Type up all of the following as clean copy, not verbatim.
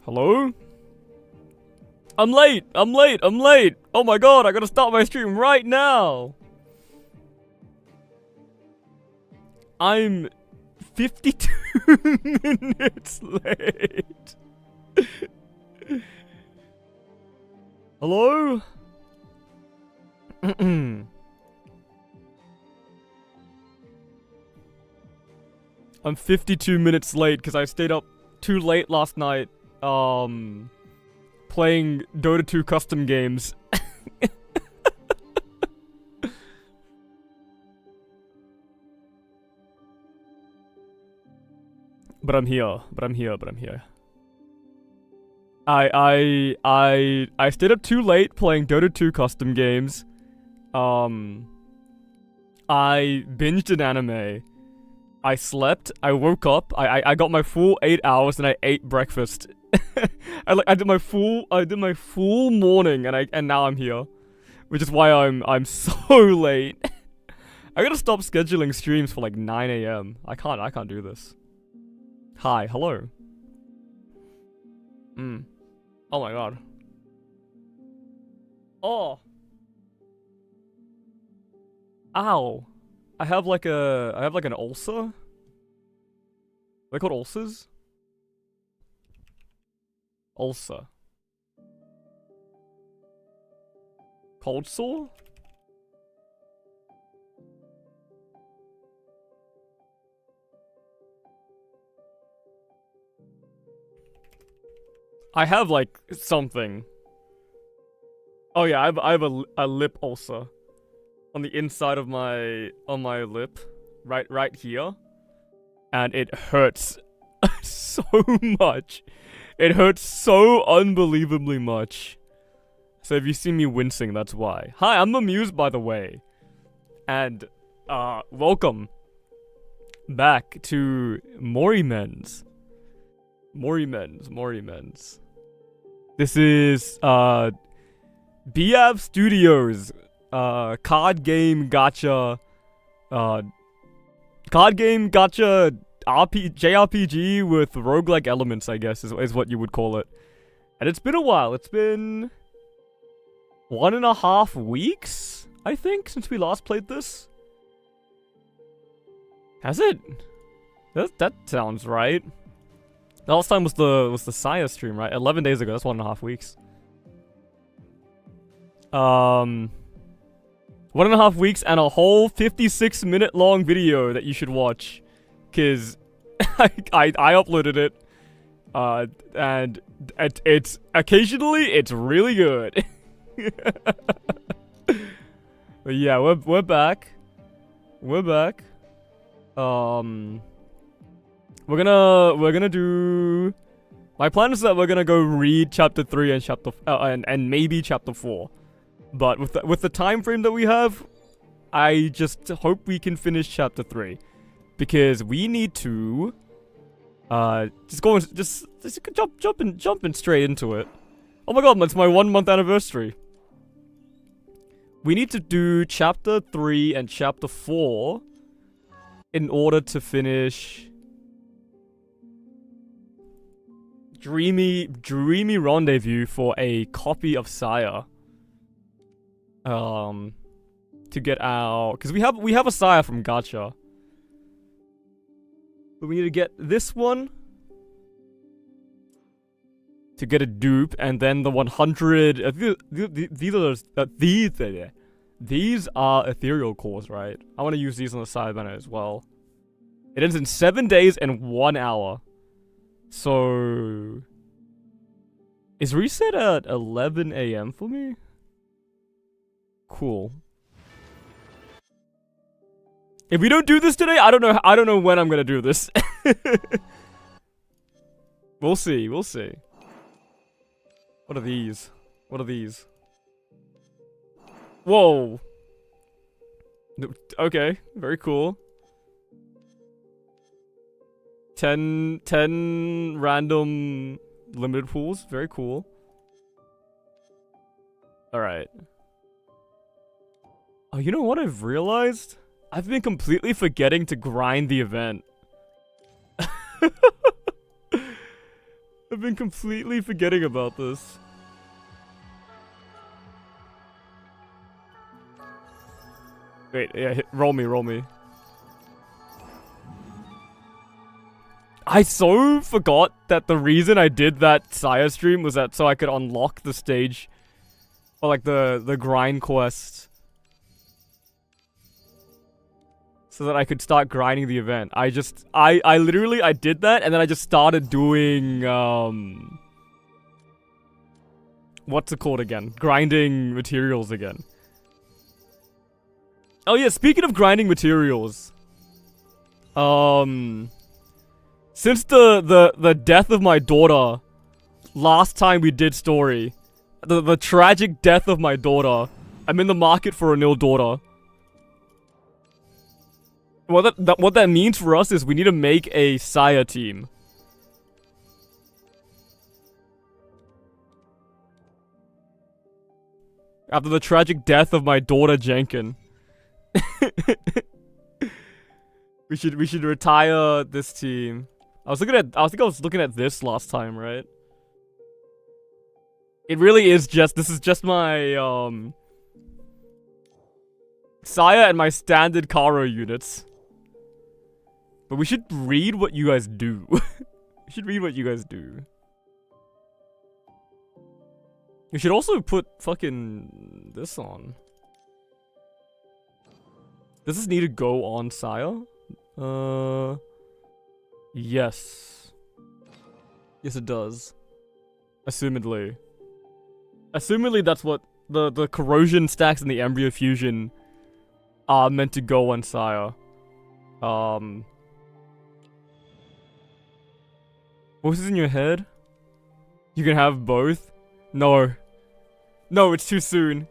Hello? I'm late! I'm late! I'm late! Oh my god, I gotta start my stream right now! I'm 52 minutes late. Hello? I'm 52 minutes late because I stayed up too late last night, playing Dota 2 custom games. But I'm here. I stayed up too late playing Dota 2 custom games. I binged an anime. I slept, I woke up, I got my full 8 hours and I ate breakfast. I did my full morning and now I'm here. Which is why I'm so late. I gotta stop scheduling streams for like 9 AM. I can't do this. Hi, hello. Oh my god. Oh. Ow. I have like an ulcer. Are they called ulcers? Ulcer. Cold sore? I have like something. Oh yeah, I have a lip ulcer. On the inside of my lip, right here, and it hurts so much. It hurts so unbelievably much. So if you see me wincing, that's why. Hi, I'm Amused, by the way, and welcome back to Morimens. Morimens. This is BAV Studios. Card game gacha JRPG with roguelike elements, I guess, is what you would call it. And it's been a while. It's been 1.5 weeks, I think, since we last played this. Has it? That sounds right. The last time was the Saya stream, right? 11 days ago. That's 1.5 weeks. 1.5 weeks and a whole 56-minute long video that you should watch, cause I uploaded it, and it's occasionally it's really good. But yeah, we're back. We're gonna do. My plan is that we're gonna go read chapter 3 and chapter and maybe chapter 4. But with the time frame that we have, I just hope we can finish chapter 3, because we need to just jumping straight into it. Oh my god, it's my 1 month anniversary. We need to do chapter 3 and chapter 4 in order to finish Dreamy Rendezvous for a copy of Saya. To get our, because we have a Saya from Gacha, but we need to get this one to get a dupe, and then the 100. These are ethereal cores, right? I want to use these on the side banner as well. It ends in 7 days and 1 hour. So is reset at 11 AM for me? Cool. If we don't do this today, I don't know when I'm gonna do this. We'll see. What are these? Whoa. Okay, very cool. 10 random limited pools, very cool. Alright. Oh, you know what I've realized? I've been completely forgetting to grind the event. I've been completely forgetting about this. Wait, yeah, roll me. I so forgot that the reason I did that Sire stream was that so I could unlock the stage, or like the grind quest, so that I could start grinding the event. I literally did that, and then I just started doing what's it called again? Grinding materials again. Oh yeah, speaking of grinding materials, since the death of my daughter, last time we did story, the tragic death of my daughter, I'm in the market for a new daughter. What that means for us is we need to make a Sire team. After the tragic death of my daughter Jenkin. we should retire this team. I think I was looking at this last time, right? It really is just, this is just my Sire and my standard Karo units. But we should read what you guys do. We should read what you guys do. We should also put fucking this on. Does this need to go on Sire? Yes. Yes, it does. Assumedly. Assumedly, that's what the corrosion stacks and the embryo fusion are meant to go on Sire. What's in your head? You can have both? No. No, it's too soon.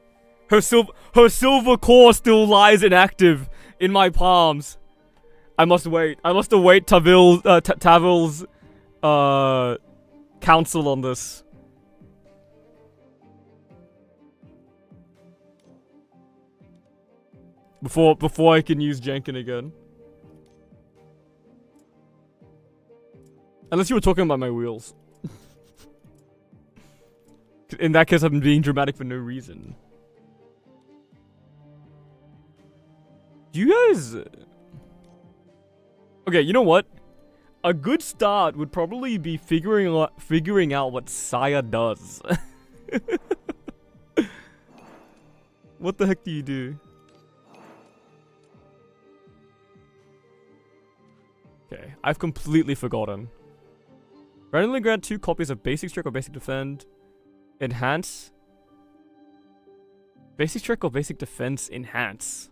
Her silver core still lies inactive in my palms. I must wait. I must await Tavil's counsel on this. Before I can use Jenkin again. Unless you were talking about my wheels. In that case, I'm being dramatic for no reason. Do you guys... Okay, you know what? A good start would probably be figuring out what Sire does. What the heck do you do? Okay, I've completely forgotten. Randomly grant 2 copies of Basic Strike or Basic Defend. Enhance. Basic Strike or Basic Defense Enhance.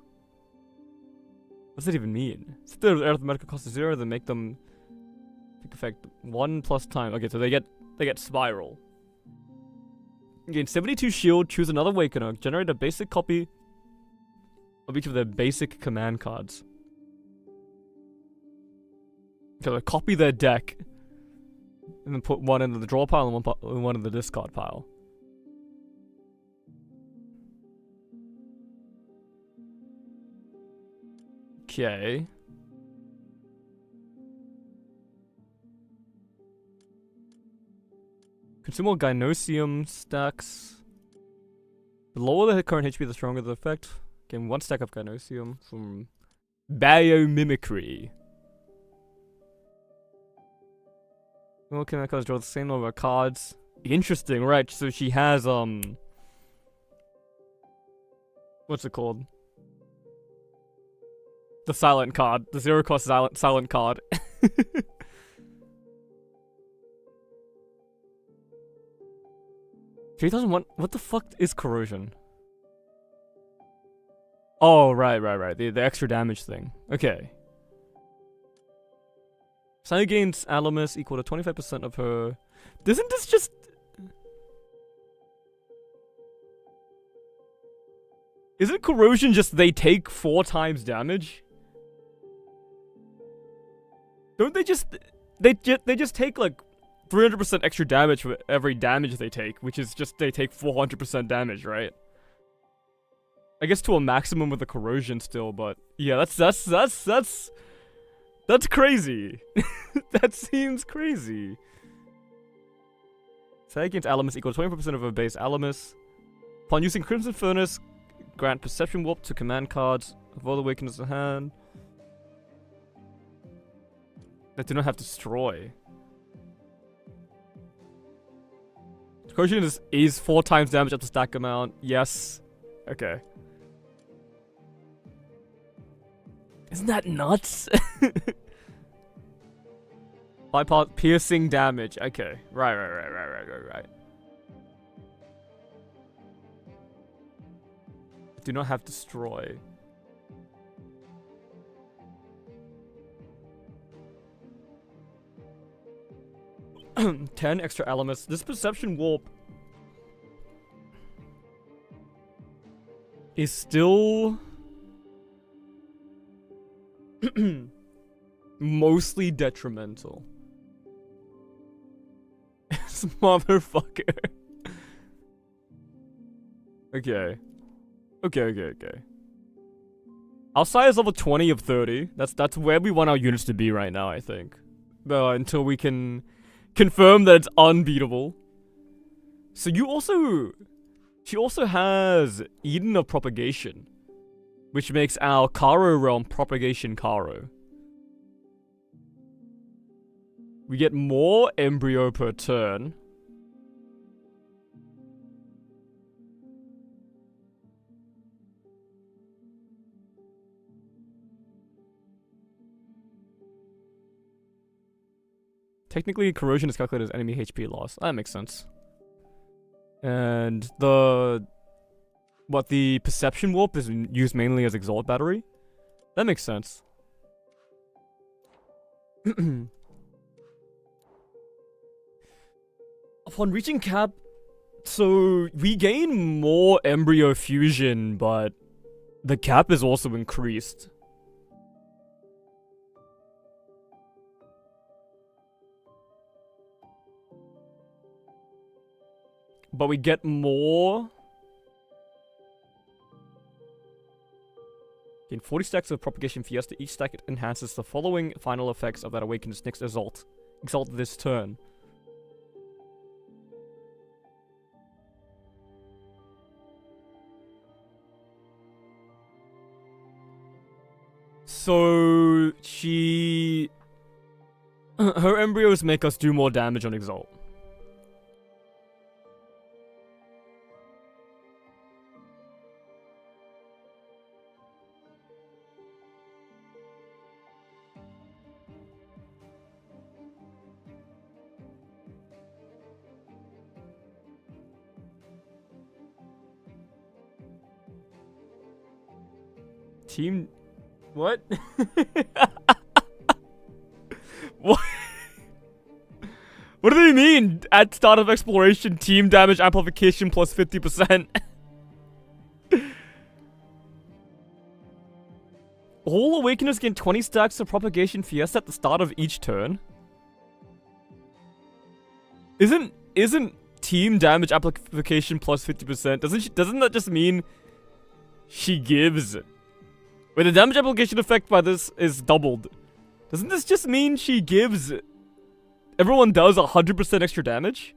What does that even mean? Set the arithmetical cost to 0, then make them take effect 1 plus time. Okay, so they get Spiral. Gain 72 shield, choose another Awakener, generate a basic copy of each of their basic command cards. Okay, so copy their deck. And then put one into the draw pile and one in the discard pile. Okay. Consume more Gynosium stacks. The lower the current HP, the stronger the effect. Gain 1 stack of Gynosium from Biomimicry. Okay, my cards draw the same number of cards. Interesting, right? So she has what's it called? The silent card, the 0 cost silent card. 3001. What the fuck is corrosion? Oh, right. The extra damage thing. Okay. Sire gains Alamus equal to 25% of her... Isn't this just... Isn't corrosion just they take 4 times damage? Don't they just... They just take like 300% extra damage for every damage they take, which is just they take 400% damage, right? I guess to a maximum with the corrosion still, but yeah, that's crazy. That seems crazy. Say against Alamus equals 24% of a base Alamus. Upon using Crimson Furnace, grant Perception Warp to command cards of all the weaknesses in hand. That do not have Destroy. Corrosion is 4 times damage up to stack amount. Yes. Okay. Isn't that nuts? 5 part piercing damage. Okay. Right. Do not have Destroy. $10 extra elements. This Perception Warp is still mostly detrimental. This motherfucker. Okay. Our side is level 20 of 30. That's where we want our units to be right now, I think. Until we can confirm that it's unbeatable. So she also has Eden of Propagation, which makes our Karo realm Propagation Karo. We get more embryo per turn. Technically, corrosion is calculated as enemy HP loss. That makes sense. And the Perception Warp is used mainly as Exalt Battery. That makes sense. Upon reaching cap, so we gain more Embryo Fusion, but the cap is also increased. But we get more. Gain 40 stacks of Propagation Fiesta. Each stack enhances the following final effects of that Awakened's next Exalt this turn. So her embryos make us do more damage on Exalt. Team... What? What? What do they mean? At start of exploration, team damage amplification plus 50%. All Awakeners gain 20 stacks of Propagation Fiesta at the start of each turn. Isn't team damage amplification plus 50%? Doesn't that just mean she gives? Wait, the damage application effect by this is doubled. Doesn't this just mean she gives... Everyone does 100% extra damage?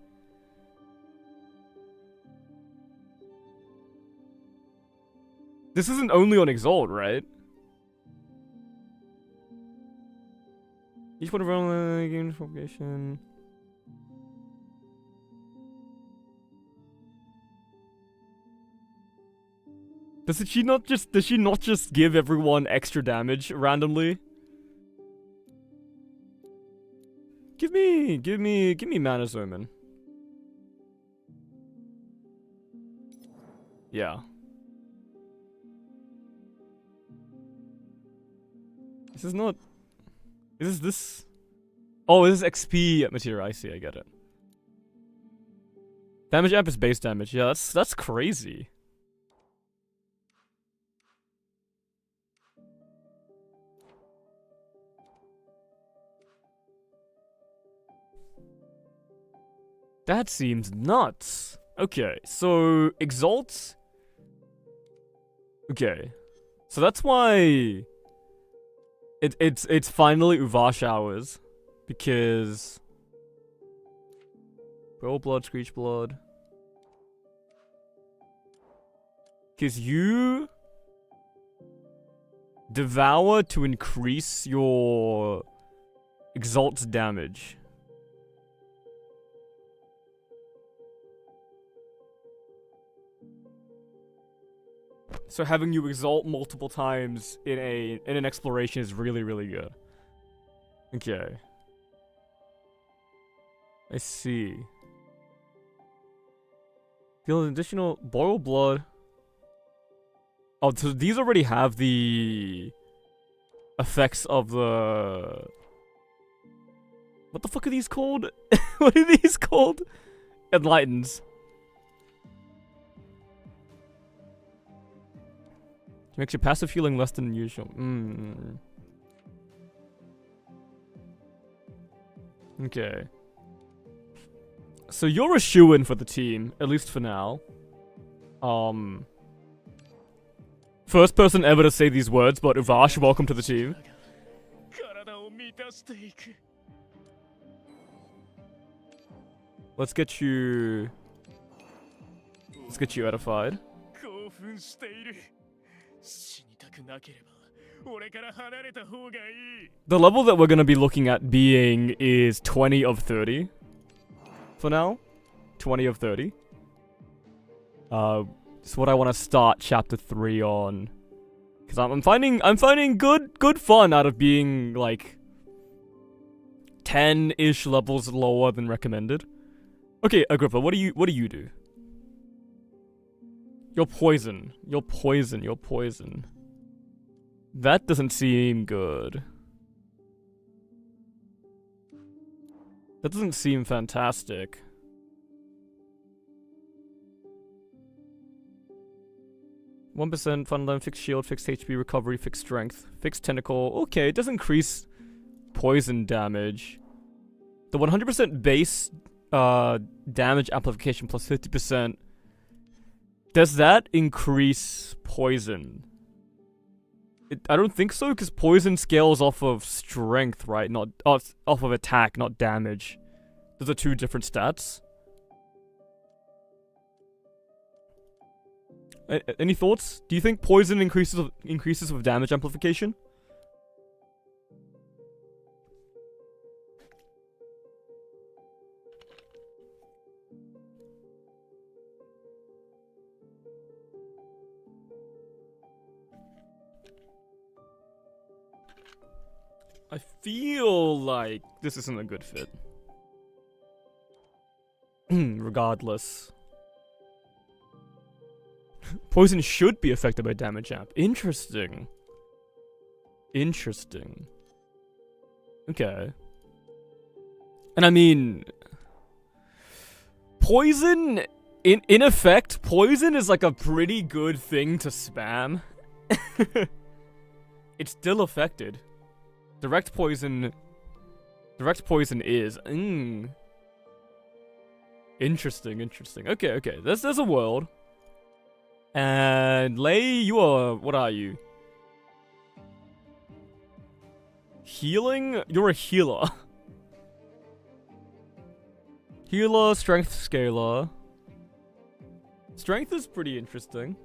This isn't only on Exalt, right? Each one of our game propagation... Does she not just give everyone extra damage randomly? Give me Mana's Omen. Yeah. This is not... Is this... Oh, this is XP material. I see, I get it. Damage amp is base damage. Yeah, that's crazy. That seems nuts. Okay, so Exalt. Okay, so that's why it's finally Uvash hours, because Boil Blood, Screech Blood. Because you devour to increase your Exalt's damage. So having you exalt multiple times in an exploration is really, really good. Okay. I see. Deal an additional Boil Blood. Oh, so these already have the effects of the... What the fuck are these called? What are these called? Enlightens. Makes your passive healing less than usual. Okay. So you're a shoo-in for the team, at least for now. First person ever to say these words, but Uvash, welcome to the team. Let's get you edified. The level that we're gonna be looking at being is 20 of 30. For now. 20 of 30. It's what I want to start chapter 3 on. Cause I'm finding good fun out of being like 10-ish levels lower than recommended. Okay, Agrippa, what do you do? You're poison. You're poison. You're poison. That doesn't seem good. That doesn't seem fantastic. %, Funland, fixed shield, fixed HP recovery, fixed strength, fixed tentacle. Okay, it does increase poison damage. The 100% base damage amplification plus 50%. Does that increase poison? I don't think so, because poison scales off of strength, right? Not off of attack, not damage. Those are two different stats. Any thoughts? Do you think poison increases with damage amplification? I feel like this isn't a good fit. Regardless. Poison should be affected by damage amp. Interesting. Interesting. Okay. And I mean... Poison... In effect, poison is like a pretty good thing to spam. It's still affected. Direct poison is... Interesting, interesting. Okay. There's a world. And Lei, you are... What are you? Healing? You're a healer. Healer, strength scaler. Strength is pretty interesting.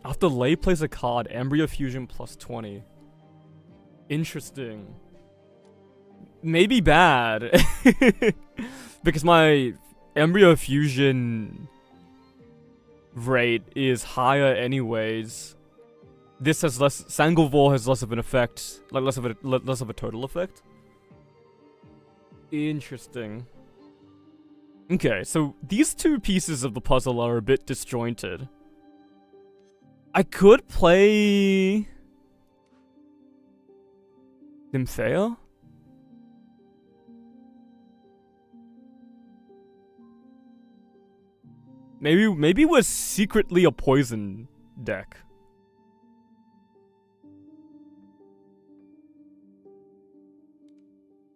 After Lei plays a card, Embryo Fusion plus 20. Interesting. Maybe bad. Because my Embryo Fusion rate is higher anyways. This has less... Sangolvor has less of an effect. Like, less of a total effect. Interesting. Okay, so these two pieces of the puzzle are a bit disjointed. I could play... Nymphea? Maybe we're secretly a poison deck.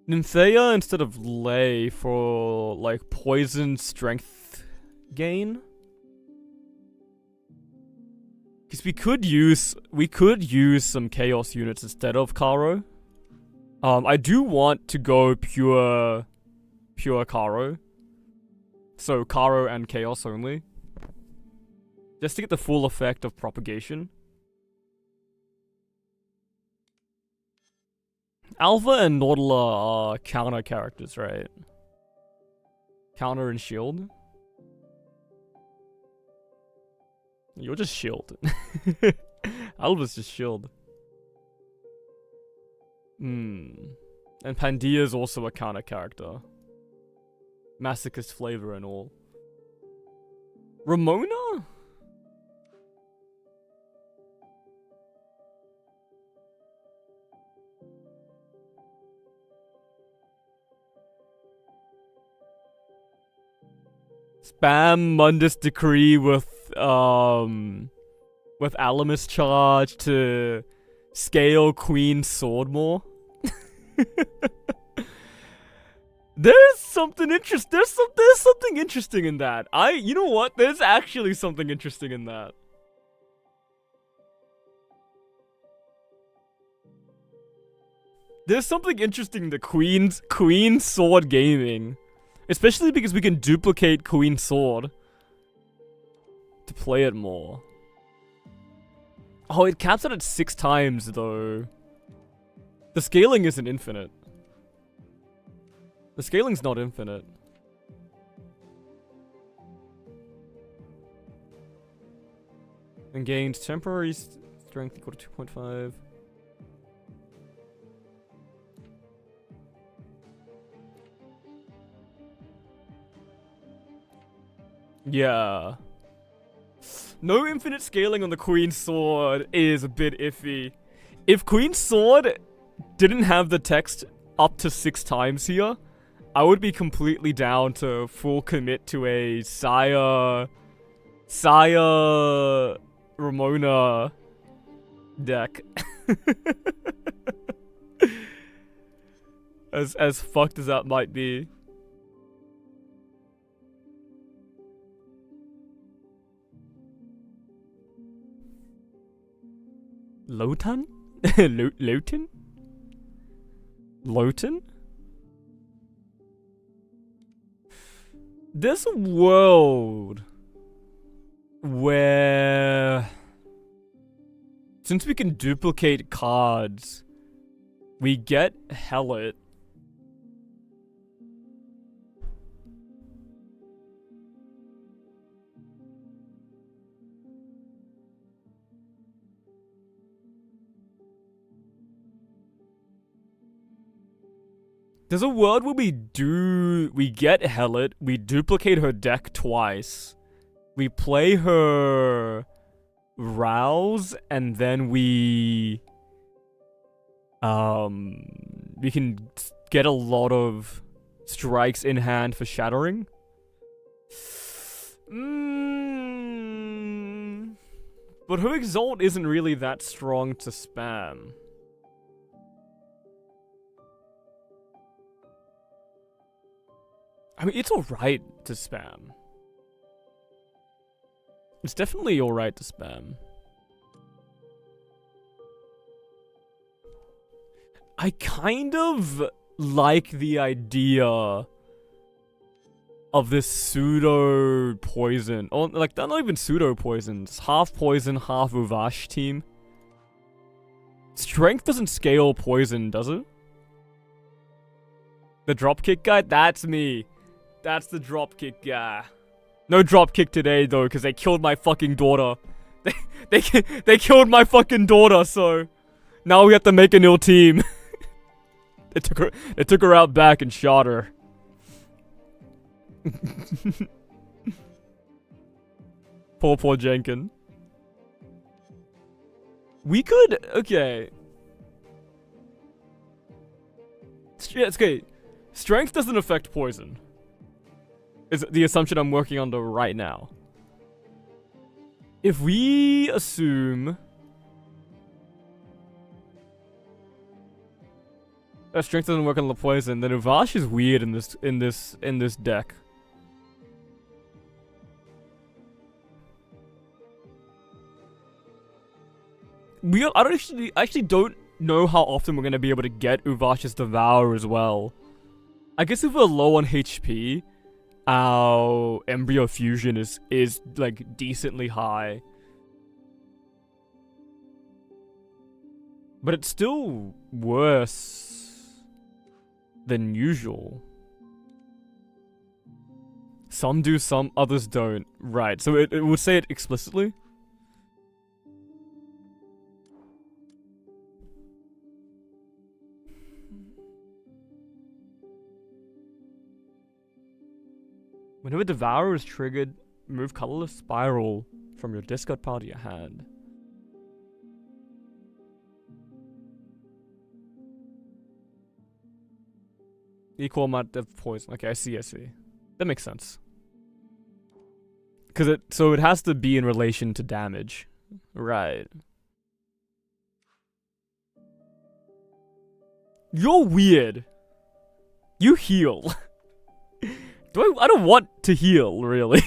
Nymphea instead of Lei for, like, poison strength gain? Because we could use some chaos units instead of Karo. I do want to go pure Karo. So Karo and chaos only. Just to get the full effect of propagation. Alpha and Nautila are counter characters, right? Counter and shield. You're just shield. Alpha's just shield. And Pandia's also a counter character. Masochist flavor and all. Ramona? Spam Mundus Decree with Alamus charge to scale Queen Sword more. There's something interesting. There's something interesting in that. You know what? There's actually something interesting in that. There's something interesting in the Queen Sword gaming. Especially because we can duplicate Queen Sword to play it more. Oh, it caps it at 6 times, though. The scaling isn't infinite. The scaling's not infinite. And gains temporary strength equal to 2.5. Yeah. No infinite scaling on the Queen Sword is a bit iffy. If Queen Sword didn't have the text up to 6 times here, I would be completely down to full commit to a Saya Ramona deck. As fucked as that might be. Lotan? Lotan? Lotan? There's a world where, since we can duplicate cards, we get Helot. There's a world where we get Helot, we duplicate her deck twice, we play her Rouse, and then we can get a lot of strikes in hand for shattering. But her Exalt isn't really that strong to spam. I mean, it's alright to spam. It's definitely alright to spam. I kind of like the idea of this pseudo poison. Or, like, not even pseudo poisons. Half poison, half Uvash team. Strength doesn't scale poison, does it? The dropkick guy? That's me. That's the dropkick guy. No dropkick today, though, because they killed my fucking daughter. They killed my fucking daughter, so now we have to make a new team. They took her out back and shot her. Poor Jenkin. We could, okay. It's okay. Strength doesn't affect poison. Is the assumption I'm working under right now. If we assume that strength doesn't work on the poison, then Uvash is weird in this deck. I actually don't know how often we're gonna be able to get Uvash's Devour as well. I guess if we're low on HP, our Embryo Fusion is like decently high. But it's still worse than usual. Some do, some others don't. Right, so it would say it explicitly? Whenever Devour is triggered, move Colorless Spiral from your discard pile to your hand. Equal amount of poison. Okay, I see. That makes sense. So it has to be in relation to damage. Right. You're weird. You heal. I don't want to heal, really.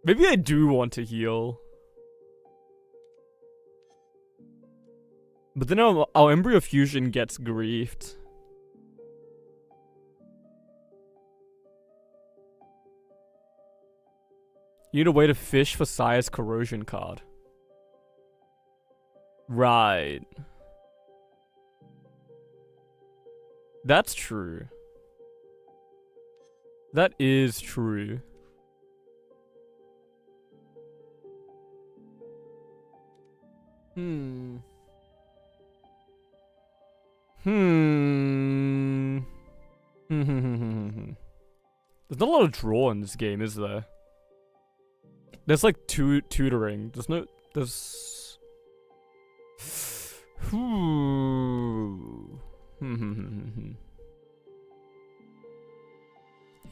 Maybe I do want to heal. But then our Embryo Fusion gets griefed. You need a way to fish for Sire's Corrosion card. Right. That's true. That is true. There's not a lot of draw in this game, is there? There's like tutoring. There's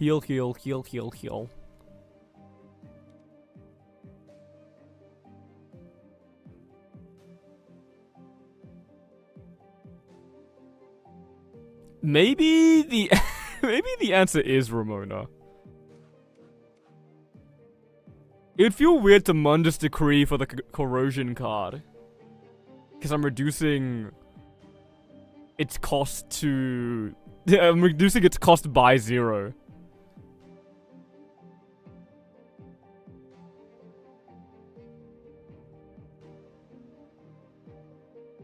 Heal. Maybe the answer is Ramona. It would feel weird to Mundus Decree for the corrosion card, because I'm reducing its cost to... I'm reducing its cost by 0.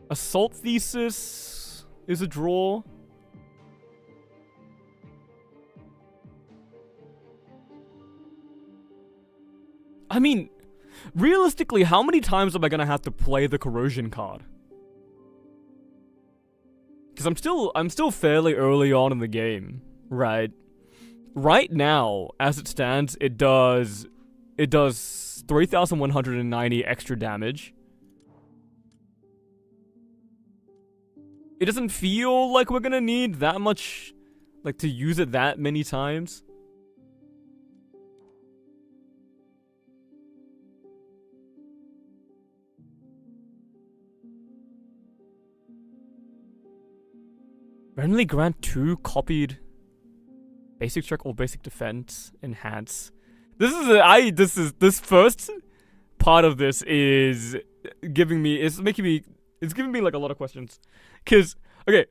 Assault Thesis is a draw. I mean, realistically, how many times am I gonna have to play the corrosion card? Because I'm still fairly early on in the game, right? Right now, as it stands, it does 3,190 extra damage. It doesn't feel like we're gonna need that much, like, to use it that many times. Randomly grant 2 copied basic check or basic defense enhance. This first part of this is giving me like a lot of questions. Cause okay,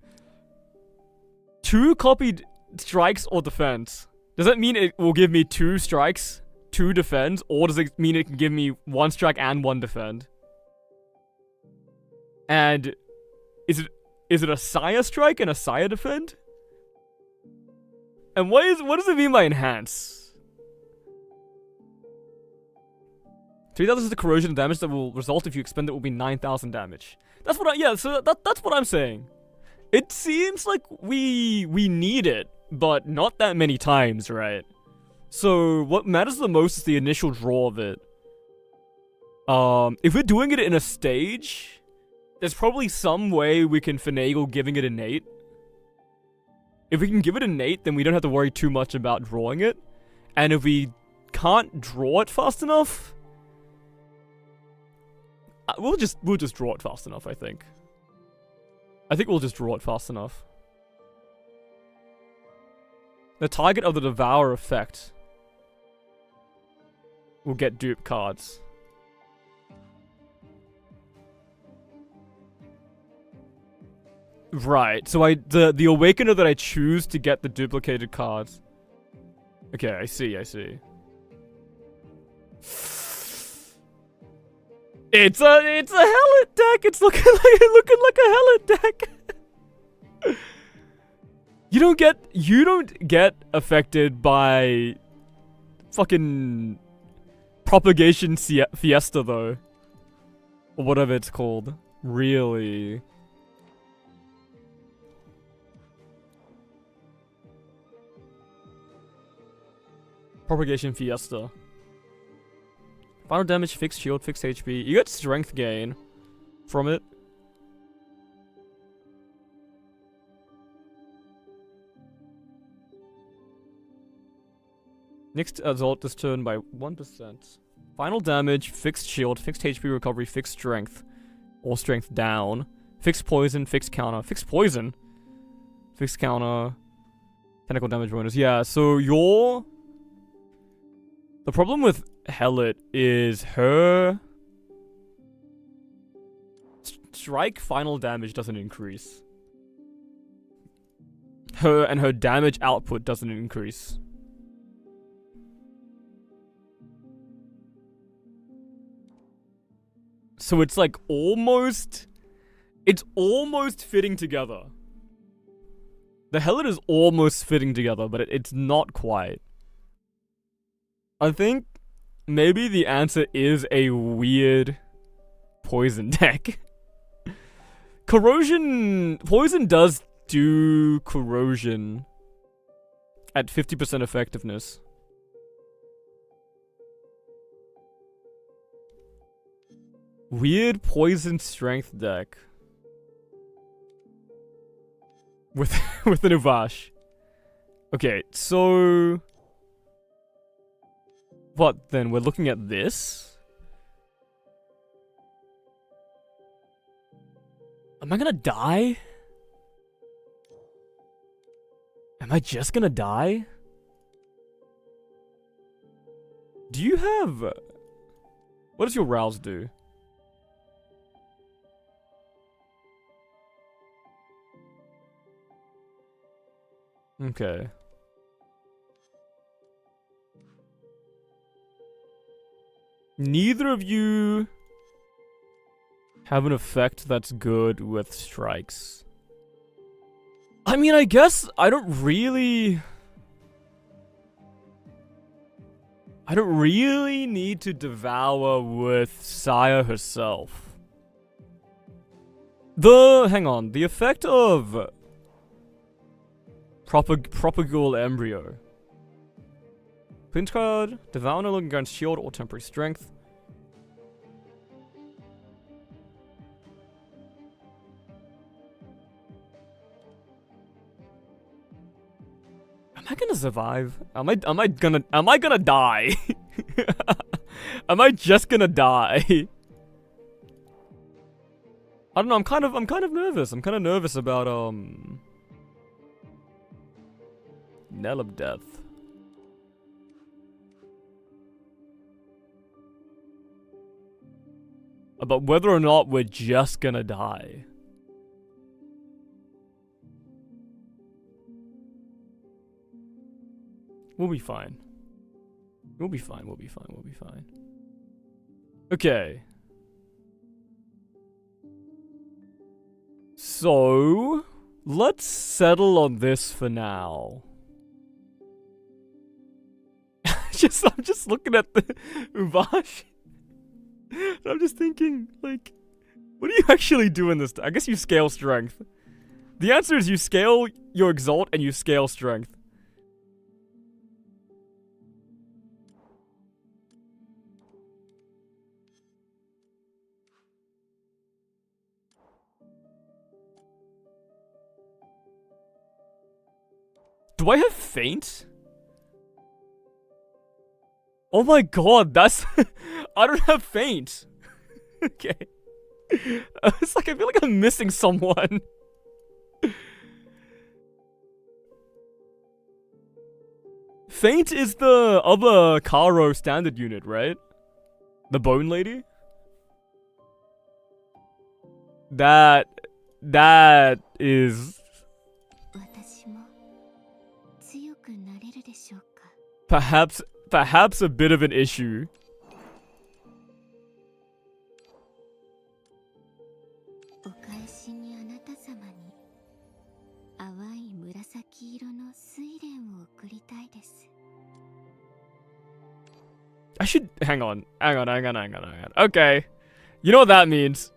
2 copied strikes or defense. Does that mean it will give me 2 strikes, 2 defend, or does it mean it can give me 1 strike and 1 defend? And is it a Sire strike and a Sire defend? And what does it mean by enhance? 3,000 is the corrosion damage that will result if you expend it will be 9,000 damage. That's what that's what I'm saying. It seems like we need it, but not that many times, right? So what matters the most is the initial draw of it. If we're doing it in a stage, there's probably some way we can finagle giving it innate. If we can give it innate, then we don't have to worry too much about drawing it. And if we can't draw it fast enough, we'll just draw it fast enough, I think. I think we'll just draw it fast enough. The target of the Devour effect. will get dupe cards. Right, so the Awakener that I choose to get the duplicated cards. Okay, I see. It's a Hellet deck. It's looking like a Hellet deck. You don't get affected by fucking Propagation Fiesta though, or whatever it's called. Really. Propagation Fiesta. Final damage, fixed shield, fixed HP. You get strength gain from it. Next assault this turn by 1%. Final damage, fixed shield, fixed HP recovery, fixed strength. Or strength down. Fixed poison, fixed counter. Fixed poison? Fixed counter. Technical damage bonus. Yeah, so your... The problem with Hellet is her... Strike final damage doesn't increase. Her damage output doesn't increase. So it's like almost... It's almost fitting together. The Hellet is almost fitting together, but it's not quite. I think maybe the answer is a weird poison deck. Corrosion... Poison does do corrosion at 50% effectiveness. Weird poison strength deck. With an Uvash. Okay, so... What then? We're looking at this? Am I gonna die? Am I just gonna die? Do you have... What does your Rouse do? Okay. Neither of you have an effect that's good with strikes. I mean, I guess I don't really need to devour with Saya herself. Hang on, the effect of Propagule Embryo. Pinch card, devour no longer grants shield or temporary strength. Am I gonna survive? Am I gonna die? Am I just gonna die? I don't know, I'm kind of nervous. I'm kind of nervous about Knell of Death. About whether or not we're just gonna die. We'll be fine. We'll be fine. Okay. So, let's settle on this for now. I'm just looking at the Uvash. I'm just thinking, like, what do you actually do in this? I guess you scale strength. The answer is you scale your Exalt and you scale strength. Do I have Faint? Oh my god, that's... I don't have Faint. Okay. It's like, I feel like I'm missing someone. Faint is the other Karo standard unit, right? The Bone Lady? That is perhaps a bit of an issue. I should hang on. Okay. You know what that means.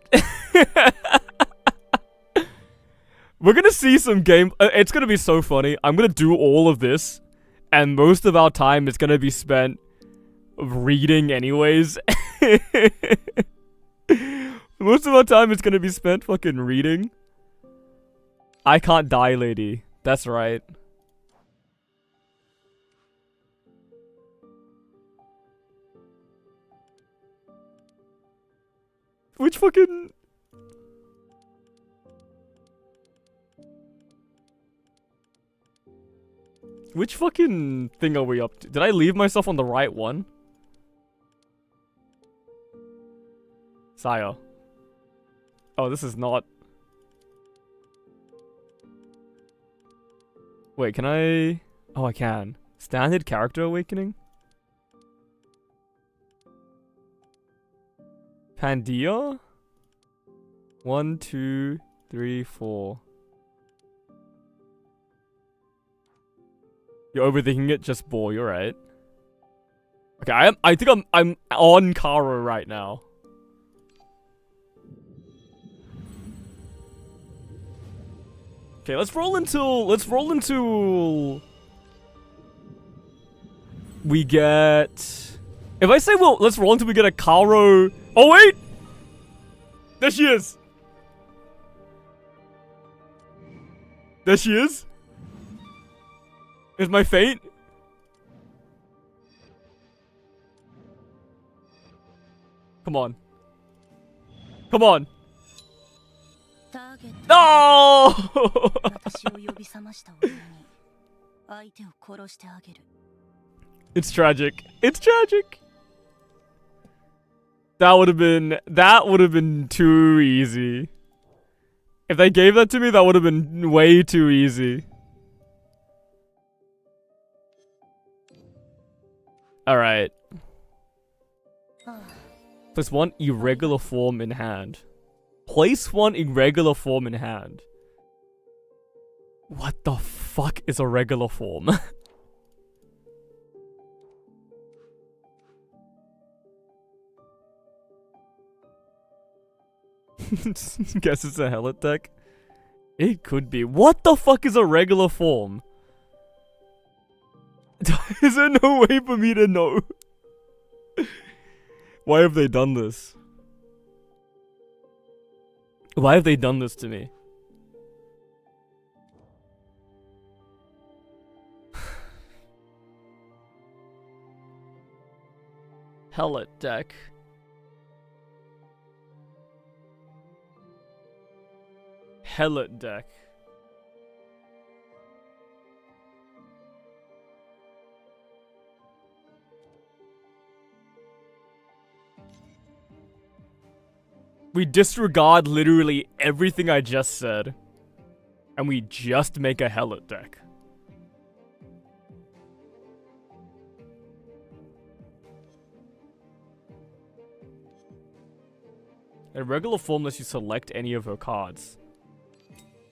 We're gonna see some game. It's gonna be so funny. I'm gonna do all of this, and most of our time is gonna be spent reading anyways. Most of our time is gonna be spent fucking reading. I can't die, lady. That's right. Which fucking... Which fucking thing are we up to? Did I leave myself on the right one? Sire. Oh, this is not... Wait, can I... Oh, I can. Standard character awakening? Pandia? 1, 2, 3, 4. You're overthinking it, just bore, you're right. Okay, I think I'm on Karo right now. Okay, let's roll until we get... If I say, well, let's roll until we get a Karo... Oh, wait! There she is! There she is! Is my fate? Come on. Come on! No! It's tragic. It's tragic. That would have been too easy. If they gave that to me, that would have been way too easy. Alright. Place one irregular form in hand. Place one irregular form in hand. What the fuck is a regular form? Guess it's a Hellet deck. It could be. What the fuck is a regular form? Is there no way for me to know? Why have they done this? Why have they done this to me? Hellet deck. Hellet deck. We disregard literally everything I just said, and we just make a Hellet deck. A regular form lets you select any of her cards.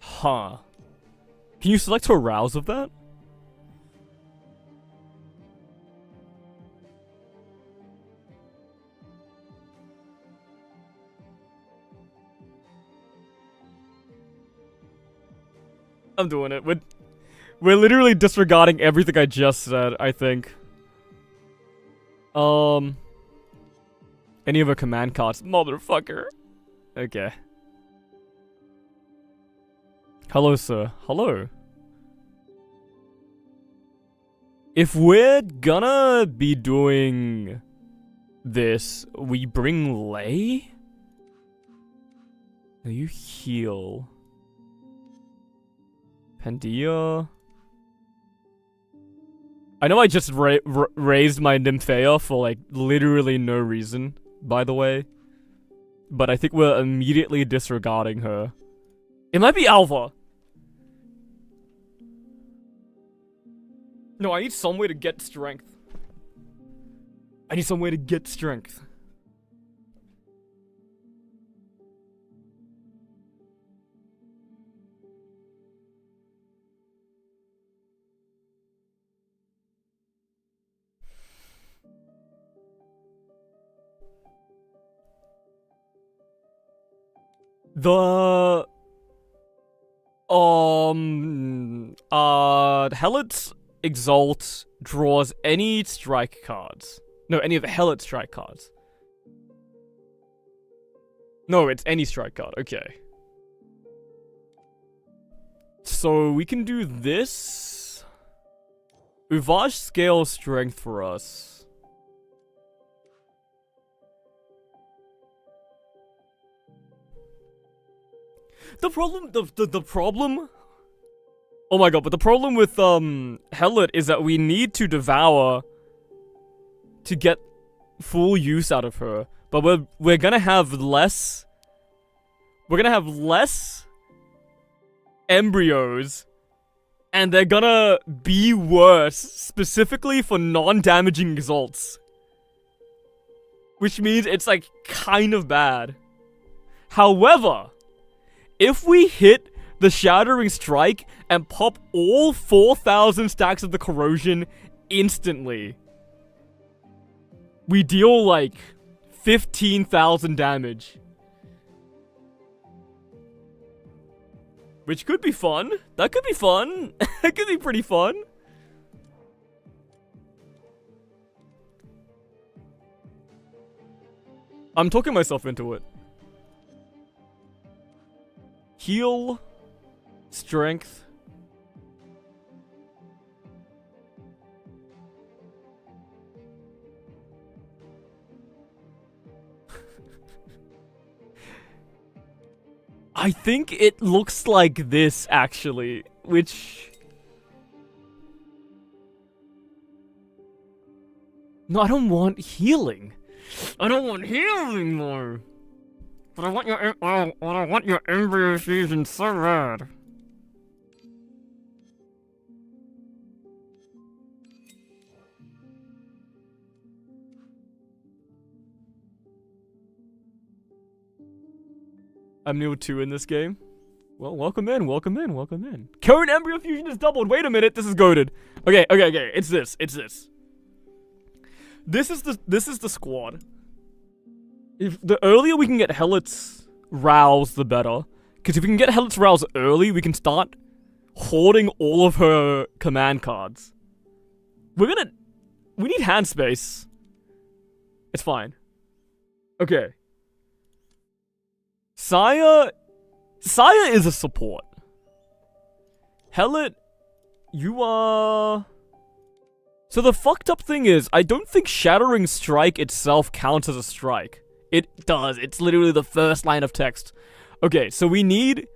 Huh. Can you select her Rouse of that? I'm doing it. We're literally disregarding everything I just said, I think. Any of her command cards. Motherfucker. Okay. Hello, sir. Hello. If we're gonna be doing this, we bring Lei? No, you heal. Pandia. I know I just raised my Nymphea for, like, literally no reason, by the way. But I think we're immediately disregarding her. It might be Alva. No, I need some way to get strength. I need some way to get strength. The Helet's Exalt draws any strike cards. No, any of the Helet strike cards. No, it's any strike card. Okay. So we can do this. Uvage scales strength for us. The problem. Oh my god! But the problem with Helet is that we need to devour to get full use out of her. But we're gonna have less. We're gonna have less embryos, and they're gonna be worse, specifically for non-damaging exalts. Which means it's like kind of bad. However, if we hit the Shattering Strike and pop all 4,000 stacks of the Corrosion instantly, we deal like 15,000 damage. Which could be fun. That could be fun. That could be pretty fun. I'm talking myself into it. Heal. Strength. I think it looks like this, actually, which... No, I don't want healing. I don't want healing more. But I want your embryo fusion so bad. I'm new 2 in this game. Well, welcome in, welcome in, welcome in. Current embryo fusion is doubled. Wait a minute, this is goated. Okay. It's this. This is the squad. If the earlier we can get Helet's Rouse, the better. Because if we can get Helet's Rouse early, we can start hoarding all of her command cards. We need hand space. It's fine. Okay. Saya is a support. Helet, you are... So the fucked up thing is, I don't think Shattering Strike itself counts as a strike. It does. It's literally the first line of text. Okay, so we need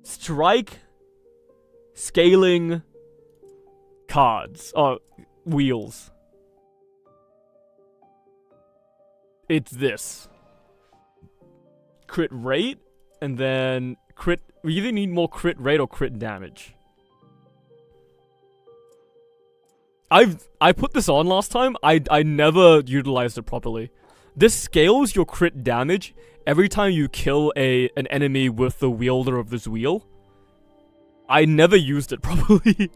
strike scaling cards. Or wheels. It's this. Crit rate, and then crit... We either need more crit rate or crit damage. I put this on last time. I never utilized it properly. This scales your crit damage every time you kill an enemy with the wielder of this wheel. I never used it properly.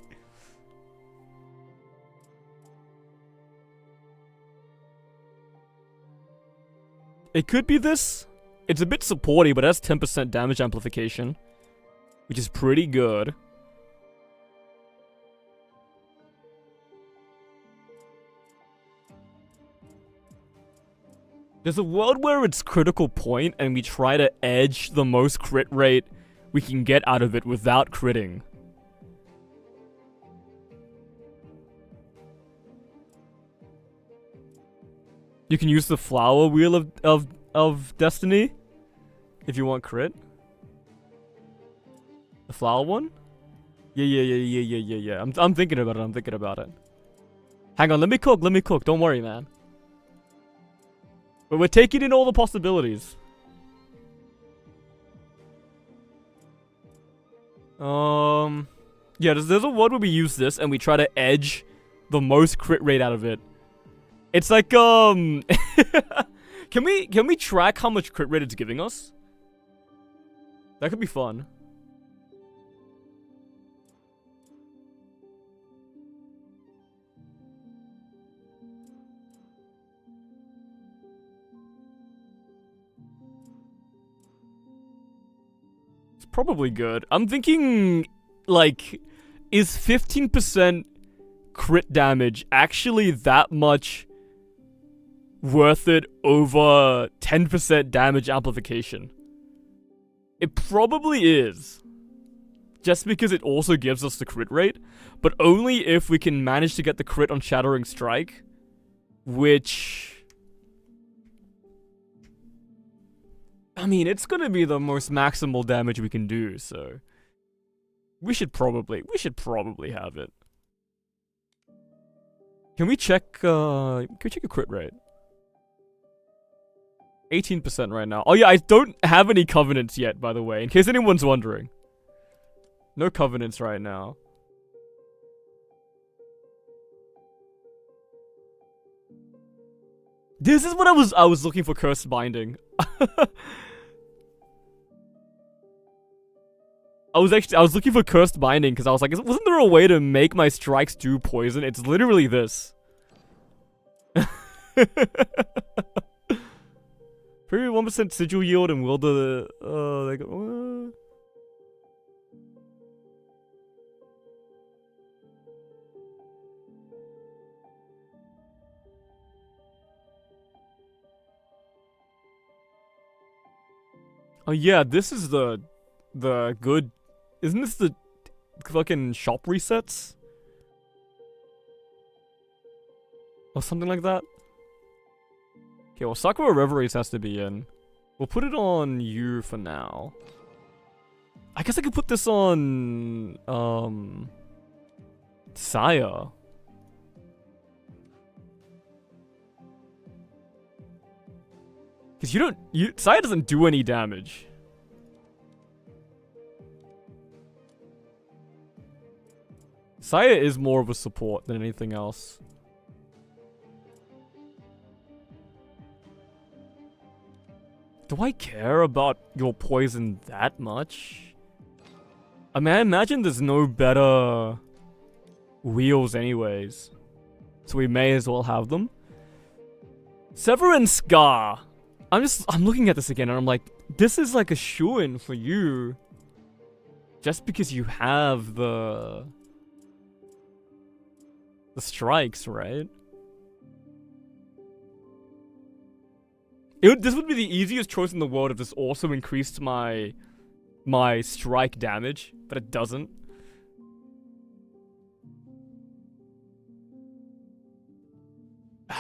It could be this. It's a bit supporty, but it has 10% damage amplification, which is pretty good. There's a world where it's critical point and we try to edge the most crit rate we can get out of it without critting. You can use the flower wheel of destiny if you want crit. The flower one? Yeah. I'm thinking about it. Hang on, let me cook. Don't worry, man. But we're taking in all the possibilities. Yeah, there's a word where we use this and we try to edge the most crit rate out of it. It's like, can we track how much crit rate it's giving us? That could be fun. It's probably good. I'm thinking, like, is 15% crit damage actually that much worth it over 10% damage amplification? It probably is. Just because it also gives us the crit rate, but only if we can manage to get the crit on Shattering Strike, which... I mean, it's gonna be the most maximal damage we can do, so... We should probably have it. Can we check a crit rate? 18% right now. Oh yeah, I don't have any covenants yet, by the way, in case anyone's wondering. No covenants right now. This is what I was looking for. Cursed Binding. I was looking for Cursed Binding because I was like, wasn't there a way to make my strikes do poison? It's literally this. Pretty 1% sigil yield and will the Oh yeah, this is the good. Isn't this the fucking shop resets? Or something like that? Okay, well, Sakura Reveries has to be in. We'll put it on you for now. I guess I could put this on, Saya. Because Saya doesn't do any damage. Saya is more of a support than anything else. Do I care about your poison that much? I mean, I imagine there's no better wheels anyways. So we may as well have them. Sever and Scar. I'm looking at this again and I'm like, this is like a shoo-in for you. Just because you have the strikes, right? This would be the easiest choice in the world if this also increased my strike damage, but it doesn't.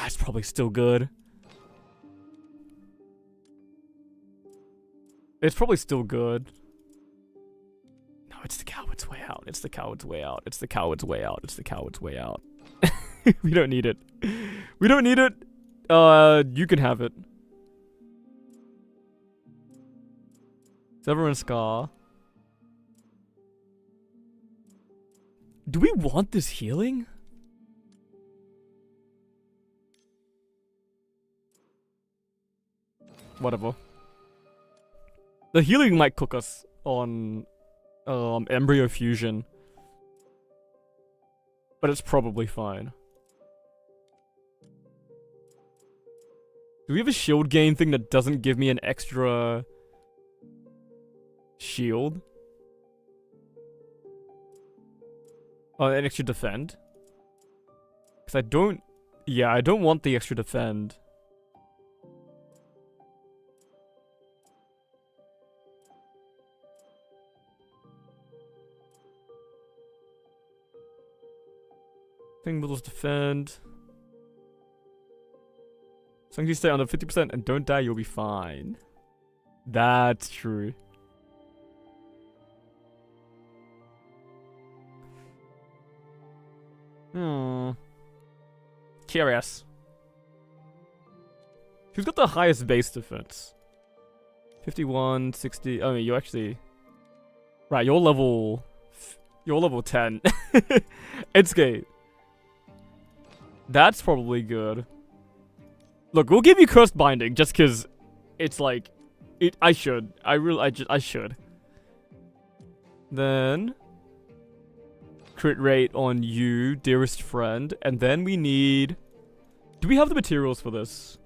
It's probably still good. It's probably still good. No, it's the coward's way out. It's the coward's way out. It's the coward's way out. It's the coward's way out. We don't need it. We don't need it. You can have it. Sever and Scar. Do we want this healing? Whatever. The healing might cook us on Embryo Fusion. But it's probably fine. Do we have a shield gain thing that doesn't give me an extra shield? Oh, an extra defend? Because I don't... Yeah, I don't want the extra defend. Thing Middles defend. As long as you stay under 50% and don't die, you'll be fine. That's true. Curious. Who's got the highest base defense? 51, 60. Oh, you actually. Right, you're level 10. It's gay. That's probably good. Look, we'll give you Cursed Binding just because it's like, I should. I should. Then crit rate on you, dearest friend, and then we need. Do we have the materials for this?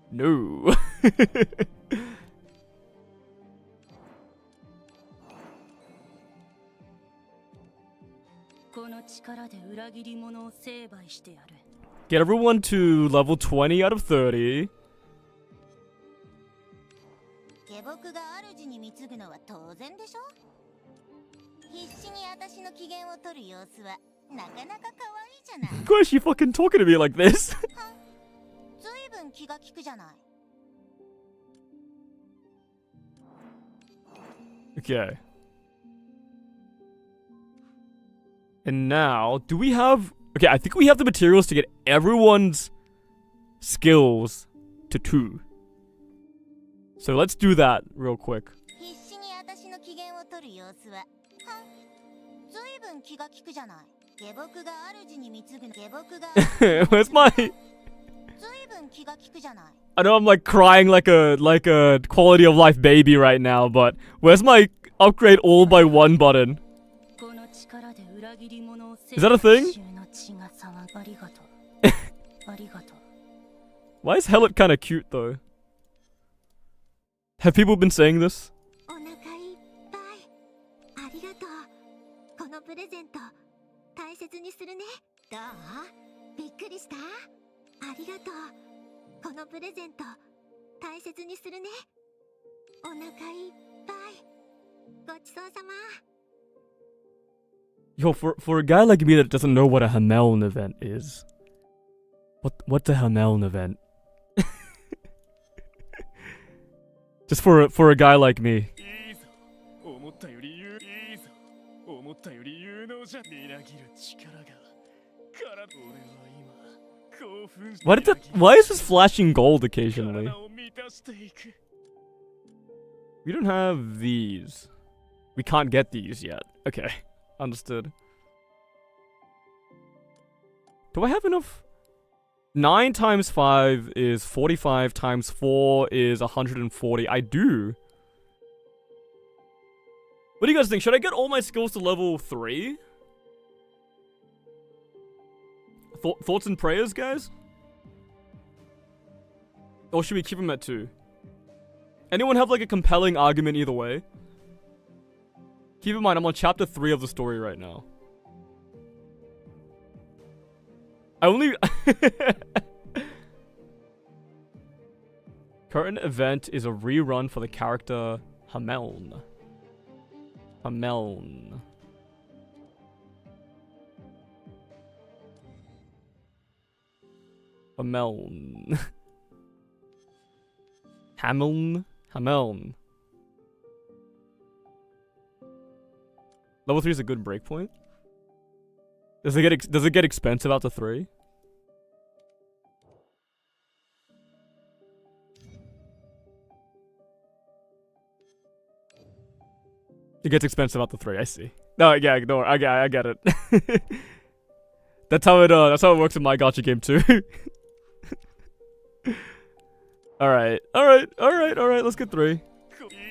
No. Get everyone to level 20 out of 30. Why is she fucking talking to me like this? Okay. And now, do we have... Okay, I think we have the materials to get everyone's skills to 2. So let's do that real quick. Where's my... I know I'm like crying like a quality of life baby right now, but where's my upgrade all by 1 button? Is that a thing? Why is Hellet kinda cute though? Have people been saying this? Yo, for a guy like me that doesn't know what a Hameln event is. What's a Hameln event? Just for a guy like me. Why is this flashing gold occasionally? We don't have these. We can't get these yet. Okay, understood. Do I have enough? 9 times 5 is 45 times 4 is 140. I do. What do you guys think? Should I get all my skills to level 3? Thoughts and prayers, guys? Or should we keep them at 2? Anyone have like a compelling argument either way? Keep in mind, I'm on chapter 3 of the story right now. I only... Current event is a rerun for the character Hameln. Hameln. Hameln. Hameln? Hameln. Level 3 is a good breakpoint. Does it get expensive after 3? It gets expensive after 3. I see. No, yeah, ignore. I get it. That's how it works in my gacha game too. All right. Let's get 3.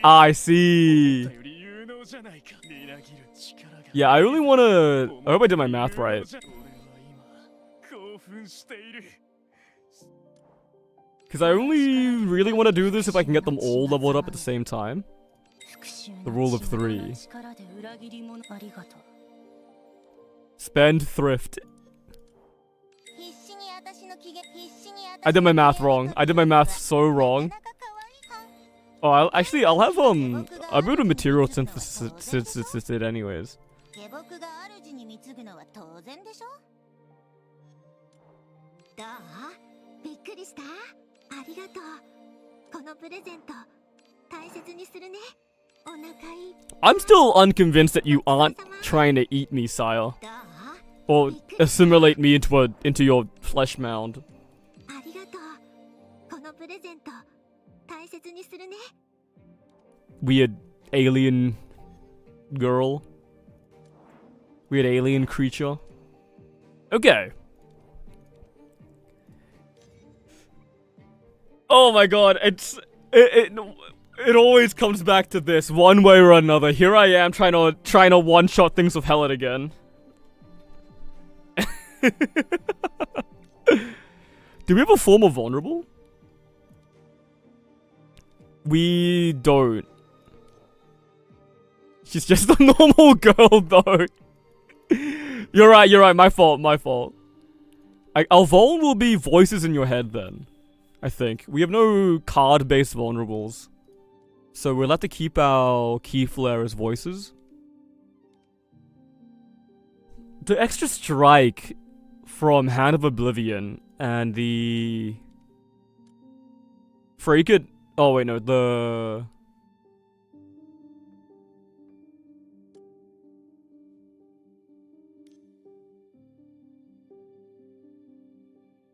Ah, I see. Yeah, I really wanna. I hope I did my math right. Because I only really want to do this if I can get them all leveled up at the same time. The rule of 3. Spend thrift. I did my math wrong. I did my math so wrong. Oh, I'll have I'll build a material synthesis it anyways. I'm still unconvinced that you aren't trying to eat me, sire. Or assimilate me into your flesh mound. Weird alien girl. Weird alien creature. Okay. Oh my god, it always comes back to this one way or another. Here I am trying to one-shot things with Hellet again. Do we have a form of vulnerable? We don't. She's just a normal girl though. You're right, my fault. Our vuln will be voices in your head then. I think. We have no card-based vulnerables. So we'll have to keep our key flare as voices. The extra strike from Hand of Oblivion and the... Freaked... Oh wait, no, the...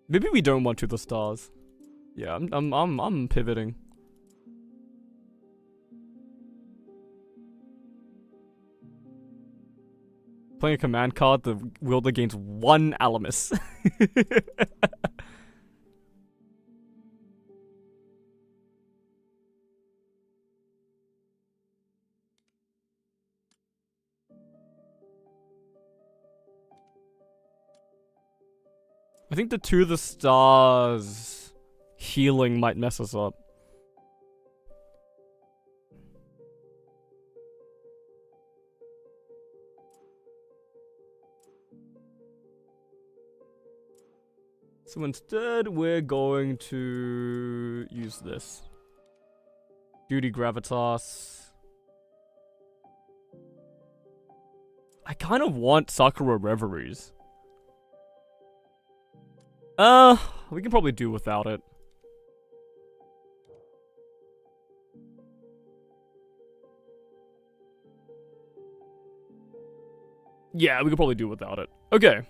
Maybe we don't want to the stars. Yeah, I'm pivoting. Playing a command card, the wielder gains 1 Alamus. I think the Two of the Stars healing might mess us up. So instead, we're going to use this. Duty Gravitas. I kind of want Sakura Reveries. We can probably do without it. Yeah, we could probably do without it. Okay.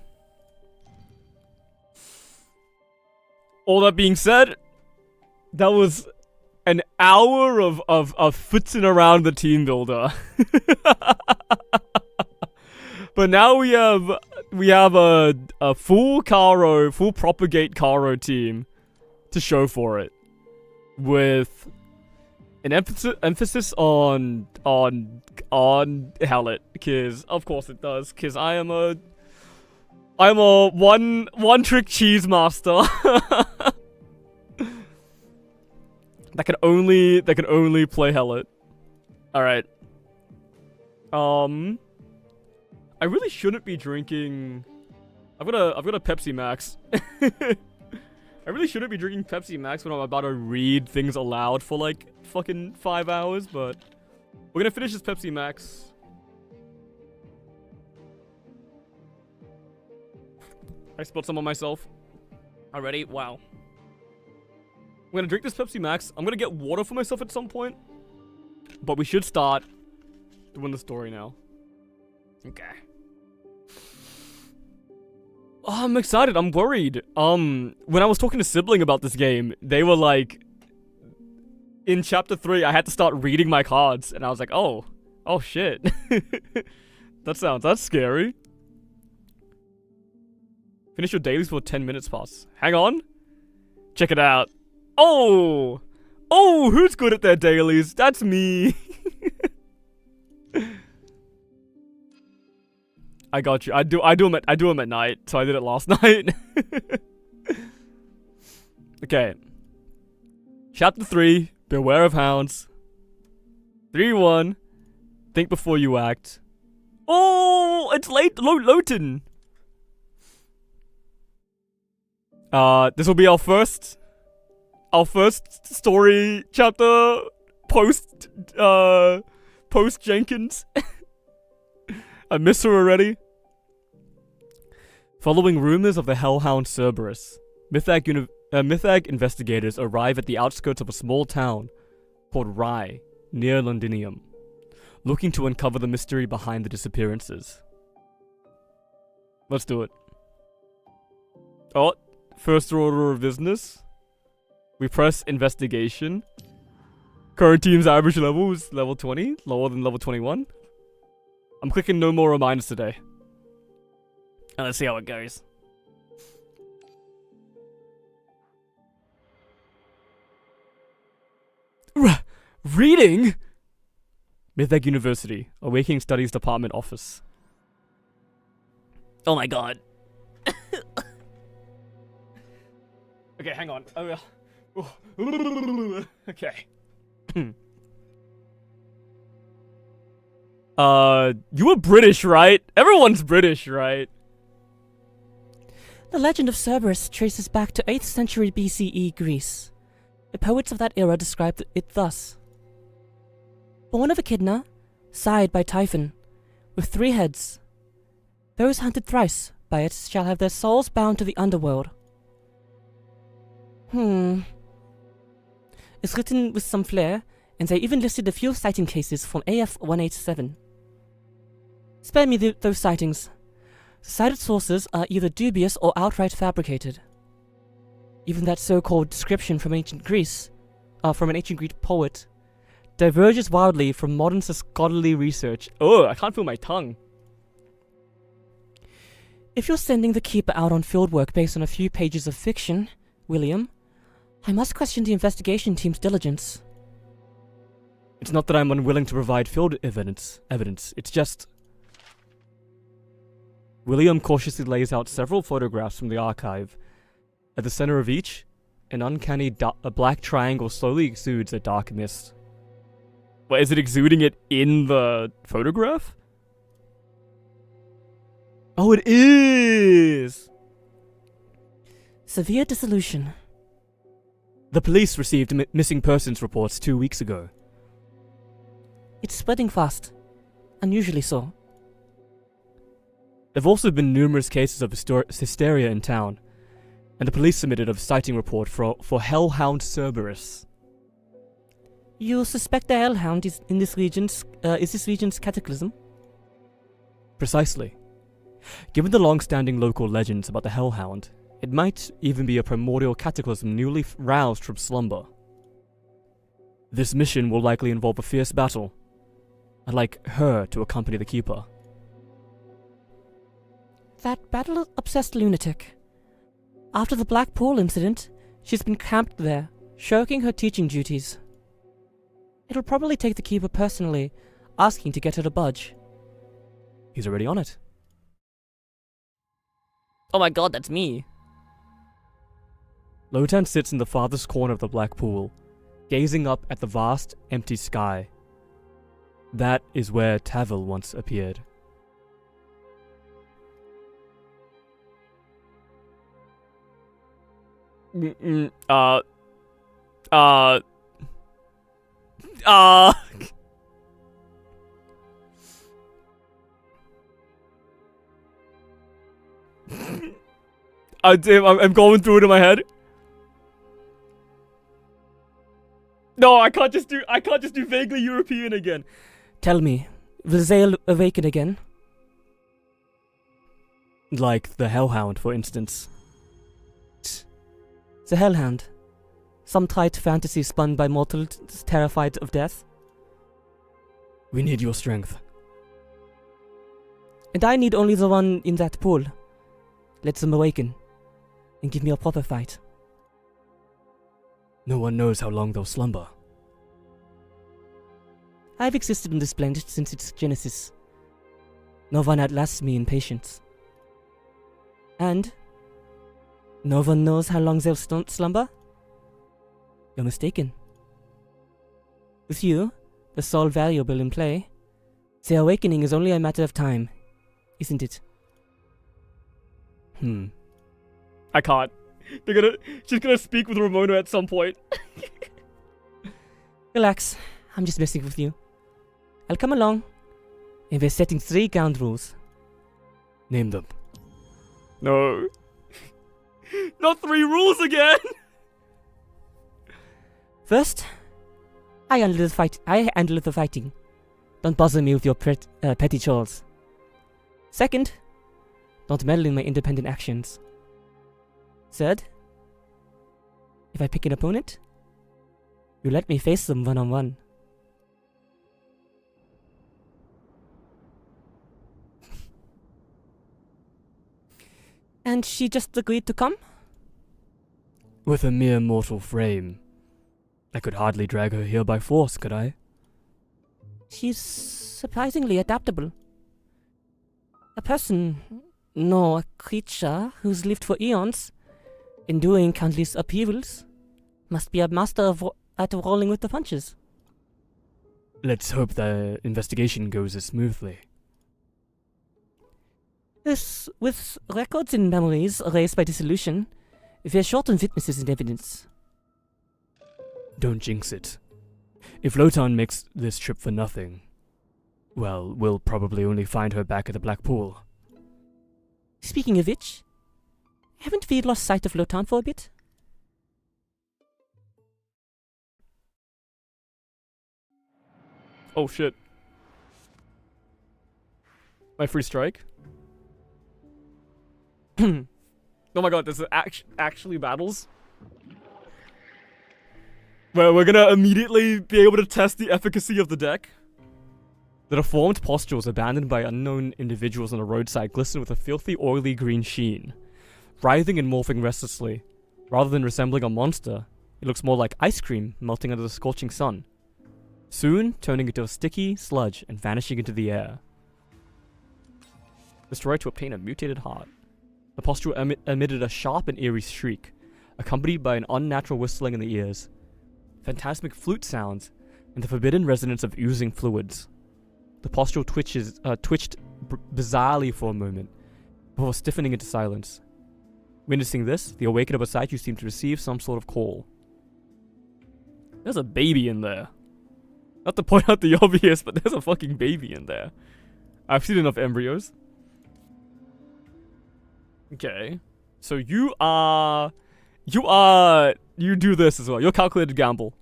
All that being said, that was an hour of futzing around the team builder. But now we have a full propagate Karo team to show for it, with an emphasis on Hellet, because of course it does, because I'm a one trick cheese master that can only play Hellet. All right. I really shouldn't be drinking. I've got a Pepsi Max. I really shouldn't be drinking Pepsi Max when I'm about to read things aloud for like fucking 5 hours, but we're gonna finish this Pepsi Max. I spilled some on myself. Already? Wow. I'm gonna drink this Pepsi Max. I'm gonna get water for myself at some point. But we should start doing the story now. Okay. Oh, I'm excited. I'm worried. When I was talking to Sibling about this game, they were like, in chapter 3, I had to start reading my cards, and I was like, oh shit. That's scary. Finish your dailies before 10 minutes pass. Hang on. Check it out. Oh, who's good at their dailies? That's me. I got you. I do them at night, so I did it last night. Okay. Chapter 3, Beware of Hounds. 3-1. Think before you act. Oh, it's late. Loten. This will be our first story chapter post Jenkins. I miss her already. Following rumors of the Hellhound Cerberus, Mythag investigators arrive at the outskirts of a small town called Rye, near Londinium. looking to uncover the mystery behind the disappearances. Let's do it. Oh, first order of business. We press investigation. Current team's average level is level 20, lower than level 21. I'm clicking no more reminders today. And let's see how it goes. Reading? Mytheg University, Awakening Studies Department Office. Oh my god. Okay, hang on. Okay. You were British, right? Everyone's British, right? The legend of Cerberus traces back to 8th century BCE Greece. The poets of that era described it thus. Born of Echidna, side by Typhon, with 3 heads. Those hunted thrice by it shall have their souls bound to the underworld. It's written with some flair, and they even listed a few sighting cases from AF-187. Spare me those sightings. The cited sources are either dubious or outright fabricated. Even that so-called description from ancient Greece, from an ancient Greek poet, diverges wildly from modern scholarly research. Oh, I can't feel my tongue. If you're sending the Keeper out on fieldwork based on a few pages of fiction, William, I must question the investigation team's diligence. It's not that I'm unwilling to provide field evidence. It's just... William cautiously lays out several photographs from the archive. At the center of each, an uncanny a black triangle slowly exudes a dark mist. What, is it exuding it in the photograph? Oh, it is! Severe dissolution. The police received missing persons reports 2 weeks ago. It's spreading fast. Unusually so. There have also been numerous cases of hysteria in town, and the police submitted a sighting report for Hellhound Cerberus. You suspect the Hellhound is this region's cataclysm? Precisely. Given the long-standing local legends about the Hellhound, it might even be a primordial cataclysm newly roused from slumber. This mission will likely involve a fierce battle. I'd like her to accompany the Keeper. That battle-obsessed lunatic. After the Black Pool incident, she's been camped there, shirking her teaching duties. It'll probably take the Keeper personally, asking to get her to budge. He's already on it. Oh my god, that's me. Lotan sits in the farthest corner of the Black Pool, gazing up at the vast, empty sky. That is where Tavil once appeared. I'm going through it in my head. No, I can't just do vaguely European again. Tell me, will Zale awaken again? Like the Hellhound, for instance. The Hellhound. Some trite fantasy spun by mortals terrified of death. We need your strength. And I need only the one in that pool. Let them awaken, and give me a proper fight. No one knows how long they'll slumber. I've existed in this planet since its genesis. No one outlasts me in patience. And no one knows how long they'll slumber? You're mistaken. With you, the sole variable in play, the awakening is only a matter of time, isn't it? I can't. She's gonna speak with Ramona at some point. Relax, I'm just messing with you. I'll come along, and we're setting 3 ground rules. Name them. No. Not 3 rules again! First, I handle the fighting. don't bother me with your petty chores. Second, don't meddle in my independent actions. Third, if I pick an opponent, you let me face them one-on-one. And she just agreed to come? With a mere mortal frame. I could hardly drag her here by force, could I? She's surprisingly adaptable. A person, no, a creature who's lived for eons, enduring countless upheavals, must be a master at rolling with the punches. Let's hope the investigation goes as smoothly. With records and memories erased by dissolution, we're short on witnesses and evidence. Don't jinx it. If Lotan makes this trip for nothing, well, we'll probably only find her back at the Black Pool. Speaking of which, haven't we lost sight of Lotan for a bit? Oh shit. My free strike? Oh my god, this is actually battles? Well, we're gonna immediately be able to test the efficacy of the deck. The deformed pustules abandoned by unknown individuals on the roadside glisten with a filthy, oily green sheen. Writhing and morphing restlessly. Rather than resembling a monster, it looks more like ice cream melting under the scorching sun. Soon, turning into a sticky sludge and vanishing into the air. Destroyed to obtain a mutated heart. The pustule emitted a sharp and eerie shriek, accompanied by an unnatural whistling in the ears. Phantasmic flute sounds, and the forbidden resonance of oozing fluids. The pustule twitched bizarrely for a moment, before stiffening into silence. Witnessing this, the awakened beside you seemed to receive some sort of call. There's a baby in there. Not to point out the obvious, but there's a fucking baby in there. I've seen enough embryos. Okay. So you do this as well. You're calculated gamble.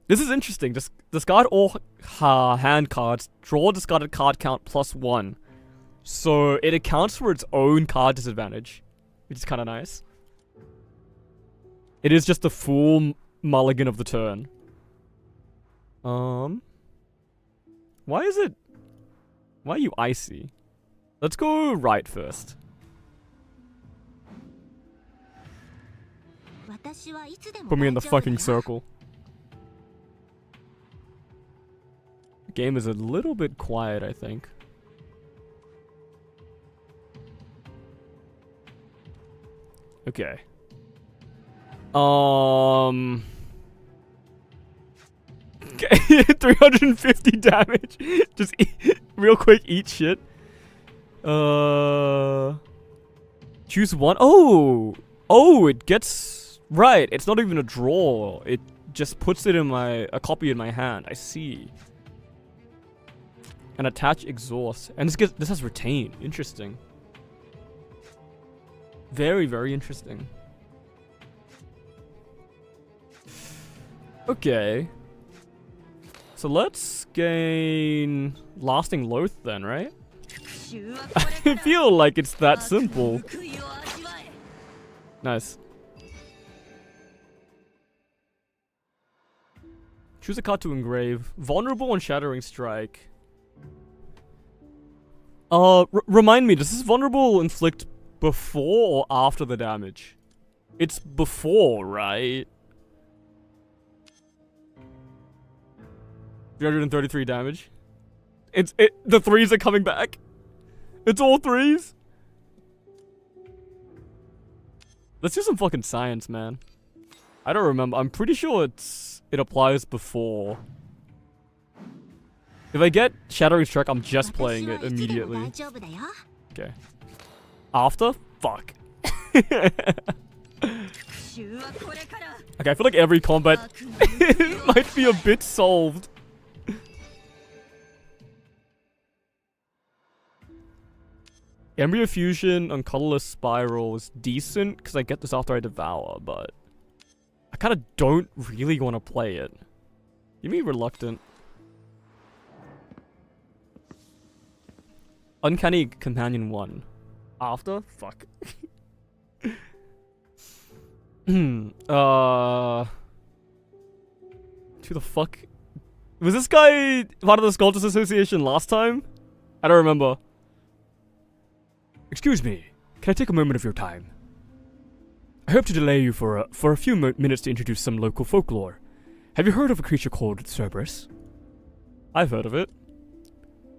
This is interesting. Discard all hand cards. Draw discarded card count +1. So it accounts for its own card disadvantage, which is kind of nice. It is just a full mulligan of the turn. Why are you icy? Let's go right first. Put me in the fucking circle. The game is a little bit quiet, I think. Okay. 350 damage. Just real quick, eat shit. Choose one. Oh, it gets right. It's not even a draw. It just puts it in a copy in my hand. I see. And attach exhaust. And this has retain. Interesting. Very, very interesting. Okay. So let's gain lasting loath then, right? I feel like it's that simple. Nice. Choose a card to engrave. Vulnerable and Shattering Strike. Remind me, does this vulnerable inflict before or after the damage? It's before, right? 333 damage. The threes are coming back. It's all threes. Let's do some fucking science, man. I don't remember. I'm pretty sure it applies before. If I get Shattering Strike, I'm just playing it immediately. Okay. After? Fuck. Okay, I feel like every combat might be a bit solved. Embryo Fusion on Colorless Spiral is decent because I get this after I Devour, but I kind of don't really want to play it. You mean reluctant? Uncanny Companion 1. After? Fuck. Who the fuck? Was this guy part of the Sculptors Association last time? I don't remember. Excuse me, can I take a moment of your time? I hope to delay you for a few minutes to introduce some local folklore. Have you heard of a creature called Cerberus? I've heard of it.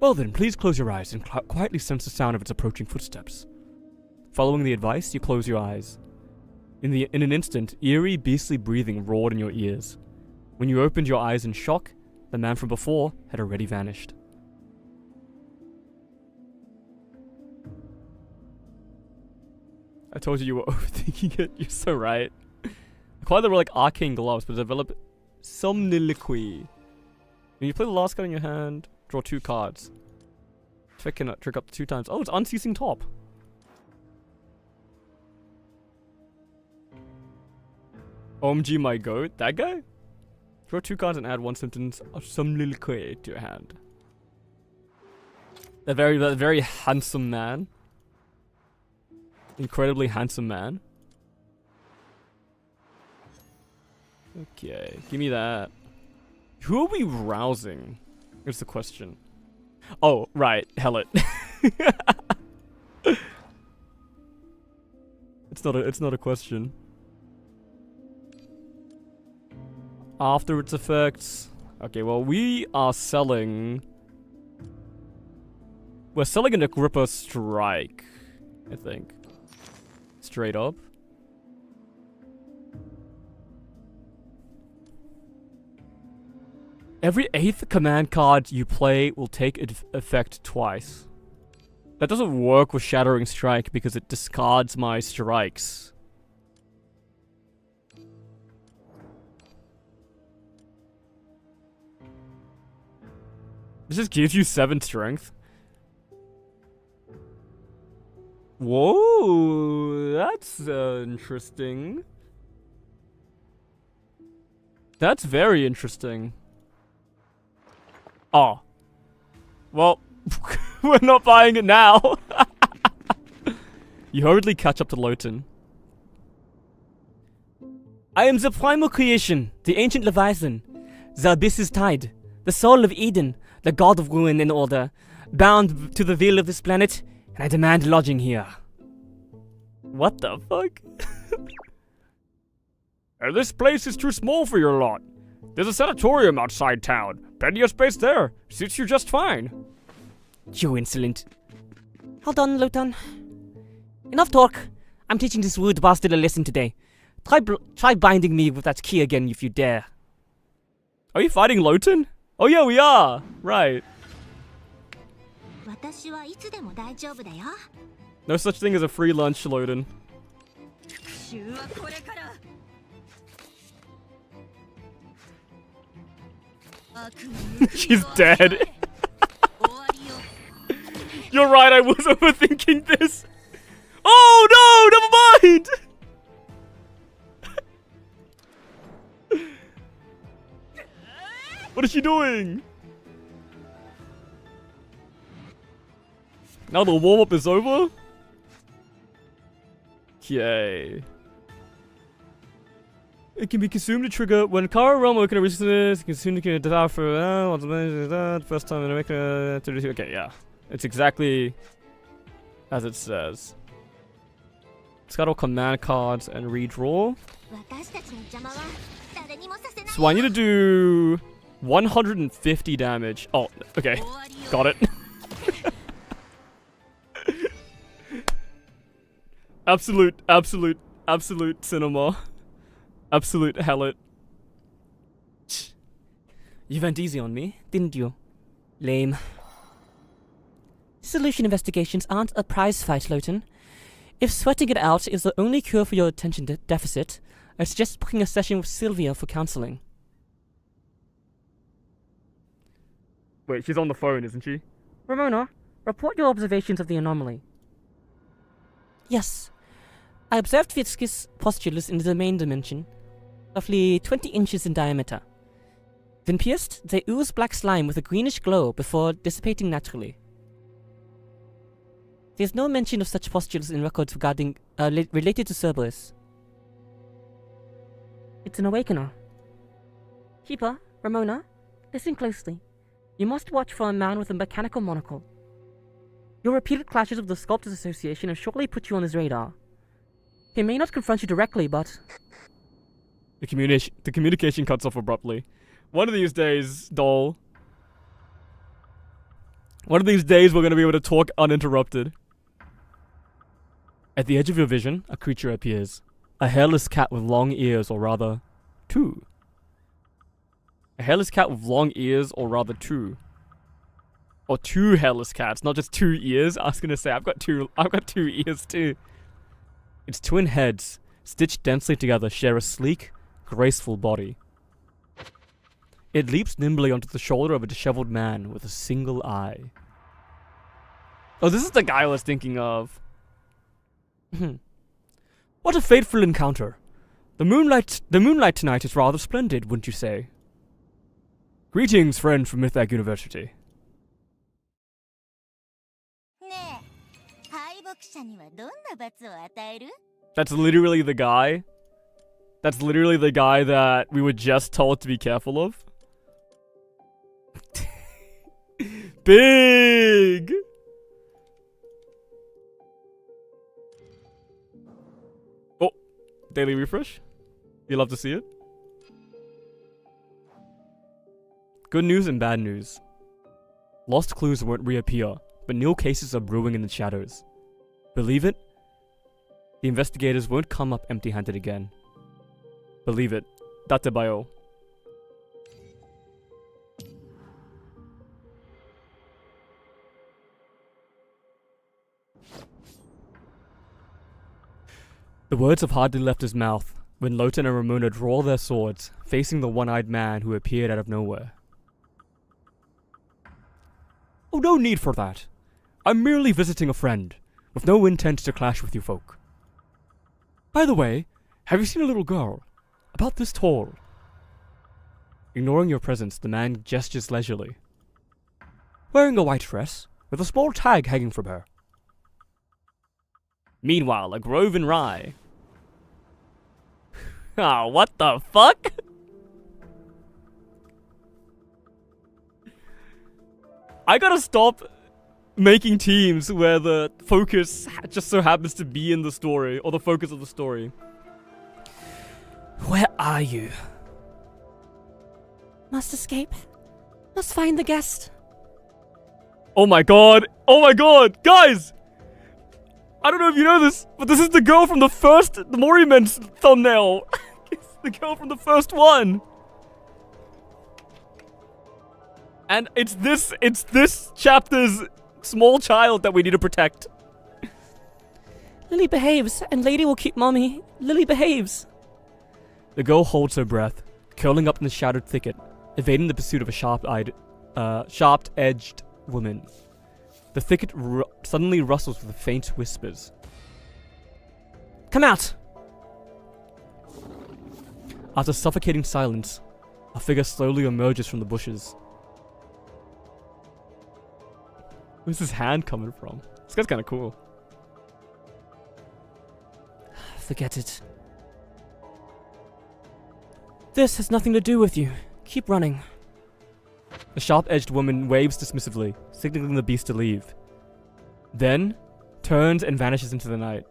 Well then, please close your eyes and quietly sense the sound of its approaching footsteps. Following the advice, you close your eyes. In an instant, eerie, beastly breathing roared in your ears. When you opened your eyes in shock, the man from before had already vanished. I told you you were overthinking it. You're so right. Acquire the like arcane gloves, but develop somniloquy. When you play the last card in your hand, draw 2 cards. Trick up to 2 times. Oh, it's Unceasing Top. OMG my goat. That guy? Draw 2 cards and add 1 sentence of somniloquy to your hand. That very handsome man. Incredibly handsome man. Okay, give me that. Who are we rousing? Is the question. Oh, right, Hellet. It's not a question. After its effects. Okay, well we are selling. We're selling an Agrippa Strike, I think. Straight up. Every 8th command card you play will take effect twice. That doesn't work with Shattering Strike because it discards my strikes. This just gives you 7 strength. Whoa, that's interesting. That's very interesting. Oh. Well, we're not buying it now. You hurriedly catch up to Lowton. I am the primal creation, the ancient Leviathan, the abyss's tide, the soul of Eden, the god of ruin and order, bound to the veil of this planet, and I demand lodging here. What the fuck? This place is too small for your lot. There's a sanatorium outside town. Plenty of space there. Suits you just fine. You insolent. Hold on, Lowton. Enough talk. I'm teaching this rude bastard a lesson today. Try binding me with that key again if you dare. Are you fighting Lowton? Oh yeah, we are. Right. No such thing as a free lunch, Lowton. She's dead. You're right, I was overthinking this. Oh no, never mind. What is she doing? Now the warm-up is over? Okay. It can be consumed to trigger when Kara Realm Awakener reaches this, consumed to devour for first time in Awakener to do. Okay, yeah. It's exactly as it says. It's got all command cards and redraw. So I need to do 150 damage. Oh, okay. Got it. Absolute cinema. Absolute hellet. You went easy on me, didn't you? Lame. Solution investigations aren't a prize fight, Lowton. If sweating it out is the only cure for your attention deficit, I suggest booking a session with Sylvia for counseling. Wait, she's on the phone, isn't she? Ramona, report your observations of the anomaly. Yes. I observed viscous pustules in the domain dimension, roughly 20 inches in diameter. When pierced, they ooze black slime with a greenish glow before dissipating naturally. There's no mention of such pustules in records regarding related to Cerberus. It's an awakener. Keeper, Ramona, listen closely. You must watch for a man with a mechanical monocle. Your repeated clashes with the Sculptors Association have surely put you on his radar. He may not confront you directly, but... The communication cuts off abruptly. One of these days, doll. One of these days we're going to be able to talk uninterrupted. At the edge of your vision, a creature appears. A hairless cat with long ears, or rather, two. A hairless cat with long ears, or rather two. Or two hairless cats, not just 2 ears. I was gonna say I've got two ears too. Its twin heads, stitched densely together, share a sleek, graceful body. It leaps nimbly onto the shoulder of a disheveled man with a single eye. Oh, this is the guy I was thinking of. What a fateful encounter. The moonlight tonight is rather splendid, wouldn't you say? Greetings, friend from Mythag University. That's literally the guy. That's literally the guy that we were just told to be careful of. Big! Oh, daily refresh. You love to see it. Good news and bad news. Lost clues won't reappear, but new cases are brewing in the shadows. Believe it? The investigators won't come up empty-handed again. Believe it. Datebayo. The words have hardly left his mouth when Lotan and Ramona draw their swords, facing the one-eyed man who appeared out of nowhere. Oh, no need for that. I'm merely visiting a friend, with no intent to clash with you folk. By the way, have you seen a little girl? About this tall. Ignoring your presence, the man gestures leisurely. Wearing a white dress, with a small tag hanging from her. Meanwhile, a grove in Rye. Ah, what the fuck? I gotta stop making teams where the focus just so happens to be in the story, or the focus of the story. Where are you? Must escape. Must find the guest. Oh my god! Oh my god! Guys! I don't know if you know this, but this is the girl from the Morimens thumbnail. It's the girl from the first one. And it's this chapter's small child that we need to protect. Lily behaves, and Lady will keep Mommy. Lily behaves. The girl holds her breath, curling up in the shadowed thicket, evading the pursuit of a sharp-edged woman. The thicket suddenly rustles with faint whispers. Come out! After suffocating silence, a figure slowly emerges from the bushes. Where's his hand coming from? This guy's kind of cool. Forget it. This has nothing to do with you. Keep running. The sharp-edged woman waves dismissively, signaling the beast to leave. Then, turns and vanishes into the night.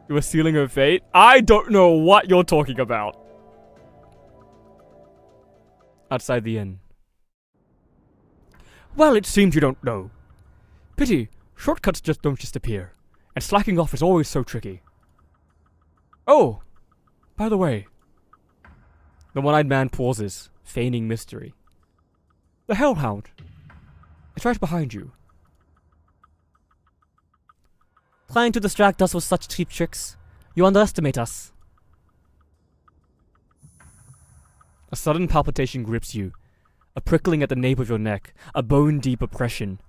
You are sealing her fate? I don't know what you're talking about. Outside the inn. Well, it seems you don't know. Pity, shortcuts just don't appear, and slacking off is always so tricky. Oh, by the way. The one-eyed man pauses, feigning mystery. The Hellhound. It's right behind you. Trying to distract us with such cheap tricks. You underestimate us. A sudden palpitation grips you. A prickling at the nape of your neck, a bone-deep oppression.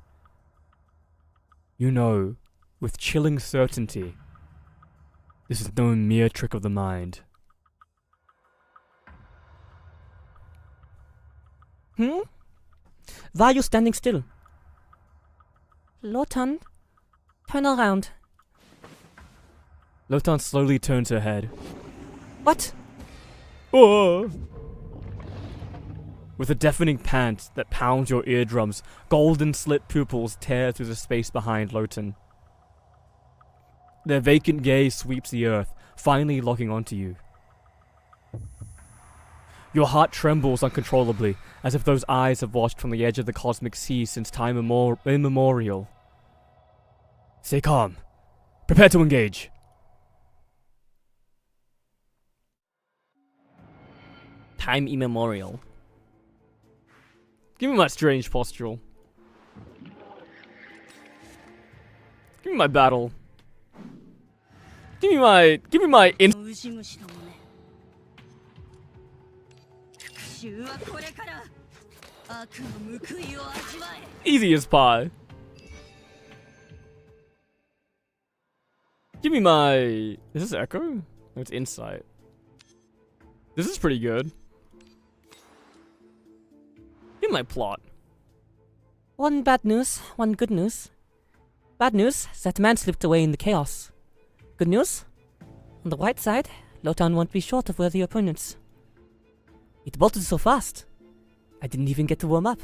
You know, with chilling certainty, this is no mere trick of the mind. Hmm? Why are you standing still? Lotan, turn around. Lotan slowly turns her head. What? Oh! With a deafening pant that pounds your eardrums, golden slit pupils tear through the space behind Lotan. Their vacant gaze sweeps the earth, finally locking onto you. Your heart trembles uncontrollably, as if those eyes have watched from the edge of the cosmic sea since time immemorial. Stay calm. Prepare to engage. Time immemorial. Give me my strange postural. Give me my battle. Give me my easy as pie. Give me my... Is this Echo? No, it's Insight. This is pretty good. Give me my plot. One bad news, one good news. Bad news is that the man slipped away in the chaos. Good news? On the right side, Lotan won't be short of worthy opponents. It bolted so fast. I didn't even get to warm up.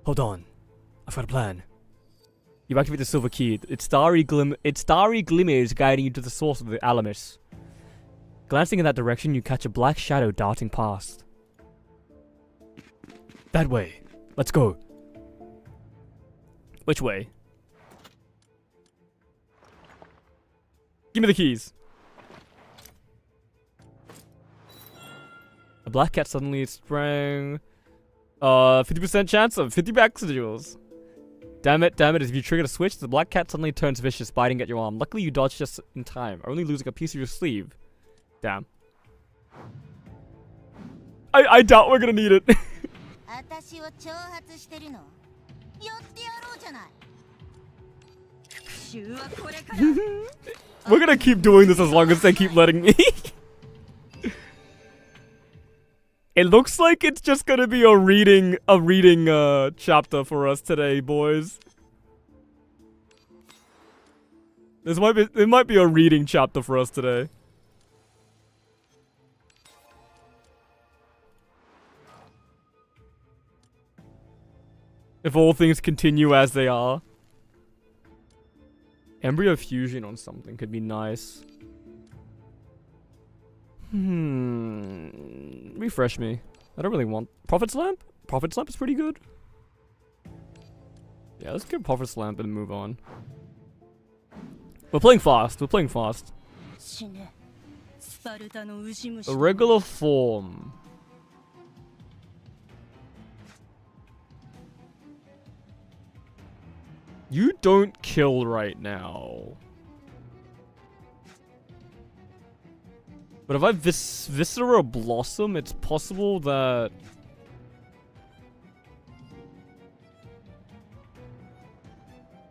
Hold on. I've got a plan. You activate the silver key. Its starry glimmer is guiding you to the source of the Alamis. Glancing in that direction, you catch a black shadow darting past. That way. Let's go. Which way? Give me the keys. A black cat suddenly sprang. 50% chance of 50 back residuals. Damn it, if you trigger the switch, the black cat suddenly turns vicious, biting at your arm. Luckily, you dodged just in time, only losing a piece of your sleeve. Damn. I doubt we're gonna need it. We're gonna keep doing this as long as they keep letting me. It looks like it's just gonna be a reading chapter for us today, boys. It might be a reading chapter for us today. If all things continue as they are. Embryo fusion on something could be nice. Refresh me. I don't really want... Prophet's Lamp? Prophet's Lamp is pretty good. Yeah, let's get Prophet's Lamp and move on. We're playing fast. We're playing fast. A regular form. You don't kill right now. But if I Viscera Blossom, it's possible that...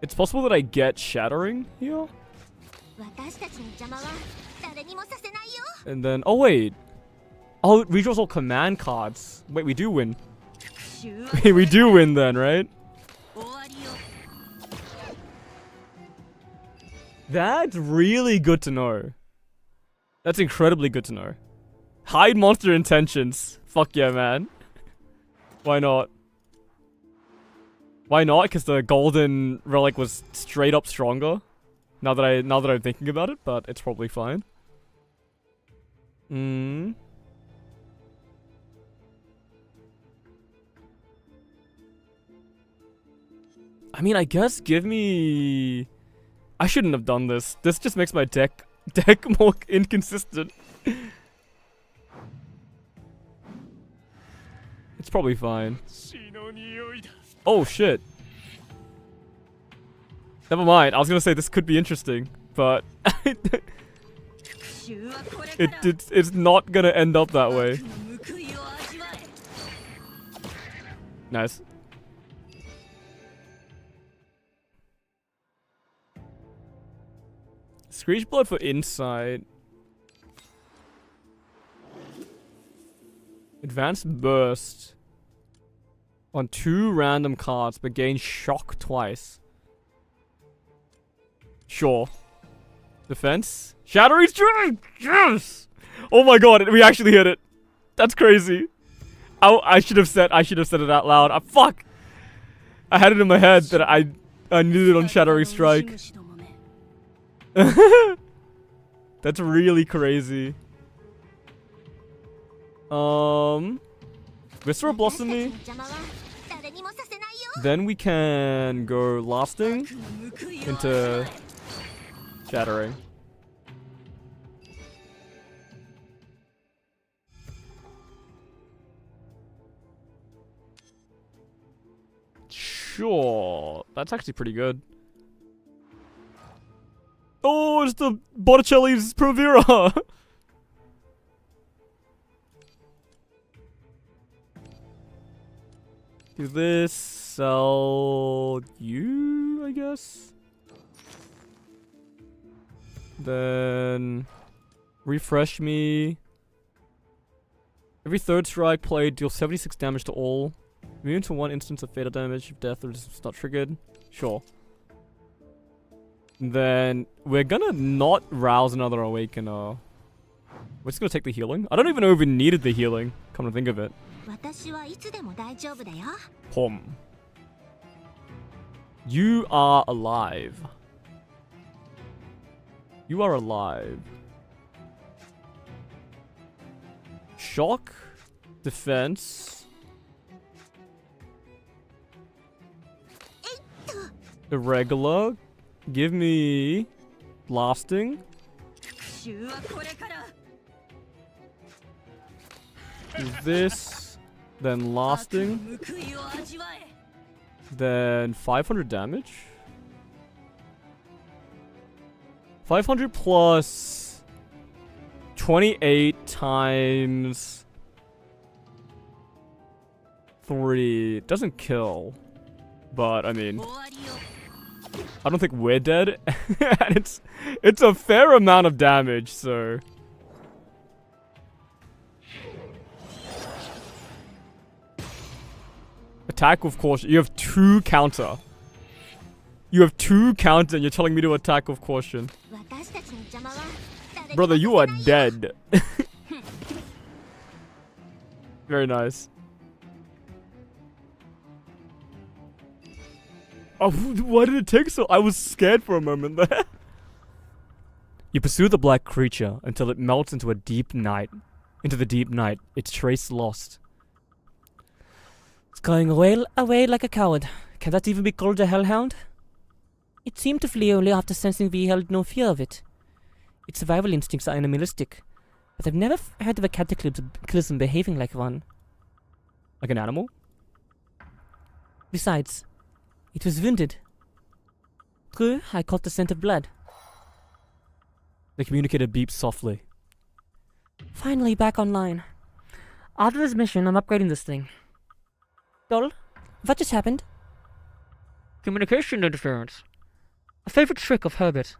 It's possible that I get Shattering here? And then... Oh, wait. Oh, it redraws all command cards. Wait, we do win. We do win then, right? That's really good to know. That's incredibly good to know. Hide monster intentions. Fuck yeah, man. Why not? Why not? Because the golden relic was straight up stronger. Now that I'm thinking about it, but it's probably fine. I mean, I guess give me... I shouldn't have done this. This just makes my deck more inconsistent. It's probably fine. Oh shit. Never mind. I was gonna say this could be interesting, but it's not gonna end up that way. Nice. Screech Blood for Insight. Advanced Burst. On 2 random cards, but gain shock twice. Sure. Defense. Shattering Strike! Yes! Oh my god, we actually hit it. That's crazy. I should have said it out loud. Fuck! I had it in my head that I knew it on Shattering Strike. That's really crazy. Viscera Blossomy. Then we can go Lasting into Shattering. Sure. That's actually pretty good. Oh, it's the Botticelli's Provera! Do this, sell you, I guess? Then refresh me. Every 3rd strike played deals 76 damage to all. Immune to 1 instance of fatal damage if death is not triggered. Sure. Then we're gonna not rouse another Awakener. We're just gonna take the healing. I don't even know if we needed the healing, come to think of it. Pom. You are alive. You are alive. Shock. Defense. Irregular. Give me Blasting. Do this. Then Lasting. Then 500 damage. 500 plus 28 times 3. It doesn't kill. But I mean, I don't think we're dead. And it's a fair amount of damage, so attack with caution. You have 2 counter. You have 2 counter and you're telling me to attack with caution. Brother, you are dead. Very nice. Oh, why did it take so? I was scared for a moment there. You pursue the black creature until it melts into a deep night. Into the deep night, its trace lost. It's going away like a coward. Can that even be called a hellhound? It seemed to flee only after sensing we held no fear of it. Its survival instincts are animalistic, but I've never heard of a cataclysm behaving like one. Like an animal? Besides, it was wounded. True, I caught the scent of blood. The communicator beeps softly. Finally back online. After this mission, I'm upgrading this thing. Dol, what just happened? Communication interference. A favorite trick of Herbert.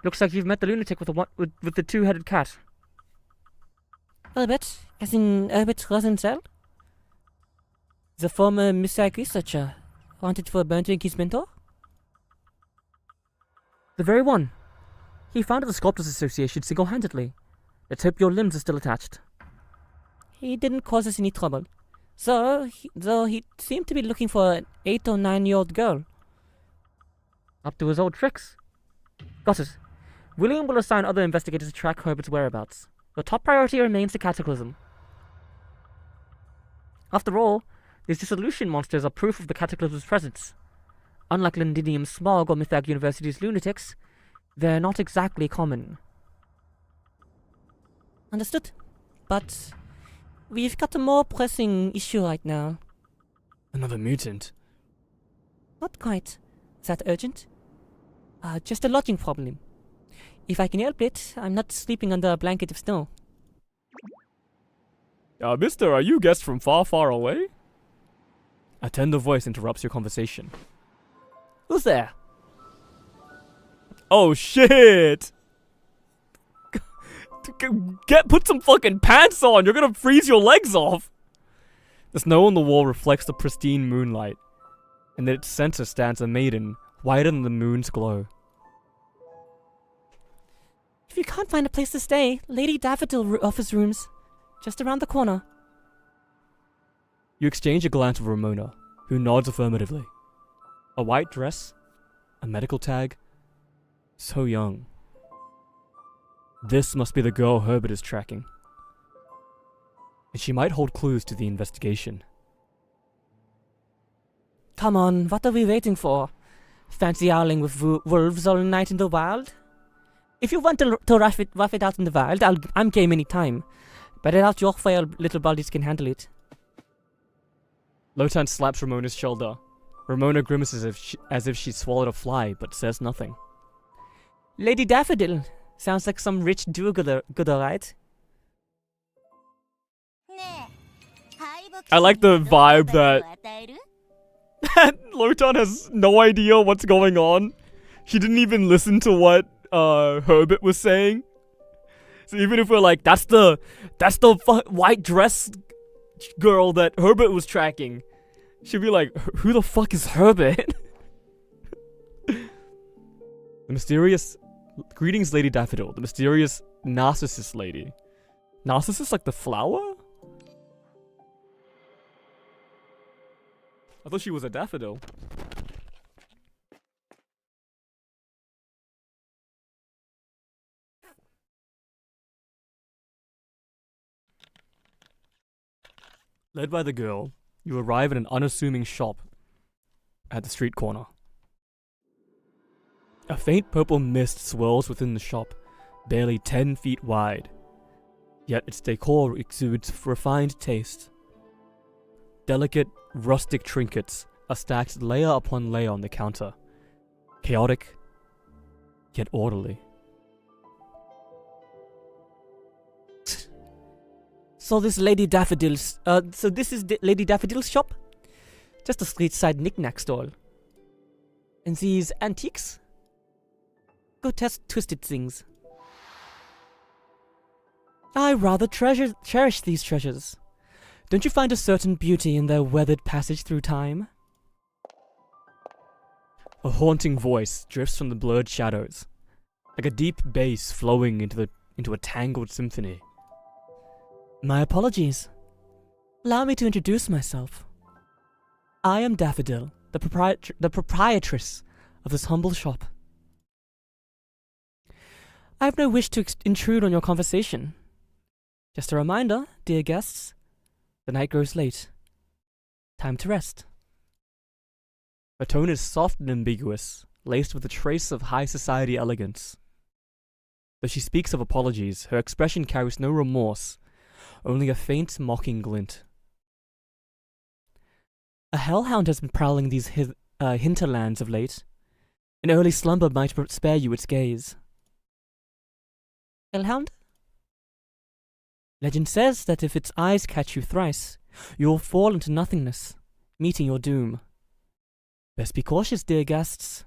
Looks like you've met the lunatic with the 2-headed cat. Herbert? As in Herbert Rosenthal? The former messiah researcher wanted for burning his mentor? The very one. He founded the Sculptors Association single-handedly. Let's hope your limbs are still attached. He didn't cause us any trouble. Though he seemed to be looking for an 8 or 9-year-old girl. Up to his old tricks. Got it. William will assign other investigators to track Herbert's whereabouts. Your top priority remains the Cataclysm. After all, these dissolution monsters are proof of the Cataclysm's presence. Unlike Londinium's Smog or Mythag University's lunatics, they're not exactly common. Understood. But we've got a more pressing issue right now. Another mutant? Not quite. Is that urgent? Just a lodging problem. If I can help it, I'm not sleeping under a blanket of snow. Mister, are you guests from far, far away? A tender voice interrupts your conversation. Who's there? Oh shit! Put some fucking pants on! You're gonna freeze your legs off! The snow on the wall reflects the pristine moonlight, and at its center stands a maiden, whiter than the moon's glow. If you can't find a place to stay, Lady Daffodil offers rooms just around the corner. You exchange a glance with Ramona, who nods affirmatively. A white dress, a medical tag, so young. This must be the girl Herbert is tracking. And she might hold clues to the investigation. Come on, what are we waiting for? Fancy owling with wolves all night in the wild? If you want to rough it out in the wild, I'm game any time. But I doubt your frail little bodies can handle it. Lotan slaps Ramona's shoulder. Ramona grimaces as if she swallowed a fly, but says nothing. Lady Daffodil. Sounds like some rich do-gooder, right? I like the vibe that Lotan has no idea what's going on. She didn't even listen to what Herbert was saying. So even if we're like, that's the white dress girl that Herbert was tracking, she'd be like, who the fuck is Herbert? The mysterious... Greetings, Lady Daffodil. The mysterious Narcissus lady. Narcissus like the flower? I thought she was a daffodil. Led by the girl, you arrive at an unassuming shop at the street corner. A faint purple mist swirls within the shop, barely 10 feet wide. Yet its decor exudes refined taste. Delicate, rustic trinkets are stacked layer upon layer on the counter. Chaotic, yet orderly. So this is Lady Daffodil's shop? Just a street-side knick-knack stall. And these antiques? Go test twisted things. I rather cherish these treasures. Don't you find a certain beauty in their weathered passage through time? A haunting voice drifts from the blurred shadows, like a deep bass flowing into a tangled symphony. My apologies. Allow me to introduce myself. I am Daffodil, the proprietress of this humble shop. I have no wish to intrude on your conversation. Just a reminder, dear guests, the night grows late. Time to rest. Her tone is soft and ambiguous, laced with a trace of high society elegance. Though she speaks of apologies, her expression carries no remorse, only a faint, mocking glint. A hellhound has been prowling these hinterlands of late. An early slumber might spare you its gaze. Hellhound? Legend says that if its eyes catch you thrice, you will fall into nothingness, meeting your doom. Best be cautious, dear guests.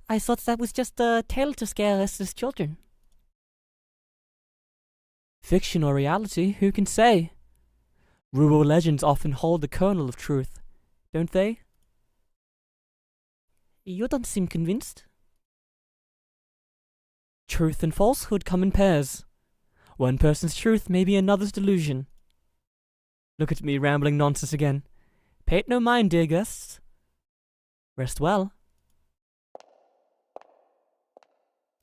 I thought that was just a tale to scare restless children. Fiction or reality, who can say? Rural legends often hold the kernel of truth, don't they? You don't seem convinced. Truth and falsehood come in pairs. One person's truth may be another's delusion. Look at me rambling nonsense again. Pay it no mind, dear guests. Rest well.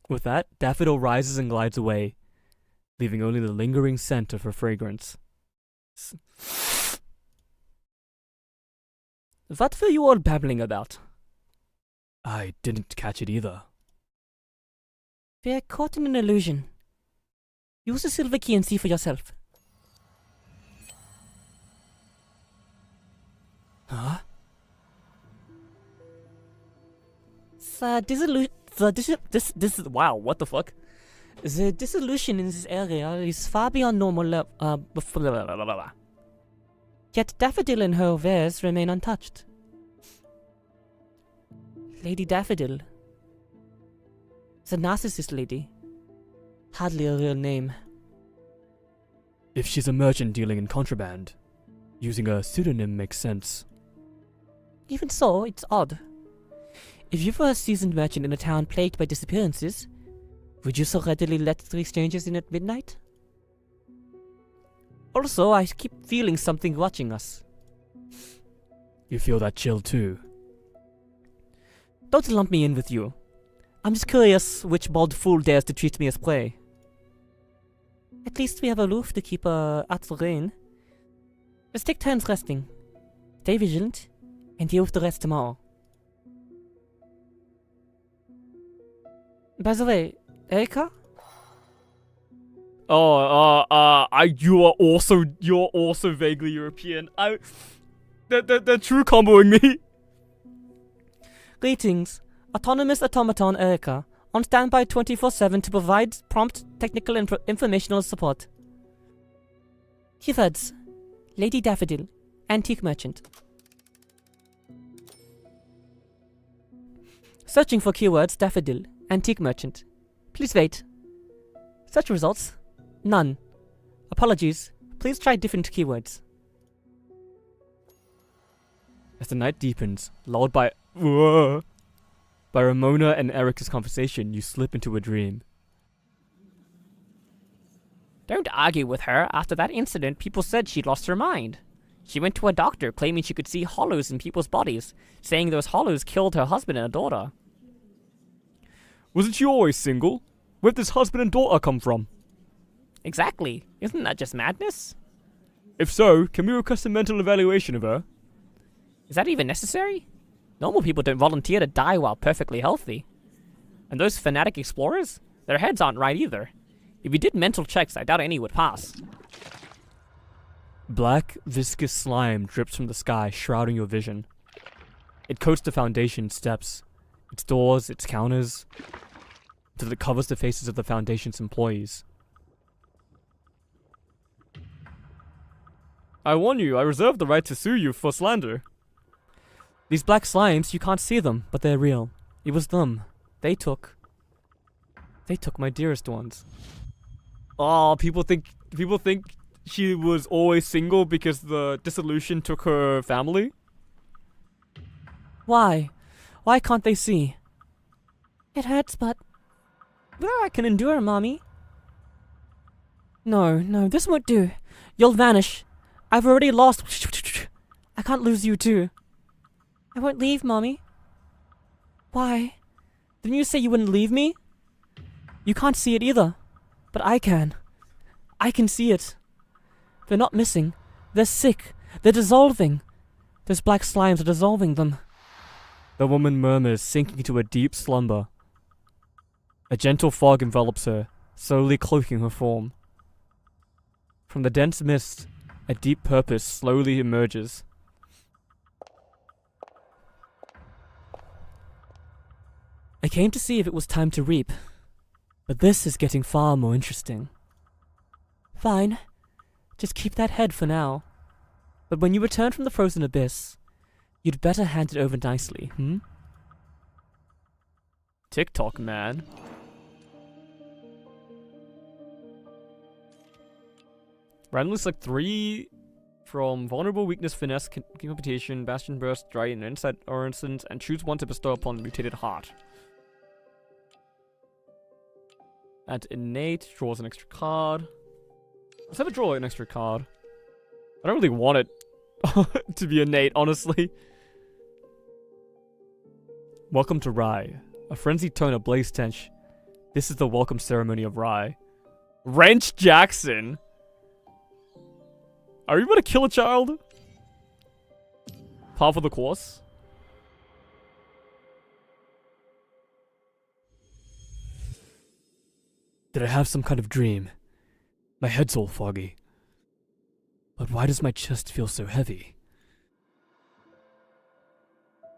With that, Daffodil rises and glides away, leaving only the lingering scent of her fragrance. What were you all babbling about? I didn't catch it either. We're caught in an illusion. Use the silver key and see for yourself. Huh? Wow, what the fuck? The dissolution in this area is far beyond normal Yet Daffodil and her wares remain untouched. Lady Daffodil. The Narcissus lady. Hardly a real name. If she's a merchant dealing in contraband, using a pseudonym makes sense. Even so, it's odd. If you were a seasoned merchant in a town plagued by disappearances, would you so readily let 3 strangers in at midnight? Also, I keep feeling something watching us. You feel that chill too? Don't lump me in with you. I'm just curious which bald fool dares to treat me as prey. At least we have a roof to keep out the rain. Let's take turns resting. Stay vigilant, and deal with the rest tomorrow. By the way, Erika? You're also vaguely European. They're true comboing me. Greetings. Autonomous Automaton Erika. On standby 24/7 to provide prompt technical informational support. Keywords. Lady Daffodil. Antique Merchant. Searching for keywords Daffodil. Antique Merchant. Please wait. Search results. None. Apologies. Please try different keywords. As the night deepens, lulled by Ramona and Erica's conversation, you slip into a dream. Don't argue with her. After that incident, people said she'd lost her mind. She went to a doctor claiming she could see hollows in people's bodies, saying those hollows killed her husband and her daughter. Wasn't she always single? Where'd this husband and daughter come from? Exactly. Isn't that just madness? If so, can we request a mental evaluation of her? Is that even necessary? Normal people don't volunteer to die while perfectly healthy. And those fanatic explorers? Their heads aren't right either. If you did mental checks, I doubt any would pass. Black, viscous slime drips from the sky, shrouding your vision. It coats the foundation steps, its doors, its counters, until it covers the faces of the Foundation's employees. I warn you, I reserve the right to sue you for slander. These black slimes, you can't see them, but they're real. It was them. They took my dearest ones. Oh, people think she was always single because the dissolution took her family? Why? Why can't they see? It hurts, but I can endure, Mommy. No, this won't do. You'll vanish. I've already lost. I can't lose you too. I won't leave, Mommy. Why? Didn't you say you wouldn't leave me? You can't see it either. But I can. I can see it. They're not missing. They're sick. They're dissolving. Those black slimes are dissolving them. The woman murmurs, sinking into a deep slumber. A gentle fog envelops her, slowly cloaking her form. From the dense mist, a deep purpose slowly emerges. I came to see if it was time to reap. But this is getting far more interesting. Fine. Just keep that head for now. But when you return from the frozen abyss, you'd better hand it over nicely, TikTok, man. Randomly select 3 from Vulnerable, Weakness, Finesse, Computation, Bastion Burst, Dry, and Insight or Instance, and choose one to bestow upon the Mutated Heart. Add Innate, draws an extra card. Let's have a draw an extra card. I don't really want it to be innate, honestly. Welcome to Rye. A frenzied tone of blaze tench. This is the welcome ceremony of Rye. Wrench Jackson! Are you about to kill a child? Par for the course? Did I have some kind of dream? My head's all foggy. But why does my chest feel so heavy?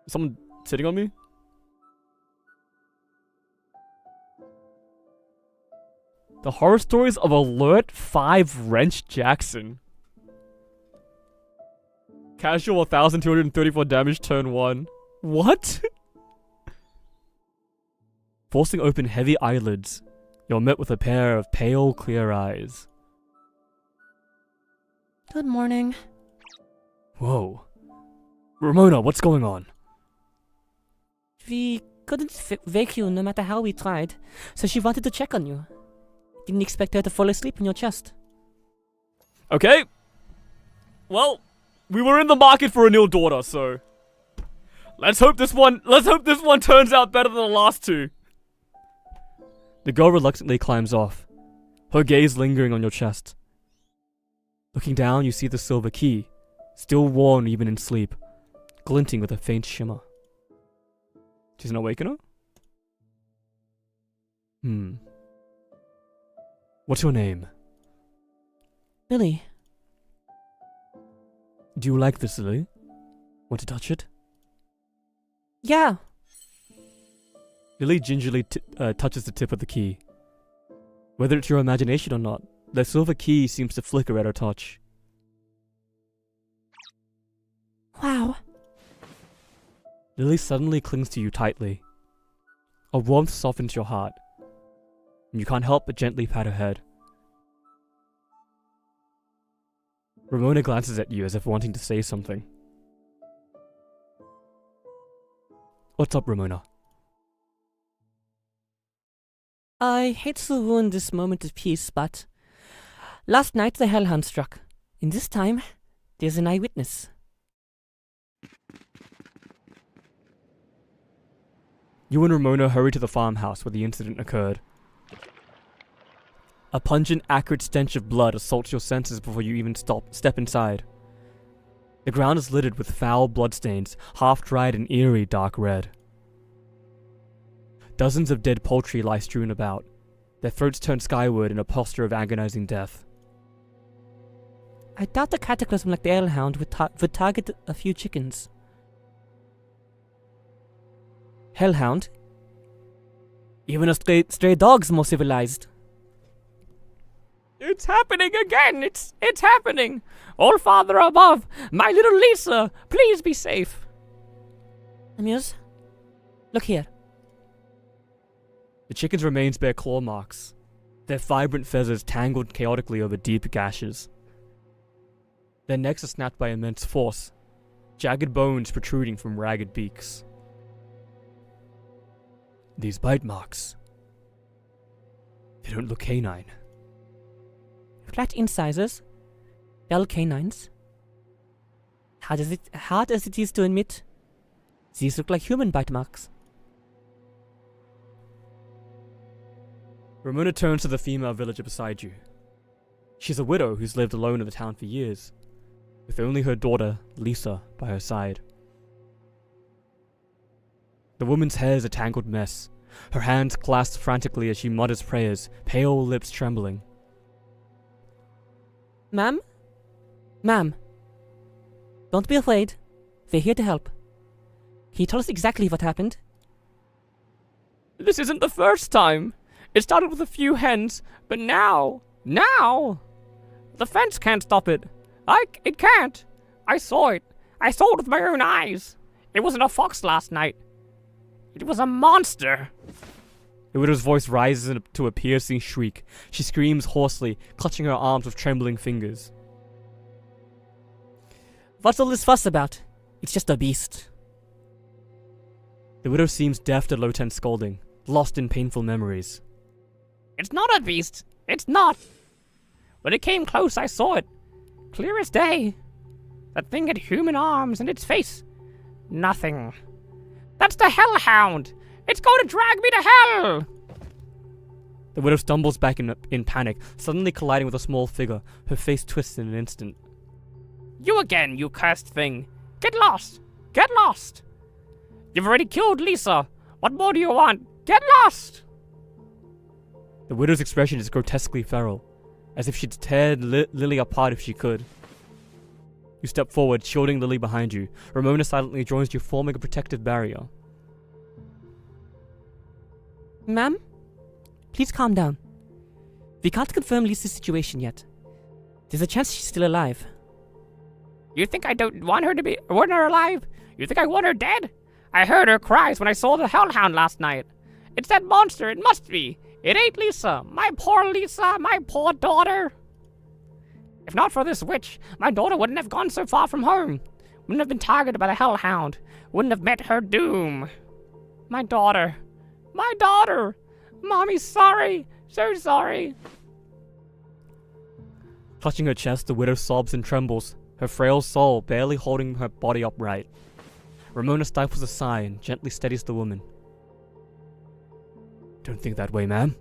Is someone sitting on me? The horror stories of Alert 5 Wrench Jackson. Casual 1,234 damage turn 1. What? Forcing open heavy eyelids, you're met with a pair of pale, clear eyes. Good morning. Whoa. Ramona, what's going on? We couldn't wake you no matter how we tried, so she wanted to check on you. Didn't expect her to fall asleep in your chest. Okay. Well, we were in the market for a new daughter, so let's hope this one turns out better than the last two. The girl reluctantly climbs off, her gaze lingering on your chest. Looking down, you see the silver key, still worn even in sleep, glinting with a faint shimmer. She's not waking her? What's your name? Lily. Do you like this, Lily? Want to touch it? Yeah. Lily gingerly touches the tip of the key. Whether it's your imagination or not, the silver key seems to flicker at her touch. Wow. Lily suddenly clings to you tightly. A warmth softens your heart, and you can't help but gently pat her head. Ramona glances at you as if wanting to say something. What's up, Ramona? I hate to ruin this moment of peace, but last night the hellhound struck, and this time there's an eyewitness. You and Ramona hurry to the farmhouse where the incident occurred. A pungent, acrid stench of blood assaults your senses before you even step inside. The ground is littered with foul bloodstains, half-dried and eerie dark red. Dozens of dead poultry lie strewn about, their throats turned skyward in a posture of agonizing death. I doubt a cataclysm like the hellhound would target a few chickens. Hellhound? Even a stray dog's more civilized. It's happening again! It's happening! All Father above, my little Lisa, please be safe! Amuse? Look here. The chickens' remains bear claw marks, their vibrant feathers tangled chaotically over deep gashes. Their necks are snapped by immense force, jagged bones protruding from ragged beaks. These bite marks, they don't look canine. Flat incisors, dull canines. Hard as it is to admit, these look like human bite marks. Ramona turns to the female villager beside you. She's a widow who's lived alone in the town for years, with only her daughter, Lisa, by her side. The woman's hair is a tangled mess, her hands clasped frantically as she mutters prayers, pale lips trembling. Ma'am? Ma'am. Don't be afraid. We're here to help. Can you tell us exactly what happened? This isn't the first time. It started with a few hens, but now, the fence can't stop it. It can't. I saw it. I saw it with my own eyes. It wasn't a fox last night. It was a monster. The widow's voice rises to a piercing shriek. She screams hoarsely, clutching her arms with trembling fingers. What's all this fuss about? It's just a beast. The widow seems deaf to low-tense scolding, lost in painful memories. It's not a beast. It's not. When it came close, I saw it. Clear as day. That thing had human arms and its face. Nothing. That's the hellhound. It's going to drag me to hell. The widow stumbles back in panic, suddenly colliding with a small figure. Her face twists in an instant. You again, you cursed thing. Get lost. Get lost. You've already killed Lisa. What more do you want? Get lost. The widow's expression is grotesquely feral, as if she'd tear Lily apart if she could. You step forward, shielding Lily behind you. Ramona silently joins you, forming a protective barrier. Ma'am? Please calm down. We can't confirm Lisa's situation yet. There's a chance she's still alive. You think I don't want her alive? You think I want her dead? I heard her cries when I saw the hellhound last night. It's that monster, it must be. It ain't Lisa. My poor Lisa, my poor daughter. If not for this witch, my daughter wouldn't have gone so far from home. Wouldn't have been targeted by the hellhound. Wouldn't have met her doom. My daughter. My daughter! Mommy's sorry. So sorry. Clutching her chest, the widow sobs and trembles, her frail soul barely holding her body upright. Ramona stifles a sigh and gently steadies the woman. Don't think that way, ma'am.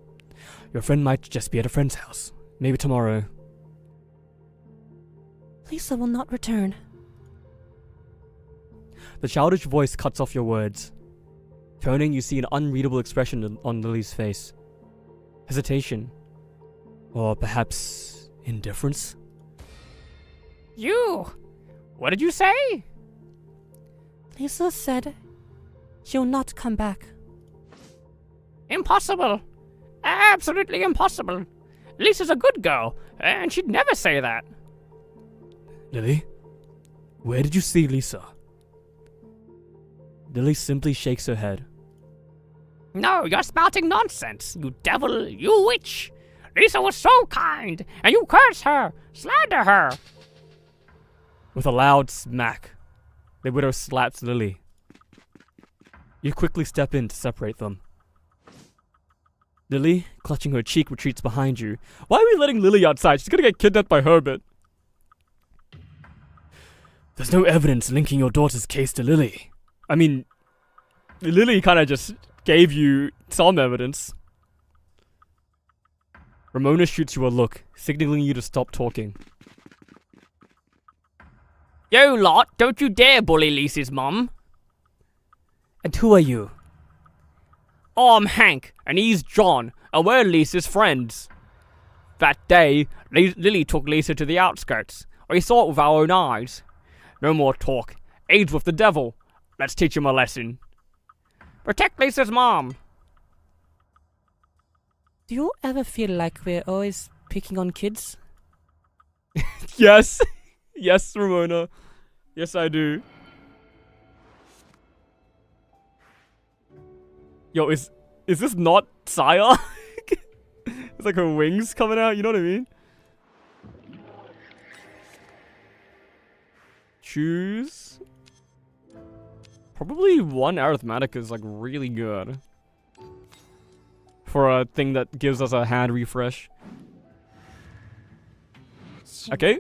Your friend might just be at a friend's house. Maybe tomorrow. Lisa will not return. The childish voice cuts off your words. Turning, you see an unreadable expression on Lily's face. Hesitation. Or perhaps indifference? You! What did you say? Lisa said she'll not come back. Impossible. Absolutely impossible. Lisa's a good girl, and she'd never say that. Lily? Where did you see Lisa? Lily simply shakes her head. No, you're spouting nonsense, you devil, you witch. Lisa was so kind, and you curse her, slander her. With a loud smack, the widow slaps Lily. You quickly step in to separate them. Lily, clutching her cheek, retreats behind you. Why are we letting Lily outside? She's gonna get kidnapped by Herbert. There's no evidence linking your daughter's case to Lily. I mean, Lily kinda just gave you some evidence. Ramona shoots you a look, signaling you to stop talking. You lot, don't you dare bully Lisa's mum. And who are you? I'm Hank, and he's John, and we're Lisa's friends. That day, Lily took Lisa to the outskirts. We saw it with our own eyes. No more talk. Aids with the devil. Let's teach him a lesson. Protect Lisa's mom. Do you ever feel like we're always picking on kids? Yes. Yes, Ramona. Yes, I do. Yo, is this not Saya? It's like her wings coming out, you know what I mean? Choose. Probably one arithmetic is like really good. For a thing that gives us a hand refresh. Okay.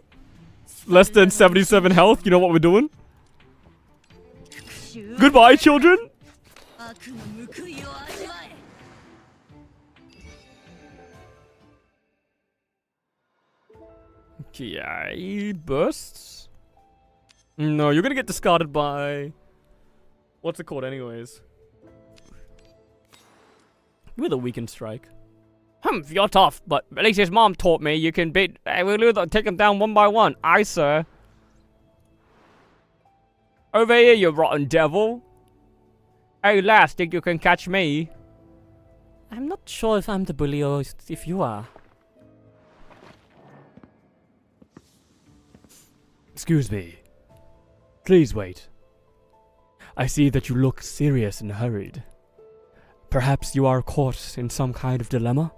Less than 77 health, you know what we're doing? Goodbye, children! Okay, bursts? No, you're gonna get discarded by... What's it called anyways? With a weakened strike. You're tough, but at least his mom taught me you can beat... we'll take him down one by one. Aye, sir. Over here, you rotten devil. Hey, lass, think you can catch me? I'm not sure if I'm the bully or if you are. Excuse me. Please wait. I see that you look serious and hurried. Perhaps you are caught in some kind of dilemma?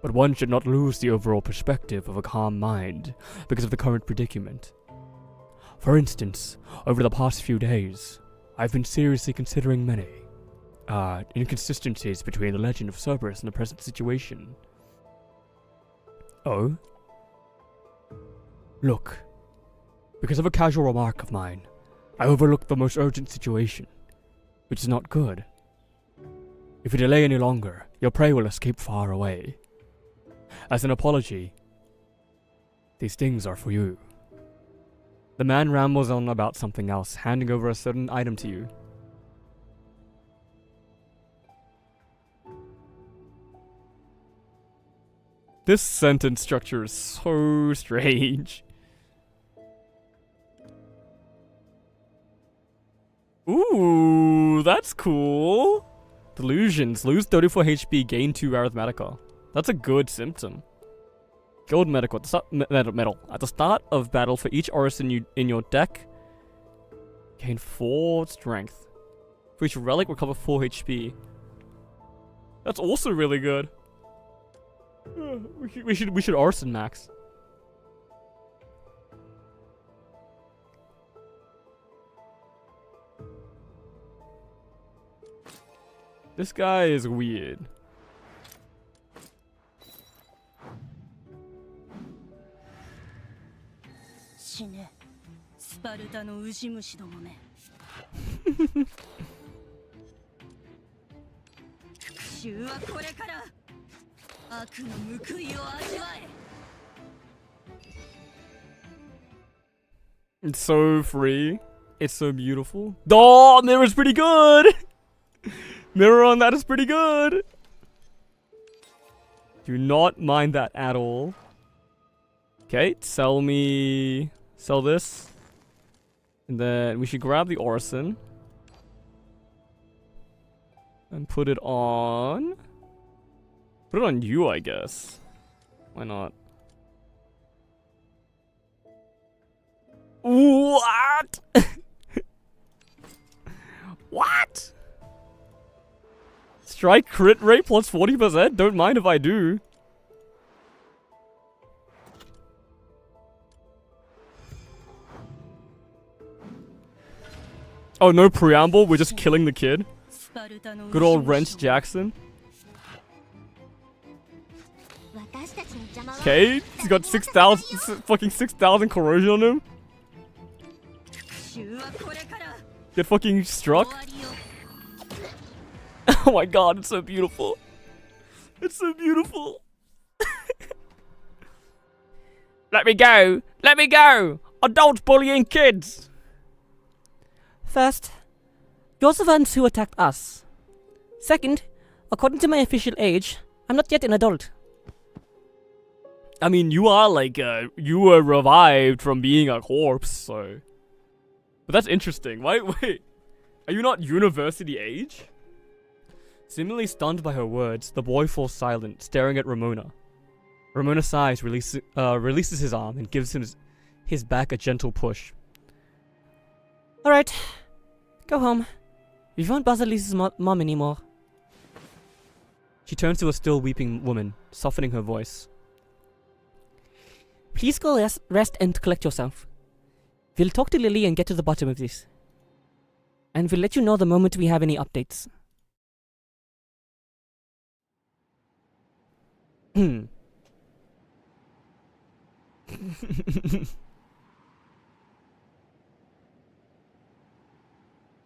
But one should not lose the overall perspective of a calm mind because of the current predicament. For instance, over the past few days, I've been seriously considering many inconsistencies between the legend of Cerberus and the present situation. Oh? Look, because of a casual remark of mine, I overlooked the most urgent situation, which is not good. If you delay any longer, your prey will escape far away. As an apology, these things are for you. The man rambles on about something else, handing over a certain item to you. This sentence structure is so strange. Ooh, that's cool. Delusions. Lose 34 HP, gain 2 Arithmetica. That's a good symptom. Gold medical. Medal. At the start of battle, for each orison in your deck, gain 4 strength. For each relic, recover 4 HP. That's also really good. We should orison max. This guy is weird. It's so free. It's so beautiful. Oh, mirror's pretty good. Mirror on that is pretty good. Do not mind that at all. Okay, sell this. And then we should grab the Orison. And put it on you, I guess. Why not? What? What? Strike crit rate plus 40%? Don't mind if I do. Oh, no preamble? We're just killing the kid? Good old Wrench Jackson. Okay, he's got 6,000, fucking 6,000 corrosion on him. Get fucking struck. Oh my god, it's so beautiful. It's so beautiful. Let me go! Let me go! Adults bullying kids! First, you're the ones who attacked us. Second, according to my official age, I'm not yet an adult. I mean, you are like, you were revived from being a corpse, so... But that's interesting. Wait. Are you not university age? Seemingly stunned by her words, the boy falls silent, staring at Ramona. Ramona sighs, releases his arm, and gives him his back a gentle push. Alright, go home. We won't bother Lisa's mom anymore. She turns to a still weeping woman, softening her voice. Please go rest and collect yourself. We'll talk to Lily and get to the bottom of this. And we'll let you know the moment we have any updates.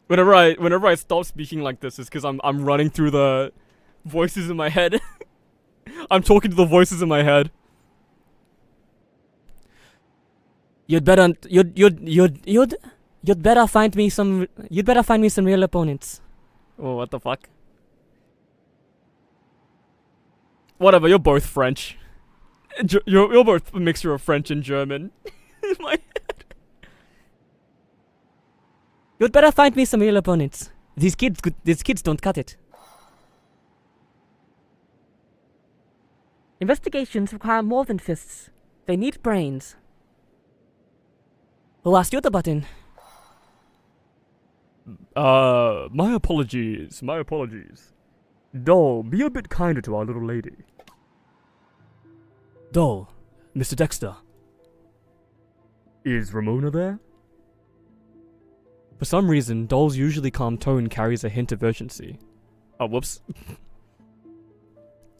Whenever I stop speaking like this, it's because I'm running through the voices in my head. I'm talking to the voices in my head. You'd better find me some real opponents. Oh, what the fuck? Whatever, you're both French. You're both a mixture of French and German. In my head. You'd better find me some real opponents. These kids don't cut it. Investigations require more than fists. They need brains. Who asked you the button? My apologies. Doll, be a bit kinder to our little lady. Doll, Mr. Dexter. Is Ramona there? For some reason, Doll's usually calm tone carries a hint of urgency. Oh, whoops.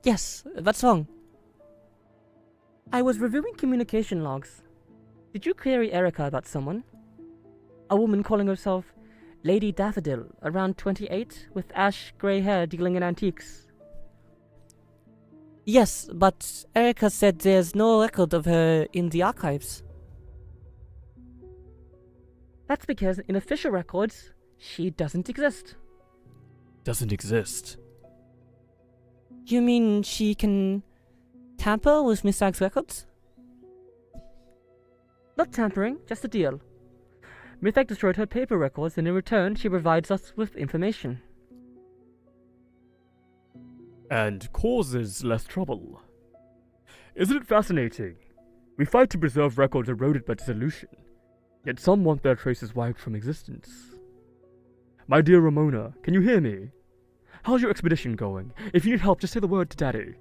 Yes, what's wrong? I was reviewing communication logs. Did you query Erica about someone? A woman calling herself Lady Daffodil, around 28, with ash grey hair dealing in antiques. Yes, but Erica said there's no record of her in the archives. That's because in official records, she doesn't exist. Doesn't exist? You mean she can tamper with Miss Ag's records? Not tampering, just a deal. Mythag destroyed her paper records, and in return, she provides us with information. And causes less trouble. Isn't it fascinating? We fight to preserve records eroded by dissolution, yet some want their traces wiped from existence. My dear Ramona, can you hear me? How's your expedition going? If you need help, just say the word to Daddy.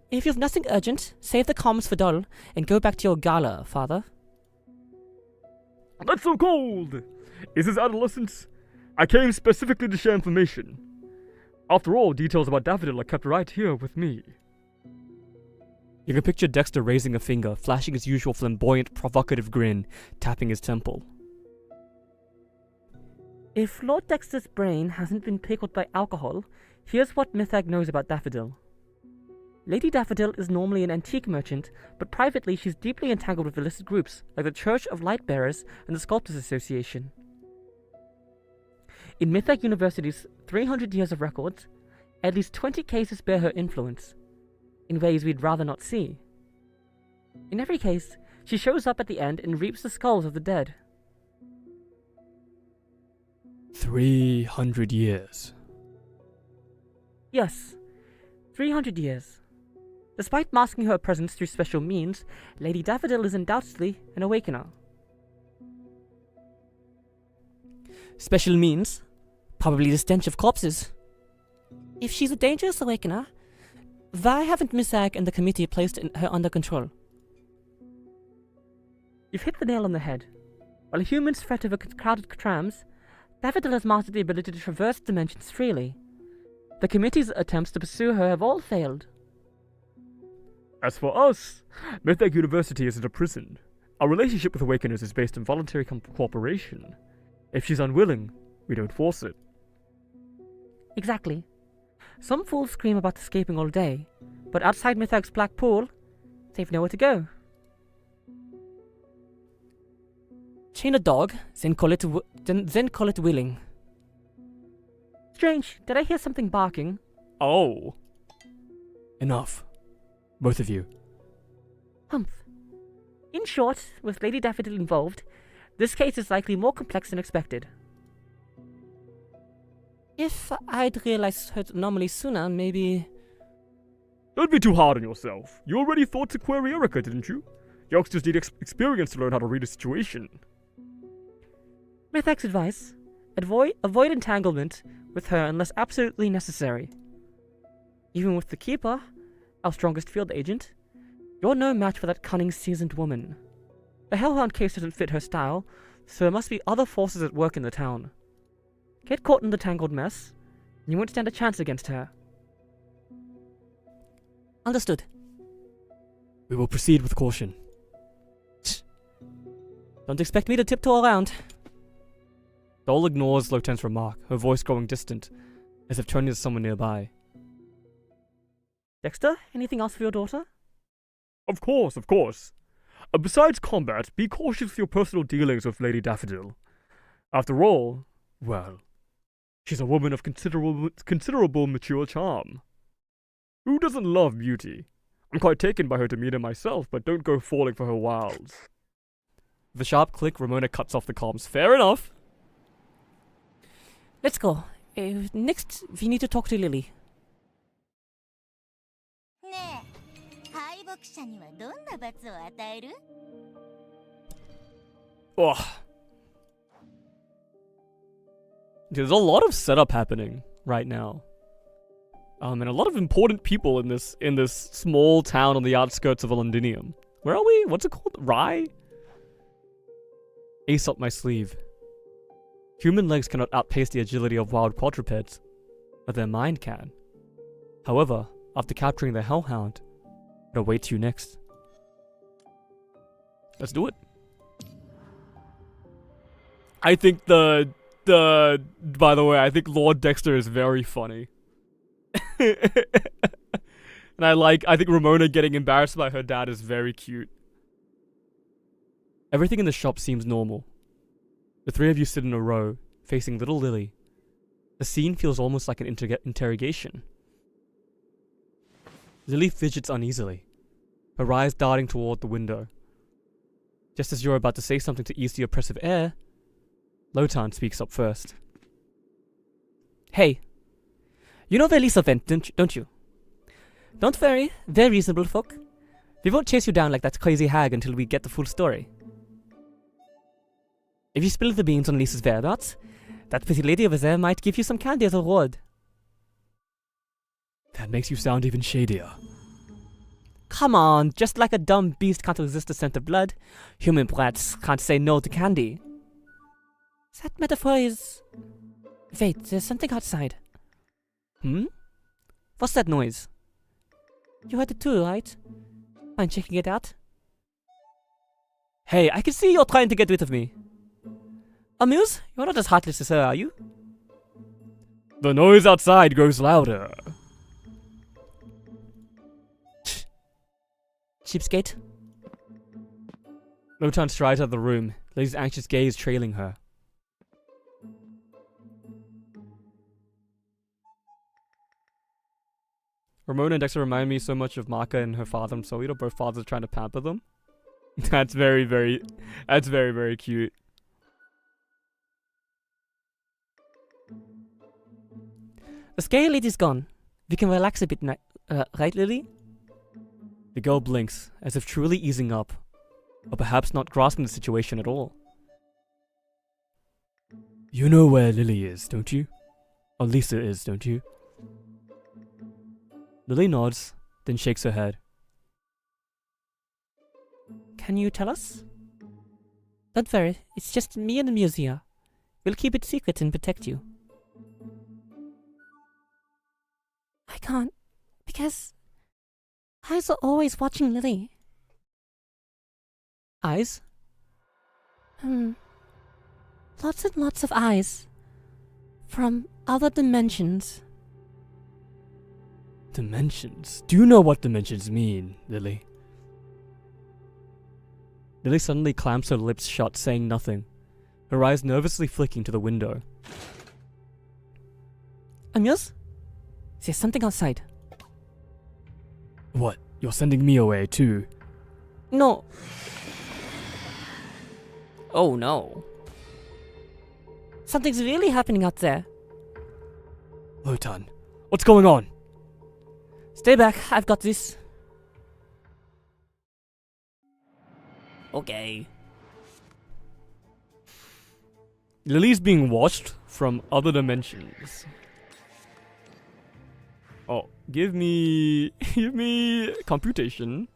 If you have nothing urgent, save the comms for Doll, and go back to your gala, Father. That's so cold! Is this adolescence? I came specifically to share information. After all, details about Daffodil are kept right here with me. You can picture Dexter raising a finger, flashing his usual flamboyant, provocative grin, tapping his temple. If Lord Dexter's brain hasn't been pickled by alcohol, here's what Mythag knows about Daffodil. Lady Daffodil is normally an antique merchant, but privately she's deeply entangled with illicit groups, like the Church of Lightbearers and the Sculptors Association. In Mythag University's 300 years of records, at least 20 cases bear her influence, in ways we'd rather not see. In every case, she shows up at the end and reaps the skulls of the dead. 300 years. Yes, 300 years. Despite masking her presence through special means, Lady Daffodil is undoubtedly an awakener. Special means? Probably the stench of corpses. If she's a dangerous awakener, why haven't Mythag and the committee placed her under control? You've hit the nail on the head. While humans fret over crowded trams, Daffodil has mastered the ability to traverse dimensions freely. The committee's attempts to pursue her have all failed. As for us, Mythag University isn't a prison. Our relationship with Awakeners is based on voluntary cooperation. If she's unwilling, we don't force it. Exactly. Some fools scream about escaping all day, but outside Mythag's black pool, they've nowhere to go. Chain a dog, then call it willing. Strange, did I hear something barking? Oh. Enough. Both of you. Humph. In short, with Lady Daffodil involved, this case is likely more complex than expected. If I'd realized her anomaly sooner, maybe... Don't be too hard on yourself. You already thought to query Erica, didn't you? Youngsters need experience to learn how to read a situation. Mythag's advice: avoid entanglement with her unless absolutely necessary. Even with the Keeper, our strongest field agent, you're no match for that cunning, seasoned woman. The Hellhound case doesn't fit her style, so there must be other forces at work in the town. Get caught in the tangled mess, and you won't stand a chance against her. Understood. We will proceed with caution. Don't expect me to tiptoe around. Dole ignores Lieutenant's remark, her voice growing distant, as if turning to someone nearby. Dexter, anything else for your daughter? Of course, of course. Besides combat, be cautious with your personal dealings with Lady Daffodil. After all, well, she's a woman of considerable mature charm. Who doesn't love beauty? I'm quite taken by her demeanor myself, but don't go falling for her wiles. With a sharp click, Ramona cuts off the comms. Fair enough. Let's go. Next, we need to talk to Lily. Ugh. There's a lot of setup happening right now. And a lot of important people in this small town on the outskirts of Londinium. Where are we? What's it called? Rye? Ace up my sleeve. Human legs cannot outpace the agility of wild quadrupeds, but their mind can. However, after capturing the Hellhound, it awaits you next. Let's do it. I think by the way, I think Lord Dexter is very funny. And I think Ramona getting embarrassed by her dad is very cute. Everything in the shop seems normal. The three of you sit in a row, facing little Lily. The scene feels almost like an interrogation. Lily fidgets uneasily, her eyes darting toward the window. Just as you're about to say something to ease the oppressive air, Lotan speaks up first. Hey, you know the Lisa vent, don't you? Don't worry, they're reasonable folk. We won't chase you down like that crazy hag until we get the full story. If you spill the beans on Lisa's whereabouts, that pretty lady over there might give you some candy as a reward. That makes you sound even shadier. Come on, just like a dumb beast can't resist the scent of blood, human brats can't say no to candy. That metaphor is... Wait, there's something outside. Hmm? What's that noise? You heard it too, right? Mind checking it out? Hey, I can see you're trying to get rid of me. Amuse, you're not as heartless as her, are you? The noise outside grows louder. Cheapskate. Lotan strides out of the room, Lily's anxious gaze trailing her. Ramona and Dexter remind me so much of Maka and her father and Solito, both fathers trying to pamper them. That's very, very cute. The scale lead is gone. We can relax a bit, right, Lily? The girl blinks, as if truly easing up, or perhaps not grasping the situation at all. You know where Lily is, don't you? Or Lisa is, don't you? Lily nods, then shakes her head. Can you tell us? Don't worry, it's just me and the museum. We'll keep it secret and protect you. I can't, because eyes are always watching Lily. Eyes? Lots and lots of eyes. From other dimensions. Dimensions? Do you know what dimensions mean, Lily? Lily suddenly clamps her lips shut, saying nothing, her eyes nervously flicking to the window. Amuse? There's something outside. What? You're sending me away too? No. Oh no. Something's really happening out there. Lotan, what's going on? Stay back, I've got this. Okay. Lily's being watched from other dimensions. Oh, give me computation.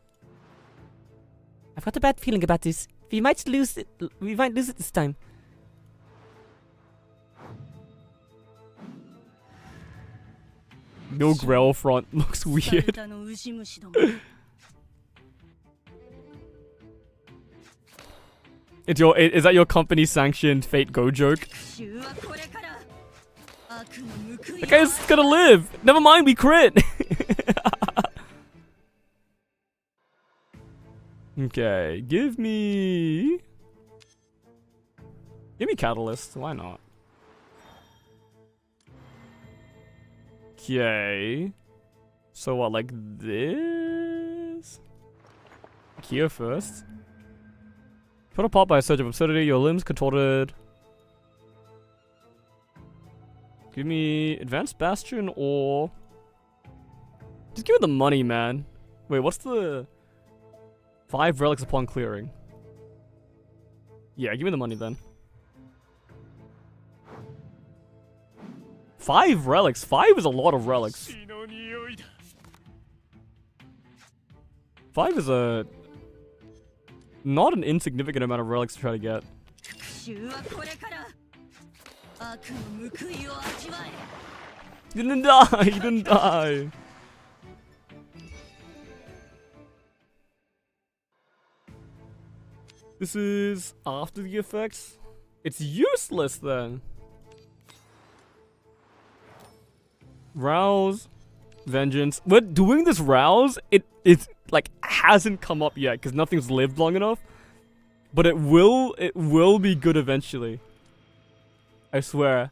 I've got a bad feeling about this. We might lose it this time. No Grell front looks weird. Is that your company sanctioned Fate Go joke? That guy's gonna live! Never mind, we crit! Okay, give me Catalyst, why not? Okay. So what, like this? Here first. Put a pop by a surge of absurdity, your limbs contorted. Give me Advanced Bastion or... Just give me the money, man. Wait, what's the... 5 relics upon clearing. Yeah, give me the money then. 5 relics? 5 is a lot of relics. 5 is a... not an insignificant amount of relics to try to get. You didn't die! You didn't die! This is after the effects? It's useless then! Rouse. Vengeance. But doing this rouse, it like hasn't come up yet because nothing's lived long enough. But it will be good eventually. I swear.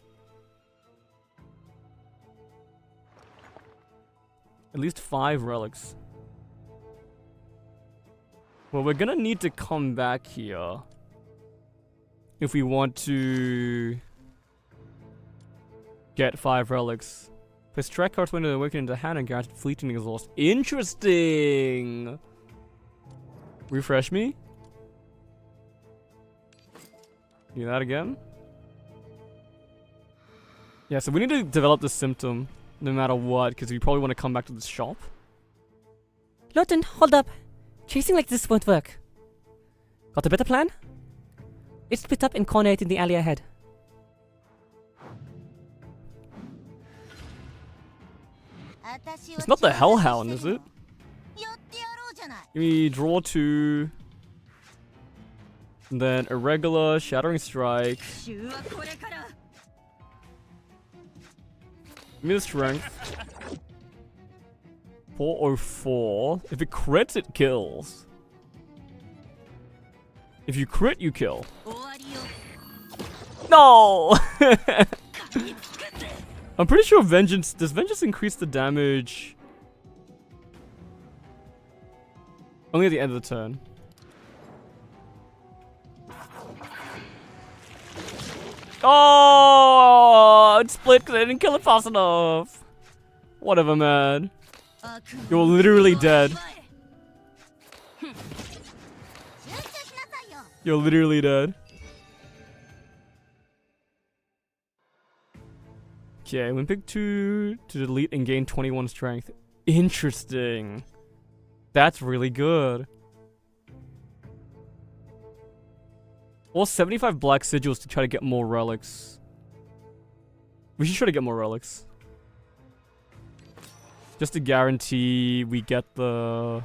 At least 5 relics. Well, we're gonna need to come back here if we want to get 5 relics. Place track cards when awakened into the hand and guaranteed fleeting exhaust. Interesting! Refresh me. Do that again. Yeah, so we need to develop this symptom no matter what, because we probably want to come back to this shop. Lotan, hold up. Chasing like this won't work. Got a better plan? Let's split up and coordinate in the alley ahead. It's not the Hellhound, is it? Give me draw 2. And then irregular, shattering strike. Give me the strength. 404. If it crits, it kills. If you crit, you kill. No! I'm pretty sure Vengeance... Does Vengeance increase the damage? Only at the end of the turn. Oh! It split because I didn't kill it fast enough. Whatever, man. You're literally dead. You're literally dead. Okay, Olympic 2 to delete and gain 21 strength. Interesting. That's really good. Or 75 black sigils to try to get more relics. We should try to get more relics. Just to guarantee we get the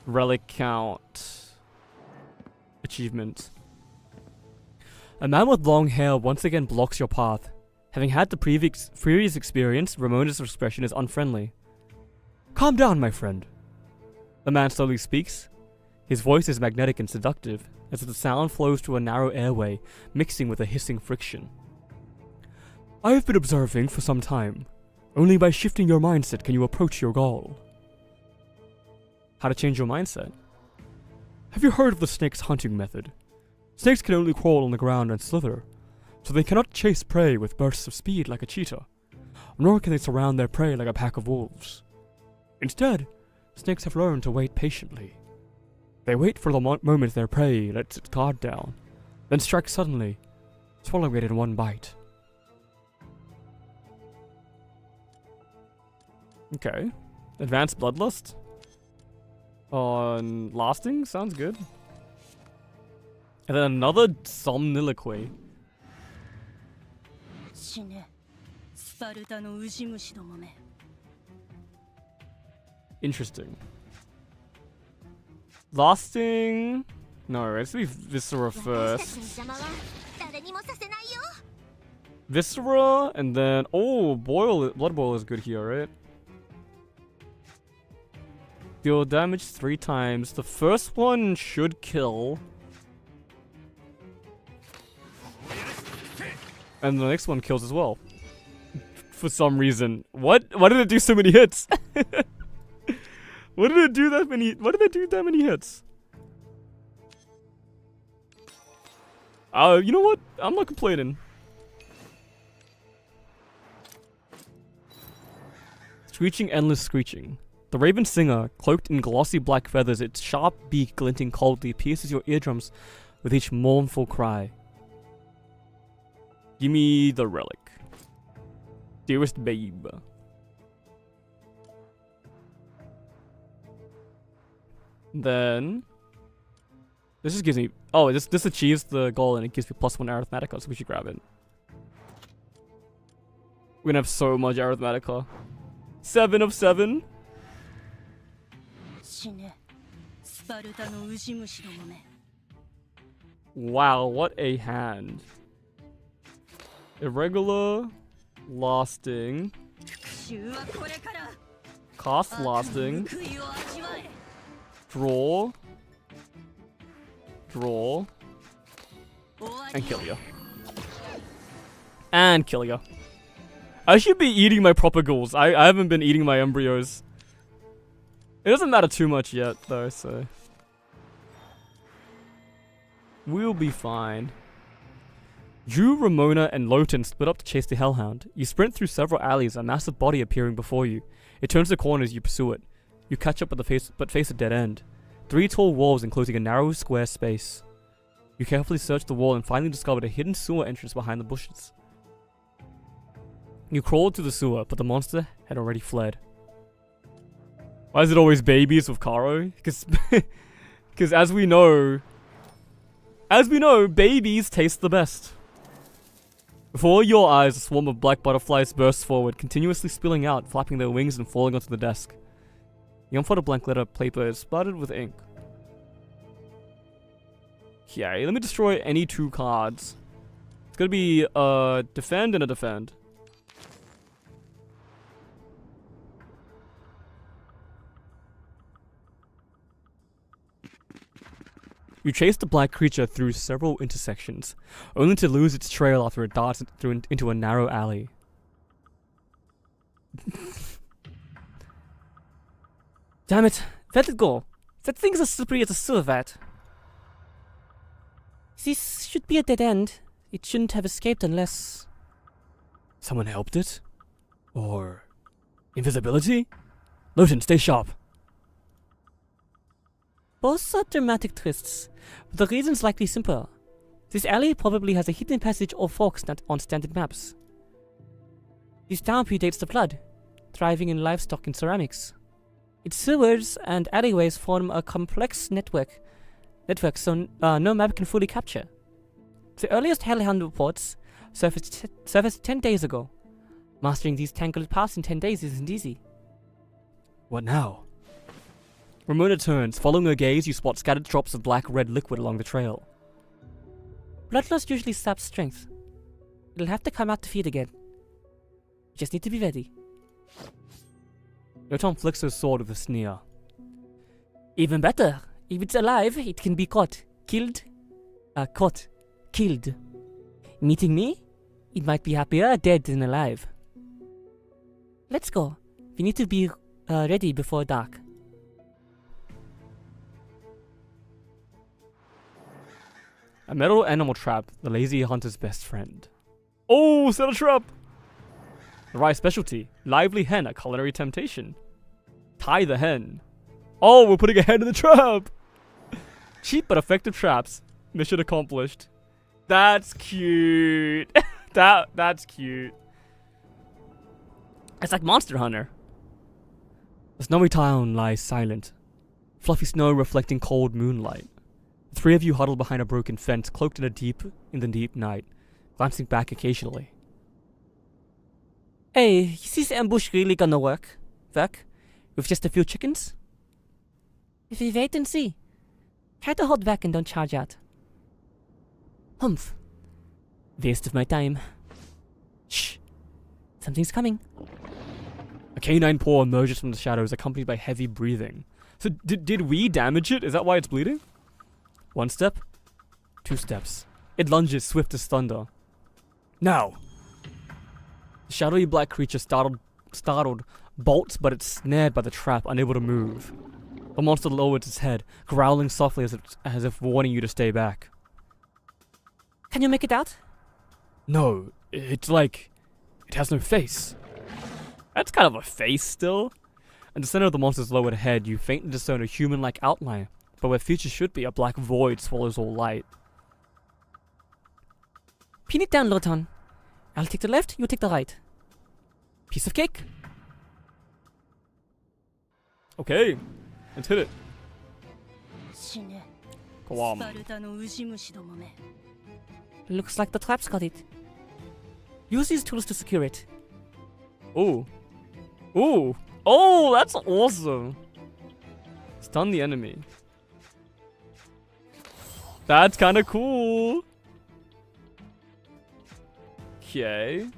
relic count achievement. A man with long hair once again blocks your path. Having had the previous experience, Ramona's expression is unfriendly. Calm down, my friend. The man slowly speaks. His voice is magnetic and seductive, as the sound flows through a narrow airway, mixing with a hissing friction. I have been observing for some time. Only by shifting your mindset can you approach your goal. How to change your mindset? Have you heard of the snake's hunting method? Snakes can only crawl on the ground and slither, so they cannot chase prey with bursts of speed like a cheetah, nor can they surround their prey like a pack of wolves. Instead, snakes have learned to wait patiently. They wait for the moment their prey lets its guard down, then strike suddenly, swallowing it in one bite. Okay. Advanced Bloodlust? On Lasting? Sounds good. And then another Somniloquy. Interesting. Lasting... No, let's do Viscera first. Viscera, and then... Oh, Blood Boil is good here, right? Deal damage 3 times. The first one should kill. And the next one kills as well. For some reason. What? Why did it do so many hits? Why did it do that many hits? You know what? I'm not complaining. Screeching, endless screeching. The raven singer, cloaked in glossy black feathers, its sharp beak glinting coldly, pierces your eardrums with each mournful cry. Give me the relic. Dearest babe. Then... This just gives me... Oh, this achieves the goal and it gives me +1 Arithmetica, so we should grab it. We're gonna have so much Arithmetica. 7 of 7. Wow, what a hand. Irregular, lasting, cost lasting, draw, and kill ya. And kill ya. I should be eating my proper ghouls. I haven't been eating my embryos. It doesn't matter too much yet, though, so... We'll be fine. Drew, Ramona, and Lotan split up to chase the Hellhound. You sprint through several alleys, a massive body appearing before you. It turns the corner as you pursue it. You catch up but face a dead end. 3 tall walls enclosing a narrow square space. You carefully search the wall and finally discovered a hidden sewer entrance behind the bushes. You crawled through the sewer, but the monster had already fled. Why is it always babies with Karo? Because as we know, babies taste the best. Before your eyes, a swarm of black butterflies bursts forward, continuously spilling out, flapping their wings and falling onto the desk. The unfolded blank letter paper is splattered with ink. Okay, let me destroy any 2 cards. It's gonna be a defend and a defend. You chase the black creature through several intersections, only to lose its trail after it darts into a narrow alley. Damn it, let it go. That thing's as slippery as a sewer vat. This should be a dead end. It shouldn't have escaped unless... Someone helped it? Or... invisibility? Luton, stay sharp. Both are dramatic twists, but the reason's likely simple. This alley probably has a hidden passage or forks not on standard maps. This town predates the flood, thriving in livestock and ceramics. Its sewers and alleyways form a complex network so no map can fully capture. The earliest Hellhound reports surfaced 10 days ago. Mastering these tangled paths in 10 days isn't easy. What now? Ramona turns. Following her gaze, you spot scattered drops of black-red liquid along the trail. Bloodlust usually saps strength. It'll have to come out to feed again. You just need to be ready. Yotam flicks her sword with a sneer. Even better. If it's alive, it can be caught. Killed. Killed. Meeting me? It might be happier dead than alive. Let's go. We need to be ready before dark. A metal animal trap, the lazy hunter's best friend. Oh, set a trap! The right specialty, lively hen, a culinary temptation. Tie the hen. Oh, we're putting a hen in the trap! Cheap but effective traps. Mission accomplished. That's cute. That's cute. It's like Monster Hunter. The snowy town lies silent. Fluffy snow reflecting cold moonlight. The 3 of you huddle behind a broken fence, cloaked in the deep night, glancing back occasionally. Hey, is this ambush really gonna work? With just a few chickens? If we wait and see. Try to hold back and don't charge out. Humph. Waste of my time. Shh. Something's coming. A canine paw emerges from the shadows, accompanied by heavy breathing. So did we damage it? Is that why it's bleeding? 1 step. 2 steps. It lunges swift as thunder. Now! The shadowy black creature startled, bolts, but it's snared by the trap, unable to move. The monster lowers its head, growling softly as if warning you to stay back. Can you make it out? No, it's like... it has no face. That's kind of a face still. In the center of the monster's lowered head, you faintly discern a human-like outline, but where features should be, a black void swallows all light. Pin it down, Loton. I'll take the left, you take the right. Piece of cake. Okay, let's hit it. 死ね Go ス on. パルタのウジ虫どもめ Looks like the trap's got it. Use these tools to secure it. Ooh. Ooh. Oh, that's awesome. Stun the enemy. That's kind of cool. Okay.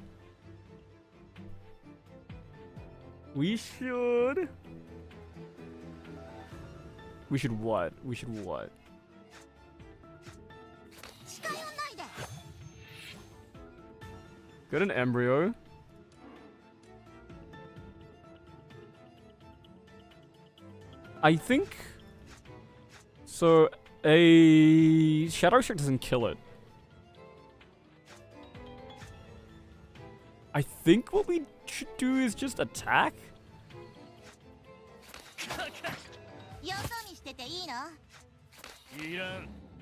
We should what? We should what? Get an embryo. I think so. A shadow shock doesn't kill it. I think what we should do is just attack. よそ見してていいの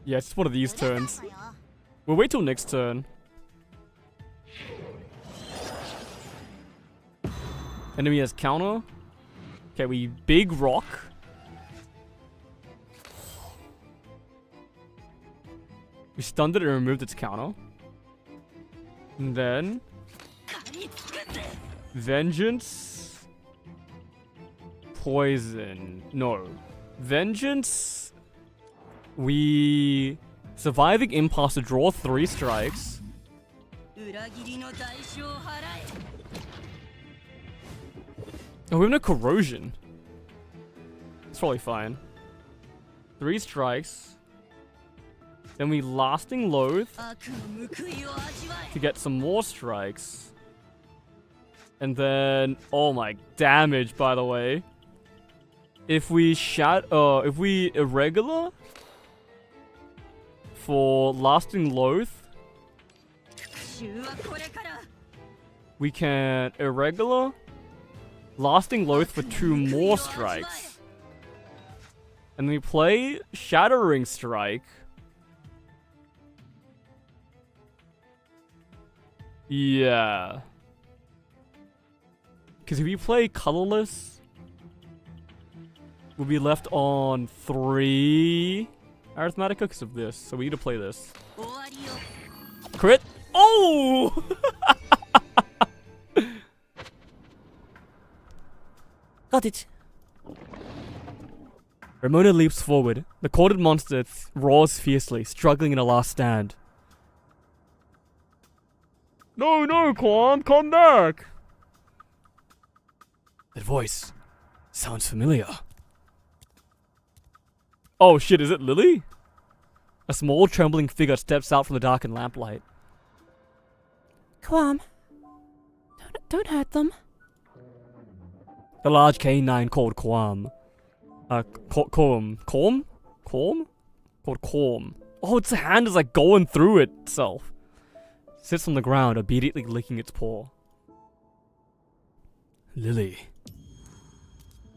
Yeah, it's just one of these turns. We'll wait till next turn. Enemy has counter. Okay, we big rock. We stunned it and removed its counter. And then vengeance, poison. No, vengeance. We surviving impasse to draw 3 strikes. 裏切りの代償を払え Oh, we have no corrosion. It's probably fine. 3 strikes. Then we lasting loath 悪の報いを味わ to get some more strikes. And then, oh my damage, by the way. If we if we irregular for lasting loath, え復讐はこれから we can irregular lasting loath for 2 more strikes. And we play shattering strike. Yeah. Because if we play colorless, we'll be left on 3 arithmetica because of this. So we need to play this. 終わりよ Crit. Oh! Got it. Ramona leaps forward. The corded monster roars fiercely, struggling in a last stand. No, no, Quan, come back! That voice sounds familiar. Oh shit, is it Lily? A small trembling figure steps out from the darkened lamplight. Quam. Don't hurt them. The large canine called Quam. Corm? Called Corm. Oh, its hand is like going through itself. Sits on the ground, obediently licking its paw. Lily.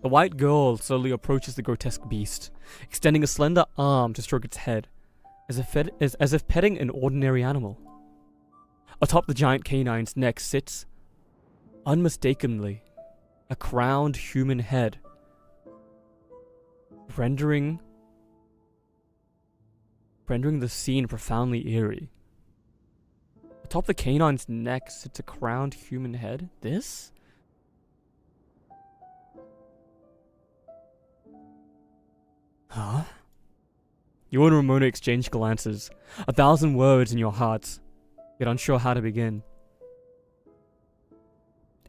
The white girl slowly approaches the grotesque beast, extending a slender arm to stroke its head, as if petting an ordinary animal. Atop the giant canine's neck sits, unmistakably, a crowned human head, rendering the scene profoundly eerie. Atop the canine's neck sits a crowned human head. This? Huh? You and Ramona exchange glances, 1,000 words in your hearts, yet unsure how to begin.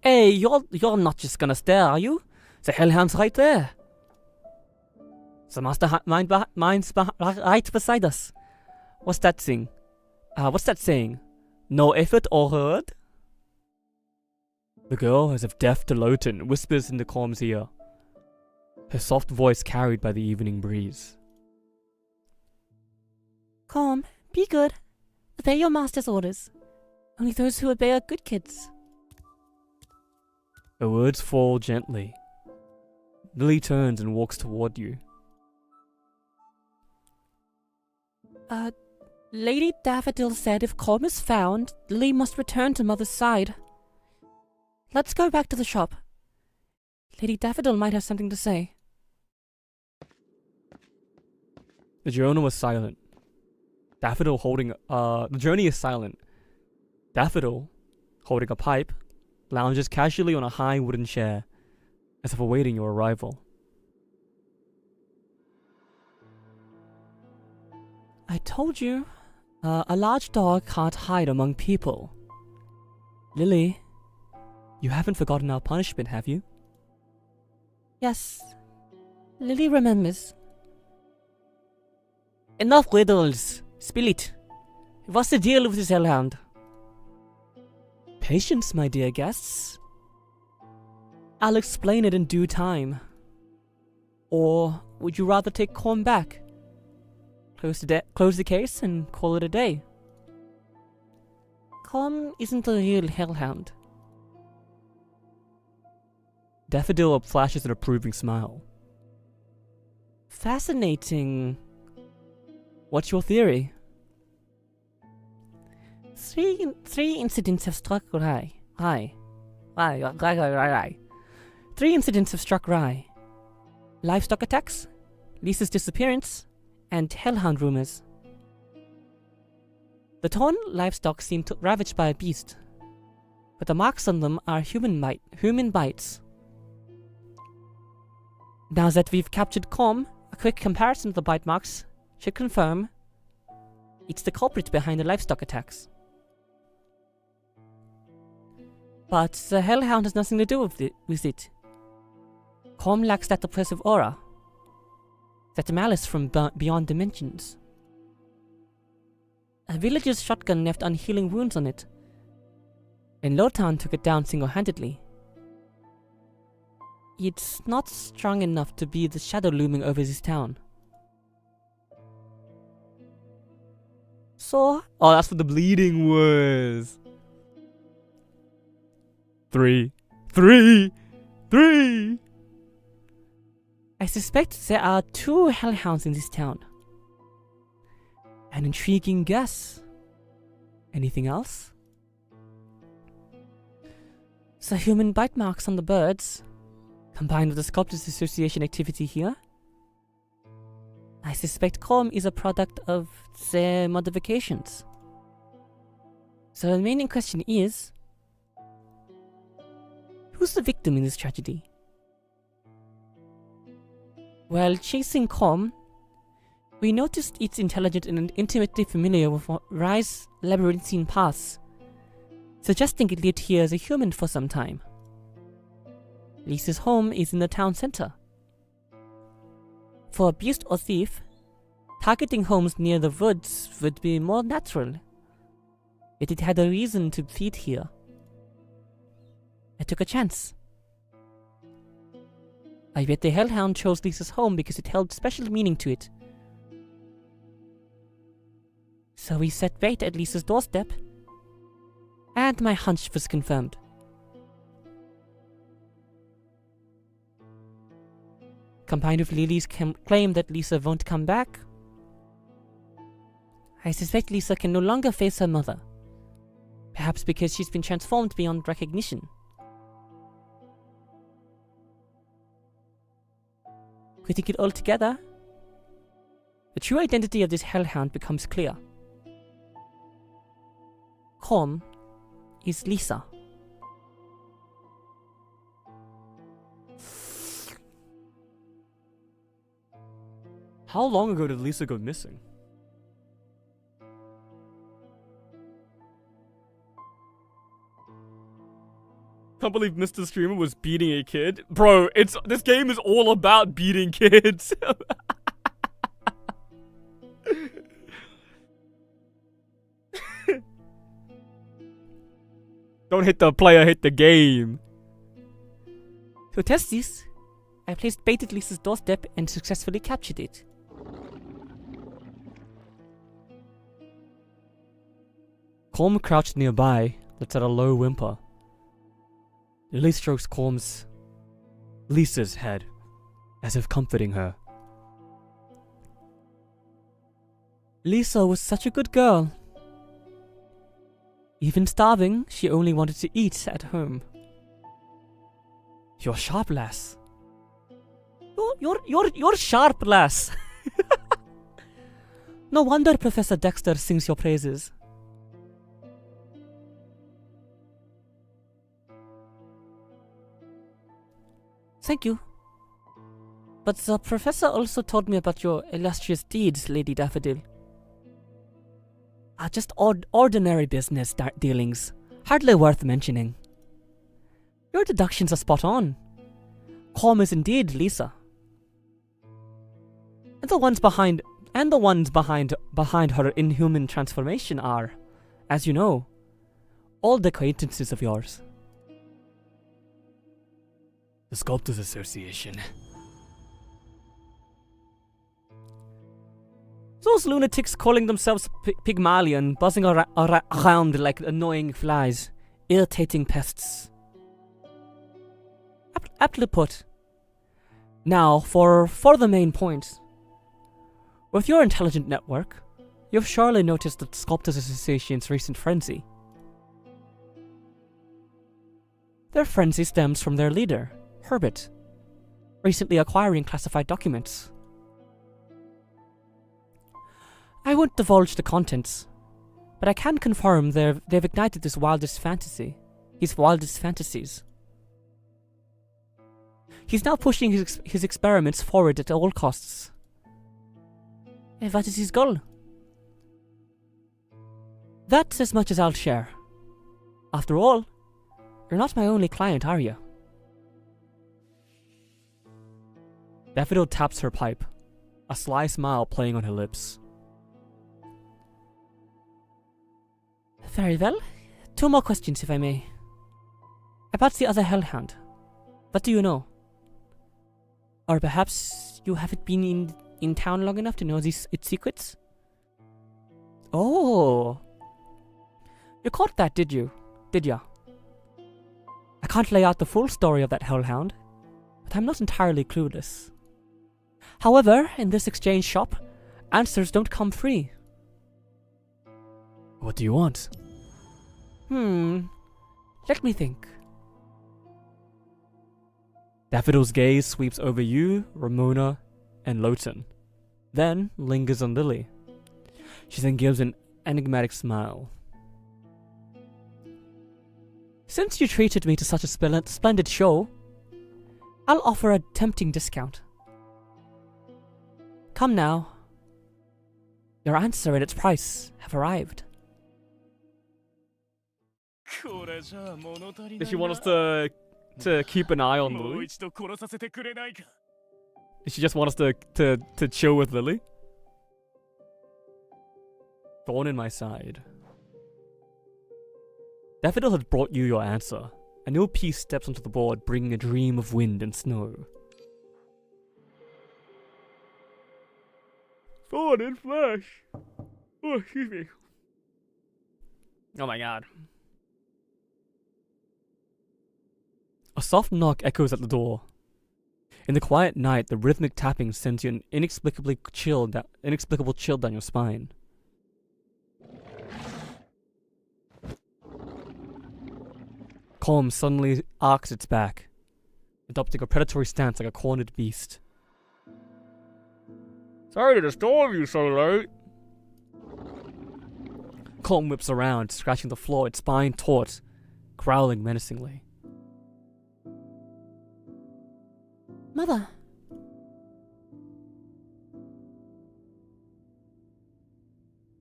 Hey, you're not just gonna stare, are you? The hellhound's right there. The mastermind mind's right beside us. What's that thing? What's that saying? No effort or word? The girl, as if deaf to Lowton, whispers into Corm's ear, her soft voice carried by the evening breeze. Calm, be good. Obey your master's orders. Only those who obey are good kids. Her words fall gently. Lily turns and walks toward you. Lady Daffodil said if Calm is found, Lily must return to Mother's side. Let's go back to the shop. Lady Daffodil might have something to say. The journey was silent. Daffodil holding the journey is silent. Daffodil, holding a pipe, lounges casually on a high wooden chair, as if awaiting your arrival. I told you, a large dog can't hide among people. Lily, you haven't forgotten our punishment, have you? Yes, Lily remembers. Enough riddles. Spill it. What's the deal with this hellhound? Patience, my dear guests. I'll explain it in due time. Or would you rather take Corm back? Close the case and call it a day. Corm isn't a real hellhound. Daffodil flashes an approving smile. Fascinating. What's your theory? Three incidents have struck Rye. Three incidents have struck Rye. Livestock attacks, Lisa's disappearance, and hellhound rumors. The torn livestock seem ravaged by a beast, but the marks on them are human bites. Now that we've captured Com, a quick comparison of the bite marks should confirm it's the culprit behind the livestock attacks. But the Hellhound has nothing to do with it. Com lacks that oppressive aura, that malice from beyond dimensions. A villager's shotgun left unhealing wounds on it, and Lowtown took it down single-handedly. It's not strong enough to be the shadow looming over this town. So... Oh, that's what the bleeding was. 3. I suspect there are 2 Hellhounds in this town. An intriguing guess. Anything else? The human bite marks on the birds, combined with the Sculptors Association activity here. I suspect Com is a product of their modifications. So the remaining question is, who's the victim in this tragedy? While chasing Com, we noticed it's intelligent and intimately familiar with Rye's labyrinthine paths, suggesting it lived here as a human for some time. Lisa's home is in the town center. For a beast or thief, targeting homes near the woods would be more natural, yet it had a reason to feed here. I took a chance. I bet the Hellhound chose Lisa's home because it held special meaning to it. So we set bait at Lisa's doorstep, and my hunch was confirmed. Combined with Lily's claim that Lisa won't come back, I suspect Lisa can no longer face her mother. Perhaps because she's been transformed beyond recognition. Putting it all together, the true identity of this Hellhound becomes clear. Com is Lisa. How long ago did Lisa go missing? Can't believe Mr. Streamer was beating a kid. Bro, this game is all about beating kids. Don't hit the player, hit the game. To test this, I placed bait at Lisa's doorstep and successfully captured it. Com crouched nearby, lets out a low whimper. Lily strokes Lisa's head, as if comforting her. Lisa was such a good girl. Even starving, she only wanted to eat at home. You're sharp, lass. You're sharp, lass. No wonder Professor Dexter sings your praises. Thank you. But the professor also told me about your illustrious deeds, Lady Daffodil. Just ordinary business dealings. Hardly worth mentioning. Your deductions are spot on. Com is indeed Lisa. And the ones behind her inhuman transformation are, as you know, old acquaintances of yours. The Sculptors Association. Those lunatics calling themselves Pygmalion, buzzing around like annoying flies, irritating pests. Aptly put. Now, for the main point. With your intelligent network, you've surely noticed the Sculptors Association's recent frenzy. Their frenzy stems from their leader, Herbert, recently acquiring classified documents. I won't divulge the contents, but I can confirm they've ignited his wildest fantasies. He's now pushing his experiments forward at all costs. What is his goal? That's as much as I'll share. After all, you're not my only client, are you? Daffodil taps her pipe, a sly smile playing on her lips. Very well. 2 more questions, if I may. About the other hellhound. What do you know? Or perhaps you haven't been in town long enough to know its secrets? Oh. You caught that, did you? Did ya? I can't lay out the full story of that hellhound, but I'm not entirely clueless. However, in this exchange shop, answers don't come free. What do you want? Let me think. Daffodil's gaze sweeps over you, Ramona, and Lowton, then lingers on Lily. She then gives an enigmatic smile. Since you treated me to such a splendid show, I'll offer a tempting discount. Come now. Your answer and its price have arrived. Does she want us to keep an eye on Lily? Does she just want us to chill with Lily? Thorn in my side. Daffodil has brought you your answer. A new piece steps onto the board, bringing a dream of wind and snow. Thorn in flesh! Oh, excuse me. Oh my god. A soft knock echoes at the door. In the quiet night, the rhythmic tapping sends you an inexplicable chill down your spine. Calm suddenly arcs its back, adopting a predatory stance like a cornered beast. Sorry to disturb you so late. Calm whips around, scratching the floor, its spine taut, growling menacingly. Mother.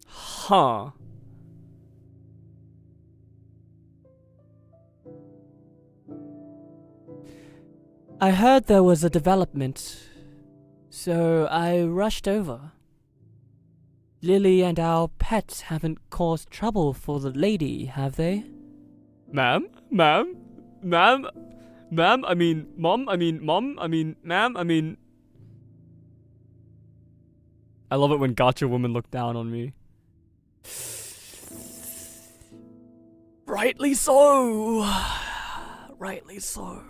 Huh. I heard there was a development, so I rushed over. Lily and our pet haven't caused trouble for the lady, have they? Ma'am? Ma'am? Ma'am? Ma'am? I mean, Mom? I mean, Mom? I mean, Ma'am? I mean... I love it when gotcha women look down on me. Rightly so. Rightly so.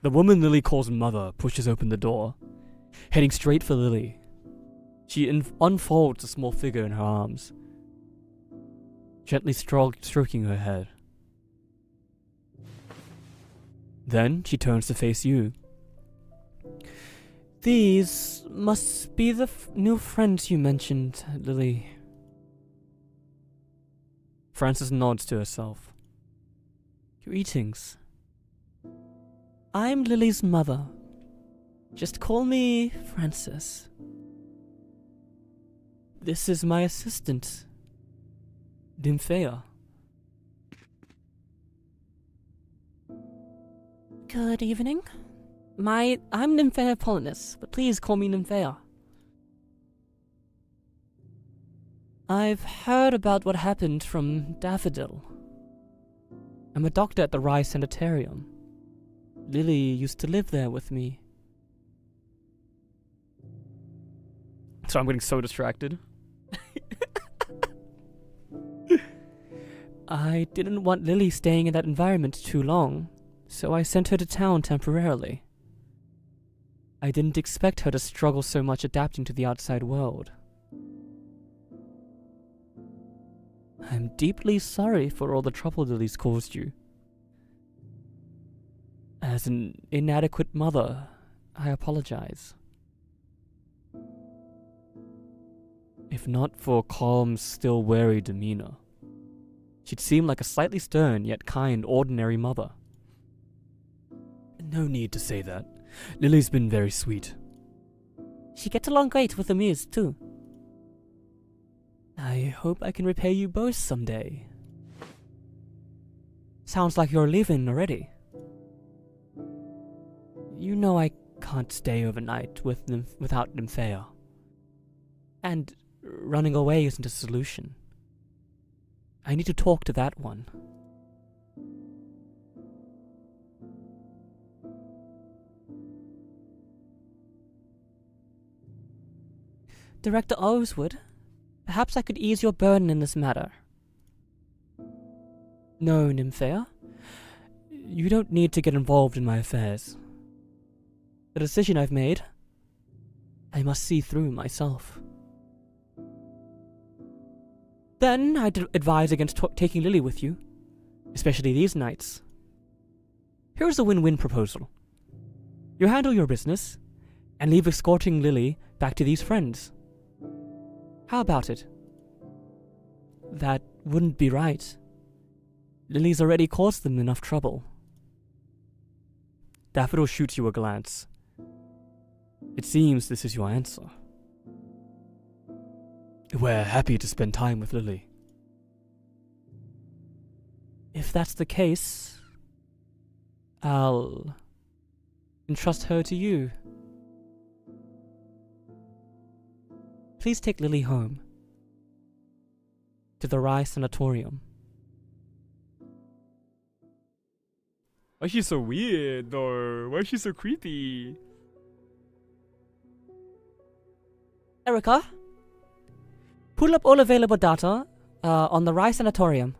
The woman Lily calls Mother pushes open the door, heading straight for Lily. She unfolds a small figure in her arms, gently stroking her head. Then she turns to face you. These must be the new friends you mentioned, Lily. Frances nods to herself. Greetings. I'm Lily's mother. Just call me Frances. This is my assistant, Nymphea. Good evening. I'm Nymphea Polonus, but please call me Nymphea. I've heard about what happened from Daffodil. I'm a doctor at the Rye Sanitarium. Lily used to live there with me. So I'm getting so distracted. I didn't want Lily staying in that environment too long, so I sent her to town temporarily. I didn't expect her to struggle so much adapting to the outside world. I'm deeply sorry for all the trouble Lily's caused you. As an inadequate mother, I apologize. If not for Calm's still wary demeanor, she'd seem like a slightly stern yet kind ordinary mother. No need to say that. Lily's been very sweet. She gets along great with Amuse, too. I hope I can repay you both someday. Sounds like you're leaving already. You know I can't stay overnight without Nymphea. And running away isn't a solution. I need to talk to that one. Director Oswood, perhaps I could ease your burden in this matter. No, Nymphea. You don't need to get involved in my affairs. The decision I've made, I must see through myself. Then I'd advise against taking Lily with you, especially these nights. Here's a win-win proposal. You handle your business, and leave escorting Lily back to these friends. How about it? That wouldn't be right. Lily's already caused them enough trouble. Daffodil shoots you a glance. It seems this is your answer. We're happy to spend time with Lily. If that's the case, I'll entrust her to you. Please take Lily home. To the Rye Sanatorium. Why is she so weird, though? Why is she so creepy? Erica? Pull up all available data on the Rye Sanatorium.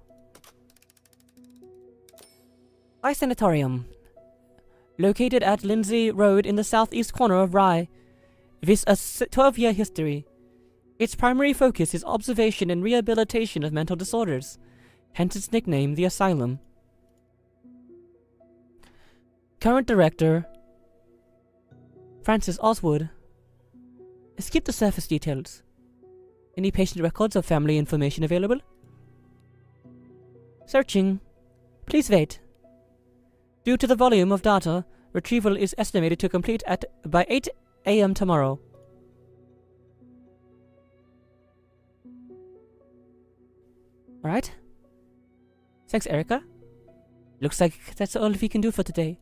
Rye Sanatorium. Located at Lindsay Road in the southeast corner of Rye. With a 12-year history. Its primary focus is observation and rehabilitation of mental disorders. Hence its nickname, the Asylum. Current director, Francis Oswood. Skip the surface details. Any patient records or family information available? Searching. Please wait. Due to the volume of data, retrieval is estimated to complete by 8 a.m. tomorrow. Alright. Thanks, Erica. Looks like that's all we can do for today.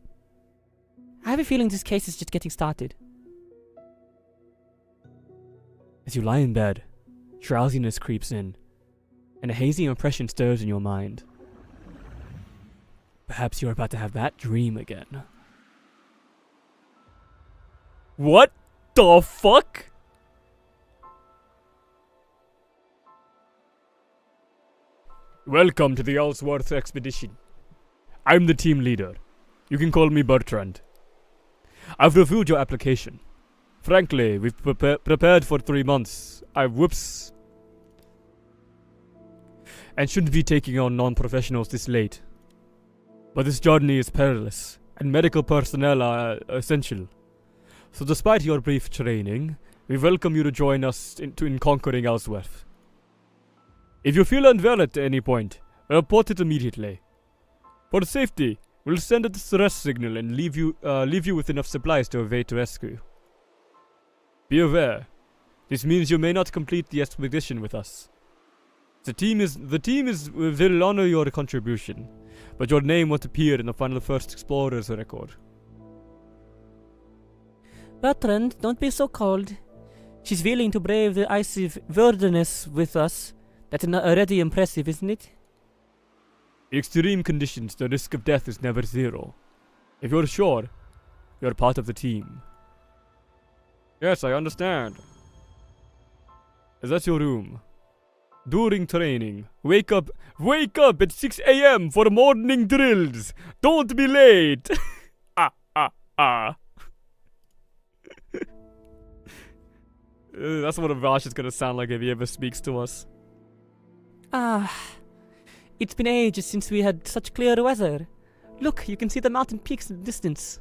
I have a feeling this case is just getting started. As you lie in bed, drowsiness creeps in, and a hazy impression stirs in your mind. Perhaps you're about to have that dream again. What the fuck? Welcome to the Ellsworth expedition. I'm the team leader. You can call me Bertrand. I've reviewed your application. Frankly, we've prepared for 3 months. Whoops. And shouldn't be taking on non-professionals this late. But this journey is perilous, and medical personnel are essential. So despite your brief training, we welcome you to join us in conquering Ellsworth. If you feel unwell at any point, report it immediately. For safety, we'll send a distress signal and leave you with enough supplies to evade rescue. Be aware, this means you may not complete the expedition with us. The team will honor your contribution, but your name won't appear in the final First Explorer's record. Bertrand, don't be so cold. She's willing to brave the icy wilderness with us. That's already impressive, isn't it? In extreme conditions, the risk of death is never zero. If you're sure, you're part of the team. Yes, I understand. Is that your room? During training, wake up at 6 a.m. for morning drills. Don't be late. That's what Avash is gonna sound like if he ever speaks to us. It's been ages since we had such clear weather. Look, you can see the mountain peaks in the distance.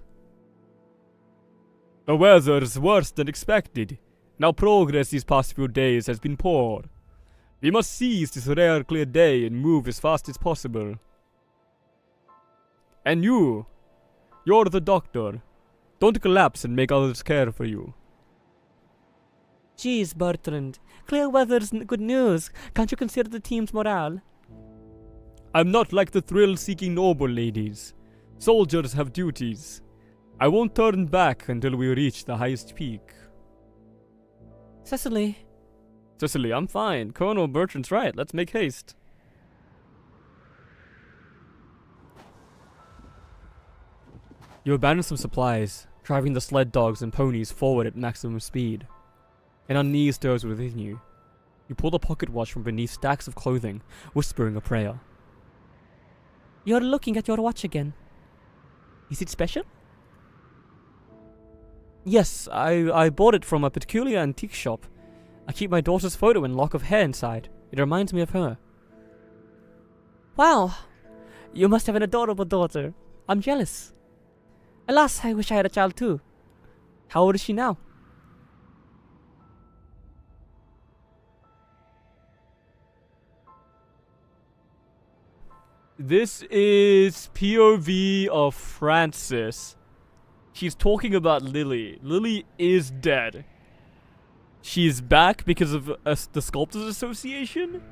The weather's worse than expected. Now progress these past few days has been poor. We must seize this rare clear day and move as fast as possible. And you're the doctor. Don't collapse and make others care for you. Jeez, Bertrand. Clear weather's good news. Can't you consider the team's morale? I'm not like the thrill-seeking noble ladies. Soldiers have duties. I won't turn back until we reach the highest peak. Cecily. Cecily, I'm fine. Colonel Bertrand's right. Let's make haste. You abandon some supplies, driving the sled dogs and ponies forward at maximum speed. An unease stirs within you. You pull the pocket watch from beneath stacks of clothing, whispering a prayer. You're looking at your watch again. Is it special? Yes, I bought it from a peculiar antique shop. I keep my daughter's photo and lock of hair inside. It reminds me of her. Wow. You must have an adorable daughter. I'm jealous. Alas, I wish I had a child too. How old is she now? This is POV of Francis. She's talking about Lily. Lily is dead. She's back because of the Sculptors Association?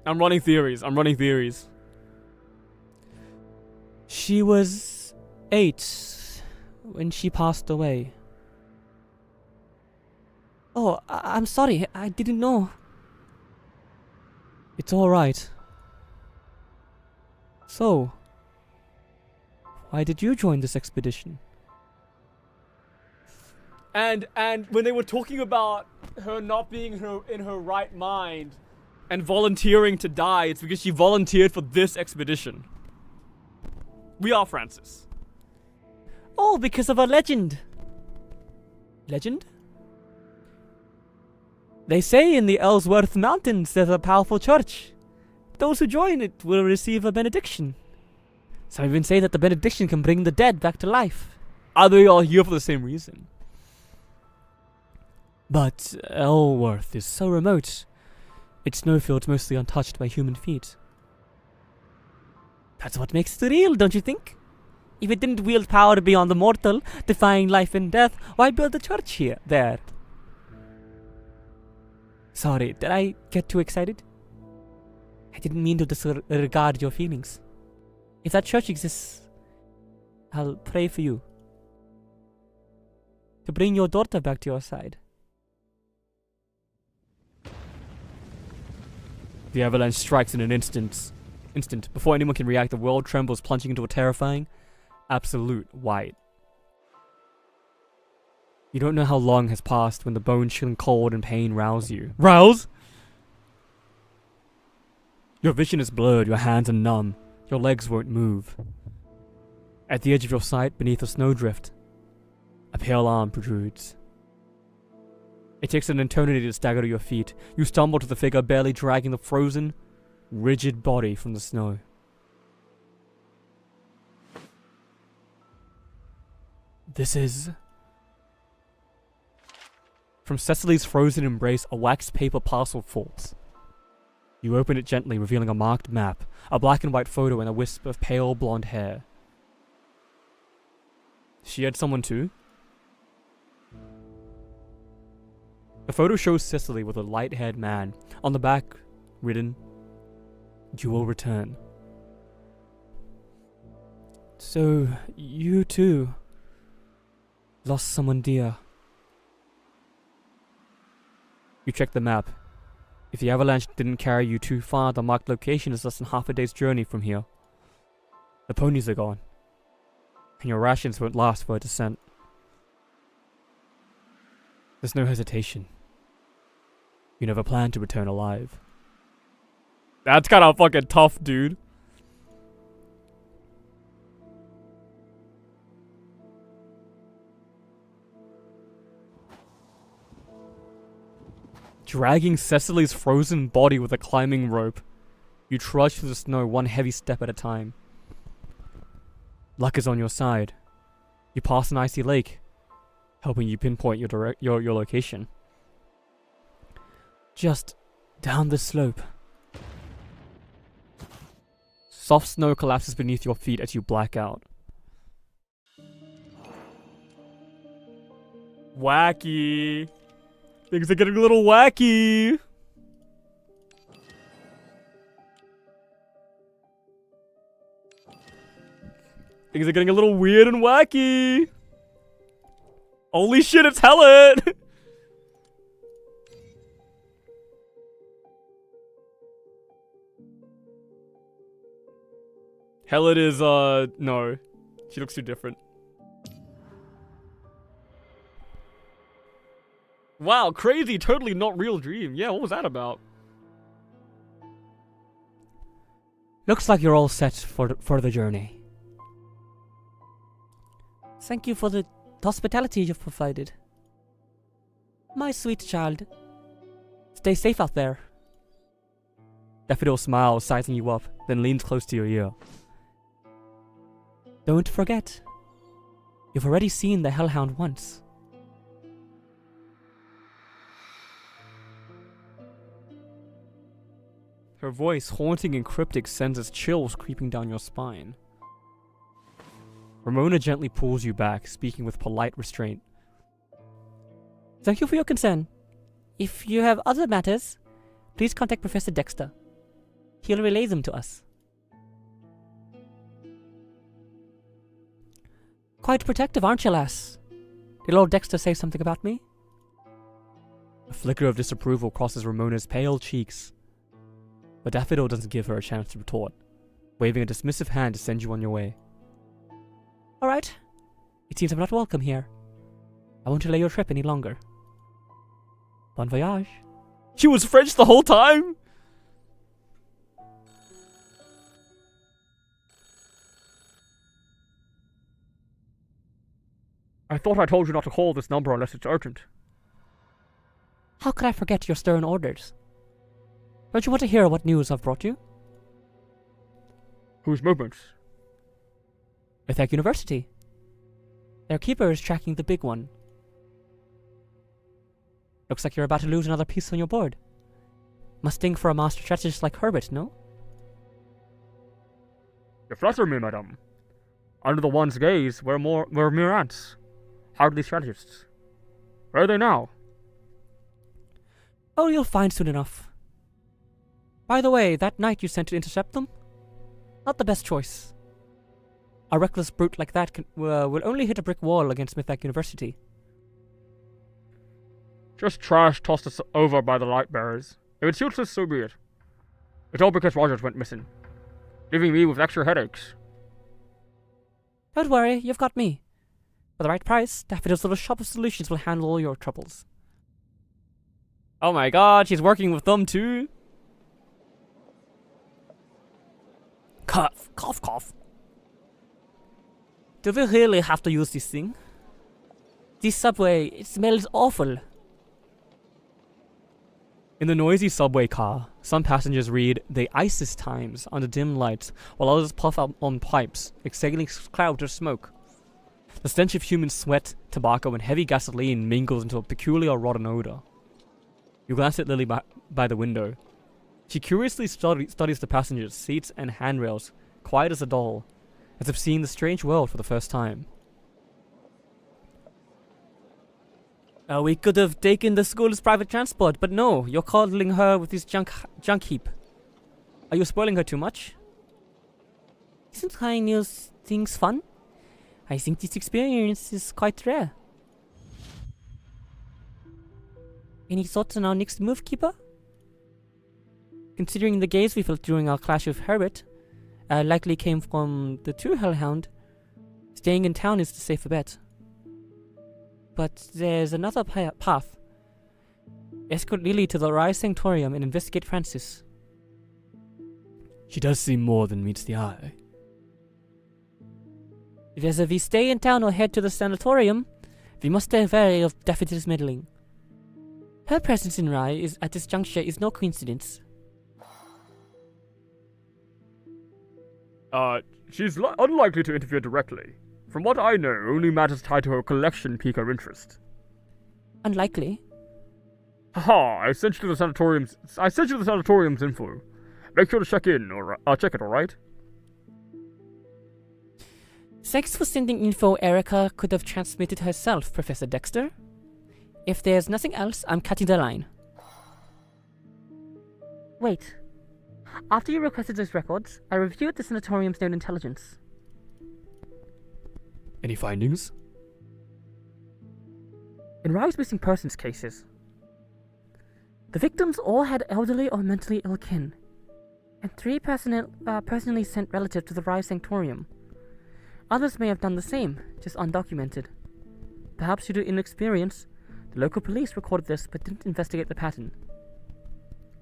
I'm running theories. She was 8 when she passed away. Oh, I'm sorry. I didn't know. It's alright. So, why did you join this expedition? And when they were talking about her not being in her right mind and volunteering to die, it's because she volunteered for this expedition. We are Francis. Oh, because of a legend. Legend? They say in the Ellsworth Mountains there's a powerful church. Those who join it will receive a benediction. Some even say that the benediction can bring the dead back to life. Are they all here for the same reason? But Ellsworth is so remote. Its snowfield's mostly untouched by human feet. That's what makes it real, don't you think? If it didn't wield power beyond the mortal, defying life and death, why build a church there? Sorry, did I get too excited? I didn't mean to disregard your feelings. If that church exists, I'll pray for you. To bring your daughter back to your side. The avalanche strikes in an instant. Before anyone can react, the world trembles, plunging into a terrifying, absolute white. You don't know how long has passed when the bone-chilling cold and pain rouse you. Rouse? Your vision is blurred, your hands are numb, your legs won't move. At the edge of your sight, beneath a snowdrift, a pale arm protrudes. It takes an eternity to stagger to your feet. You stumble to the figure barely dragging the frozen, rigid body from the snow. This is... From Cecily's frozen embrace, a wax paper parcel falls. You open it gently, revealing a marked map, a black and white photo, and a wisp of pale blonde hair. She had someone too? The photo shows Cecily with a light-haired man. On the back, written, "You will return." So, you too lost someone dear. You check the map. If the avalanche didn't carry you too far, the marked location is less than half a day's journey from here. The ponies are gone, and your rations won't last for a descent. There's no hesitation. You never planned to return alive. That's kind of fucking tough, dude. Dragging Cecily's frozen body with a climbing rope, you trudge through the snow one heavy step at a time. Luck is on your side. You pass an icy lake. helping you pinpoint your location. Just down the slope. Soft snow collapses beneath your feet as you black out. Wacky. Things are getting a little wacky. Things are getting a little weird and wacky. Holy shit, it's Helen! Helen is, no. She looks too different. Wow, crazy, totally not real dream. Yeah, what was that about? Looks like you're all set for the journey. Thank you for the hospitality you've provided. My sweet child. Stay safe out there. Daffodil smiles, sizing you up, then leans close to your ear. Don't forget, you've already seen the Hellhound once. Her voice, haunting and cryptic, sends its chills creeping down your spine. Ramona gently pulls you back, speaking with polite restraint. Thank you for your concern. If you have other matters, please contact Professor Dexter. He'll relay them to us. Quite protective, aren't you, lass? Did Lord Dexter say something about me? A flicker of disapproval crosses Ramona's pale cheeks. But Daffodil doesn't give her a chance to retort, waving a dismissive hand to send you on your way. Alright. It seems I'm not welcome here. I won't delay your trip any longer. Bon voyage. She was French the whole time? I thought I told you not to call this number unless it's urgent. How could I forget your stern orders? Don't you want to hear what news I've brought you? Whose movements? Mythic University. Their keeper is tracking the big one. Looks like you're about to lose another piece on your board. Must sting for a master strategist like Herbert, no? You flatter me, madame. Under the one's gaze, we're mere ants. Hardly strategists. Where are they now? Oh, you'll find soon enough. By the way, that knight you sent to intercept them? Not the best choice. A reckless brute like that will only hit a brick wall against Mythic University. Just trash tossed us over by the light bearers. If it suits us, so be it. It's all because Rogers went missing, leaving me with extra headaches. Don't worry, you've got me. For the right price, Daffodil's little shop of solutions will handle all your troubles. Oh my god, she's working with them too? Cough, cough, cough. Do we really have to use this thing? This subway, it smells awful. In the noisy subway car, some passengers read the ISIS Times under dim lights, while others puff up on pipes, exhaling clouds of smoke. The stench of human sweat, tobacco, and heavy gasoline mingles into a peculiar rotten odor. You glance at Lily by the window. She curiously studies the passengers' seats and handrails, quiet as a doll, as if seeing the strange world for the first time. We could have taken the school's private transport, but no, you're coddling her with this junk heap. Are you spoiling her too much? Isn't trying new things fun? I think this experience is quite rare. Any thoughts on our next move, Keeper? Considering the gaze we felt during our clash with Herbert, likely came from the true Hellhound, staying in town is the safer bet. But there's another path. Escort Lily to the Rise Sanctorium and investigate Francis. She does seem more than meets the eye. Whether we stay in town or head to the sanatorium, we must stay wary of Daffodil's meddling. Her presence in Rye at this juncture is no coincidence. She's unlikely to interfere directly. From what I know, only matters tied to her collection pique her interest. Unlikely. Haha, I sent you the sanatorium's info. Make sure to check it, alright? Thanks for sending info Erica could have transmitted herself, Professor Dexter. If there's nothing else, I'm cutting the line. Wait. After you requested those records, I reviewed the sanatorium's known intelligence. Any findings? In Rye's missing persons cases, the victims all had elderly or mentally ill kin, and 3 personally sent relatives to the Rye Sanctorium. Others may have done the same, just undocumented. Perhaps due to inexperience, the local police recorded this but didn't investigate the pattern.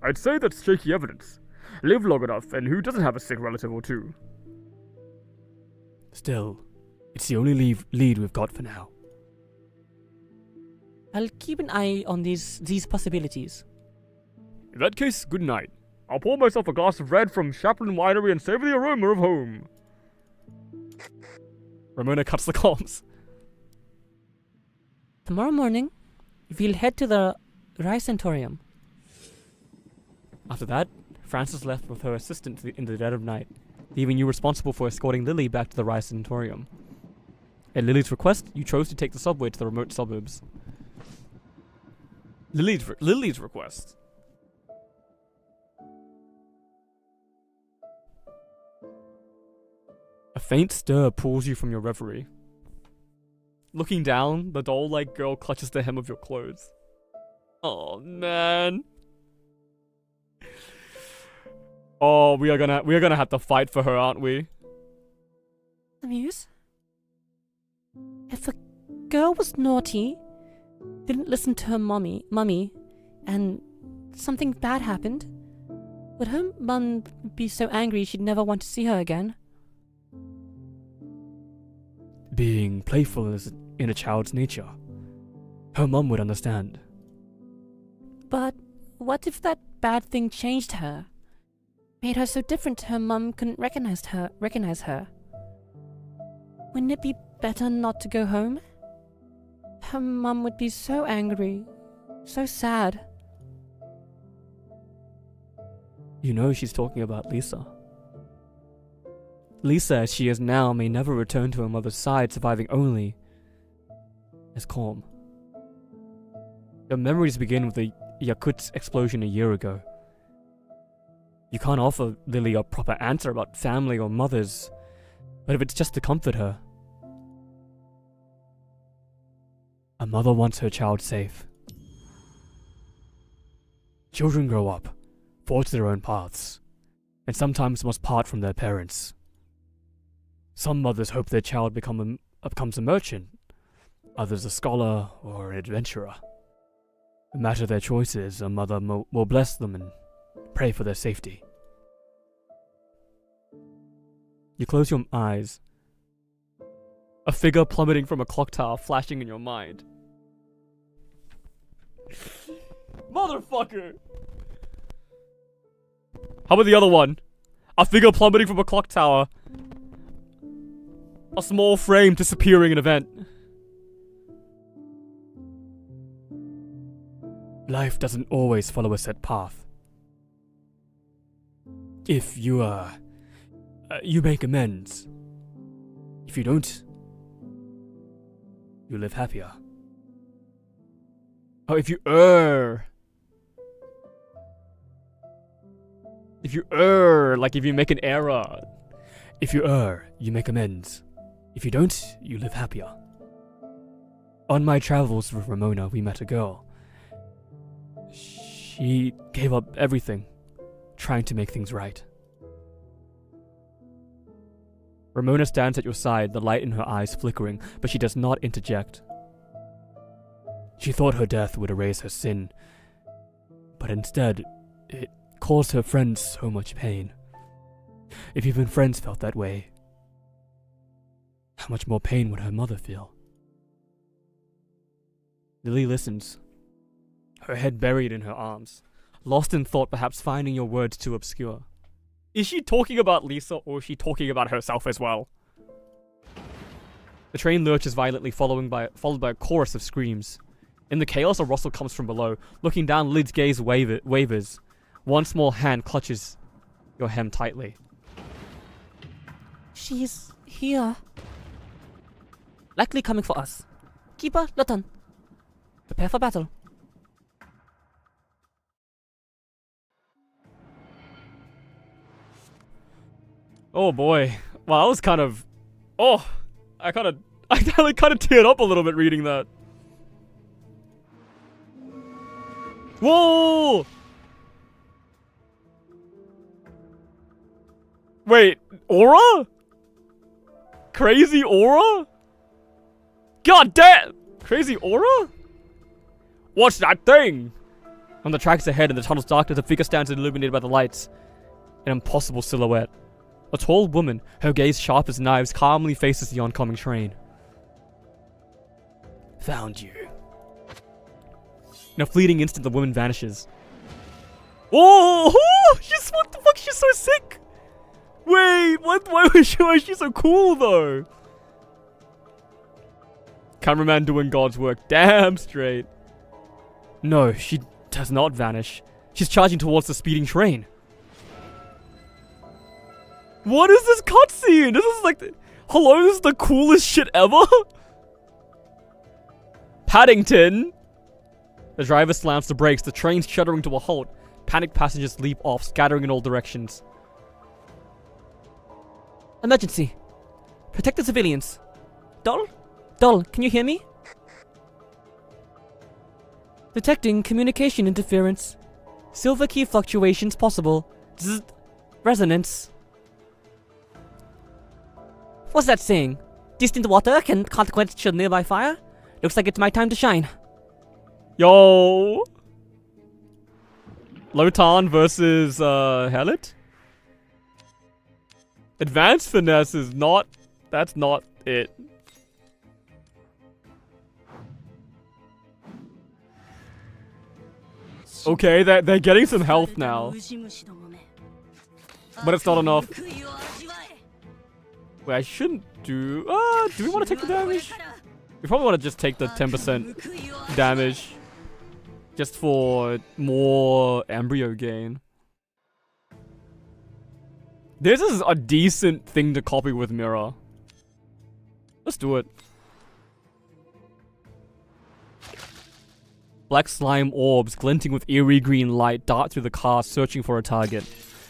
I'd say that's shaky evidence. Live long enough, and who doesn't have a sick relative or two? Still, it's the only lead we've got for now. I'll keep an eye on these possibilities. In that case, good night. I'll pour myself a glass of red from Chaplin Winery and savor the aroma of home. Ramona cuts the comms. Tomorrow morning, we'll head to the Rye Sanctorium. After that, Frances left with her assistant in the dead of night, leaving you responsible for escorting Lily back to the Rye Sanctorium. At Lily's request, you chose to take the subway to the remote suburbs. Lily's request. A faint stir pulls you from your reverie. Looking down, the doll-like girl clutches the hem of your clothes. Oh man. Oh, we are gonna have to fight for her, aren't we? Amuse? If a girl was naughty, didn't listen to her mummy, and something bad happened, would her mum be so angry she'd never want to see her again? Being playful is in a child's nature. Her mum would understand. But what if that bad thing changed her? Made her so different her mum couldn't recognize her? Wouldn't it be better not to go home? Her mum would be so angry, so sad. You know she's talking about Lisa. Lisa, as she is now, may never return to her mother's side, surviving only as calm. Your memories begin with the Yakutsk explosion a year ago. You can't offer Lily a proper answer about family or mothers, but if it's just to comfort her. A mother wants her child safe. Children grow up, forge their own paths, and sometimes must part from their parents. Some mothers hope their child becomes a merchant, others a scholar or an adventurer. No matter their choices, a mother will bless them and pray for their safety. You close your eyes. A figure plummeting from a clock tower flashing in your mind. Motherfucker! How about the other one? A figure plummeting from a clock tower. A small frame disappearing in a vent. Life doesn't always follow a set path. If you make amends. If you don't, you live happier. Oh, if you err. Like if you make an error. If you err, you make amends. If you don't, you live happier. On my travels with Ramona, we met a girl. She gave up everything, trying to make things right. Ramona stands at your side, the light in her eyes flickering, but she does not interject. She thought her death would erase her sin, but instead, it caused her friends so much pain. If even friends felt that way, how much more pain would her mother feel? Lily listens, her head buried in her arms, lost in thought, perhaps finding your words too obscure. Is she talking about Lisa, or is she talking about herself as well? The train lurches violently, followed by a chorus of screams. In the chaos, a rustle comes from below. Looking down, Lid's gaze wavers. One small hand clutches your hem tightly. She's here. Likely coming for us. Keeper, Lotan. Prepare for battle. Oh boy. Wow, that was kind of... Oh! I kind of teared up a little bit reading that. Whoa! Wait, aura? Crazy aura? God damn! Crazy aura? What's that thing? On the tracks ahead in the tunnel's darkness, a figure stands illuminated by the lights. An impossible silhouette. A tall woman, her gaze sharp as knives, calmly faces the oncoming train. Found you. In a fleeting instant, the woman vanishes. Oh! She's... What the fuck? She's so sick! Wait, what? Why was she so cool, though? Cameraman doing God's work. Damn straight. No, she does not vanish. She's charging towards the speeding train. What is this cutscene? This is like... Hello, this is the coolest shit ever? Paddington? The driver slams the brakes, the train's shuddering to a halt. Panicked passengers leap off, scattering in all directions. Emergency. Protect the civilians. Doll? Doll, can you hear me? Detecting communication interference. Silver key fluctuations possible. Zzz. Resonance. What's that saying? Distant water can consequence nearby fire? Looks like it's my time to shine. Yo! Lotan versus, Helit? Advanced finesse is not... That's not it. Okay, they're getting some health now. But it's not enough. Wait, I shouldn't do... do we want to take the damage? We probably want to just take the 10% damage. Just for more embryo gain. This is a decent thing to copy with Mirror. Let's do it. Black slime orbs, glinting with eerie green light, dart through the car, searching for a target.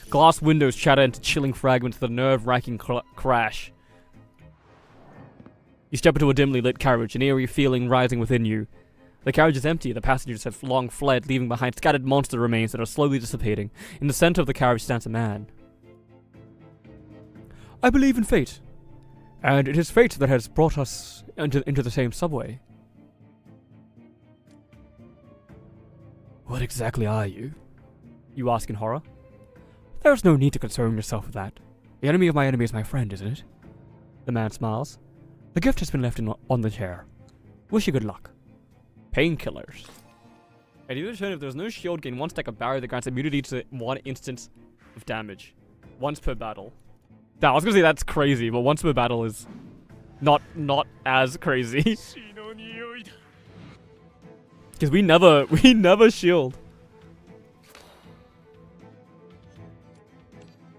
Glass windows shatter into chilling fragments of the nerve-wracking crash. You step into a dimly lit carriage, an eerie feeling rising within you. The carriage is empty, the passengers have long fled, leaving behind scattered monster remains that are slowly dissipating. In the center of the carriage stands a man. I believe in fate. And it is fate that has brought us into the same subway. What exactly are you? You ask in horror. There's no need to concern yourself with that. The enemy of my enemy is my friend, isn't it? The man smiles. The gift has been left on the chair. Wish you good luck. Painkillers. At either turn, if there's no shield, gain one stack of barrier that grants immunity to 1 instance of damage. Once per battle. Now, I was gonna say that's crazy, but once per battle is not as crazy. Because we never shield.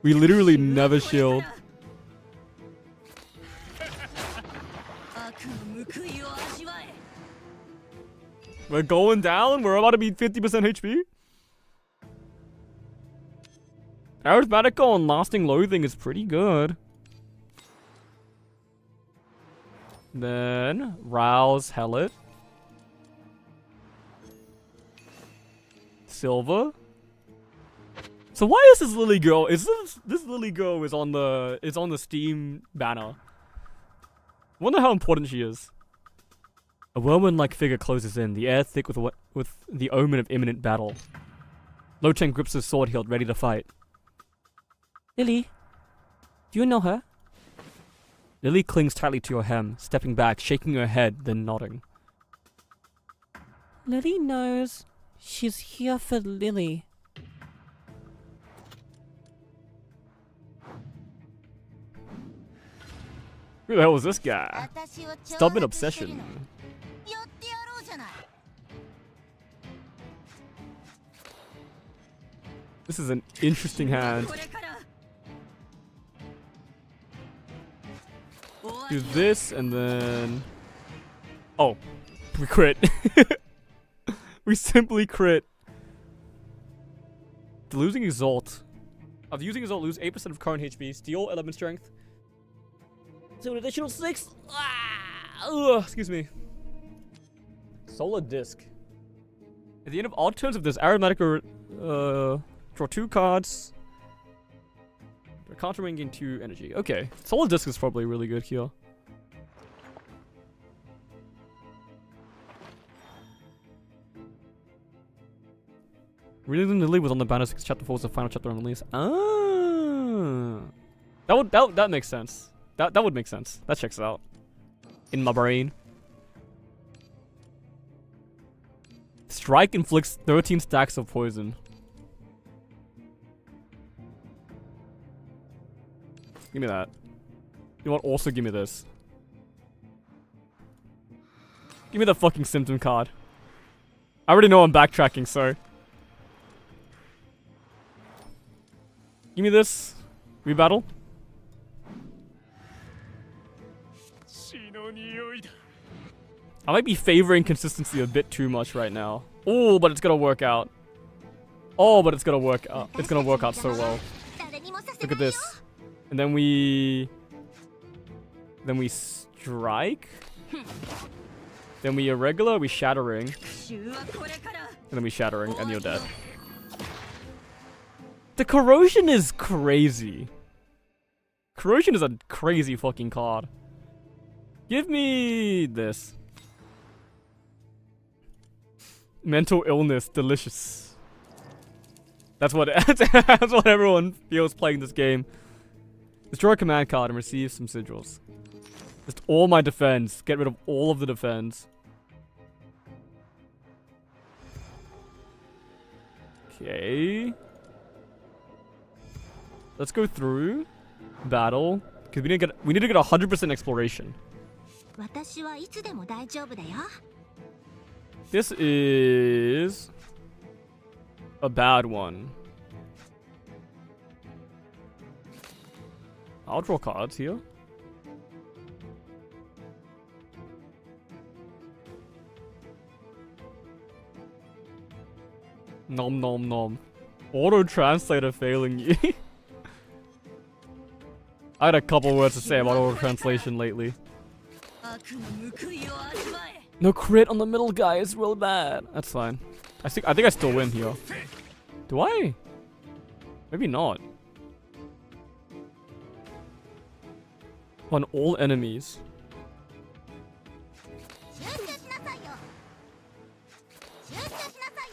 We literally never shield. We're going down. We're about to be 50% HP. Arithmetical and lasting loathing is pretty good. Then rouse Helit. Silver. So why is this Lily girl? Is this Lily girl is on the Steam banner? I wonder how important she is. A whirlwind-like figure closes in, the air thick with the omen of imminent battle. Lo Chen grips his sword hilt, ready to fight. Lily, do you know her? Lily clings tightly to your hem, stepping back, shaking her head, then nodding. Lily knows she's here for Lily. Who the hell was this guy? Stubborn obsession. This is an interesting hand. Do this and then... Oh, we crit. We simply crit. Losing Exalt. After using Exalt, lose 8% of current HP. Steal 11 strength. So an additional 6. Excuse me. Solar Disc. At the end of all turns of this, Aromatic draw 2 cards. They're countering gain 2 energy. Okay. Solar Disc is probably really good here. Reading the Lily was on the banner 6 chapter 4 was the final chapter on release. Ah, that makes sense. That would make sense. That checks out. In my brain. Strike inflicts 13 stacks of poison. Give me that. You know what? Also give me this. Give me the fucking symptom card. I already know I'm backtracking, so. Give me this. Rebattle. I might be favoring consistency a bit too much right now. Oh, but it's gonna work out. Oh, but it's gonna work out. It's gonna work out so well. Look at this. And then we strike. Then we irregular, we shattering. And then we shattering, and you're dead. The corrosion is crazy. Corrosion is a crazy fucking card. Give me this. Mental illness, delicious. That's what that's what everyone feels playing this game. Destroy a command card and receive some sigils. Just all my defense. Get rid of all of the defense. Okay. Let's go through battle because we need to get 100% exploration. This is a bad one. I'll draw cards here. Nom nom nom. Auto translator failing you. I had a couple words to say about auto translation lately. No crit on the middle guy is real bad. That's fine. I think I still win here. Do I? Maybe not. On all enemies.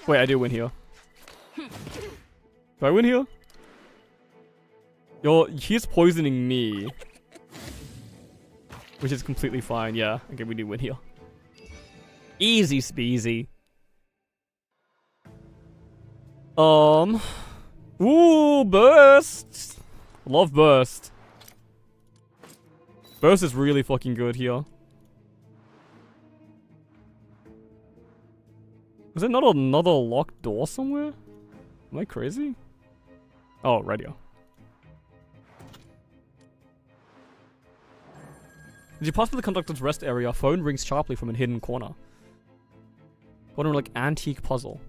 Wait, I do win here. Do I win here? Yo, he's poisoning me. Which is completely fine, yeah. Okay, we do win here. Easy speasy. Ooh, burst! Love burst. Burst is really fucking good here. Is there not another locked door somewhere? Am I crazy? Oh, radio. As you pass through the conductor's rest area, phone rings sharply from a hidden corner. What a like antique puzzle.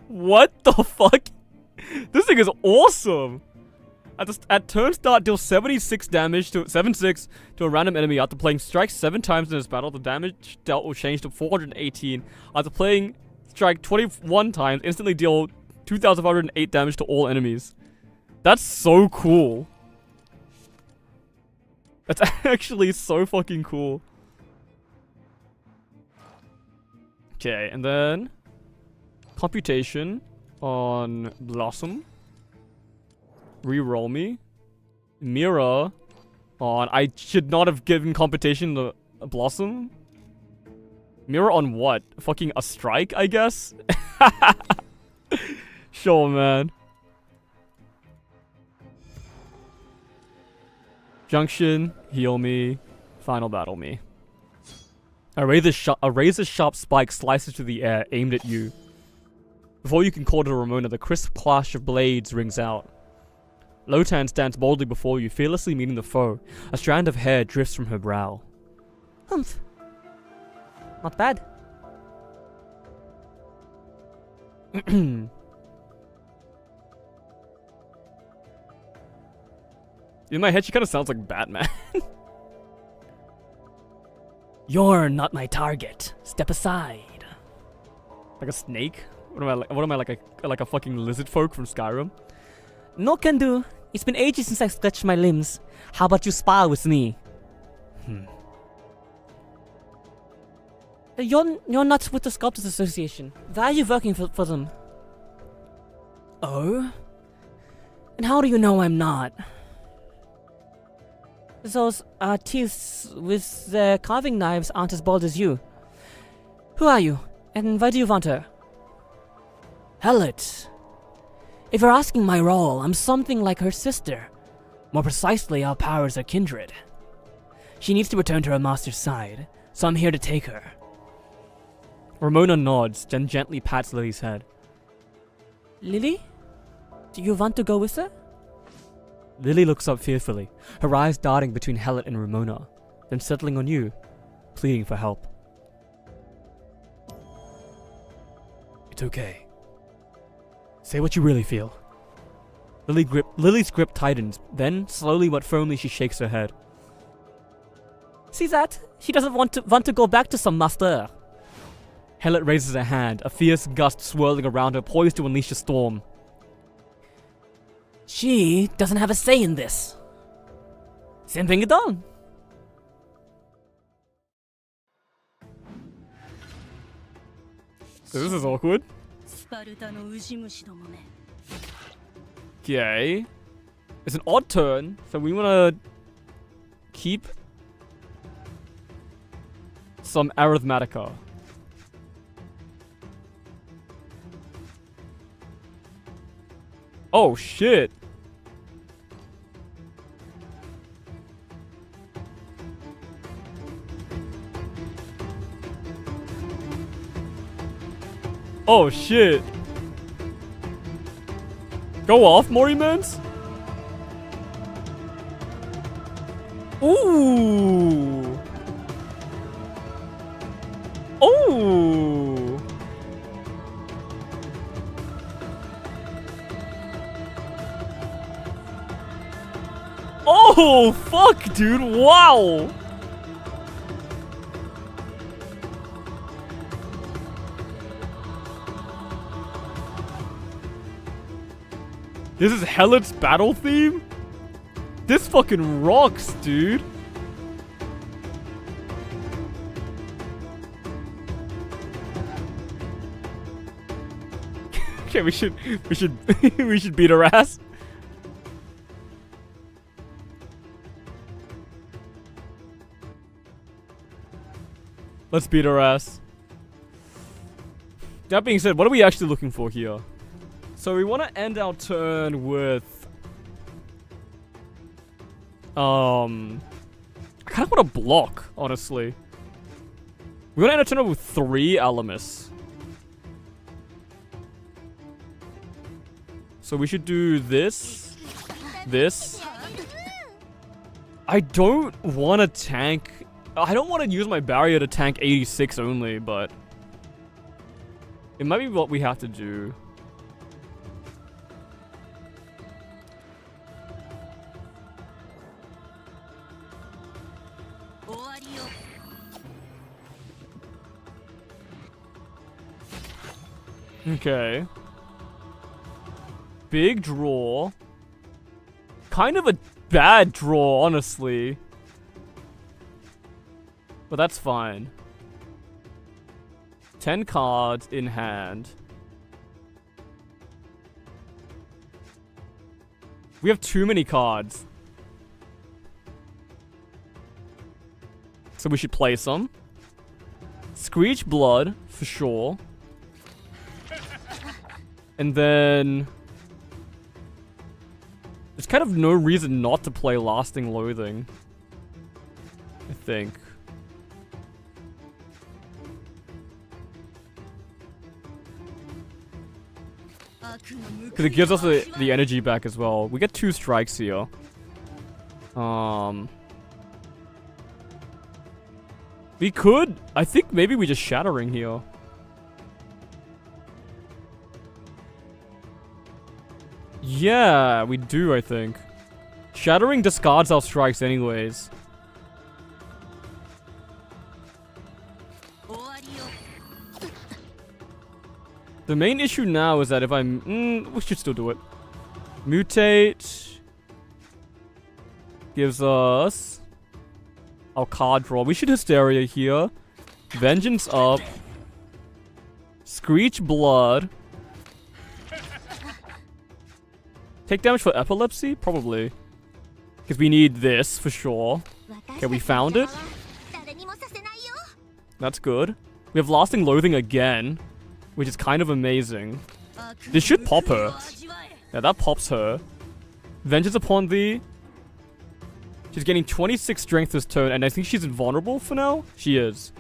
What the fuck? This thing is awesome! At turn start, deal 76 damage to 7-6 to a random enemy. After playing strike 7 times in this battle, the damage dealt will change to 418. After playing strike 21 times, instantly deal 2,508 damage to all enemies. That's so cool. That's actually so fucking cool. Okay, and then computation on Blossom. Reroll me. Mirror on... I should not have given computation to Blossom. Mirror on what? Fucking a strike, I guess? Sure, man. Junction, heal me, final battle me. A razor-sharp spike slices through the air, aimed at you. Before you can call to Ramona, the crisp clash of blades rings out. Lotan stands boldly before you, fearlessly meeting the foe. A strand of hair drifts from her brow. Humph. Not bad. In my head, she kind of sounds like Batman. You're not my target. Step aside. Like a snake? What am I like a fucking lizard folk from Skyrim? No can do. It's been ages since I stretched my limbs. How about you spar with me? You're not with the Sculptors Association. Why are you working for them? Oh? And how do you know I'm not? Those artists with their carving knives aren't as bold as you. Who are you? And why do you want her? Hellet. If you're asking my role, I'm something like her sister. More precisely, our powers are kindred. She needs to return to her master's side, so I'm here to take her. Ramona nods, then gently pats Lily's head. Lily? Do you want to go with her? Lily looks up fearfully, her eyes darting between Hellet and Ramona, then settling on you, pleading for help. It's okay. Say what you really feel. Lily's grip tightens, then, slowly but firmly, she shakes her head. See that? She doesn't want to go back to some master. Hellet raises a hand, a fierce gust swirling around her, poised to unleash a storm. She doesn't have a say in this. Same thing at all. This is awkward. スパルタのウジ虫どもめ。 Okay. It's an odd turn, so we wanna keep some arithmetica. Oh shit. Oh shit. Go off, Morimens? Ooh. Ooh. Oh, fuck, dude. Wow. This is Hellet's battle theme? This fucking rocks, dude. Okay, we should we should beat her ass. Let's beat her ass. That being said, what are we actually looking for here? So we want to end our turn with I kind of want to block, honestly. We want to end our turn with 3 Alamus. So we should do this. This. I don't want to tank. I don't want to use my barrier to tank 86 only, but it might be what we have to do. Okay. Big draw. Kind of a bad draw, honestly. But that's fine. 10 cards in hand. We have too many cards. So we should play some. Screech Blood, for sure. And then... kind of no reason not to play Lasting Loathing. I think. Because it gives us the energy back as well. We get 2 strikes here. We could... I think maybe we just Shattering here. Yeah, we do, I think. Shattering discards our strikes anyways. The main issue now is that if I'm... we should still do it. Mutate. Gives us... our card draw. We should Hysteria here. Vengeance up. Screech Blood. Take damage for Epilepsy? Probably. Because we need this for sure. Okay, we found it. That's good. We have Lasting Loathing again, which is kind of amazing. This should pop her. Yeah, that pops her. Vengeance upon thee. She's getting 26 strength this turn, and I think she's invulnerable for now? She is.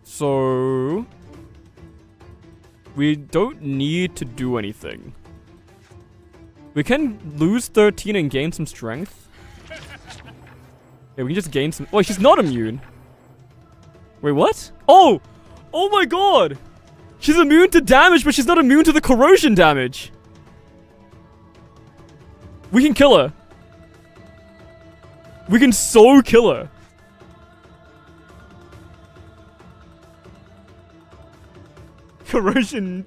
So... we don't need to do anything. We can lose 13 and gain some strength. Yeah, we can just gain some... oh, she's not immune. Wait, what? Oh! Oh my god! She's immune to damage, but she's not immune to the corrosion damage. We can kill her. We can so kill her. Corrosion.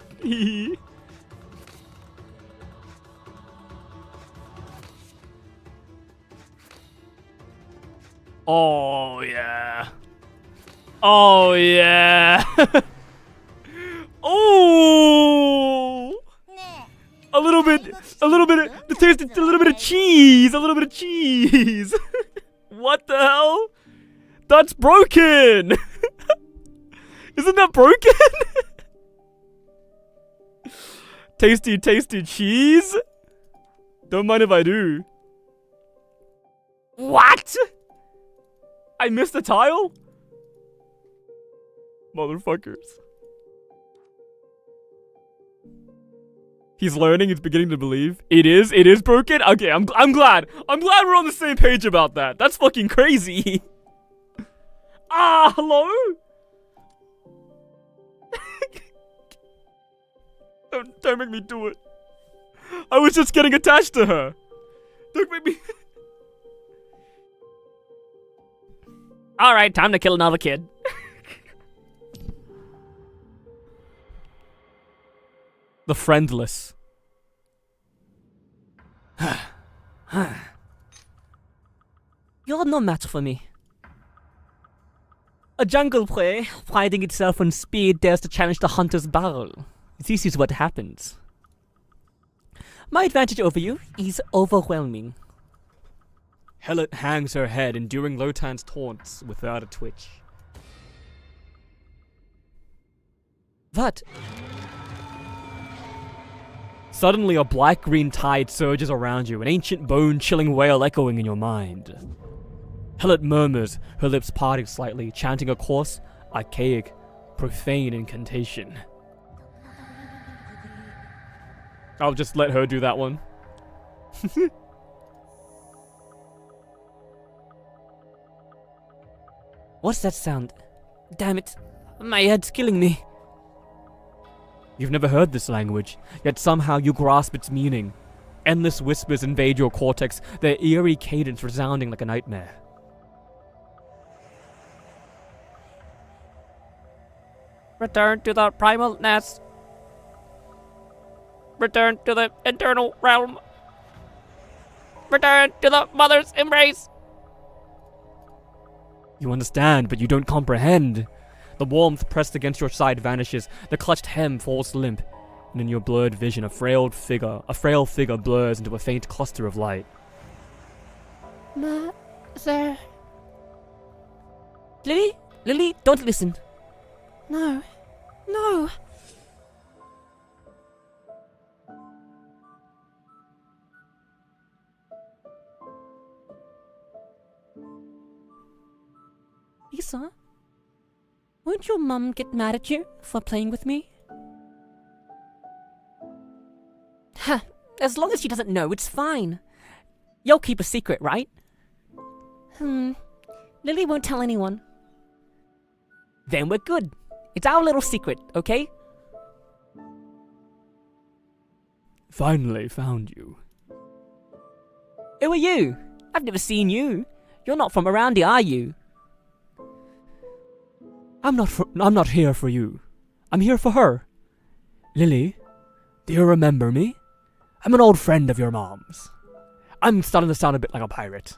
Oh yeah. Oh yeah. Oh. A little bit, the taste, a little bit of cheese, What the hell? That's broken. Isn't that broken? Tasty cheese. Don't mind if I do. What? I missed a tile? Motherfuckers. He's learning, he's beginning to believe. It is broken? Okay, I'm glad. I'm glad we're on the same page about that. That's fucking crazy. Ah, hello? Don't make me do it. I was just getting attached to her. Don't make me... Alright, time to kill another kid. The Friendless. You're no match for me. A jungle prey, priding itself on speed, dares to challenge the hunter's barrel. This is what happens. My advantage over you is overwhelming. Helot hangs her head, enduring Lotan's taunts without a twitch. What? Suddenly, a black-green tide surges around you, an ancient bone-chilling wail echoing in your mind. Helot murmurs, her lips parting slightly, chanting a coarse, archaic, profane incantation. I'll just let her do that one. What's that sound? Damn it. My head's killing me. You've never heard this language, yet somehow you grasp its meaning. Endless whispers invade your cortex, their eerie cadence resounding like a nightmare. Return to the primal nest. Return to the eternal realm. Return to the mother's embrace. You understand, but you don't comprehend. The warmth pressed against your side vanishes, the clutched hem falls limp, and in your blurred vision a frail figure blurs into a faint cluster of light. Mother. Lily, don't listen. No. Lisa, won't your mum get mad at you for playing with me? Ha! As long as she doesn't know, it's fine. You'll keep a secret, right? Lily won't tell anyone. Then we're good. It's our little secret, okay? Finally found you. Who are you? I've never seen you. You're not from around here, are you? I'm not here for you. I'm here for her. Lily, do you remember me? I'm an old friend of your mom's. I'm starting to sound a bit like a pirate.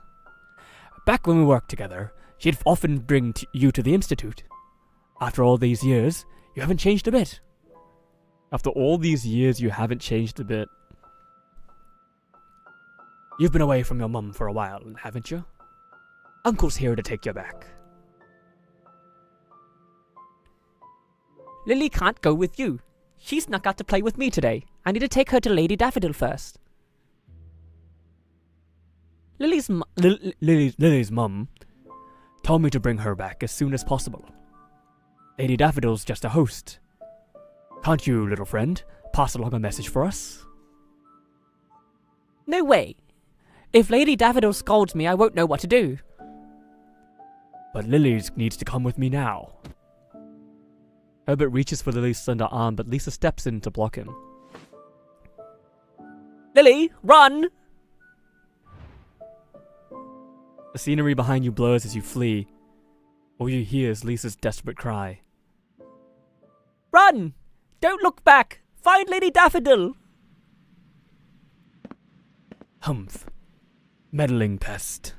Back when we worked together, she'd often bring you to the Institute. After all these years, you haven't changed a bit. After all these years, you haven't changed a bit. You've been away from your mum for a while, haven't you? Uncle's here to take you back. Lily can't go with you. She snuck out to play with me today. I need to take her to Lady Daffodil first. Lily's mum told me to bring her back as soon as possible. Lady Daffodil's just a host. Can't you, little friend, pass along a message for us? No way. If Lady Daffodil scolds me, I won't know what to do. But Lily needs to come with me now. Herbert reaches for Lily's slender arm, but Lisa steps in to block him. Lily, run! The scenery behind you blurs as you flee. All you hear is Lisa's desperate cry. Run! Don't look back! Find Lady Daffodil! Humph. Meddling pest.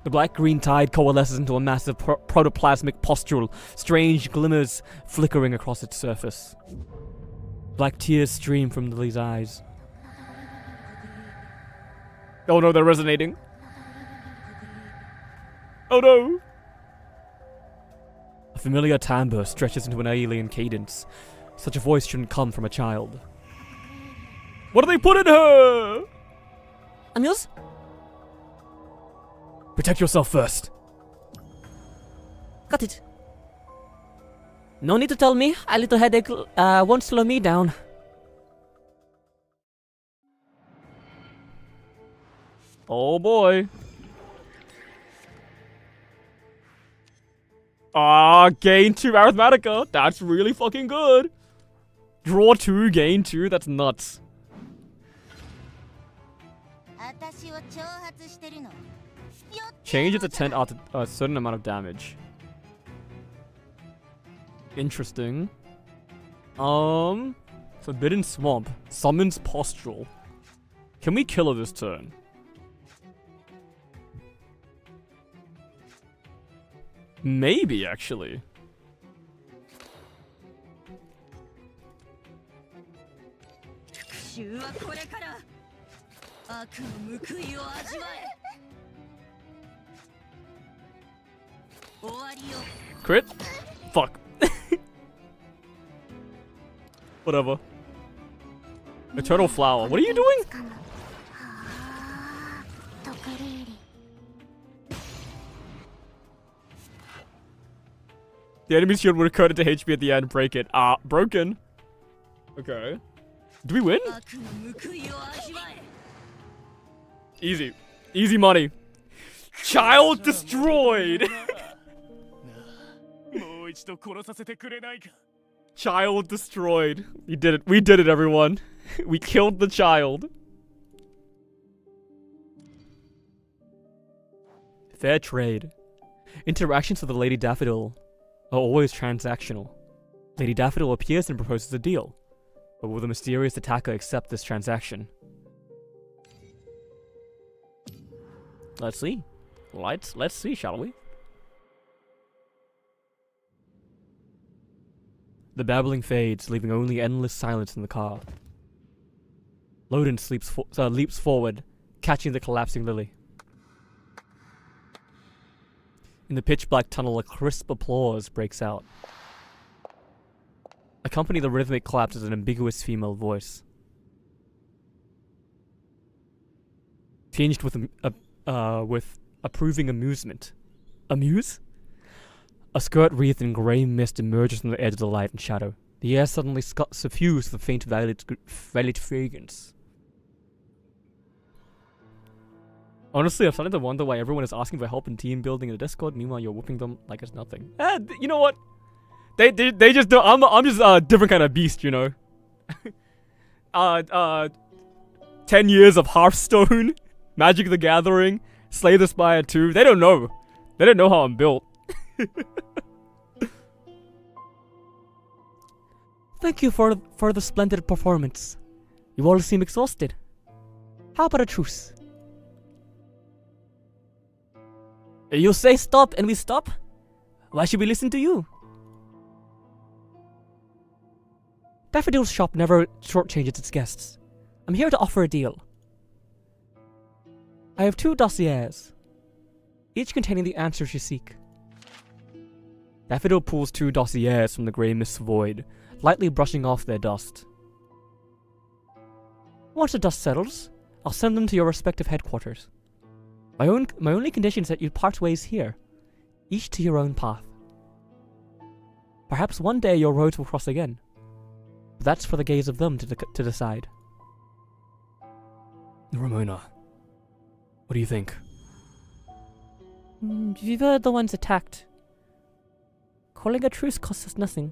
The black-green tide coalesces into a massive protoplasmic pustule, strange glimmers flickering across its surface. Black tears stream from Lily's eyes. Oh no, they're resonating. Oh no! A familiar timbre stretches into an alien cadence. Such a voice shouldn't come from a child. What do they put in her? Amuse? Protect yourself first. Got it. No need to tell me. A little headache won't slow me down. Oh boy. Ah, gain 2 Arithmetica. That's really fucking good. Draw 2, gain 2. That's nuts. Change its intent after a certain amount of damage. Interesting. Forbidden Swamp. Summons Postural. Can we kill her this turn? Maybe, actually. Crit? Fuck. Whatever. Eternal Flower. What are you doing? The enemy's shield would have cut into HP at the end, break it. Ah, broken. Okay. Do we win? Easy. Easy money. Child destroyed! Child destroyed. We did it. We did it, everyone. We killed the child. Fair trade. Interactions with the Lady Daffodil are always transactional. Lady Daffodil appears and proposes a deal. But will the mysterious attacker accept this transaction? Let's see. Let's see, shall we? The babbling fades, leaving only endless silence in the car. Loden leaps forward, catching the collapsing Lily. In the pitch-black tunnel, a crisp applause breaks out. Accompanying the rhythmic collapse is an ambiguous female voice. Tinged with approving amusement. Amuse? A skirt wreathed in grey mist emerges from the edge of the light and shadow. The air suddenly suffused with a faint violet fragrance. Honestly, I'm starting to wonder why everyone is asking for help in team building in the Discord. Meanwhile, you're whooping them like it's nothing. You know what? They just don't. I'm just a different kind of beast, you know. 10 years of Hearthstone, Magic the Gathering, Slay the Spire 2. They don't know. They don't know how I'm built. Thank you for the splendid performance. You all seem exhausted. How about a truce? You say stop and we stop? Why should we listen to you? Daffodil's shop never shortchanges its guests. I'm here to offer a deal. I have 2 dossiers, each containing the answers you seek. Daffodil pulls 2 dossiers from the grey mist void, lightly brushing off their dust. Once the dust settles, I'll send them to your respective headquarters. My only condition is that you part ways here, each to your own path. Perhaps one day your roads will cross again. But that's for the gaze of them to decide. Ramona, what do you think? We were the ones attacked. Calling a truce costs us nothing.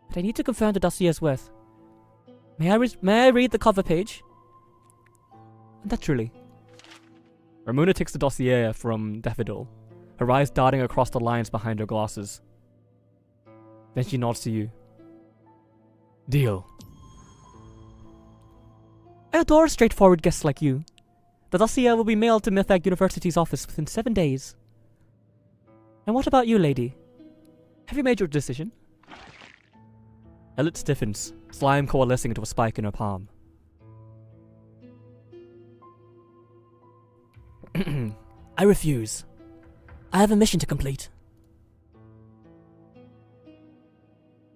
But I need to confirm the dossier's worth. May I read the cover page? Naturally. Ramona takes the dossier from Daffodil, her eyes darting across the lines behind her glasses. Then she nods to you. Deal. I adore straightforward guests like you. The dossier will be mailed to Mythag University's office within 7 days. And what about you, lady? Have you made your decision? Elliot stiffens, slime coalescing into a spike in her palm. I refuse. I have a mission to complete.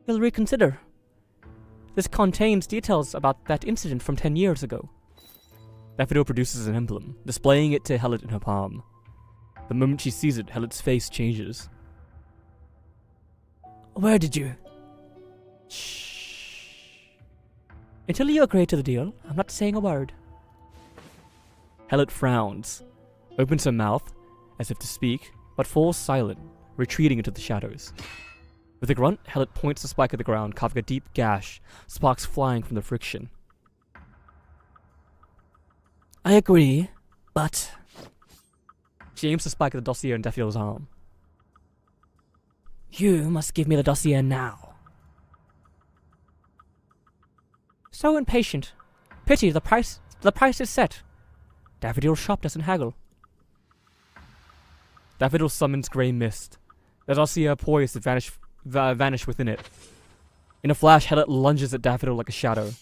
You'll reconsider. This contains details about that incident from 10 years ago. Daffodil produces an emblem, displaying it to Hellet in her palm. The moment she sees it, Hellet's face changes. Where did you? Shh. Until you agree to the deal, I'm not saying a word. Hellet frowns, opens her mouth, as if to speak, but falls silent, retreating into the shadows. With a grunt, Hellet points the spike at the ground, carving a deep gash, sparks flying from the friction. I agree, but... She aims the spike at the dossier on Daffodil's arm. You must give me the dossier now. So impatient. Pity, the price is set. Daffodil's shop doesn't haggle. Daffodil summons grey mist. The dossier poised to vanish within it. In a flash, Hellet lunges at Daffodil like a shadow.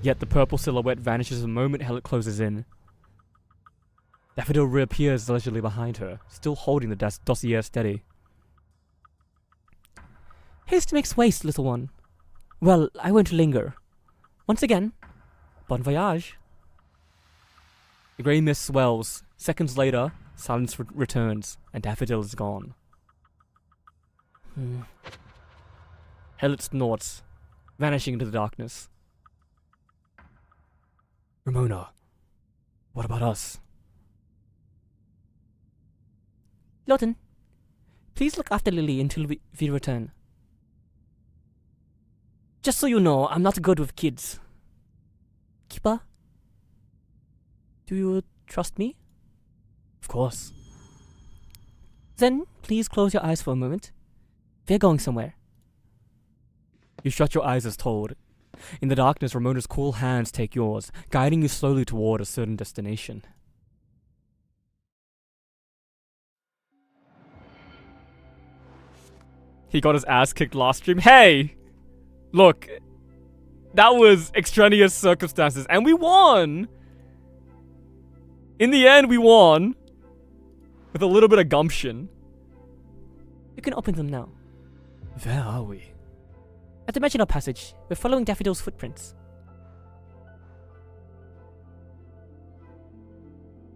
Yet the purple silhouette vanishes the moment Hellet closes in. Daffodil reappears leisurely behind her, still holding the dossier steady. Haste makes waste, little one. Well, I won't linger. Once again, bon voyage. The grey mist swells. Seconds later, silence returns, and Daffodil is gone. Hellet snorts, vanishing into the darkness. Ramona, what about us? Lawton, please look after Lily until we return. Just so you know, I'm not good with kids. Kippa? Do you trust me? Of course. Then, please close your eyes for a moment. We're going somewhere. You shut your eyes as told. In the darkness, Ramona's cool hands take yours, guiding you slowly toward a certain destination. He got his ass kicked last stream. Hey! Look, that was extraneous circumstances, and we won! In the end, we won. With a little bit of gumption. You can open them now. Where are we? At the Dimensional Passage, we're following Daffodil's footprints.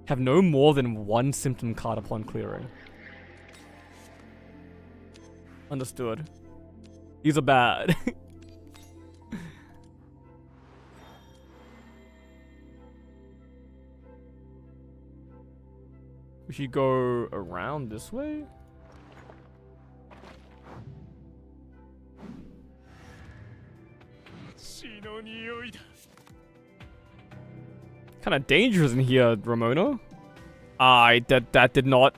Have no more than one symptom card upon clearing. Understood. These are bad. We should go around this way? Kinda dangerous in here, Ramona. That did not...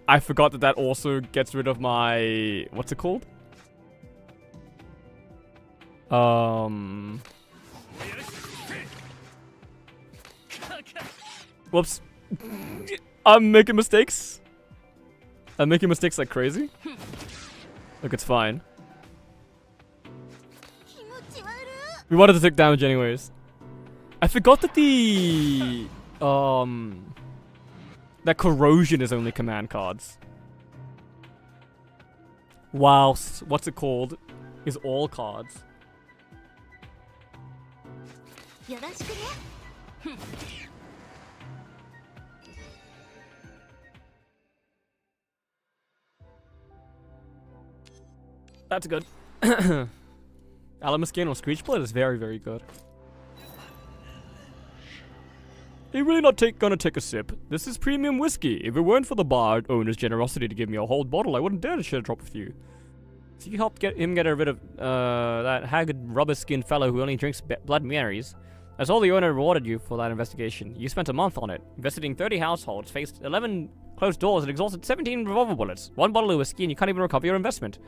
I forgot that also gets rid of my... What's it called? Whoops. I'm making mistakes. I'm making mistakes like crazy. Look, it's fine. We wanted to take damage anyways. I forgot that that corrosion is only command cards. Whilst, what's it called, is all cards. That's good. Alamus skin or Screech Blood is very, very good. Are you really not gonna take a sip? This is premium whiskey. If it weren't for the bar owner's generosity to give me a whole bottle, I wouldn't dare to share a drop with you. So you helped get rid of that haggard rubber-skinned fellow who only drinks Blood Marys. That's all the owner rewarded you for that investigation. You spent a month on it, investigating 30 households, faced 11 closed doors, and exhausted 17 revolver bullets. One bottle of whiskey, and you can't even recover your investment.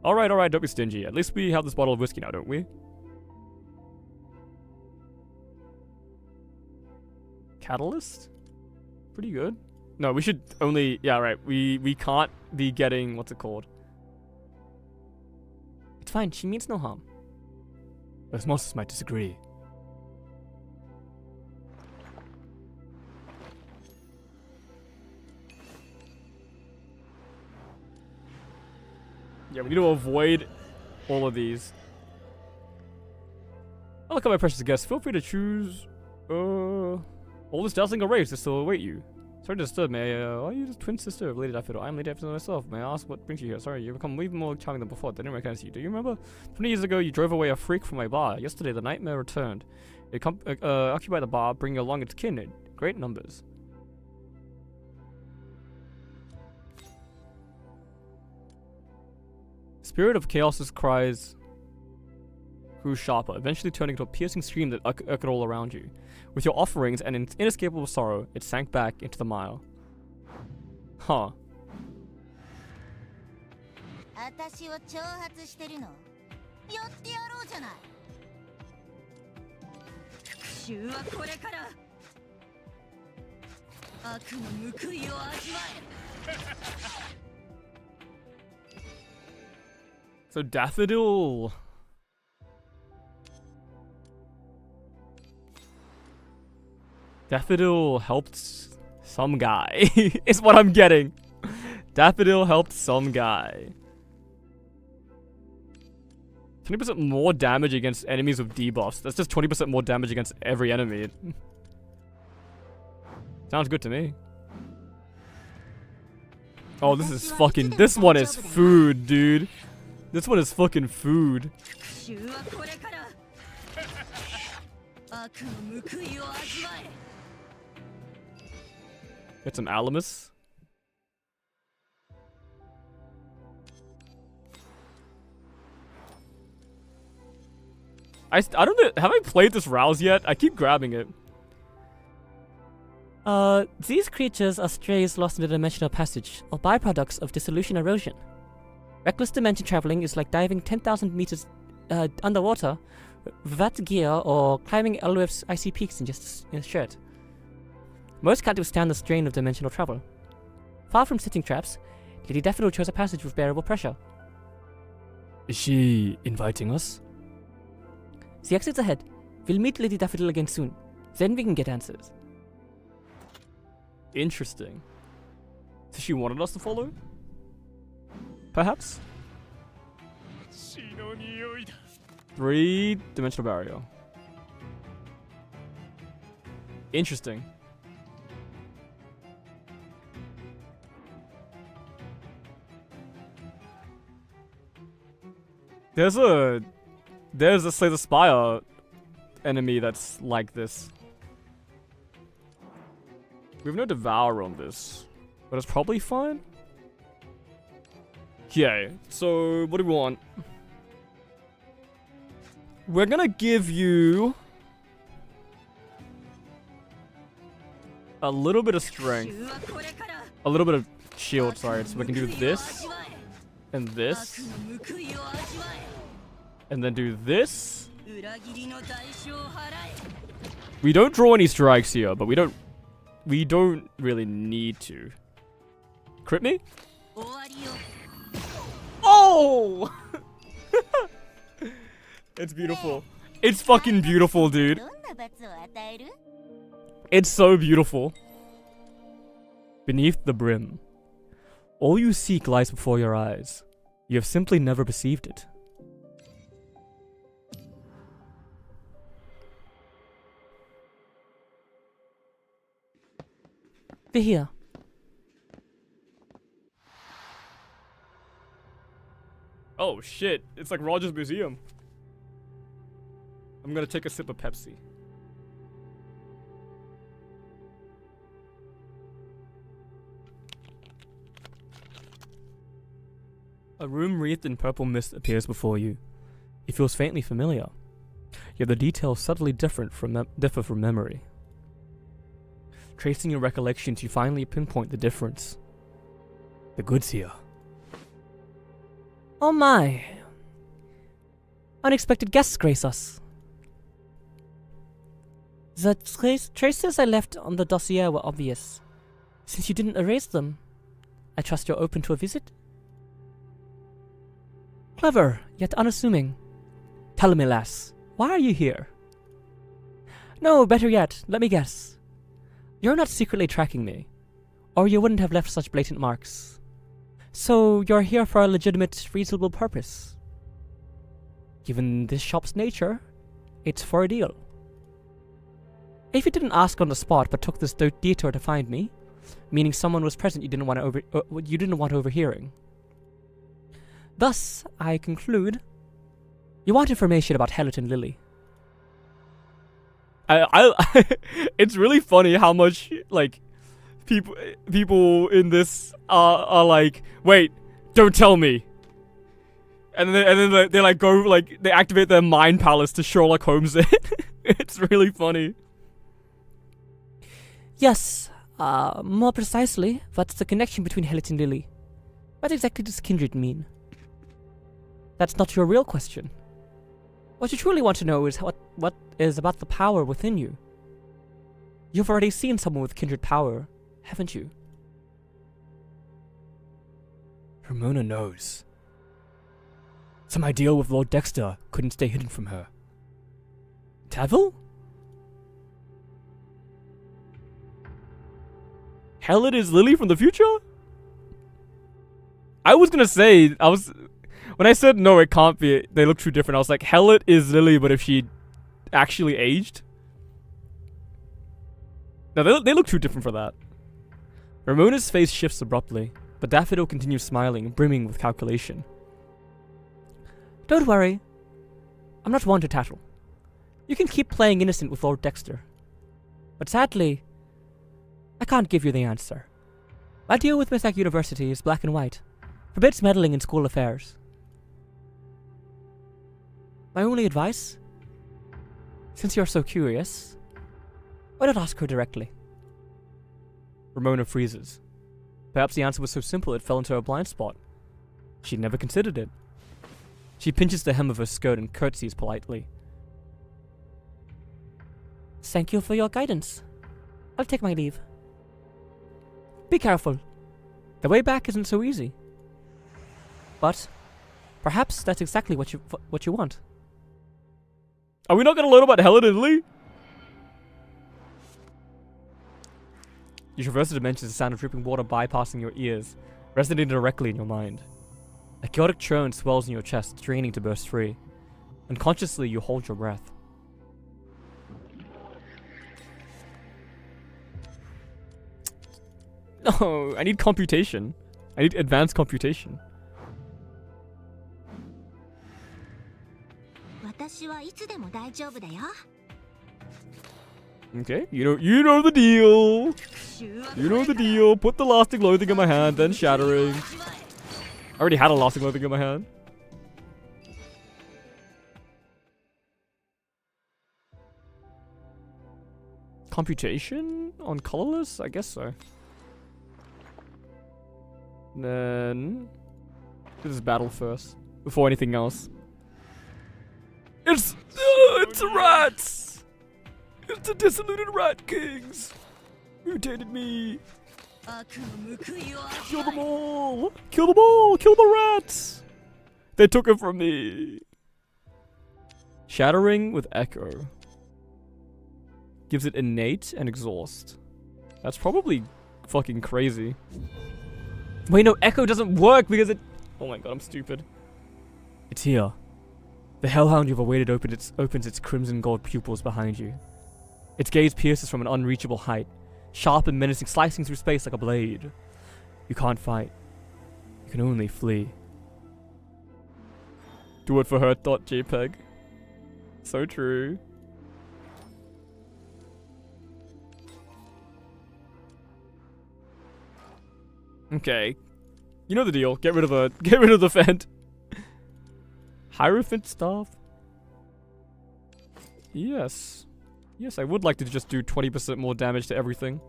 Alright, don't be stingy. At least we have this bottle of whiskey now, don't we? Catalyst? Pretty good. No, we should only... Yeah, right. We can't be getting... What's it called? It's fine. She means no harm. Those monsters might disagree. Yeah, we need to avoid all of these. Oh, look at my precious guest. Feel free to choose... all this dazzling arrays to still await you. Sorry to disturb me. Are you the twin sister of Lady Daffodil? I'm Lady Daffodil myself. May I ask what brings you here? Sorry, you've become even more charming than before. I didn't recognize you. Do you remember? 20 years ago, you drove away a freak from my bar. Yesterday, the nightmare returned. It occupied the bar, bringing along its kin in great numbers. Spirit of Chaos's cries grew sharper, eventually turning into a piercing scream that echoed all around you. With your offerings and an inescapable sorrow, it sank back into the mire. Huh. So Daffodil... Daffodil helped some guy, is what I'm getting. Daffodil helped some guy. 20% more damage against enemies with debuffs. That's just 20% more damage against every enemy. Sounds good to me. Oh, this is fucking... This one is food, dude. This one is fucking food. Get some Alamus. I don't know. Have I played this rouse yet? I keep grabbing it. These creatures are strays lost in the dimensional passage, or byproducts of dissolution erosion. Reckless dimension traveling is like diving 10,000 meters underwater without gear or climbing Elwef's icy peaks in just a shirt. Most can't withstand the strain of dimensional travel. Far from setting traps, Lady Daffodil chose a passage with bearable pressure. Is she inviting us? The exit's ahead. We'll meet Lady Daffodil again soon. Then we can get answers. Interesting. So she wanted us to follow? Perhaps? 3-dimensional barrier. Interesting. There's a Slay the Spire enemy that's like this. We have no Devour on this, but it's probably fine. Okay, so what do we want? We're gonna give you a little bit of strength, a little bit of shield, sorry, so we can do this, and this, and then do this. We don't draw any strikes here, but we don't really need to. Crit me? Oh! It's beautiful. It's fucking beautiful, dude. It's so beautiful. Beneath the brim, all you seek lies before your eyes. You have simply never perceived it. They're here. Oh shit, it's like Roger's Museum. I'm gonna take a sip of Pepsi. A room wreathed in purple mist appears before you. It feels faintly familiar, yet the details subtly differ from memory. Tracing your recollections, you finally pinpoint the difference. The goods here. Oh my. Unexpected guests grace us. The traces I left on the dossier were obvious. Since you didn't erase them, I trust you're open to a visit? Clever, yet unassuming. Tell me, lass, why are you here? No, better yet, let me guess. You're not secretly tracking me, or you wouldn't have left such blatant marks. So you're here for a legitimate, reasonable purpose. Given this shop's nature, it's for a deal. If you didn't ask on the spot but took this detour to find me, meaning someone was present you didn't want overhearing. Thus, I conclude, you want information about Hellet and Lily. It's really funny how much like people in this are like, wait, don't tell me. And then they like go like they activate their mind palace to Sherlock Holmes it. It's really funny. Yes, more precisely, what's the connection between Hellet and Lily? What exactly does kindred mean? That's not your real question. What you truly want to know is what is about the power within you. You've already seen someone with kindred power, haven't you? Ramona knows. Some ideal with Lord Dexter couldn't stay hidden from her. Tavil? Hellet is Lily from the future? I was gonna say, when I said no, it can't be, they look too different, I was like, Hellet is Lily, but if she actually aged? No, they look too different for that. Ramona's face shifts abruptly, but Daffodil continues smiling, brimming with calculation. Don't worry. I'm not one to tattle. You can keep playing innocent with Lord Dexter. But sadly, I can't give you the answer. My deal with Mythic University is black and white. Forbids meddling in school affairs. My only advice? Since you're so curious, why not ask her directly? Ramona freezes. Perhaps the answer was so simple it fell into a blind spot. She'd never considered it. She pinches the hem of her skirt and curtsies politely. Thank you for your guidance. I'll take my leave. Be careful. The way back isn't so easy. But perhaps that's exactly what you want. Are we not going to learn about Helen and Lily? You traverse the dimensions, the sound of dripping water bypassing your ears, resonating directly in your mind. A chaotic churn swells in your chest, straining to burst free. Unconsciously, you hold your breath. No, I need computation. I need advanced computation. 私はいつでも大丈夫だよ。 Okay, you know the deal. You know the deal. Put the lasting loathing in my hand, then shattering. I already had a lasting loathing in my hand. Computation on colorless? I guess so. Then do this battle first before anything else. It's rats. It's the dissolute rat kings. Mutated me. 悪の報いを Kill them all. Kill them all. Kill the rats. They took it from me. Shattering with echo. Gives it innate and exhaust. That's probably fucking crazy. Wait, no, echo doesn't work because it... Oh my god, I'm stupid. It's here. The hellhound you've awaited opens its crimson gold pupils behind you. Its gaze pierces from an unreachable height, sharp and menacing, slicing through space like a blade. You can't fight. You can only flee. Do it for her. .jpg. So true. Okay. You know the deal. Get rid of the vent. Hierophant staff. Yes. Yes, I would like to just do 20% more damage to everything.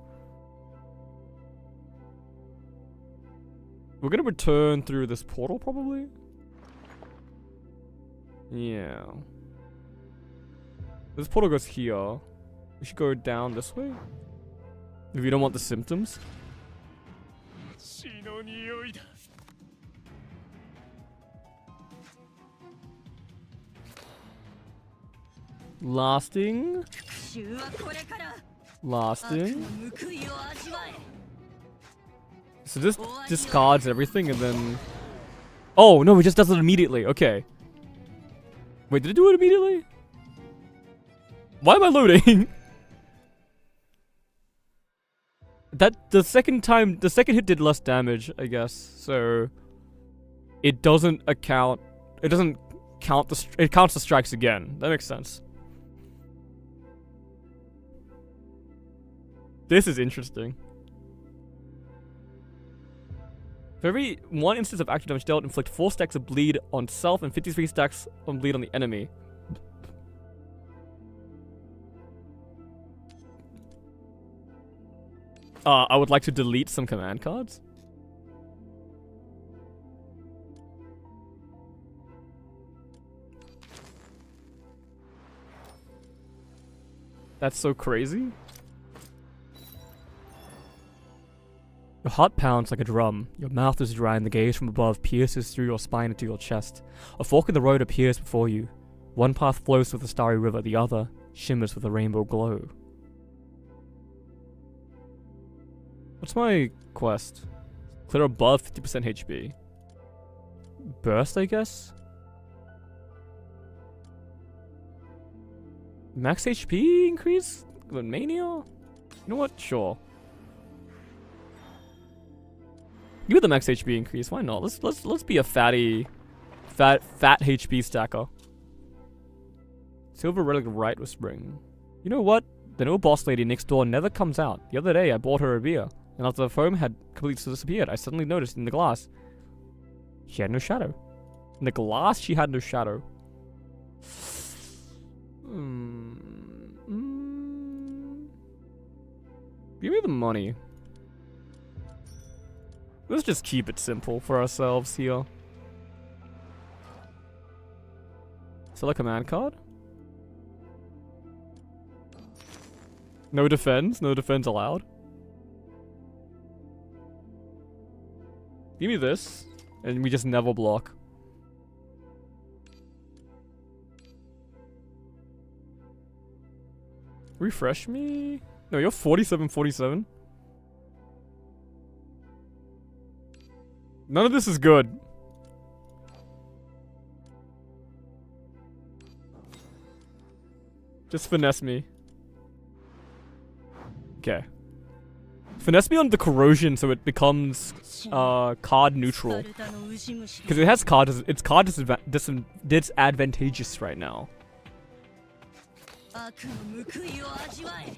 We're gonna return through this portal, probably? Yeah. This portal goes here. We should go down this way. If you don't want the symptoms. Lasting. 衆はこれから Lasting. 悪の報いを味わえ So this discards everything and then... Oh, no, it just does it immediately. Okay. Wait, did it do it immediately? Why am I loading? The second hit did less damage, I guess. So it doesn't count it counts the strikes again. That makes sense. This is interesting. For every 1 instance of active damage dealt, inflict 4 stacks of bleed on self and 53 stacks on bleed on the enemy. I would like to delete some command cards. That's so crazy. Your heart pounds like a drum. Your mouth is dry and the gaze from above pierces through your spine into your chest. A fork in the road appears before you. One path flows with a starry river, the other shimmers with a rainbow glow. What's my quest? Clear above 50% HP. Burst, I guess? Max HP increase? The mania? You know what? Sure. Give me the max HP increase. Why not? Let's be a fat HP stacker. Silver relic right whispering. You know what? The no boss lady next door never comes out. The other day I bought her a beer, and after the foam had completely disappeared, I suddenly noticed in the glass she had no shadow. In the glass, she had no shadow. Give me the money. Let's just keep it simple for ourselves here. Select command card. No defense. No defense allowed. Give me this, and we just never block. Refresh me? No, you're 47. None of this is good. Just finesse me. Okay. Finesse me on the corrosion so it becomes card neutral. Because it has card, it's card disadvantageous right now. 悪の報いを味わえ。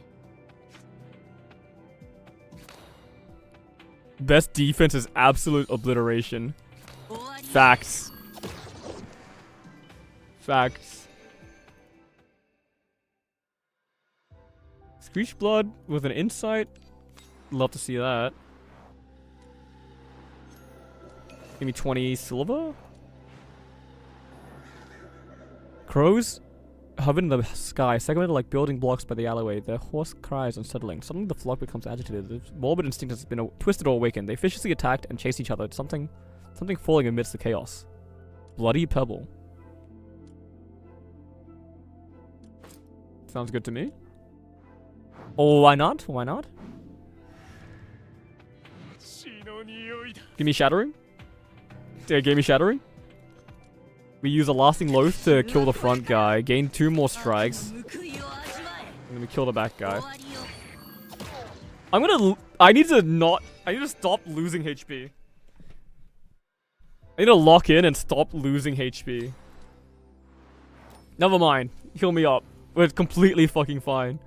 Best defense is absolute obliteration. 終わり。 Facts. Facts. Screech Blood with an insight. Love to see that. Give me 20 silver. Crows hover in the sky, segmented like building blocks by the alleyway. Their hoarse cries unsettling. Suddenly the flock becomes agitated. The morbid instinct has been twisted or awakened. They viciously attacked and chased each other. Something falling amidst the chaos. Bloody pebble. Sounds good to me. Oh, why not? Why not? Give me shattering. Yeah, give me shattering. We use a lasting loath to kill the front guy. Gain 2 more strikes. 悪の報いを味わえ。 And then we kill the back guy. 終わりよ。 I need to stop losing HP. I need to lock in and stop losing HP. Never mind. Heal me up. We're completely fucking fine.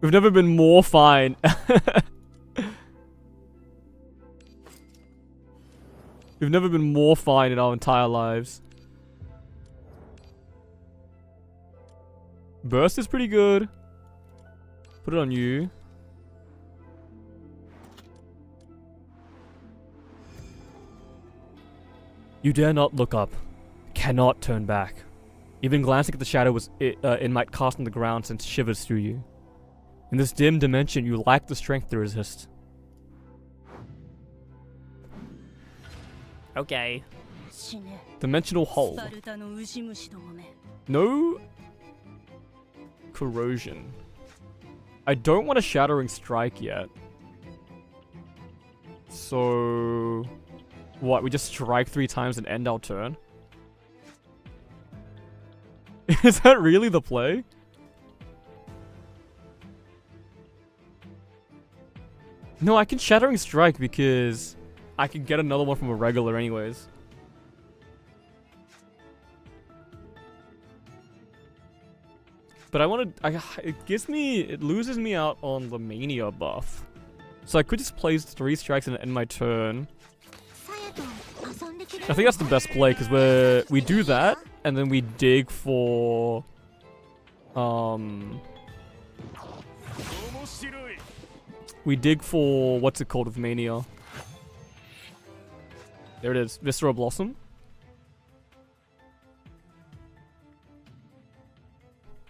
We've never been more fine. We've never been more fine in our entire lives. Burst is pretty good. Put it on you. You dare not look up. Cannot turn back. Even glancing at the shadow it might cast on the ground sends shivers through you. In this dim dimension, you lack the strength to resist. Okay. 死ね。 Dimensional ス hole. パルタのウジ虫どもめ。 No corrosion. I don't want a shattering strike yet. So what? We just strike 3 times and end our turn? Is that really the play? No, I can shattering strike because I can get another one from a regular anyways. But I want to. It loses me out on the mania buff. So I could just place 3 strikes and end my turn. さやと遊んでくれる。 I think that's the best play because we do that and then we dig for we dig for what's it called with mania? There it is, Viscera Blossom.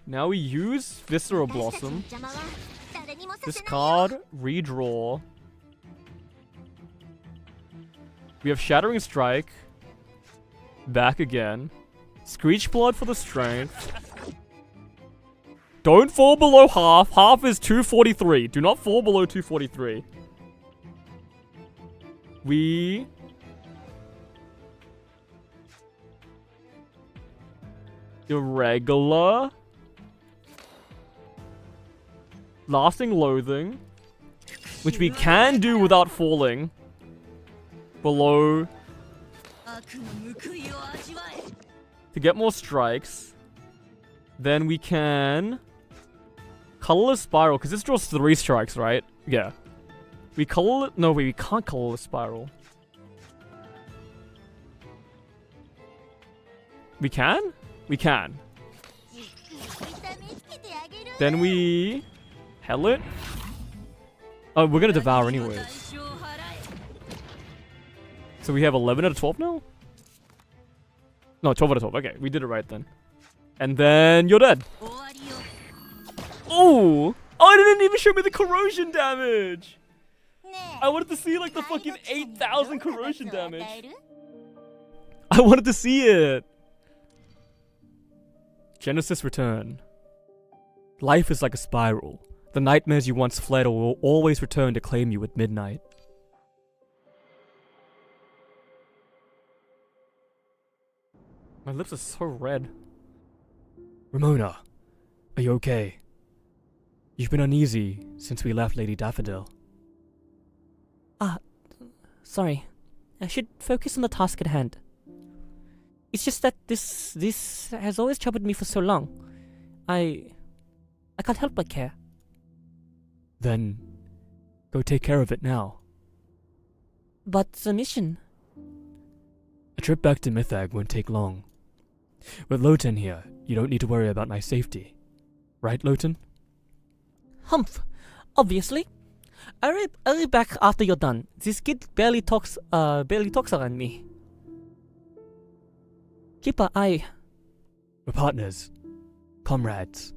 Now we use Viscera Blossom. 私たちの邪魔は誰にもさせないよ。 Discard, redraw. We have Shattering Strike. Back again. Screech Blood for the strength. Don't fall below half. Half is 243. Do not fall below 243. We... Irregular. Lasting Loathing. Which we can do without falling below 悪の報いを味わえ。 to get more strikes. Then we can colorless spiral because this draws 3 strikes, right? Yeah. We color. No, wait, we can't colorless spiral. We can? We can. 痛めつけてあげる。 Then we hell it. Oh, we're gonna devour 代 anyways. 償を払え。 So we have 11 out of 12 now? No, 12 out of 12. Okay, we did it right then. And then you're dead. 終わりよ。 Oh! Oh, it didn't even show me the corrosion damage! ね I wanted to see like the fucking 8,000 corrosion どんな罰を damage. 与える？ I wanted to see it! Genesis Return. Life is like a spiral. The nightmares you once fled will always return to claim you at midnight. My lips are so red. Ramona, are you okay? You've been uneasy since we left Lady Daffodil. Sorry. I should focus on the task at hand. It's just that this has always troubled me for so long. I can't help but care. Then, go take care of it now. But the mission... A trip back to Mythag won't take long. With Loten here, you don't need to worry about my safety. Right, Loten? Humph. Obviously. I'll be back after you're done. This kid barely talks around me. Keeper, We're partners. Comrades.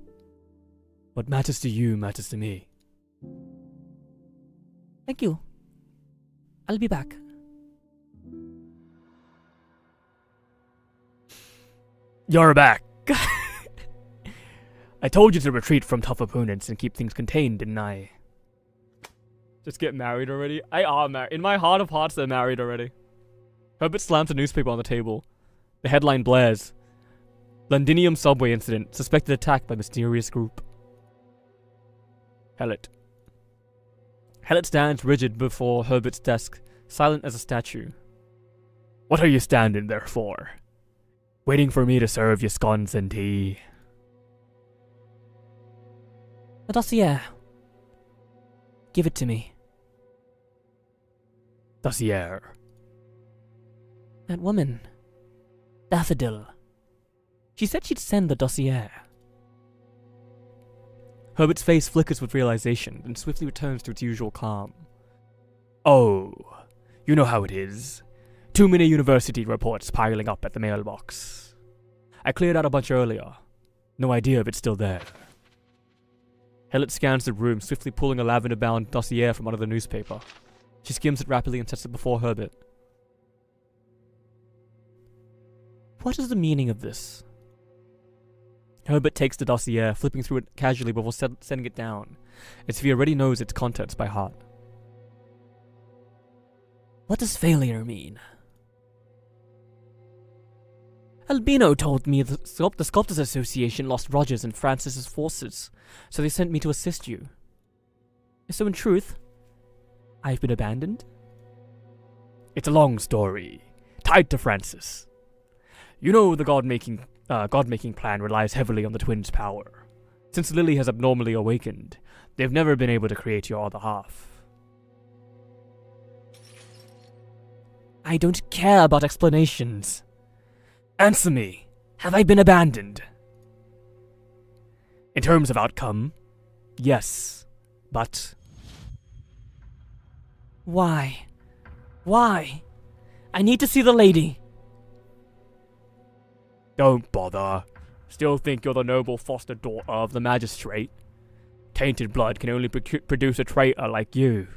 What matters to you matters to me. Thank you. I'll be back. You're back! I told you to retreat from tough opponents and keep things contained, didn't I? Just get married already? I are married. In my heart of hearts, they're married already. Herbert slams a newspaper on the table. The headline blares. Londinium subway incident. Suspected attack by mysterious group. Hellet. Hellet stands rigid before Herbert's desk, silent as a statue. What are you standing there for? Waiting for me to serve you scones and tea? The dossier. Give it to me. Dossier. That woman. Daffodil. She said she'd send the dossier. Herbert's face flickers with realization, then swiftly returns to its usual calm. Oh, you know how it is. Too many university reports piling up at the mailbox. I cleared out a bunch earlier. No idea if it's still there. Hellet scans the room, swiftly pulling a lavender-bound dossier from under the newspaper. She skims it rapidly and sets it before Herbert. What is the meaning of this? Herbert takes the dossier, flipping through it casually before setting it down, as if he already knows its contents by heart. What does failure mean? Albino told me the Sculptors Association lost Rogers and Francis's forces, so they sent me to assist you. So in truth, I've been abandoned? It's a long story, tied to Francis. You know the god-making plan relies heavily on the twins' power. Since Lily has abnormally awakened, they've never been able to create your other half. I don't care about explanations. Answer me. Have I been abandoned? In terms of outcome, yes. But... Why? Why? I need to see the lady. Don't bother. Still think you're the noble foster daughter of the magistrate? Tainted blood can only produce a traitor like you.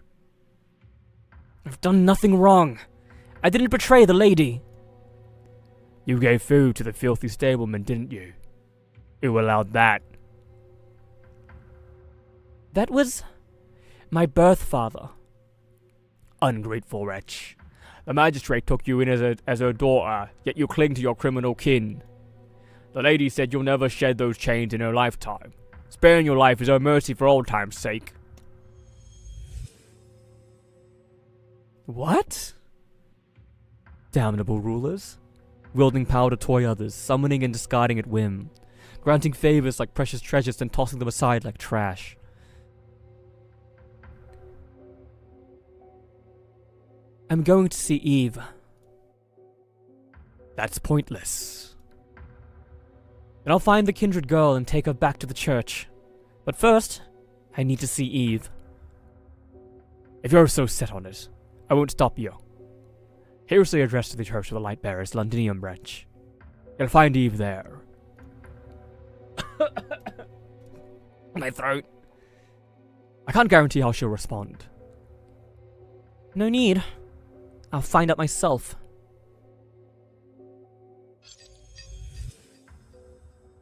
I've done nothing wrong. I didn't betray the lady. You gave food to the filthy stableman, didn't you? Who allowed that? That was my birth father. Ungrateful wretch. The magistrate took you in as her daughter, yet you cling to your criminal kin. The lady said you'll never shed those chains in her lifetime. Sparing your life is her mercy for old time's sake. What? Damnable rulers. Wielding power to toy others, summoning and discarding at whim. Granting favors like precious treasures, then tossing them aside like trash. I'm going to see Eve. That's pointless. Then I'll find the kindred girl and take her back to the church. But first, I need to see Eve. If you're so set on it, I won't stop you. Here's the address to the Church of the Lightbearers, Londinium branch. You'll find Eve there. My throat. I can't guarantee how she'll respond. No need. I'll find out myself.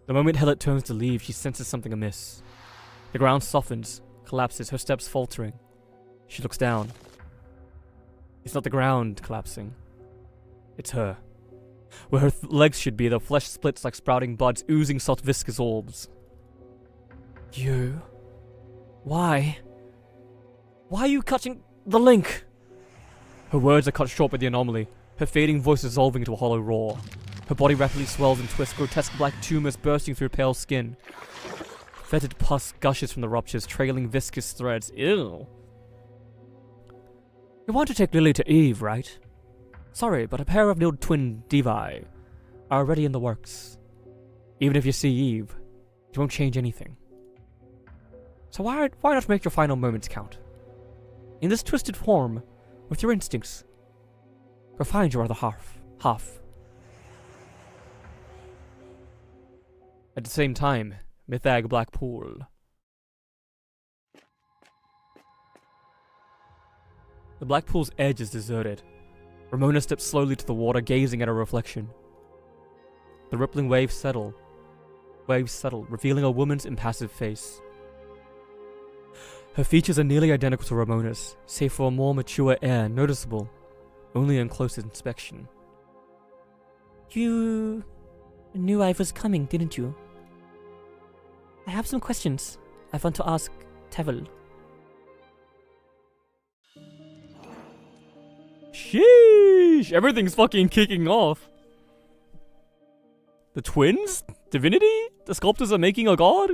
The moment Hellet turns to leave, she senses something amiss. The ground softens, collapses, her steps faltering. She looks down. It's not the ground collapsing. It's her. Where her legs should be, the flesh splits like sprouting buds, oozing soft viscous orbs. You? Why? Why are you cutting the link? Her words are cut short by the anomaly, her fading voice dissolving into a hollow roar. Her body rapidly swells and twists, grotesque black tumors bursting through her pale skin. Fetid pus gushes from the ruptures, trailing viscous threads. Ew. You want to take Lily to Eve, right? Sorry, but a pair of new twin divi are already in the works. Even if you see Eve, it won't change anything. So why not make your final moments count? In this twisted form, with your instincts, go find your other half. At the same time, Mythag Blackpool. The Blackpool's edge is deserted. Ramona steps slowly to the water, gazing at her reflection. The rippling waves settle, revealing a woman's impassive face. Her features are nearly identical to Ramona's, save for a more mature air noticeable only on close inspection. You knew I was coming, didn't you? I have some questions I want to ask Tevel. Sheesh! Everything's fucking kicking off. The twins? Divinity? The sculptors are making a god?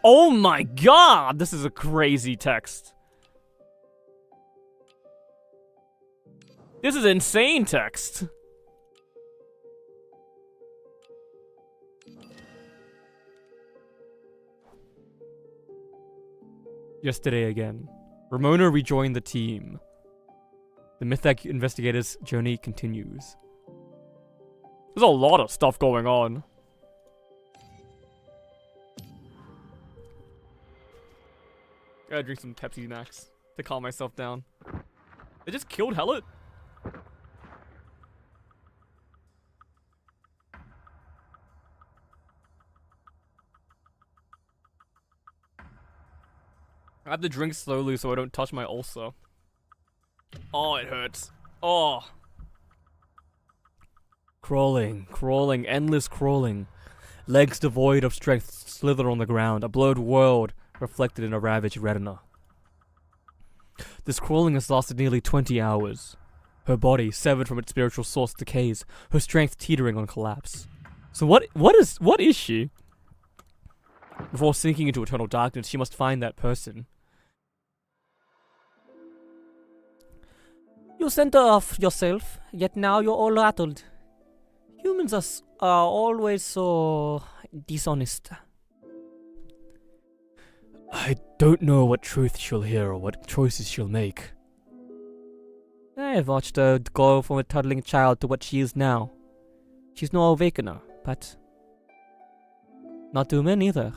Oh my god! This is a crazy text. This is insane text. Yesterday again. Ramona rejoined the team. The Mythak investigators' journey continues. There's a lot of stuff going on. Gotta drink some Pepsi Max to calm myself down. They just killed Hellet? I have to drink slowly so I don't touch my ulcer. Oh, it hurts. Oh. Crawling, endless crawling. Legs devoid of strength slither on the ground, a blurred world reflected in a ravaged retina. This crawling has lasted nearly 20 hours. Her body, severed from its spiritual source, decays, her strength teetering on collapse. So what is she? Before sinking into eternal darkness, she must find that person. You sent her off yourself, yet now you're all rattled. Humans are always so dishonest. I don't know what truth she'll hear or what choices she'll make. I've watched her go from a toddling child to what she is now. She's no awakener, but not human either.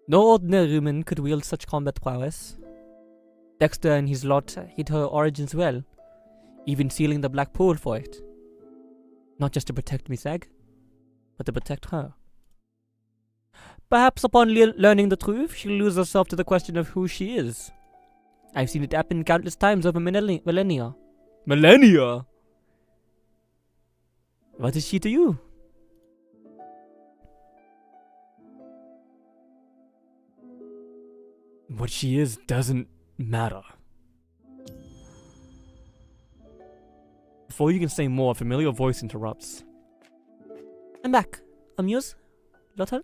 No ordinary human could wield such combat prowess. Dexter and his lot hid her origins well, even sealing the black pool for it. Not just to protect Mythag, but to protect her. Perhaps upon learning the truth, she'll lose herself to the question of who she is. I've seen it happen countless times over millennia. Millennia? What is she to you? What she is doesn't matter. Before you can say more, a familiar voice interrupts. I'm back. Amuse? Lothar?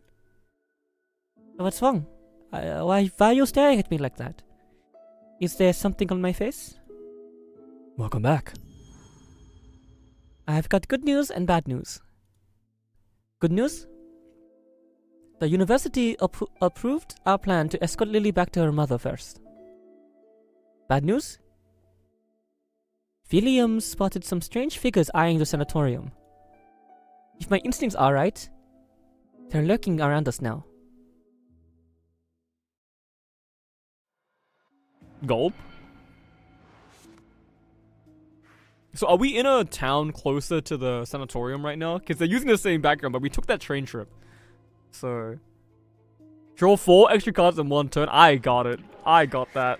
What's wrong? Why are you staring at me like that? Is there something on my face? Welcome back. I've got good news and bad news. Good news? The university approved our plan to escort Lily back to her mother first. Bad news? William spotted some strange figures eyeing the sanatorium. If my instincts are right, they're lurking around us now. Gulp? So are we in a town closer to the sanatorium right now? Because they're using the same background, but we took that train trip. So... draw 4 extra cards in 1 turn. I got it. I got that.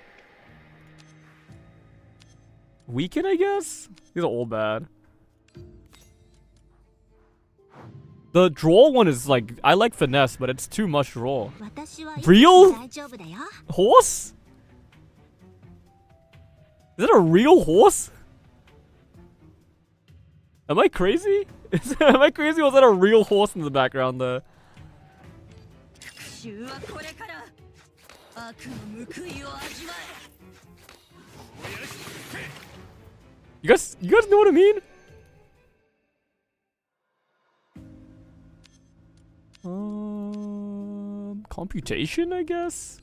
Weaken, I guess? These are all bad. The draw one is like... I like finesse, but it's too much draw. Real? Horse? Is that a real horse? Am I crazy? Am I crazy or was that a real horse in the background there? 復讐はこれから悪の報いを味わえ You guys know what I mean? Computation, I guess.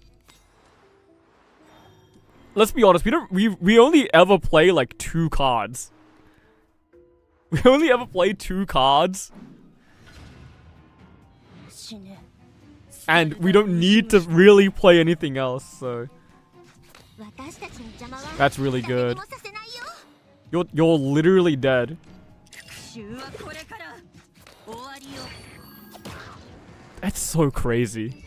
Let's be honest. We only ever play like 2 cards. We only ever play 2 cards, 死ね and we don't need to really play anything else. So 私たちに邪魔は that's really 誰 good. にもさせないよ You're literally dead. 復讐はこれから終わりよ That's so crazy.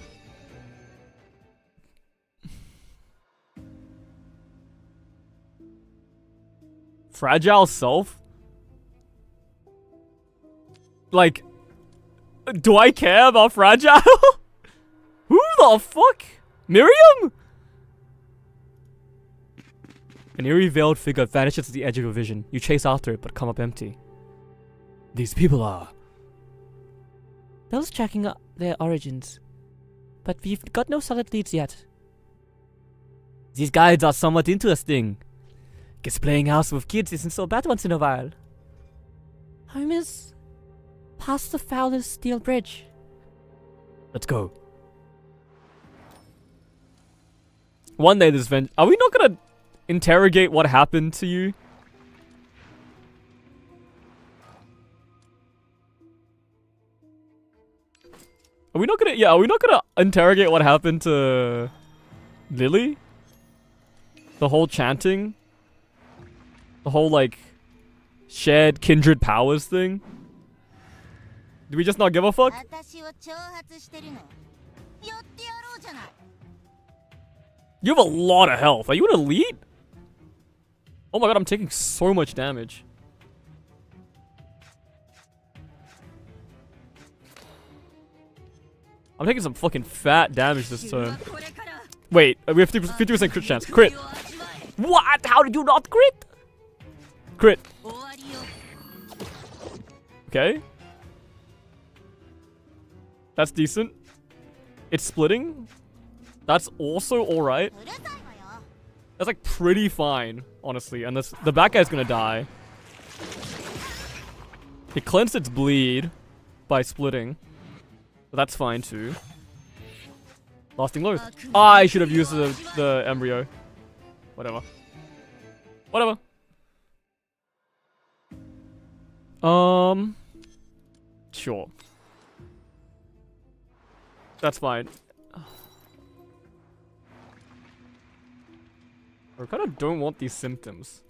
Fragile self? Like, do I care about Fragile? Who the fuck? Miriam? An eerie veiled figure vanishes at the edge of your vision. You chase after it, but come up empty. These people are... Bell's checking their origins, but we've got no solid leads yet. These guides are somewhat interesting. Guess playing house with kids isn't so bad once in a while. Home is past the Fowler's Steel Bridge. Let's go. One day this vent... Are we not gonna interrogate what happened to you? Are we not gonna... Yeah, are we not gonna interrogate what happened to... Lily? The whole chanting? The whole, like... shared kindred powers thing? Do we just not give a fuck? 私を挑発してるのやってやろうじゃない You have a lot of health. Are you an elite? Oh my god, I'm taking so much damage. I'm taking some fucking fat damage this 復讐は turn. これから Wait, we have 50% crit chance. Crit. 悪の報いを味わえ What? How did you not crit? Crit. 終わりよ Okay. That's decent. It's splitting. That's also alright. うるさいわよ That's like pretty fine, honestly. And the bad guy's gonna die. It cleansed its bleed by splitting. But that's fine too. Lasting lows. I should have used the embryo. Whatever. Whatever. Sure. That's fine. I kind of don't want these symptoms.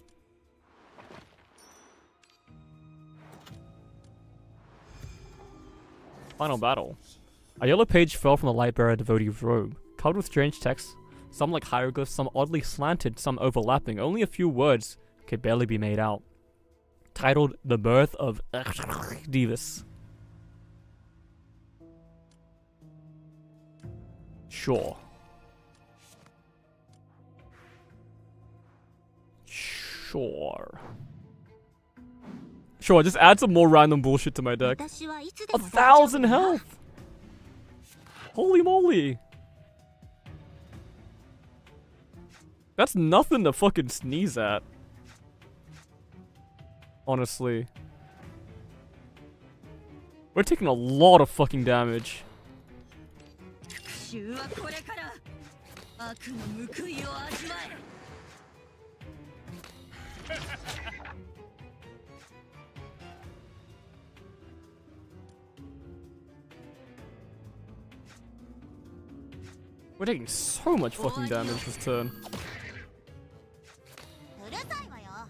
Final battle. A yellow page fell from the light-bearer devotee's robe, covered with strange texts, some like hieroglyphs, some oddly slanted, some overlapping. Only a few words could barely be made out. Titled The Birth of Divus. Sure. Sure. Sure, just add some more random bullshit to my deck. 私はいつでも大丈夫 1,000 health! Holy moly! That's nothing to fucking sneeze at. Honestly. We're taking a lot of fucking damage. 復讐はこれから悪の報いを味わえ We're taking so much fucking damage this turn. うるさいわよ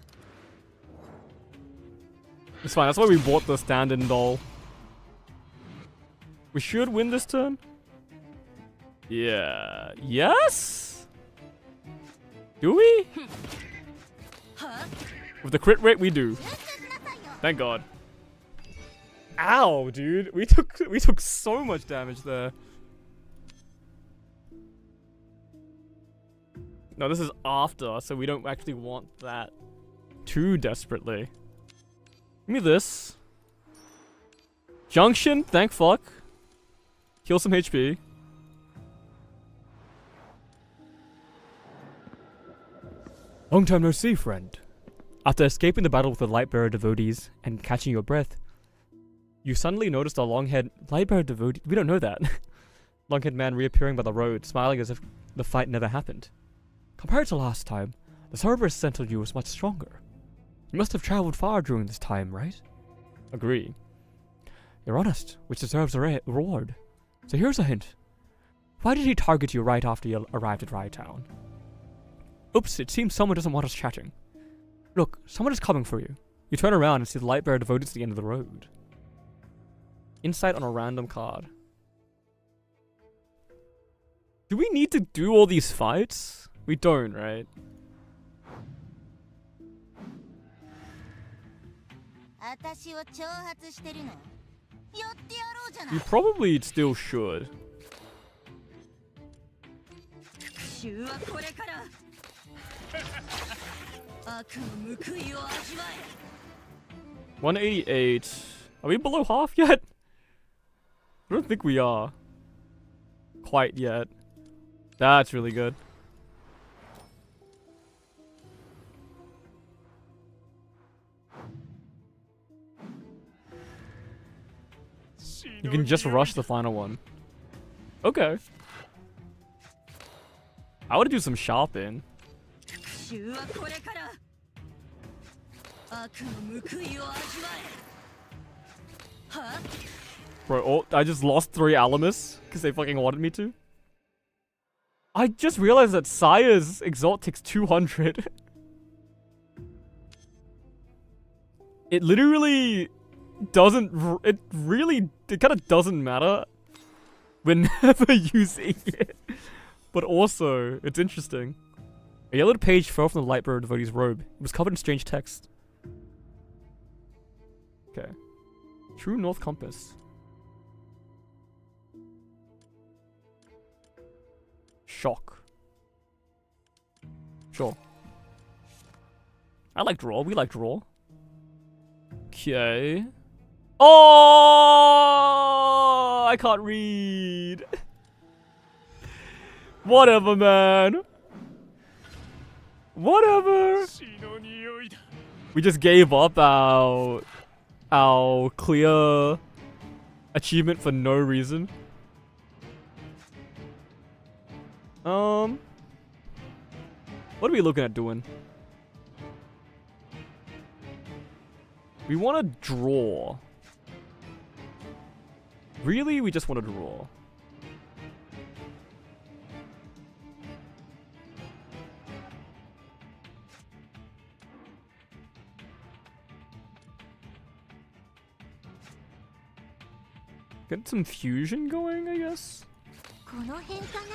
It's fine, that's why we bought the stand-in doll. We should win this turn? Yeah. Yes? Do we? は With the crit rate, we do. 集中しなさいよ Thank God. Ow, dude. We took so much damage there. No, this is after, so we don't actually want that too desperately. Give me this. Junction, thank fuck. Heal some HP. Long time no see, friend. After escaping the battle with the Lightbearer devotees and catching your breath, you suddenly noticed a long-haired Lightbearer devotee. We don't know that. Long-haired man reappearing by the road, smiling as if the fight never happened. Compared to last time, the Cerberus scent on you was much stronger. You must have traveled far during this time, right? Agree. You're honest, which deserves a reward. So here's a hint. Why did he target you right after you arrived at Rytown? Oops, it seems someone doesn't want us chatting. Look, someone is coming for you. You turn around and see the Lightbearer devoted to the end of the road. Insight on a random card. Do we need to do all these fights? We don't, right? 私を挑発してるの？やってやろうじゃない。 We probably still should. 復讐はこれから。悪の報いを味わえ。188. Are we below half yet? I don't think we are. Quite yet. That's really good. You can just rush the final one. Okay. I would do some shopping. 復讐はこれから。悪の報いを味わえ。は？ Bro, oh, I just lost 3 Alamus because they fucking wanted me to. I just realized that Saya's exalt takes 200. It literally doesn't. It kind of doesn't matter. We're never using it. But also, it's interesting. A yellowed page fell from the Lightbearer devotee's robe. It was covered in strange text. Okay. True North Compass. Shock. Sure. I like draw. We like draw. Okay. Oh! I can't read. Whatever, man. Whatever. We just gave up our clear achievement for no reason. What are we looking at doing? We want to draw. Really? We just want to draw. Get some fusion going, I guess. この辺かな。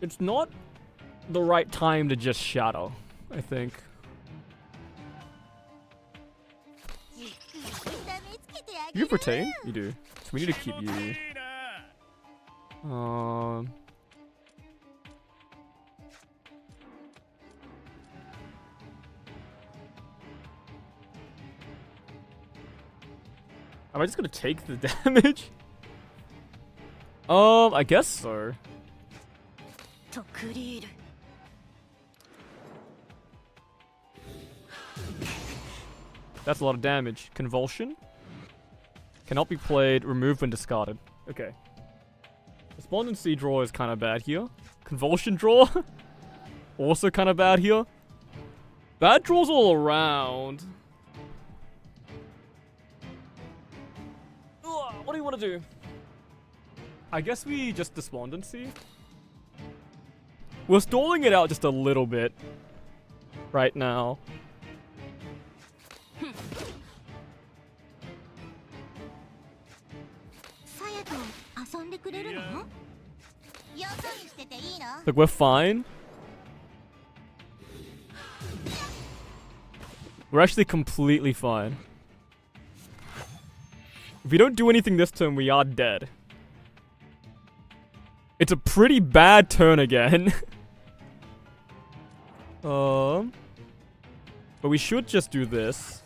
It's not the right time to just shadow, I think. You have retain? You do. So we need to keep you. Am I just gonna take the damage? I guess so. とクリール。 That's a lot of damage. Convulsion? Cannot be played. Removed when discarded. Okay. Despondency draw is kind of bad here. Convulsion draw? Also kind of bad here. Bad draws all around. Ugh, what do you want to do? I guess we just Despondency. We're stalling it out just a little bit right now. さやと遊んでくれるの？よそにしてていいの？ Like, we're fine. We're actually completely fine. If we don't do anything this turn, we are dead. It's a pretty bad turn again. But we should just do this.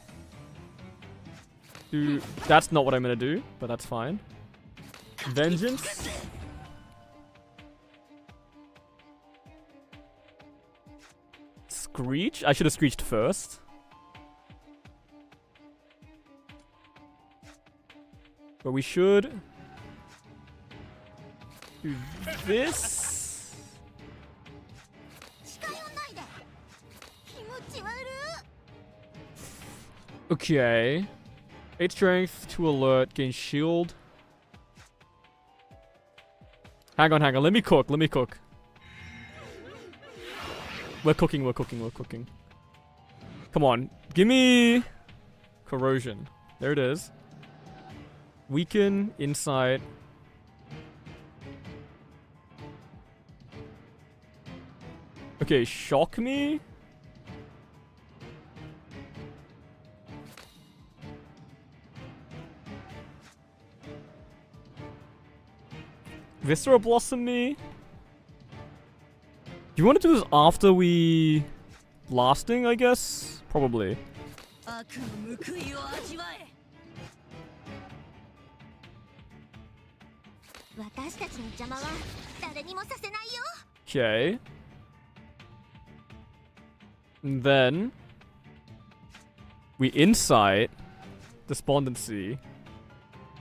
That's not what I'm gonna do, but that's fine. Vengeance. Screech? I should have screeched first. But we should do this. Okay. 8 strength, 2 alert, gain shield. Hang on. Let me cook. We're cooking. Come on. Give me corrosion. There it is. Weaken, insight. Okay, shock me. Viscera Blossom me. Do you want to do this after we... Lasting, I guess? Probably. Okay. And then... We insight... Despondency.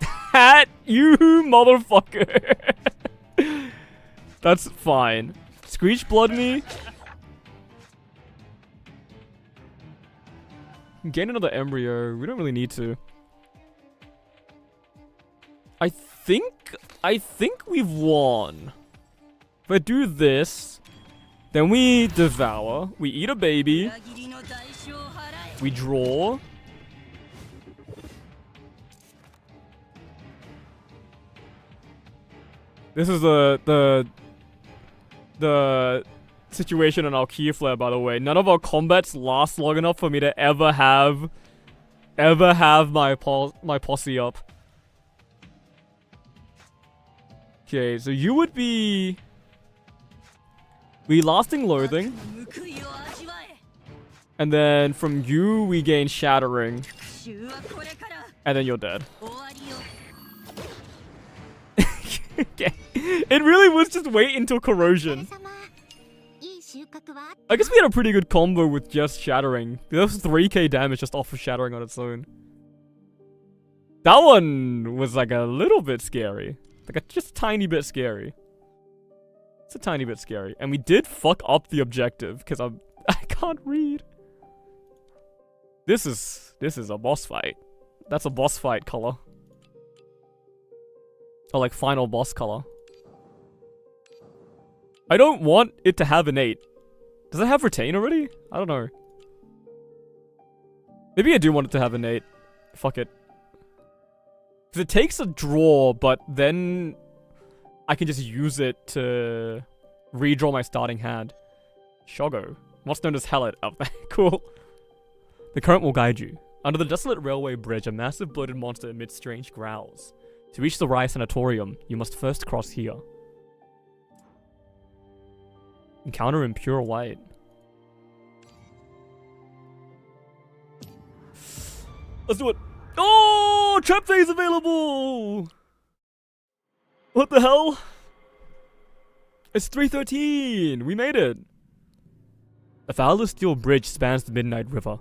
Hat, you motherfucker! That's fine. Screech blood me. Gain another embryo. We don't really need to. I think we've won. If I do this, then we devour. We eat a baby. We draw. This is the situation in our key flare, by the way. None of our combats last long enough for me to ever have my posse up. Okay, so you would be lasting loathing, and then from you we gain shattering, and then you're dead. Okay. It really was just wait until corrosion. I guess we had a pretty good combo with just shattering. That was 3k damage just off of shattering on its own. That one was like a little bit scary. Like just a tiny bit scary. It's a tiny bit scary. And we did fuck up the objective because I can't read. This is a boss fight. That's a boss fight color. Or like final boss color. I don't want it to have an 8. Does it have retain already? I don't know. Maybe I do want it to have an 8. Fuck it. Because it takes a draw, but then I can just use it to redraw my starting hand. Shogo. What's known as Hellet up there. Cool. The current will guide you. Under the desolate railway bridge, a massive bloated monster emits strange growls. To reach the Rai Sanatorium, you must first cross here. Encounter in pure white. Let's do it. Oh, trap phase available. What the hell? It's 313. We made it. A fouled steel bridge spans the midnight river.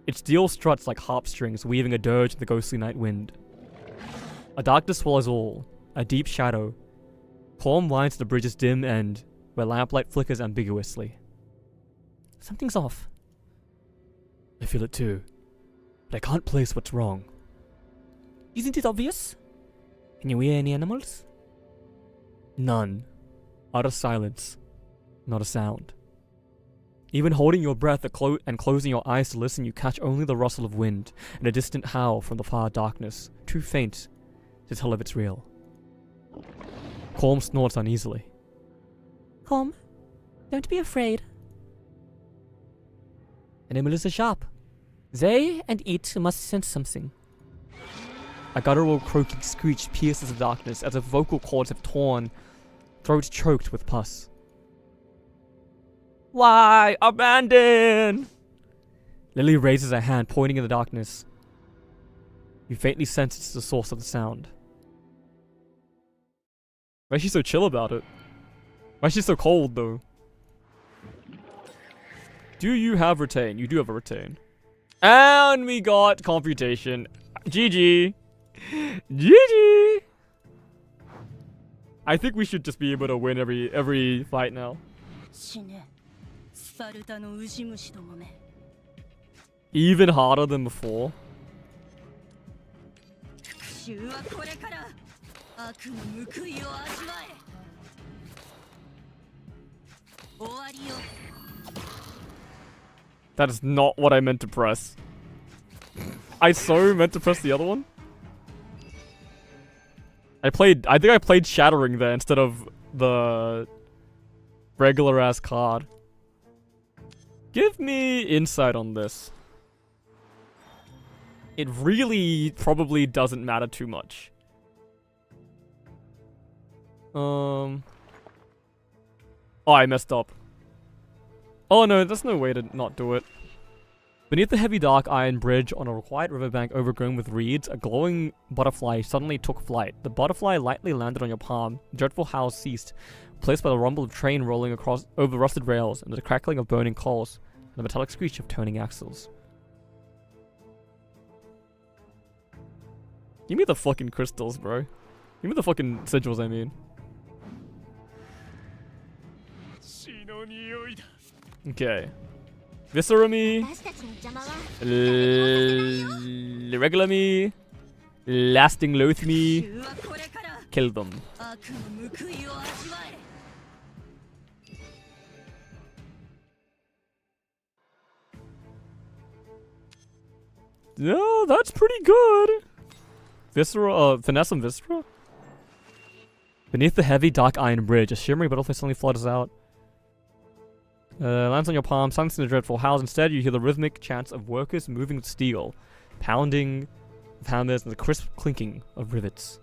Its steel struts like harp strings, weaving a dirge in the ghostly night wind. A darkness swallows all, a deep shadow. Calm winds to the bridge's dim end, where lamplight flickers ambiguously. Something's off. I feel it too, but I can't place what's wrong. Isn't it obvious? Can you hear any animals? None. Utter silence. Not a sound. Even holding your breath and closing your eyes to listen, you catch only the rustle of wind and a distant howl from the far darkness, too faint to tell if it's real. Calm snorts uneasily. Calm. Don't be afraid. Animals are sharp. They and it must sense something. A guttural croaking screech pierces the darkness as if vocal cords have torn throat choked with pus. Why? Abandon! Lily raises her hand, pointing in the darkness. You faintly sense it's the source of the sound. Why is she so chill about it? Why is she so cold, though? Do you have retain? You do have a retain. And we got computation. GG. GG. I think we should just be able to win every fight now. 死ねスパルタのウジ虫どもめ Even harder than before. 復讐はこれから悪の報いを味わえ終わりよ That is not what I meant to press. I so meant to press the other one. I think I played Shattering there instead of the regular ass card. Give me insight on this. It really probably doesn't matter too much. Oh, I messed up. Oh no, there's no way to not do it. Beneath the heavy dark iron bridge on a quiet riverbank overgrown with reeds, a glowing butterfly suddenly took flight. The butterfly lightly landed on your palm. Dreadful howls ceased, replaced by the rumble of train rolling across over rusted rails and the crackling of burning coals and the metallic screech of turning axles. Give me the fucking crystals, bro. Give me the fucking sigils, I mean. Okay. Viscera me. Regular me. Lasting loath me. 復讐はこれから Kill them. 悪の報いを味わえ No, that's pretty good. Viscera, finesse and Viscera? Beneath the heavy dark iron bridge, a shimmering butterfly suddenly flutters out. Lands on your palm, silencing the dreadful howls. Instead, you hear the rhythmic chants of workers moving with steel, pounding with hammers and the crisp clinking of rivets.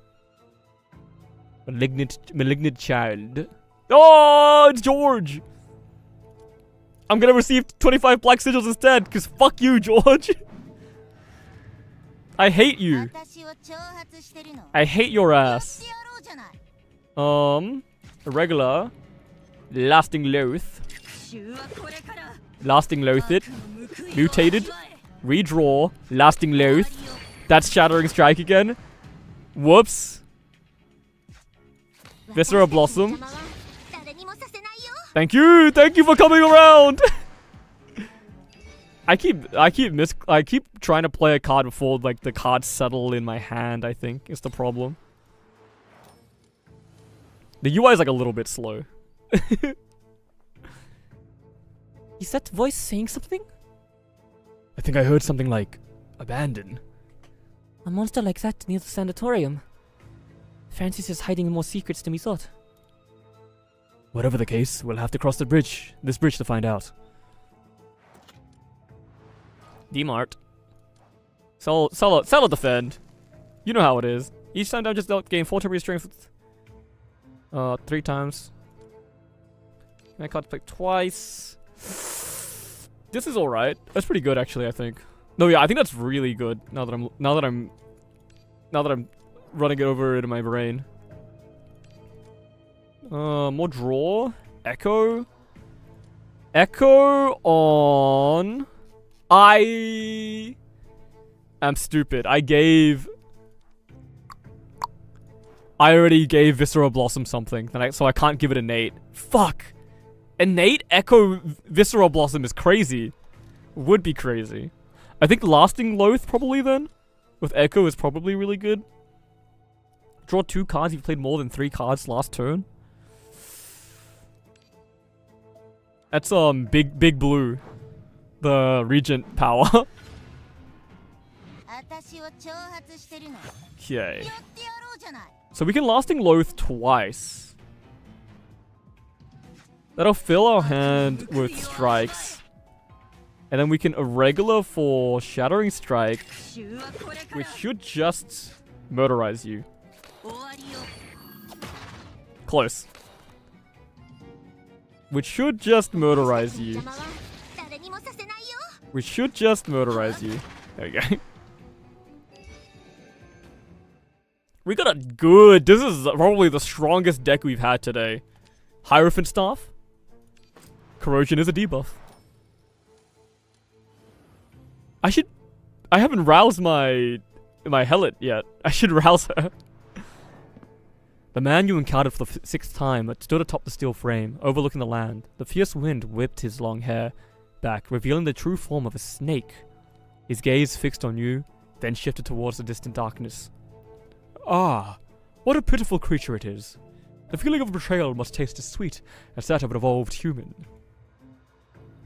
Malignant child. Oh, it's George! I'm gonna receive 25 black sigils instead, because fuck you, George! I hate you. 私を挑発してるの I hate your やっ ass. てやろうじゃない Regular. Lasting Loath. 復讐はこれから Lasting Loath it. 悪の報いを Mutated. 味わえ Redraw. Lasting 終わり Loath. よ That's Shattering Strike again. Whoops. Viscera Blossom. 誰にもさせないよ Thank you. Thank you for coming around. I keep trying to play a card before like the cards settle in my hand, I think is the problem. The UI is like a little bit slow. Is that voice saying something? I think I heard something like abandon. A monster like that near the sanatorium. Francis is hiding more secrets than we thought. Whatever the case, we'll have to cross this bridge to find out. Dmart. Sell defend. You know how it is. Each time I just gain 4 temporary strength 3 times. I can't pick twice. This is alright. That's pretty good actually, I think. No, yeah, I think that's really good now that I'm running it over into my brain. More draw. Echo on. I am stupid. I already gave Viscera Blossom something, so I can't give it innate. Fuck. Innate Echo Viscera Blossom is crazy. Would be crazy. I think Lasting Loath probably then. With Echo is probably really good. Draw 2 cards if you played more than 3 cards last turn. That's big blue. The Regent power. 私を挑発してるの Okay. やってやろうじゃない So we can Lasting Loath twice. That'll fill our hand with strikes. And then we can Irregular for Shattering Strike, 復讐はこれから which should just murderize you. 終わりよ Close. which should just murderize you. 邪魔は誰にもさせないよ。 Which should just murderize you. There you go. We got a good... This is probably the strongest deck we've had today. Hierophant Staff. Corrosion is a debuff. I haven't roused my Helot yet. I should rouse her. The man you encountered for the sixth time stood atop the steel frame, overlooking the land. The fierce wind whipped his long hair back, revealing the true form of a snake. His gaze fixed on you, then shifted towards the distant darkness. Ah, what a pitiful creature it is. The feeling of betrayal must taste as sweet as that of an evolved human.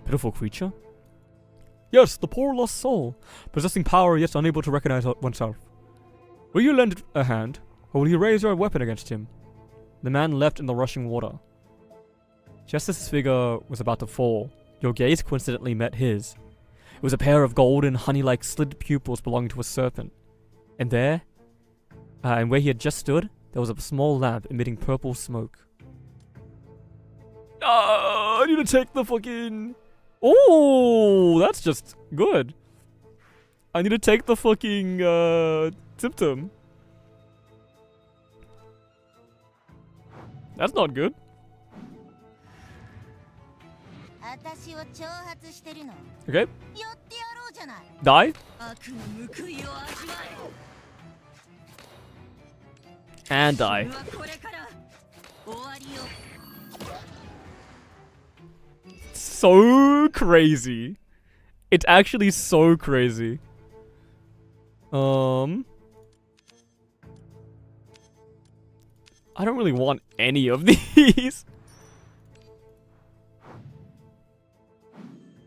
Pitiful creature? Yes, the poor lost soul, possessing power yet unable to recognize oneself. Will you lend a hand, or will you raise your weapon against him? The man leapt in the rushing water. Just as his figure was about to fall, your gaze coincidentally met his. It was a pair of golden, honey-like slitted pupils belonging to a serpent. And there, and where he had just stood, there was a small lamp emitting purple smoke. I need to take the fucking... Oh, that's just good. I need to take the fucking, symptom. That's not good. 私を挑発してるの。 Okay, やってやろうじゃない。 die. 悪の報いを味わえ。 And die. 死ぬはこれから終わりよ。 So crazy. It's actually so crazy. I don't really want any of these.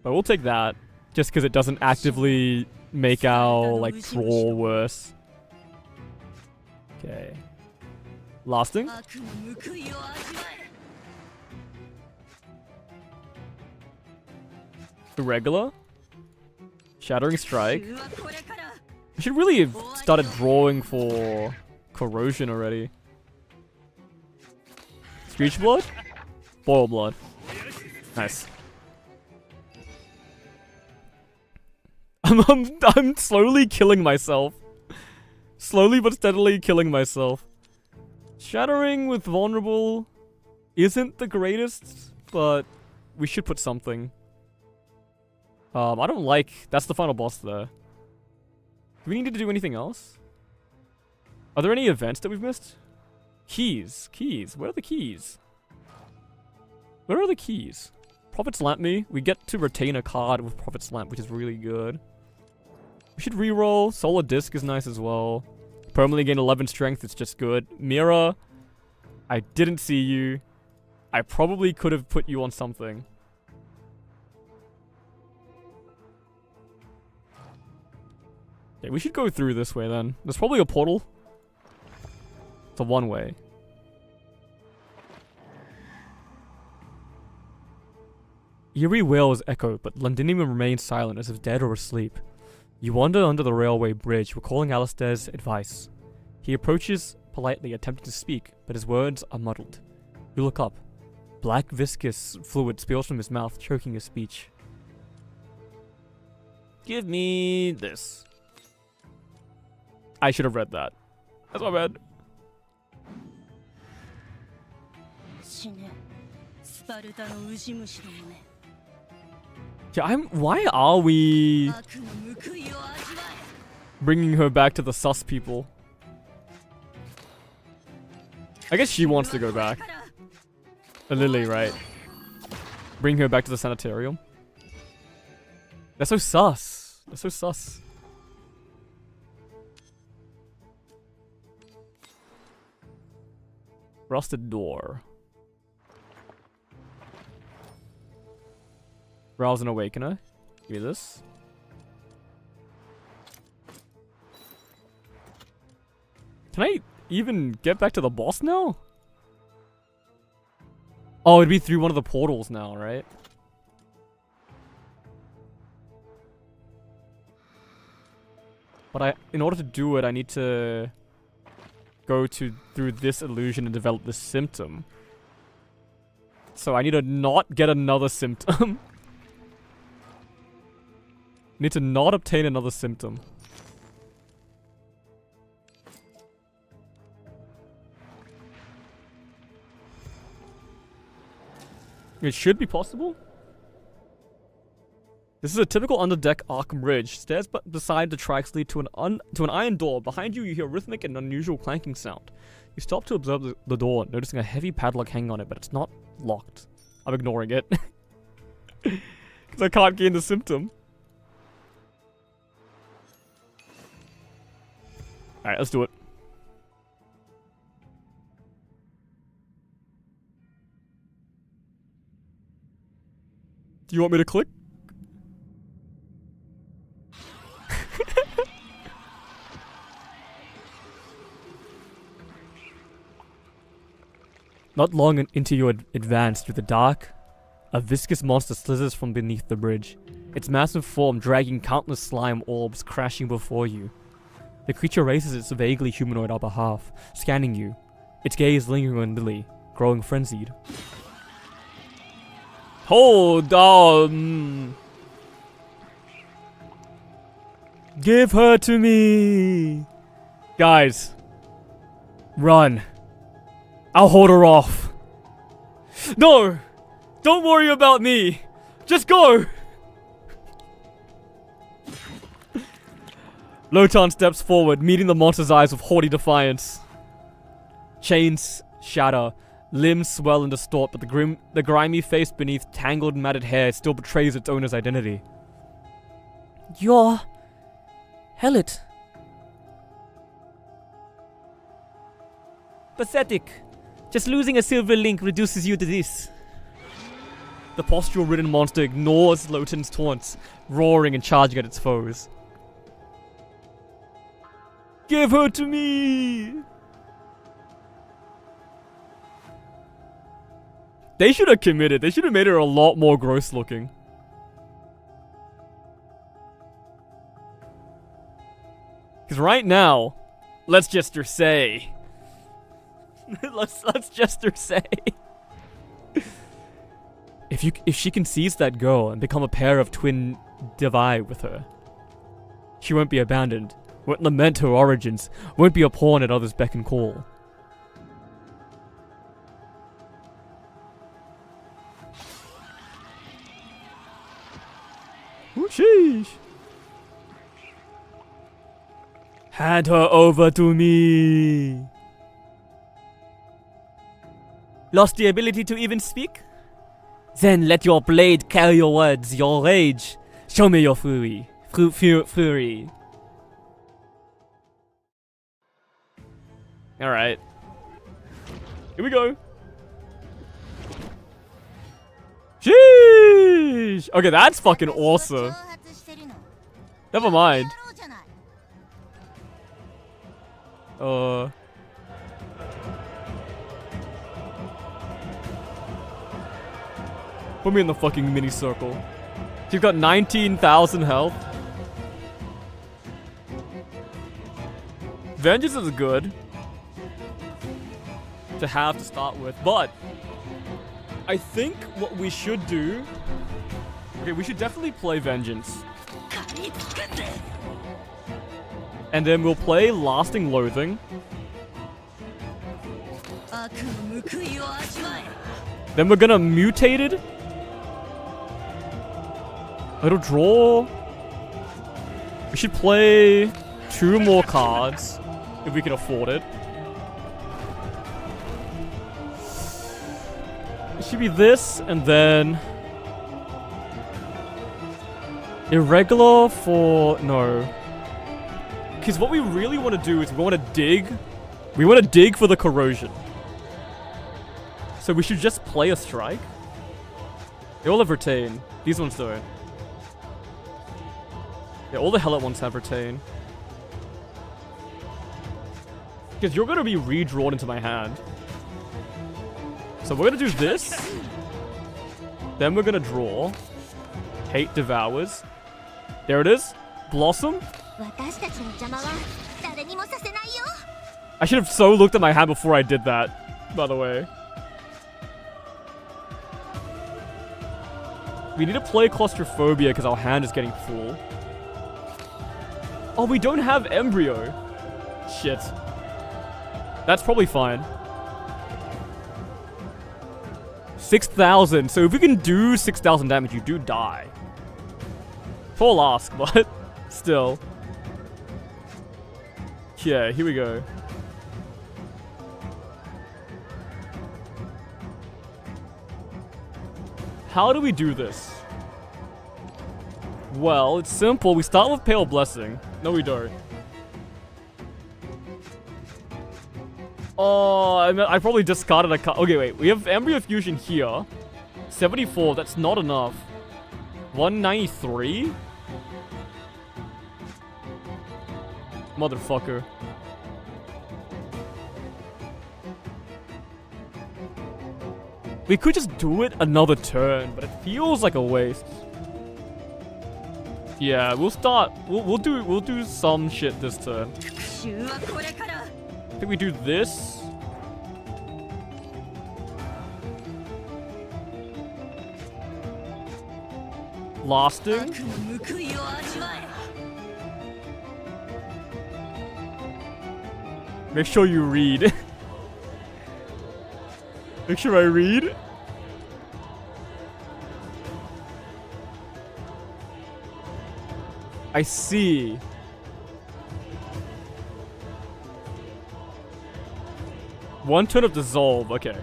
But we'll take that. Just because it doesn't actively make our, like, troll worse. Okay. Lasting. 悪の報いを味わえ。 Irregular. Shattering Strike. 死ぬはこれから。 We should really have started drawing for Corrosion already. Screech Blood? Boil Blood. Nice. I'm slowly killing myself. Slowly but steadily killing myself. Shattering with Vulnerable isn't the greatest, but we should put something. I don't like... That's the final boss there. Do we need to do anything else? Are there any events that we've missed? Keys. Keys. Where are the keys? Where are the keys? Prophet's Lamp me. We get to retain a card with Prophet's Lamp, which is really good. We should reroll. Solar Disc is nice as well. Permanently gain 11 strength. It's just good. Mirror. I didn't see you. I probably could have put you on something. Okay, we should go through this way then. There's probably a portal. It's a one-way. Eerie wails echo, but Londinium remains silent as if dead or asleep. You wander under the railway bridge, recalling Alistair's advice. He approaches politely, attempting to speak, but his words are muddled. You look up. Black viscous fluid spills from his mouth, choking his speech. Give me this. I should have read that. That's my bad. 死ね。スパルタのウジ虫どもね。 Yeah, why are we 悪の報いを味わえ。 bringing her back to the sus people? I guess she wants to go back. Lily, right? Bring her back to the sanitarium. They're so sus. They're so sus. Rusted door. Rouse an Awakener. Give me this. Can I even get back to the boss now? Oh, it'd be through one of the portals now, right? But in order to do it, I need to go through this illusion and develop this symptom. So I need to not get another symptom. Need to not obtain another symptom. It should be possible. This is a typical underdeck Arkham Ridge. Stairs beside the tracks lead to an iron door. Behind you, you hear a rhythmic and unusual clanking sound. You stop to observe the door, noticing a heavy padlock hanging on it, but it's not locked. I'm ignoring it. Because I can't gain the symptom. Alright, let's do it. Do you want me to click? Not long into your advance through the dark, a viscous monster slithers from beneath the bridge, its massive form dragging countless slime orbs crashing before you. The creature raises its vaguely humanoid upper half, scanning you, its gaze lingering on Lily, growing frenzied. Hold on! Give her to me! Guys, run. I'll hold her off. No! Don't worry about me! Just go! Lotan steps forward, meeting the monster's eyes with haughty defiance. Chains shatter, limbs swell and distort, but the grimy face beneath tangled matted hair still betrays its owner's identity. You're... Hellet. Pathetic. Just losing a silver link reduces you to this. The postural-ridden monster ignores Lotan's taunts, roaring and charging at its foes. Give her to me! They should have committed. They should have made her a lot more gross looking. Because right now, let's just say... let's just say... If she can seize that girl and become a pair of twin Devi with her, she won't be abandoned, won't lament her origins, won't be a pawn at others' beck and call. Ooh, sheesh. Hand her over to me. Lost the ability to even speak? Then let your blade carry your words, your rage. Show me your fury. Fury. Alright. Here we go. Sheesh! Okay, that's fucking awesome. Never mind. Put me in the fucking mini circle. She's got 19,000 health. Vengeance is good to have to start with, but I think what we should do... Okay, we should definitely play Vengeance. And then we'll play Lasting Loathing. Then we're gonna Mutated. It'll draw. We should play 2 more cards if we can afford it. It should be this and then irregular for no. Because what we really want to do is we want to dig. We want to dig for the corrosion. So we should just play a strike. They all have retain. These ones don't. Yeah, all the Hellet ones have retain. Because you're going to be redrawn into my hand. So we're going to do this. Then we're going to draw. Hate Devours. There it is. Blossom. I should have so looked at my hand before I did that, by the way. We need to play claustrophobia because our hand is getting full. Oh, we don't have embryo. Shit. That's probably fine. 6,000. So if we can do 6,000 damage, you do die. Tall ask, but still. Yeah, here we go. How do we do this? Well, it's simple. We start with Pale Blessing. No, we don't. Oh, I probably discarded a card. Okay, wait. We have Embryo Fusion here. 74. That's not enough. 193? Motherfucker. We could just do it another turn, but it feels like a waste. Yeah, we'll start. We'll do some shit this turn. I think we do this. Lasting. Make sure you read. Make sure I read. I see. One turn of dissolve, okay.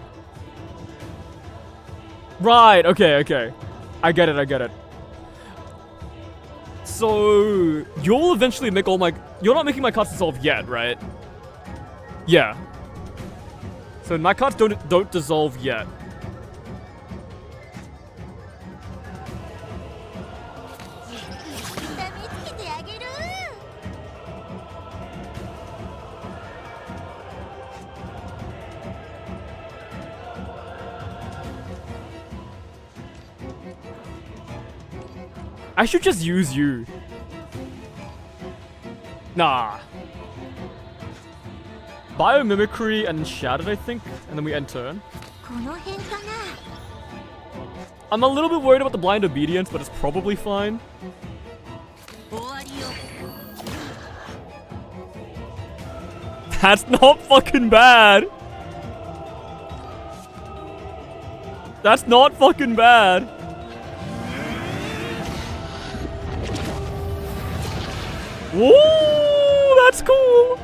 Right, okay. I get it. So, you'll eventually make all my... You're not making my cards dissolve yet, right? Yeah. So my cards don't dissolve yet. I should just use you. Nah. Biomimicry and Shattered, I think, and then we end turn. I'm a little bit worried about the Blind Obedience, but it's probably fine. That's not fucking bad. That's not fucking bad. Woo! That's cool.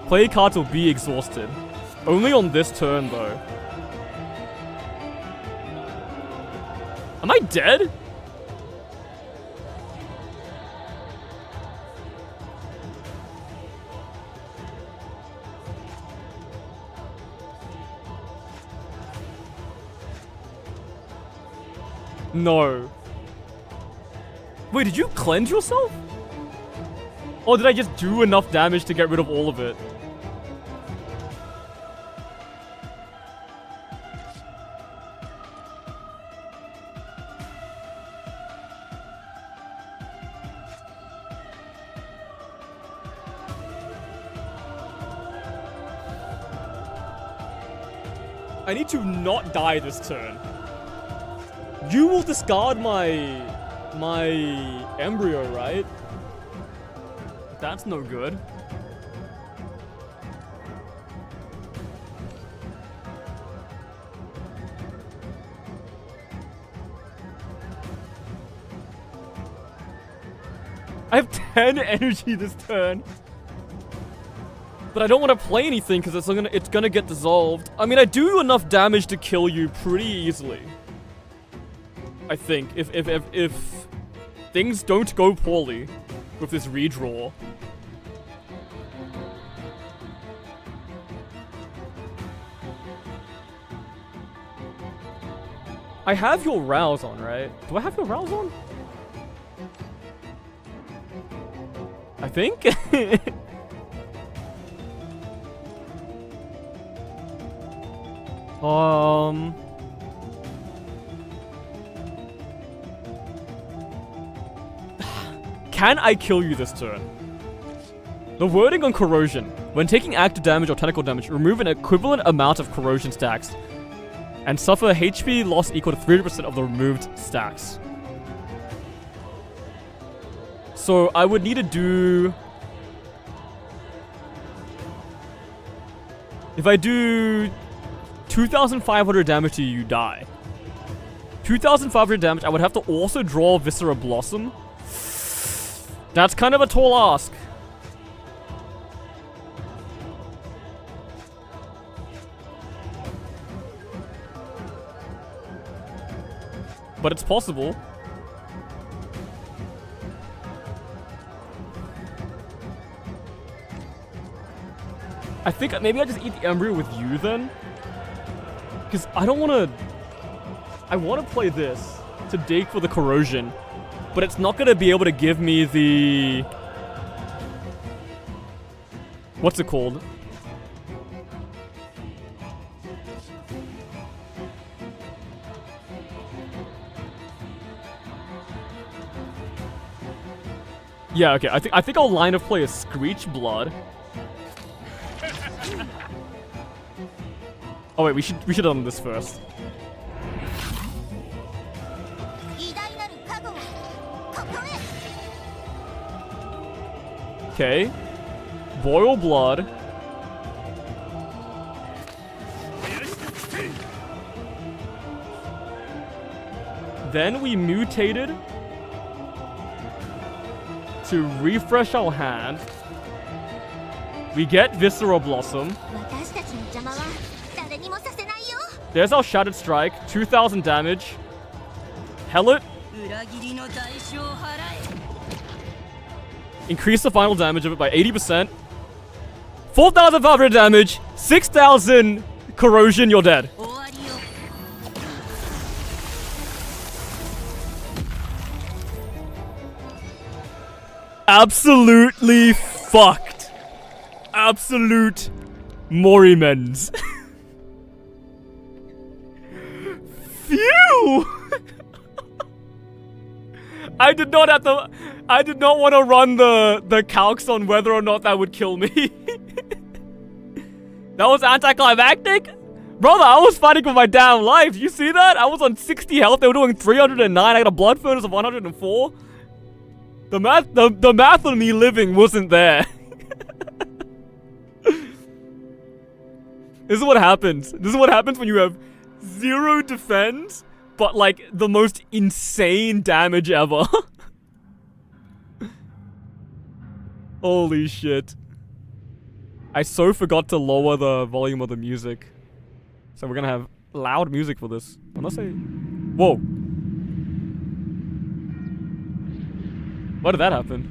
Play cards will be exhausted. Only on this turn, though. Am I dead? No. Wait, did you cleanse yourself? Or did I just do enough damage to get rid of all of it? I need to not die this turn. You will discard my embryo, right? That's no good. I have 10 energy this turn. But I don't want to play anything because it's gonna get dissolved. I mean, I do enough damage to kill you pretty easily. I think if things don't go poorly with this redraw. I have your rouse on, right? Do I have your rouse on? I think? Can I kill you this turn? The wording on corrosion. When taking active damage or technical damage, remove an equivalent amount of corrosion stacks. and suffer HP loss equal to 300% of the removed stacks. So I would need to do... If I do 2,500 damage to you, die. 2,500 damage, I would have to also draw Viscera Blossom. That's kind of a tall ask. But it's possible. I think maybe I just eat the embryo with you then. Because I don't want to... I want to play this to dig for the corrosion. But it's not going to be able to give me the... What's it called? Yeah, okay. I think I'll line of play a Screech Blood. Oh wait, we should have done this first. Okay. Boil blood. Then we mutated to refresh our hand. We get Viscera Blossom. There's our Shattered Strike, 2,000 damage. Hellet. Increase the final damage of it by 80%. 4,500 damage, 6,000 corrosion, you're dead. Absolutely fucked. Absolute Morimens. Phew! I did not want to run the calcs on whether or not that would kill me. That was anticlimactic? Brother, I was fighting for my damn life. Did you see that? I was on 60 health. They were doing 309. I got a blood furnace of 104. The math on me living wasn't there. This is what happens. This is what happens when you have 0 defense, but like the most insane damage ever. Holy shit. I so forgot to lower the volume of the music. So we're gonna have loud music for this. Unless I... Whoa. Why did that happen?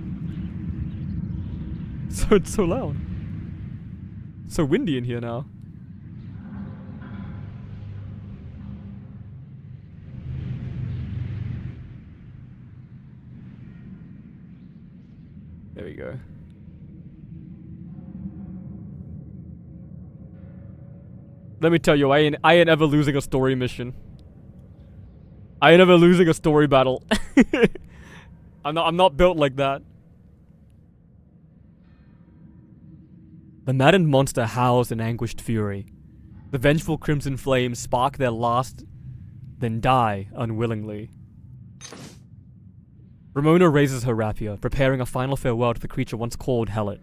So it's so loud. So windy in here now. There we go. Let me tell you, I ain't ever losing a story mission. I ain't ever losing a story battle. I'm not built like that. The maddened monster howls in anguished fury. The vengeful crimson flames spark their last, then die unwillingly. Ramona raises her rapier, preparing a final farewell to the creature once called Hellet.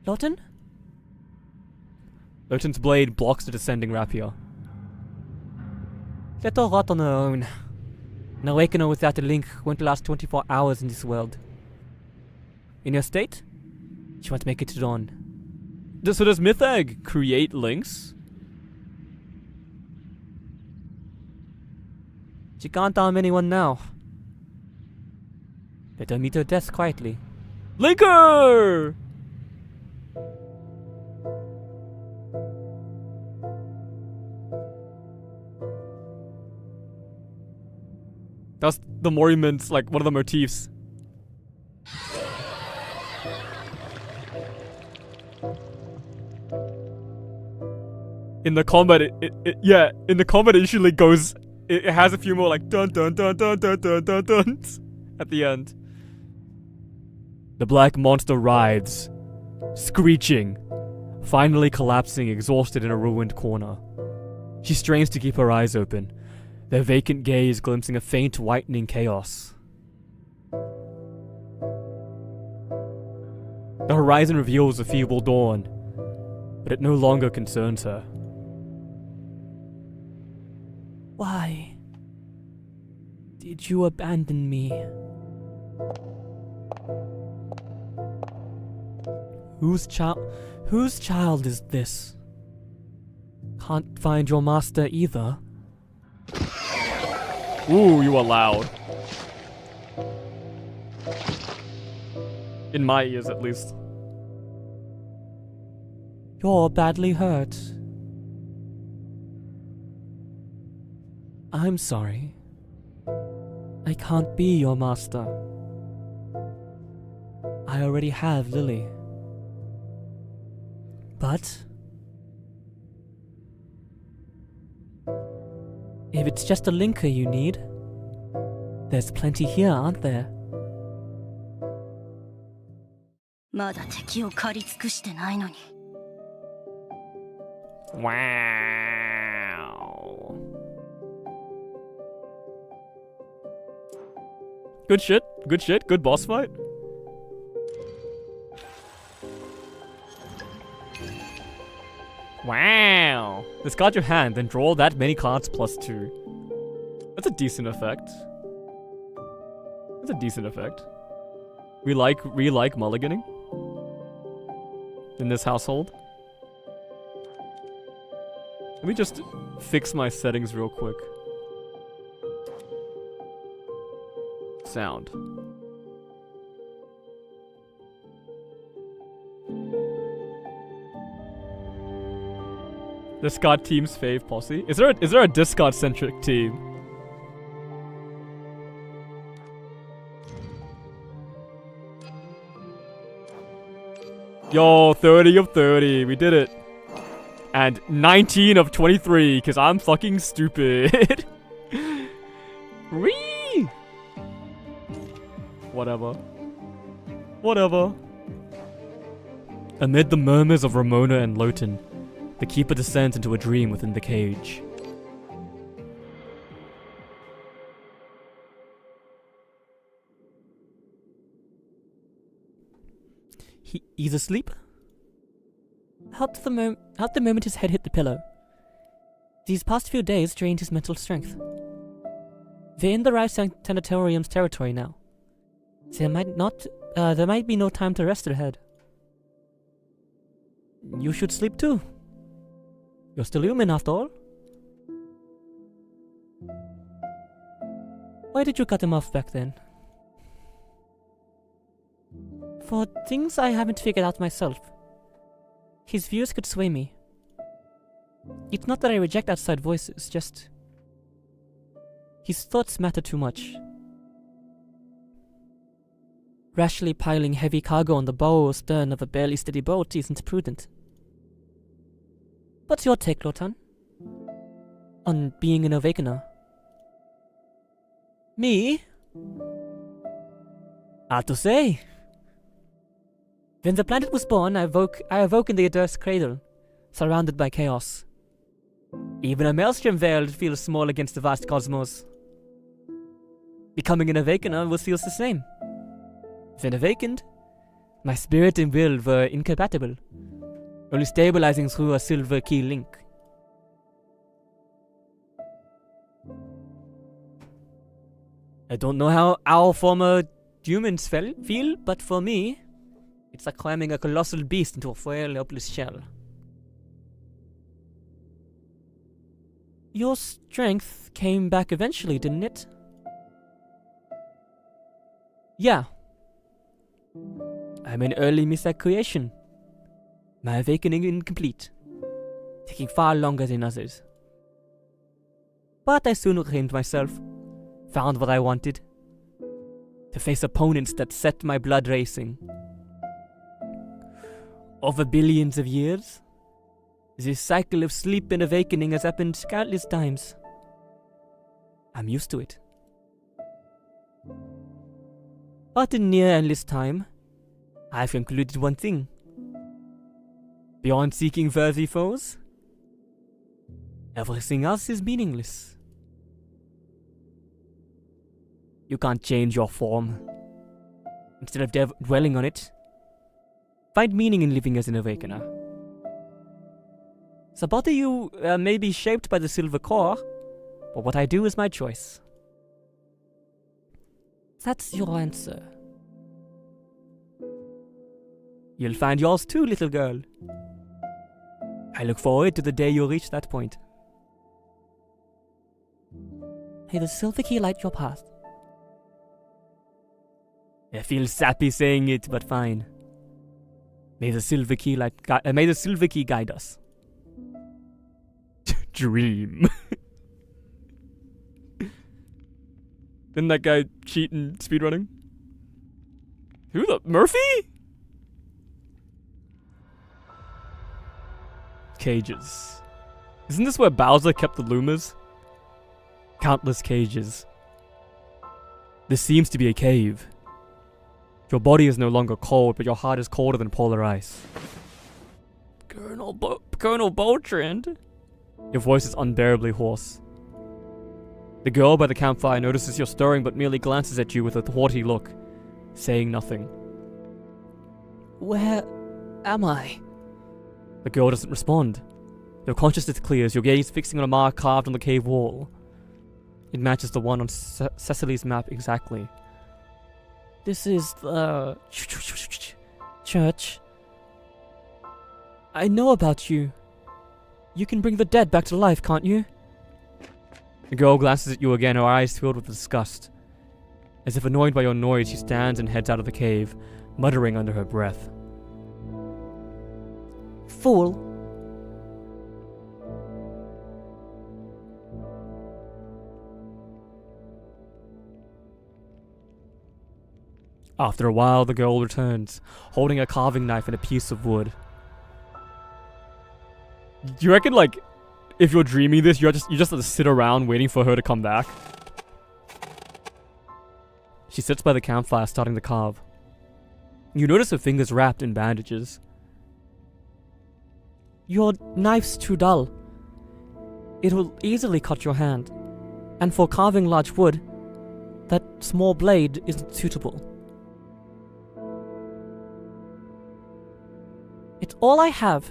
Lawton? Lawton's blade blocks the descending rapier. Let her rot on her own. An awakener without a link won't last 24 hours in this world. In your state, she won't make it to dawn. So does Mythag create links? She can't harm anyone now. Let her meet her death quietly. Linker! That's the Morimens, like one of the motifs. In the combat, in the combat it usually goes, it has a few more like dun dun dun dun dun dun dun dun at the end. The black monster writhes, screeching, finally collapsing exhausted in a ruined corner. She strains to keep her eyes open, their vacant gaze glimpsing a faint whitening chaos. The horizon reveals a feeble dawn, but it no longer concerns her. Why did you abandon me? Whose child is this? Can't find your master either. Ooh, you are loud. In my ears, at least. You're badly hurt. I'm sorry. I can't be your master. I already have Lily. But if it's just a linker you need, there's plenty here, aren't there? まだ敵を狩り尽くしてないのに。 Wow. Good shit. Good shit. Good boss fight. Wow. Discard your hand, then draw that many cards +2. That's a decent effect. That's a decent effect. We like mulliganing in this household. Let me just fix my settings real quick. Sound. Discard team's fave posse. Is there a discard centric team? Yo, 30 of 30. We did it. And 19 of 23, because I'm fucking stupid. Whee! Whatever. Whatever. Amid the murmurs of Ramona and Lowton, the Keeper descends into a dream within the cage. He's asleep? Helped the moment his head hit the pillow. These past few days drained his mental strength. We're in the Rice Sanatorium's territory now. There might be no time to rest ahead. You should sleep too. You're still human after all. Why did you cut him off back then? For things I haven't figured out myself. His views could sway me. It's not that I reject outside voices, just... his thoughts matter too much. Rashly piling heavy cargo on the bow or stern of a barely steady boat isn't prudent. What's your take, Lotan? On being an awakener? Me? Hard to say. When the planet was born, I awoke in the Adurst cradle, surrounded by chaos. Even a maelstrom world feels small against the vast cosmos. Becoming an awakener will feel the same. When awakened, my spirit and will were incompatible, only stabilizing through a silver key link. I don't know how our former humans feel, but for me, it's like climbing a colossal beast into a frail, helpless shell. Your strength came back eventually, didn't it? Yeah. I'm an early Missile creation. My awakening incomplete, taking far longer than others. But I soon reclaimed myself, found what I wanted. To face opponents that set my blood racing. Over billions of years, this cycle of sleep and awakening has happened countless times. I'm used to it. But in near endless time, I've concluded one thing. Beyond seeking worthy foes, everything else is meaningless. You can't change your form. Instead of dwelling on it, find meaning in living as an awakener. The body you may be shaped by the silver core, but what I do is my choice. That's your answer. You'll find yours too, little girl. I look forward to the day you reach that point. May the silver key light your path. I feel sappy saying it, but fine. May the silver key guide us. Dream. Didn't that guy cheat in speedrunning? Who the Murphy? Cages. Isn't this where Bowser kept the Lumas? Countless cages. This seems to be a cave. Your body is no longer cold, but your heart is colder than polar ice. Colonel Boltrand? Your voice is unbearably hoarse. The girl by the campfire notices you're stirring but merely glances at you with a haughty look, saying nothing. Where am I? The girl doesn't respond. Your consciousness clears, your gaze fixing on a mark carved on the cave wall. It matches the one on Cecily's map exactly. This is the church. I know about you. You can bring the dead back to life, can't you? The girl glances at you again, her eyes filled with disgust. As if annoyed by your noise, she stands and heads out of the cave, muttering under her breath. Fool. After a while, the girl returns, holding a carving knife and a piece of wood. Do you reckon, like, if you're dreaming this, you just have to sit around waiting for her to come back? She sits by the campfire, starting to carve. You notice her fingers wrapped in bandages. Your knife's too dull. It will easily cut your hand. And for carving large wood, that small blade isn't suitable. It's all I have.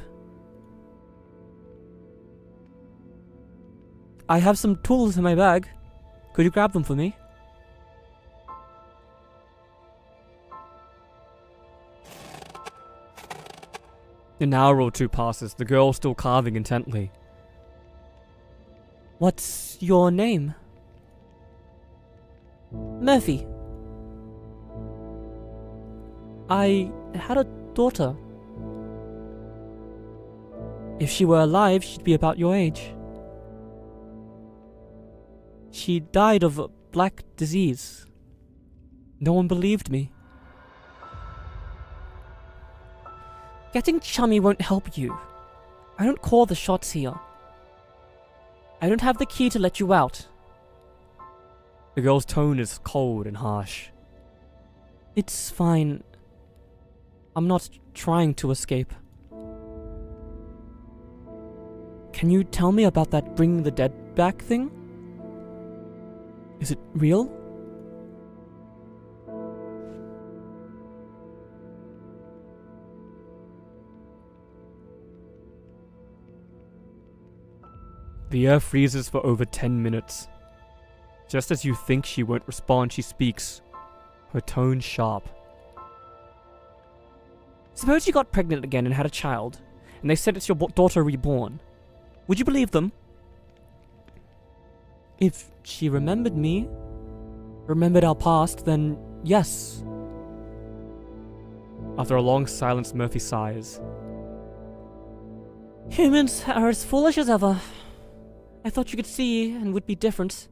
I have some tools in my bag. Could you grab them for me? An hour or two passes, the girl still carving intently. What's your name? Murphy. I had a daughter. If she were alive, she'd be about your age. She died of a black disease. No one believed me. Getting chummy won't help you. I don't call the shots here. I don't have the key to let you out. The girl's tone is cold and harsh. It's fine. I'm not trying to escape. Can you tell me about that bringing the dead back thing? Is it real? The air freezes for over 10 minutes. Just as you think she won't respond, she speaks, her tone sharp. Suppose you got pregnant again and had a child, and they said it's your daughter reborn. Would you believe them? If she remembered me, remembered our past, then yes. After a long silence, Murphy sighs. Humans are as foolish as ever. I thought you could see and would be different.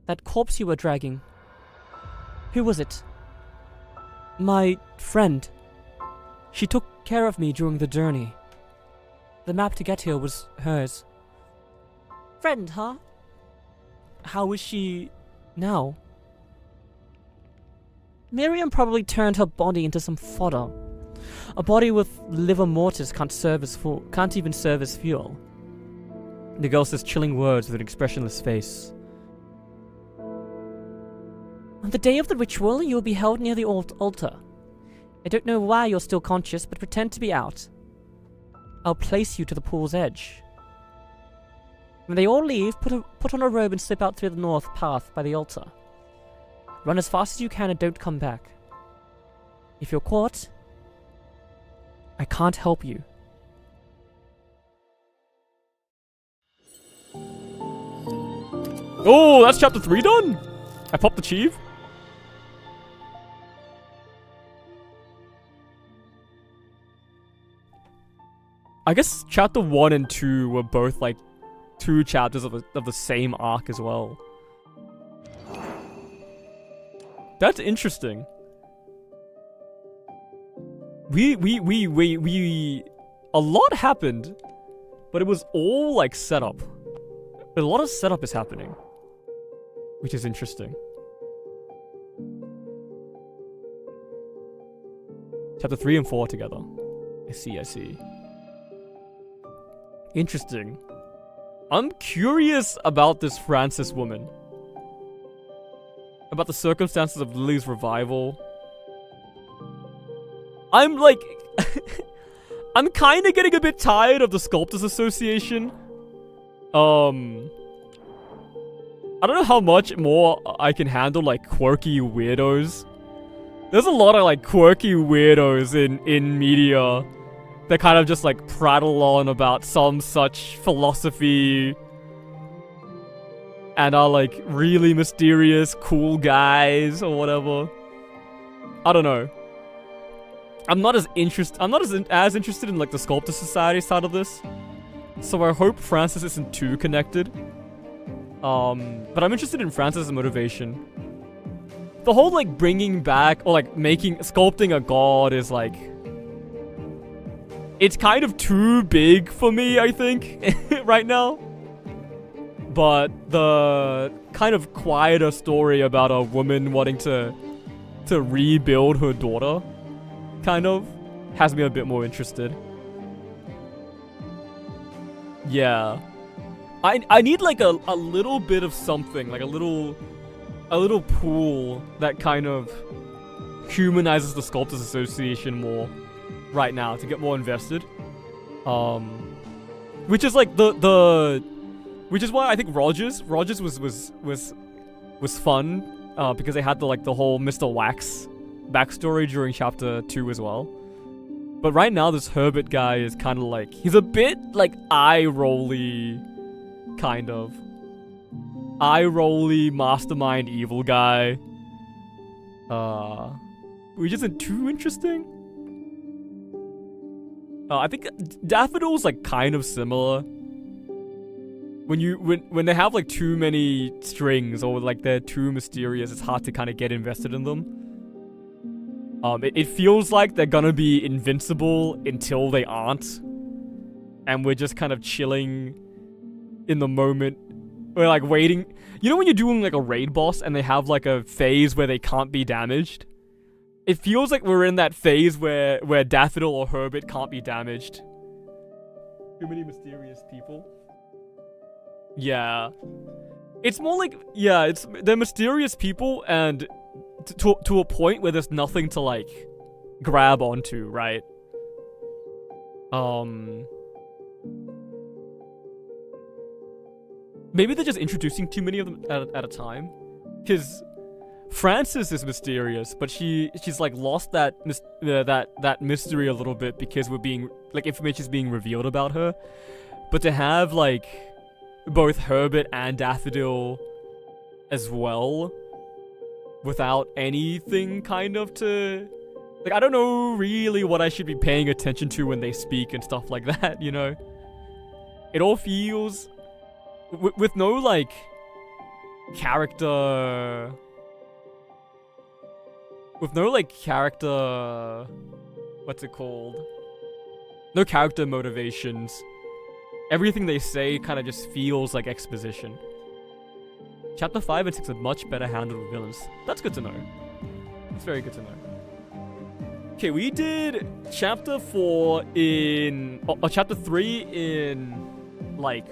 That corpse you were dragging. Who was it? My friend. She took care of me during the journey. The map to get here was hers. Friend, huh? How is she now? Miriam probably turned her body into some fodder. A body with liver mortis can't even serve as fuel. The girl says chilling words with an expressionless face. On the day of the ritual, you will be held near the altar. I don't know why you're still conscious, but pretend to be out. I'll place you to the pool's edge. When they all leave, put on a robe and slip out through the north path by the altar. Run as fast as you can and don't come back. If you're caught, I can't help you. Oh, that's chapter 3 done? I popped the chief. I guess chapter 1 and 2 were both like 2 chapters of the same arc as well. That's interesting. A lot happened, but it was all like setup. A lot of setup is happening, which is interesting. Chapter 3 and 4 together. I see. Interesting. I'm curious about this Francis woman. About the circumstances of Lily's revival. I'm like... I'm kind of getting a bit tired of the Sculptors Association. I don't know how much more I can handle, like, quirky weirdos. There's a lot of, like, quirky weirdos in media that kind of just, like, prattle on about some such philosophy and are, like, really mysterious, cool guys or whatever. I don't know. I'm not as interested in, like, the Sculptor Society side of this. So I hope Francis isn't too connected. But I'm interested in Francis' motivation. The whole, like, bringing back, or, like, sculpting a god is, like... It's kind of too big for me, I think, right now. But the kind of quieter story about a woman wanting to rebuild her daughter, kind of, has me a bit more interested. Yeah. I need, like, a little bit of something, like a little pool that kind of humanizes the Sculptors Association more right now to get more invested. Which is like which is why I think Rogers was fun, because they had the whole Mr. Wax backstory during chapter 2 as well. But right now this Herbert guy is kind of like, he's a bit like eye-rolly, kind of. Eye-rolly mastermind evil guy. Which isn't too interesting. I think Daffodil's like kind of similar. When they have like too many strings or like they're too mysterious, it's hard to kind of get invested in them. It feels like they're gonna be invincible until they aren't. And we're just kind of chilling in the moment. We're like waiting. You know when you're doing like a raid boss and they have like a phase where they can't be damaged? It feels like we're in that phase where Daffodil or Herbert can't be damaged. Too many mysterious people. Yeah. It's more like, yeah, they're mysterious people and to a point where there's nothing to like grab onto, right? Maybe they're just introducing too many of them at a time. Because Frances is mysterious, but she's like lost that mystery a little bit because we're being like information's being revealed about her. But to have like both Herbert and Daffodil as well without anything kind of to like, I don't know really what I should be paying attention to when they speak and stuff like that, you know? It all feels with no like character. With no, like, character... What's it called? No character motivations. Everything they say kind of just feels like exposition. Chapter 5 and 6 are much better handled with villains. That's good to know. That's very good to know. Okay, we did chapter 4 in... or chapter 3 in, like,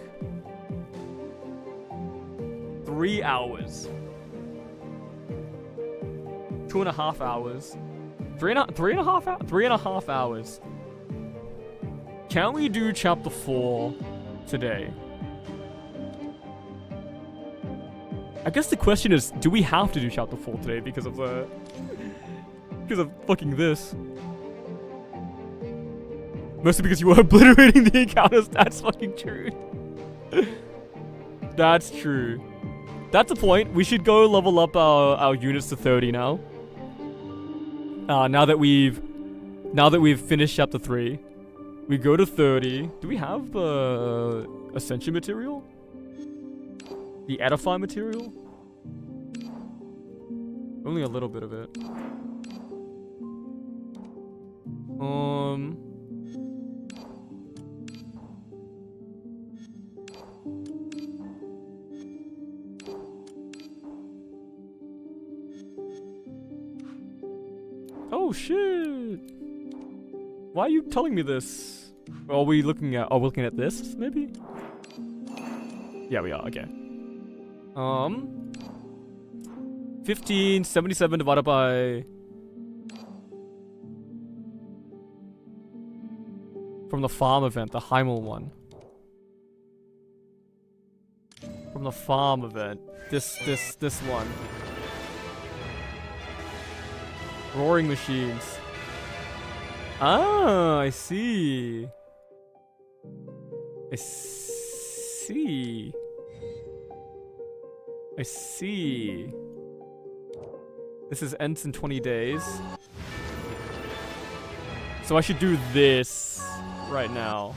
3 hours. 2.5 hours. 3.5 hours. Can we do chapter 4 today? I guess the question is, do we have to do chapter 4 today because of the... because of fucking this? Mostly because you were obliterating the encounters. That's fucking true. That's true. That's the point. We should go level up our units to 30 now. Now that we've finished chapter 3. We go to 30. Do we have the Ascension material? The Edify material? Only a little bit of it. Oh shit! Why are you telling me this? Are we looking at? Are we looking at this? Maybe. Yeah, we are. Okay. 1577 divided by... From the farm event, the Heimel one. From the farm event. This one. Roaring machines. Ah, I see. I see. I see. This is ends in 20 days. So I should do this right now.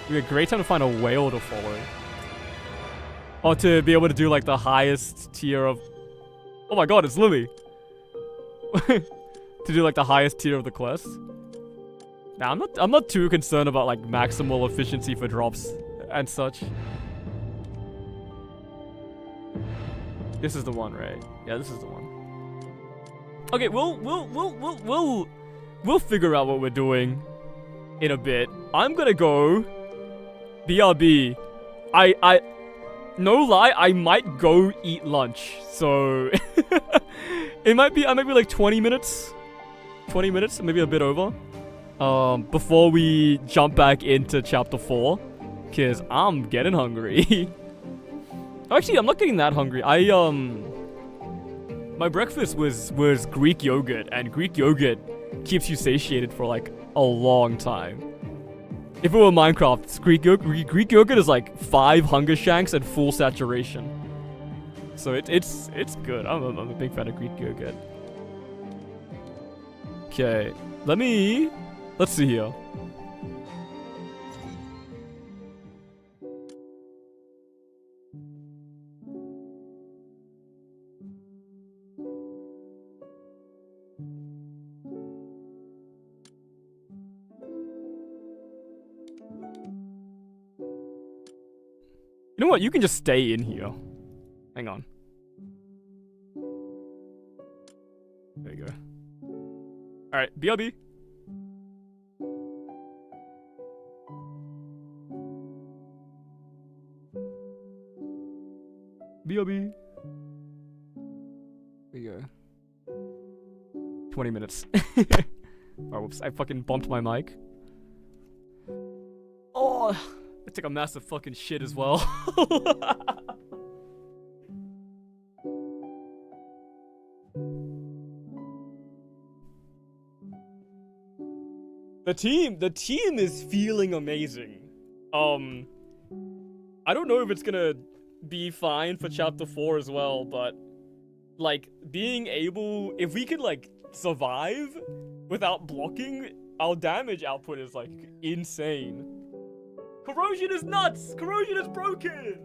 It'd be a great time to find a whale to follow. Or to be able to do like the highest tier of... Oh my god, it's Lily! To do like the highest tier of the quest. Nah, I'm not too concerned about like maximal efficiency for drops and such. This is the one, right? Yeah, this is the one. Okay, we'll figure out what we're doing in a bit. I'm gonna go BRB. No lie, I might go eat lunch. So I might be like 20 minutes. 20 minutes, maybe a bit over. Before we jump back into chapter 4. Cause I'm getting hungry. Actually, I'm not getting that hungry. My breakfast was Greek yogurt, and Greek yogurt keeps you satiated for like a long time. If it were Minecraft, Greek yogurt is like 5 hunger shanks and full saturation. So it's good. I'm a big fan of Greek yogurt. Okay, let's see here. You know what? You can just stay in here. Hang on. There you go. Alright, BRB. BRB. There you go. 20 minutes. Oh, whoops. I fucking bumped my mic. Oh, I took a massive fucking shit as well. The team is feeling amazing. I don't know if it's gonna be fine for chapter 4 as well, but like being able, if we could like survive without blocking, our damage output is like insane. Corrosion is nuts! Corrosion is broken!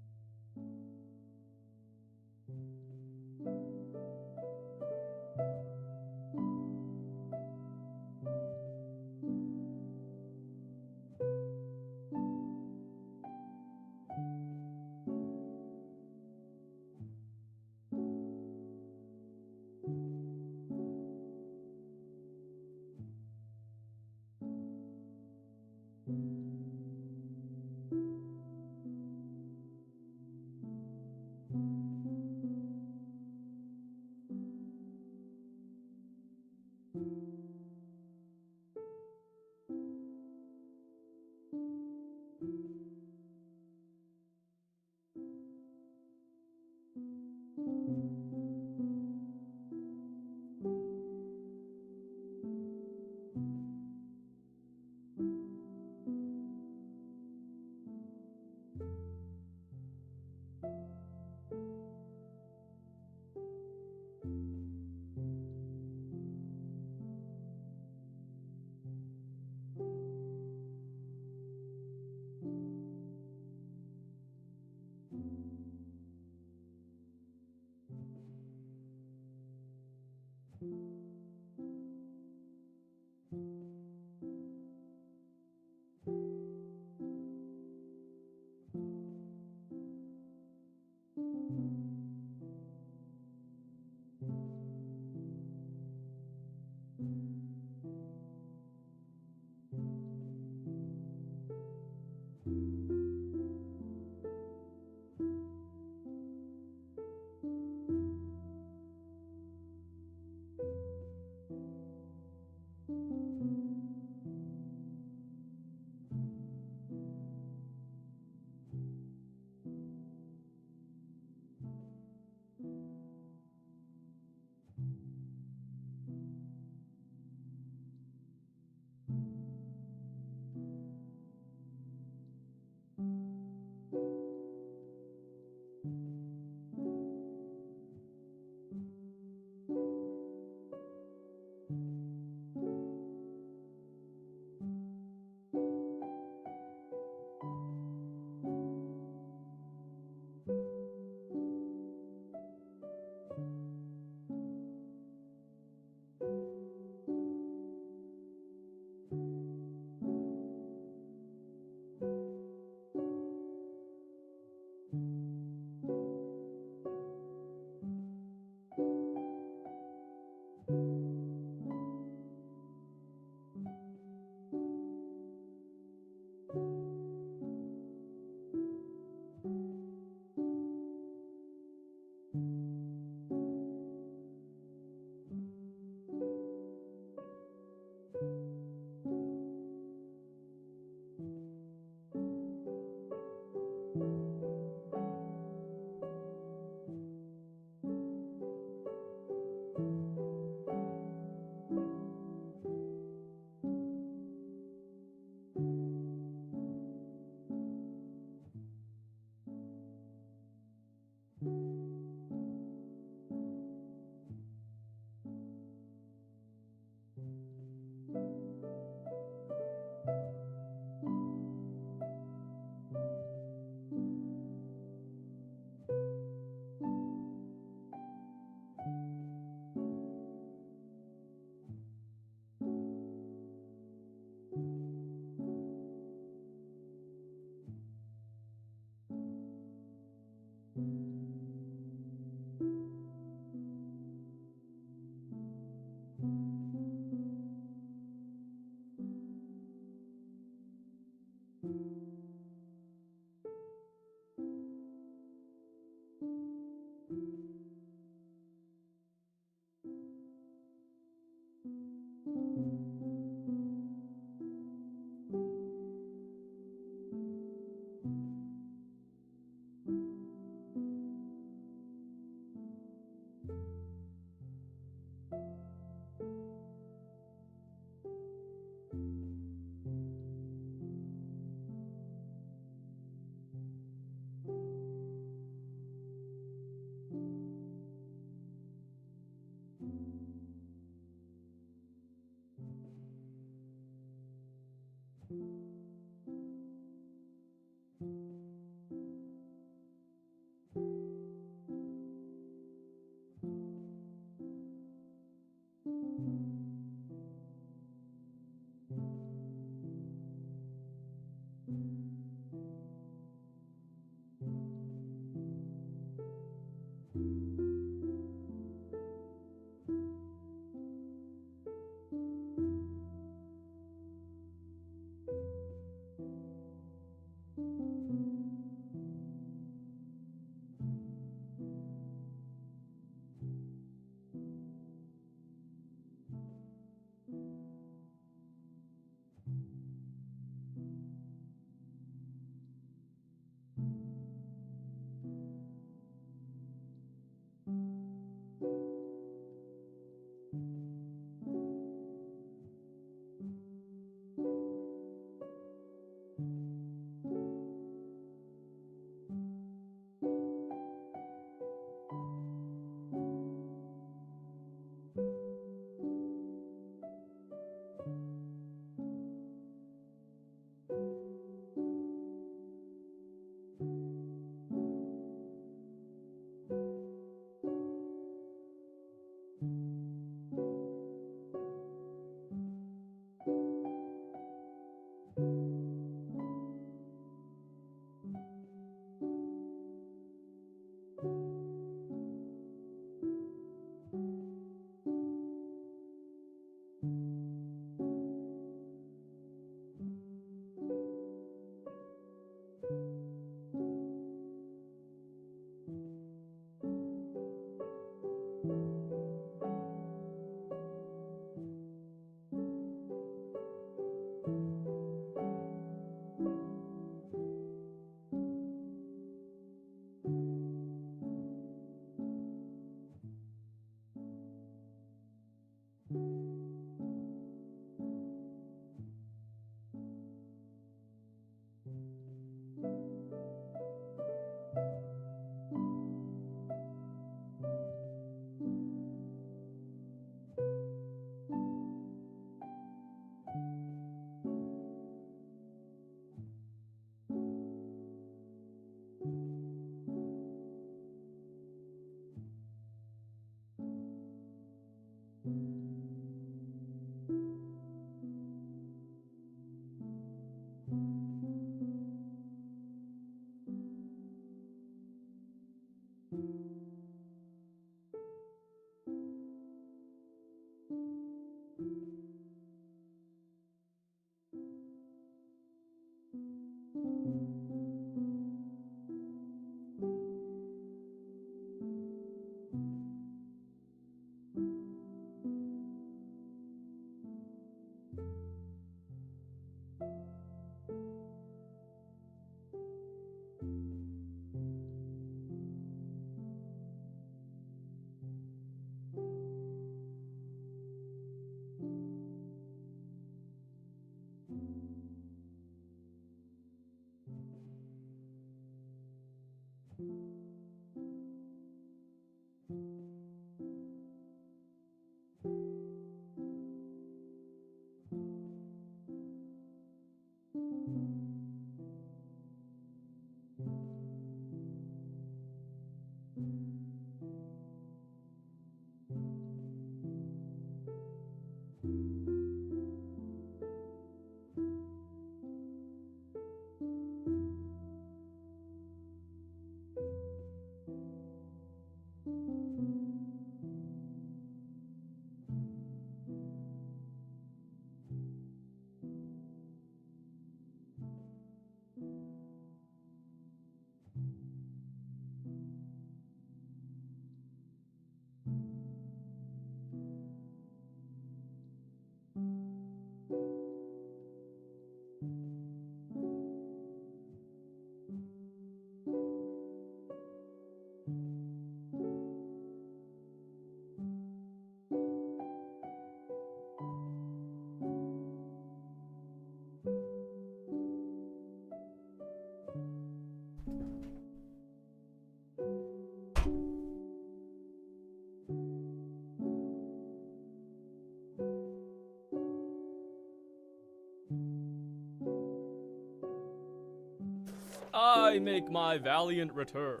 I make my valiant return.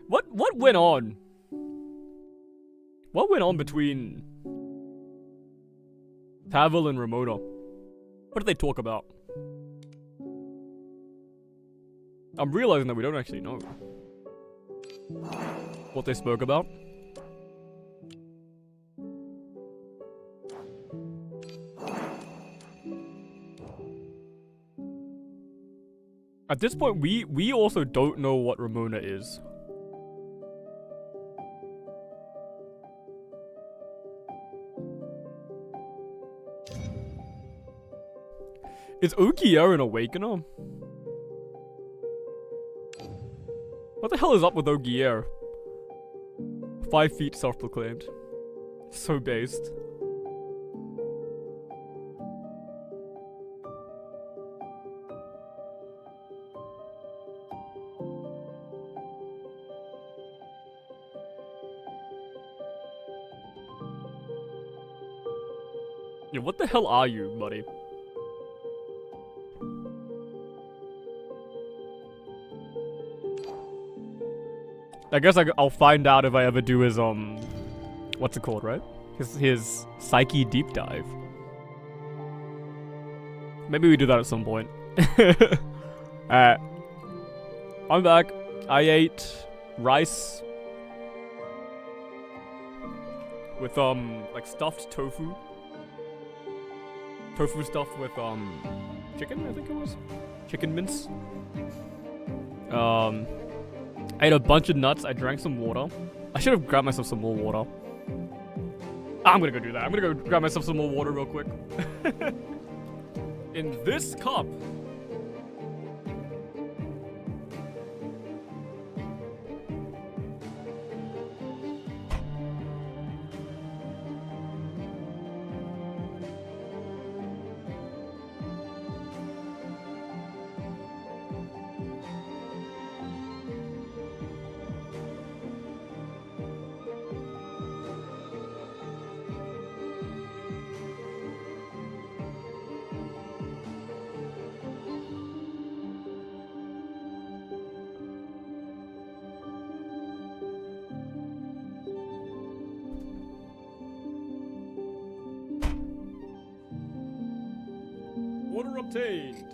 What went on? What went on between Pavel and Ramona? What did they talk about? I'm realizing that we don't actually know what they spoke about. At this point, we also don't know what Ramona is. Is Ogier an Awakener? What the hell is up with Ogier? 5 feet self-proclaimed. So based. Yeah, what the hell are you, buddy? I guess I'll find out if I ever do his, what's it called, right? His Psyche Deep Dive. Maybe we do that at some point. Alright. I'm back. I ate rice with, like stuffed tofu. Tofu stuffed with, chicken, I think it was? Chicken mince. I ate a bunch of nuts. I drank some water. I should have grabbed myself some more water. I'm gonna go do that. I'm gonna go grab myself some more water real quick. In this cup. Water obtained.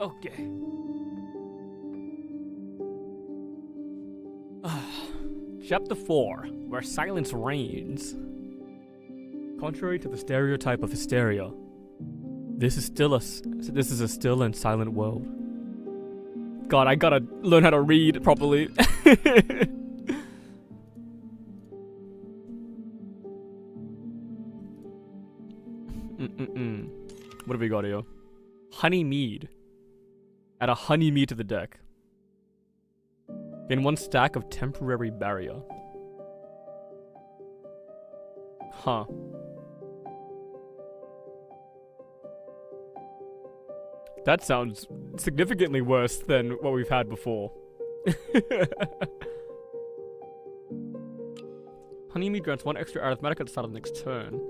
Okay. Chapter 4, where silence reigns. Contrary to the stereotype of hysteria, this is a still and silent world. God, I gotta learn how to read properly. What have we got here? Honey mead. Add a honey mead to the deck. In 1 stack of temporary barrier. Huh. That sounds significantly worse than what we've had before. Honey mead grants 1 extra arithmetic at the start of the next turn.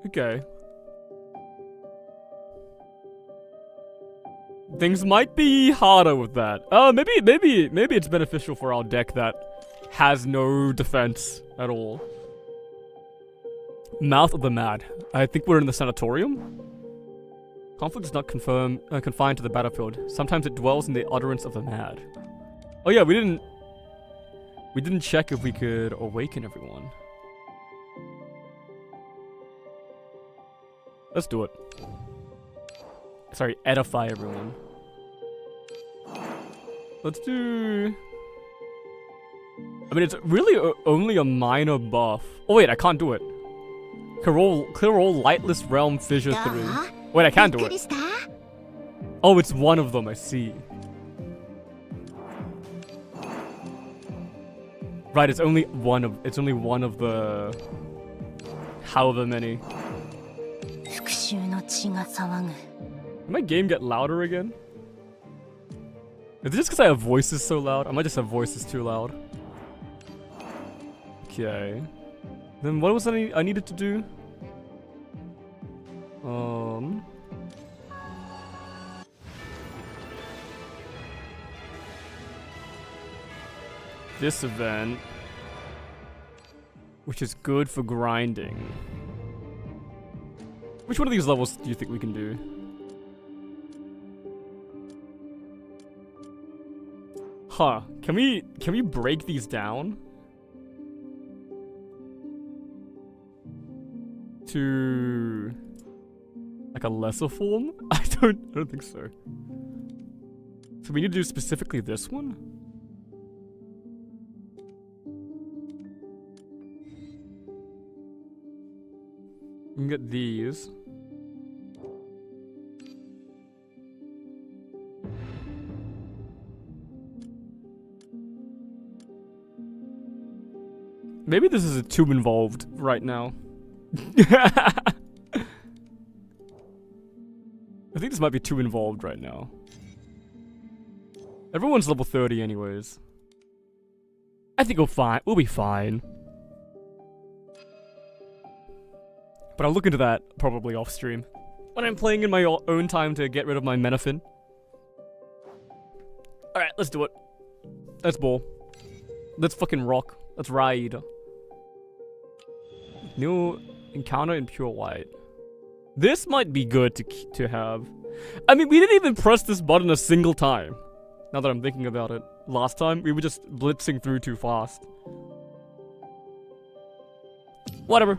Okay. Things might be harder with that. Maybe it's beneficial for our deck that has no defense at all. Mouth of the Mad. I think we're in the sanatorium. Conflict is not confined to the battlefield. Sometimes it dwells in the utterance of the mad. Oh yeah, we didn't check if we could awaken everyone. Let's do it. Sorry, edify everyone. Let's do... I mean, it's really only a minor buff. Oh wait, I can't do it. Clear all lightless realm fissure 3. Wait, I can do it. Oh, it's one of them, I see. Right, it's only one of the however many. Did my game get louder again? Is it just because I have voices so loud? I might just have voices too loud. Okay. Then what was I needed to do? This event, which is good for grinding. Which one of these levels do you think we can do? Huh. Can we break these down? To like a lesser form? I don't think so. So we need to do specifically this one? We can get these. Maybe this is too involved right now. I think this might be too involved right now. Everyone's level 30 anyways. I think we'll be fine. But I'll look into that probably off stream. When I'm playing in my own time to get rid of my Menafin. Alright, let's do it. Let's ball. Let's fucking rock. Let's ride. New encounter in pure white. This might be good to have. I mean, we didn't even press this button a single time. Now that I'm thinking about it. Last time, we were just blitzing through too fast. Whatever.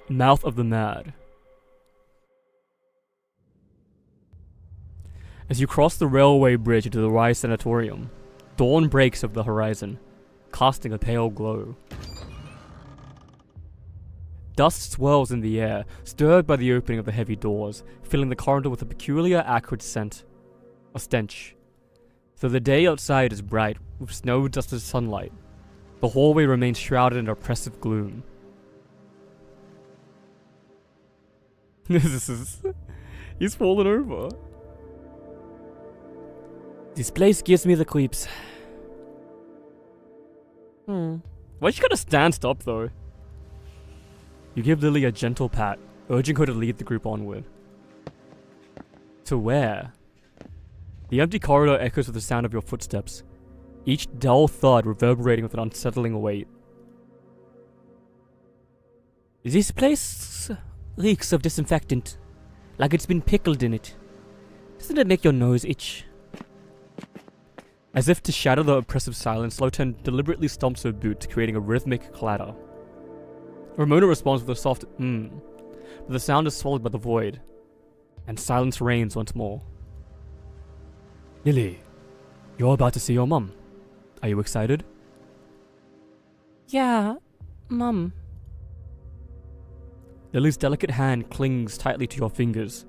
Mouth of the Mad. As you cross the railway bridge into the Rise Sanatorium, dawn breaks over the horizon, casting a pale glow. Dust swirls in the air, stirred by the opening of the heavy doors, filling the corridor with a peculiar acrid scent. A stench. Though the day outside is bright, with snow-dusted sunlight, the hallway remains shrouded in oppressive gloom. He's fallen over. This place gives me the creeps. Why'd you gotta stand up though? You give Lily a gentle pat, urging her to lead the group onward. To where? The empty corridor echoes with the sound of your footsteps, each dull thud reverberating with an unsettling weight. This place reeks of disinfectant, like it's been pickled in it. Doesn't it make your nose itch? As if to shatter the oppressive silence, Lotan deliberately stomps her boot, creating a rhythmic clatter. Ramona responds with a soft but the sound is swallowed by the void, and silence reigns once more. Lily, you're about to see your mum. Are you excited? Yeah, Mum. Lily's delicate hand clings tightly to your fingers,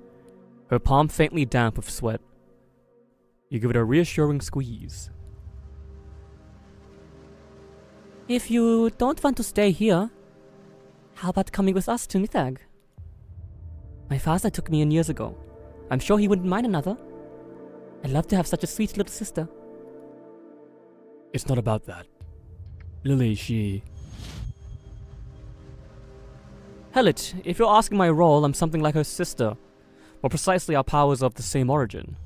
her palm faintly damp with sweat. You give it a reassuring squeeze. If you don't want to stay here, how about coming with us to Nithag? My father took me in years ago. I'm sure he wouldn't mind another. I'd love to have such a sweet little sister. It's not about that. Lily, she... Hellet, if you're asking my role, I'm something like her sister. More precisely, our powers are of the same origin.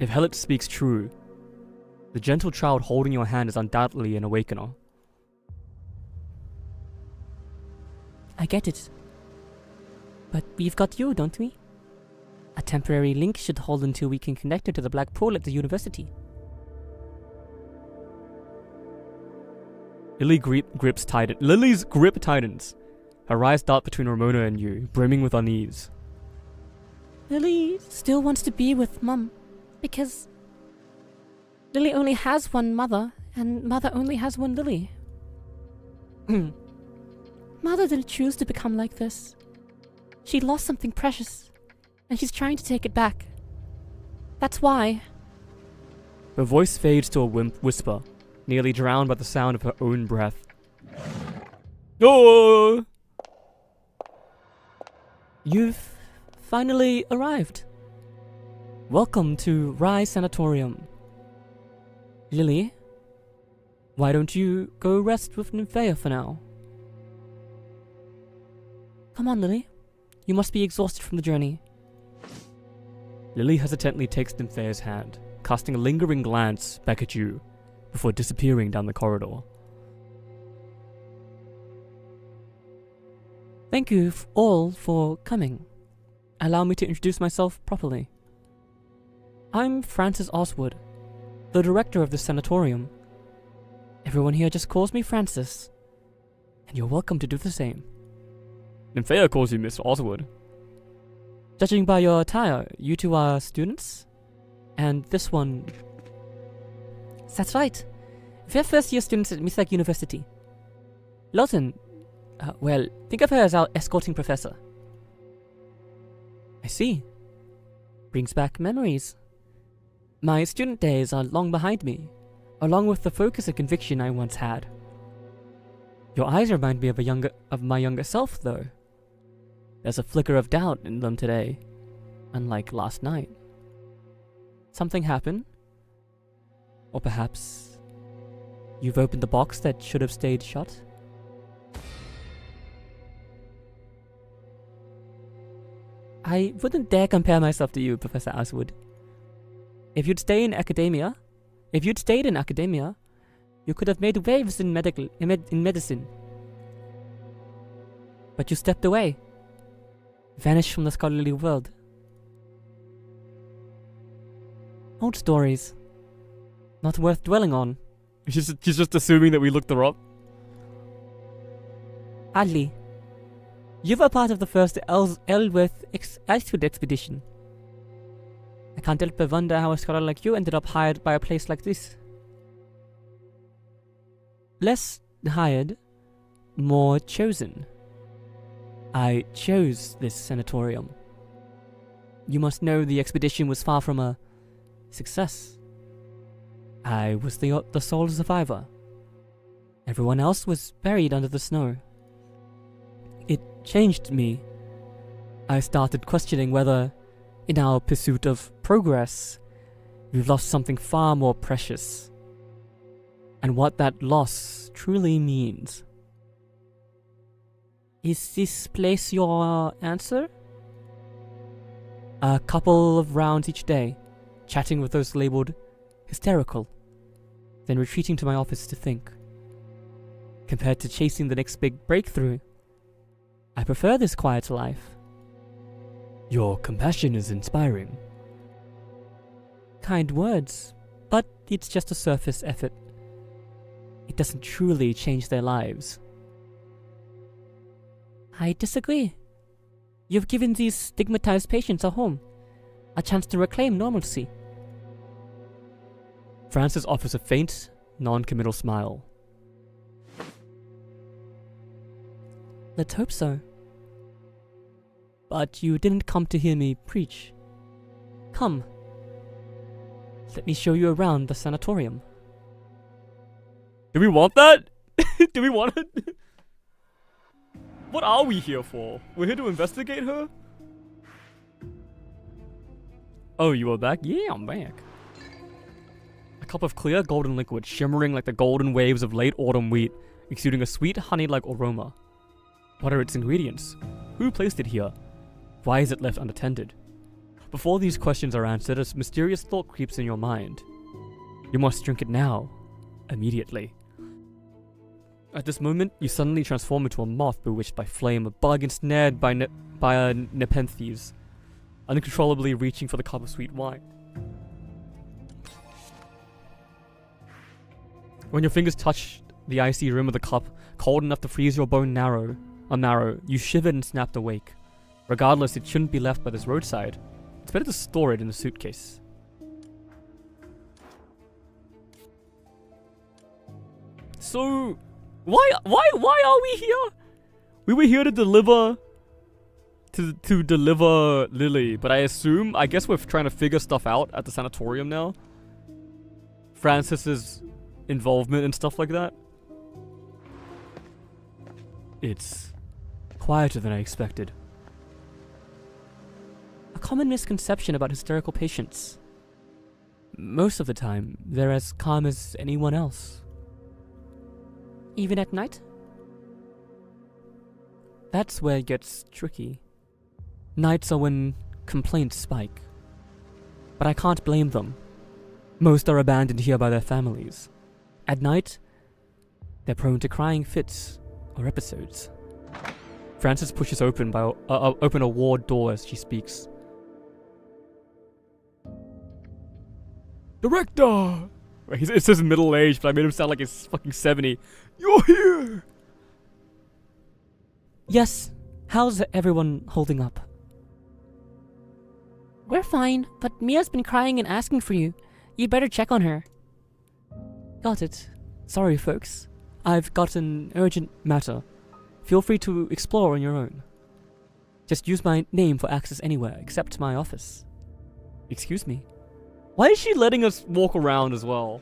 If Hellet speaks true, the gentle child holding your hand is undoubtedly an awakener. I get it. But we've got you, don't we? A temporary link should hold until we can connect her to the black pool at the university. Lily's grip tightens. Her eyes dart between Ramona and you, brimming with unease. Lily still wants to be with Mum, because Lily only has one mother, and Mother only has one Lily. Mother didn't choose to become like this. She lost something precious, and she's trying to take it back. That's why. Her voice fades to a whisper, nearly drowned by the sound of her own breath. Oh! You've finally arrived. Welcome to Rye Sanatorium. Lily, why don't you go rest with Nymphea for now? Come on, Lily. You must be exhausted from the journey. Lily hesitantly takes Nymphea's hand, casting a lingering glance back at you, before disappearing down the corridor. Thank you all for coming. Allow me to introduce myself properly. I'm Francis Oswood, the director of the sanatorium. Everyone here just calls me Francis, and you're welcome to do the same. Nymphea calls you Miss Oswood. Judging by your attire, you two are students? And this one... That's right. We're first-year students at Misak University. Lawton, well, think of her as our escorting professor. I see. Brings back memories. My student days are long behind me, along with the focus and conviction I once had. Your eyes remind me of my younger self, though. There's a flicker of doubt in them today, unlike last night. Something happened? Or perhaps you've opened the box that should have stayed shut? I wouldn't dare compare myself to you, Professor Oswood. If you'd stayed in academia, you could have made waves in medicine. But you stepped away, vanished from the scholarly world. Old stories, not worth dwelling on. She's just assuming that we looked her up. Adley, you were part of the first Ellsworth Altitude expedition. I can't help but wonder how a scholar like you ended up hired by a place like this. Less hired, more chosen. I chose this sanatorium. You must know the expedition was far from a success. I was the sole survivor. Everyone else was buried under the snow. It changed me. I started questioning whether, in our pursuit of progress, we've lost something far more precious, and what that loss truly means. Is this place your answer? A couple of rounds each day, chatting with those labeled hysterical, then retreating to my office to think. Compared to chasing the next big breakthrough, I prefer this quiet life. Your compassion is inspiring. Kind words, but it's just a surface effort. It doesn't truly change their lives. I disagree. You've given these stigmatized patients a home, a chance to reclaim normalcy. Francis offers a faint, non-committal smile. Let's hope so. But you didn't come to hear me preach. Come. Let me show you around the sanatorium. Do we want that? Do we want it? What are we here for? We're here to investigate her? Oh, you are back? Yeah, I'm back. A cup of clear golden liquid shimmering like the golden waves of late autumn wheat, exuding a sweet honey-like aroma. What are its ingredients? Who placed it here? Why is it left unattended? Before these questions are answered, a mysterious thought creeps in your mind. You must drink it now. Immediately. At this moment, you suddenly transform into a moth bewitched by flame, a bug ensnared by a nepenthes, uncontrollably reaching for the cup of sweet wine. When your fingers touch the icy rim of the cup, cold enough to freeze your bone marrow, you shivered and snapped awake. Regardless, it shouldn't be left by this roadside. It's better to store it in the suitcase. So, why are we here? We were here to deliver to deliver Lily, but I guess we're trying to figure stuff out at the sanatorium now. Francis's involvement and stuff like that. It's quieter than I expected. common misconception about hysterical patients. Most of the time, they're as calm as anyone else. Even at night? That's where it gets tricky. Nights are when complaints spike. But I can't blame them. Most are abandoned here by their families. At night, they're prone to crying fits or episodes. Frances pushes open a ward door as she speaks. Director! It says middle-aged, but I made him sound like he's fucking 70. You're here! Yes, how's everyone holding up? We're fine, but Mia's been crying and asking for you. You'd better check on her. Got it. Sorry, folks. I've got an urgent matter. Feel free to explore on your own. Just use my name for access anywhere except my office. Excuse me. Why is she letting us walk around as well?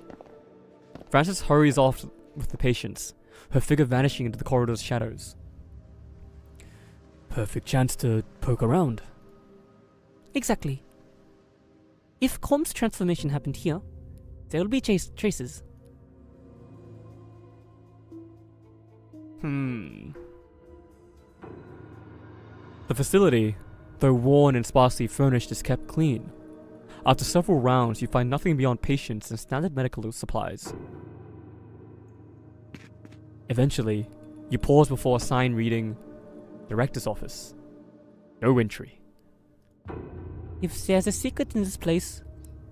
Frances hurries off with the patients, her figure vanishing into the corridor's shadows. Perfect chance to poke around. Exactly. If Colm's transformation happened here, there will be traces. The facility, though worn and sparsely furnished, is kept clean. After several rounds, you find nothing beyond patients and standard medical supplies. Eventually, you pause before a sign reading, Director's Office. No entry. If there's a secret in this place,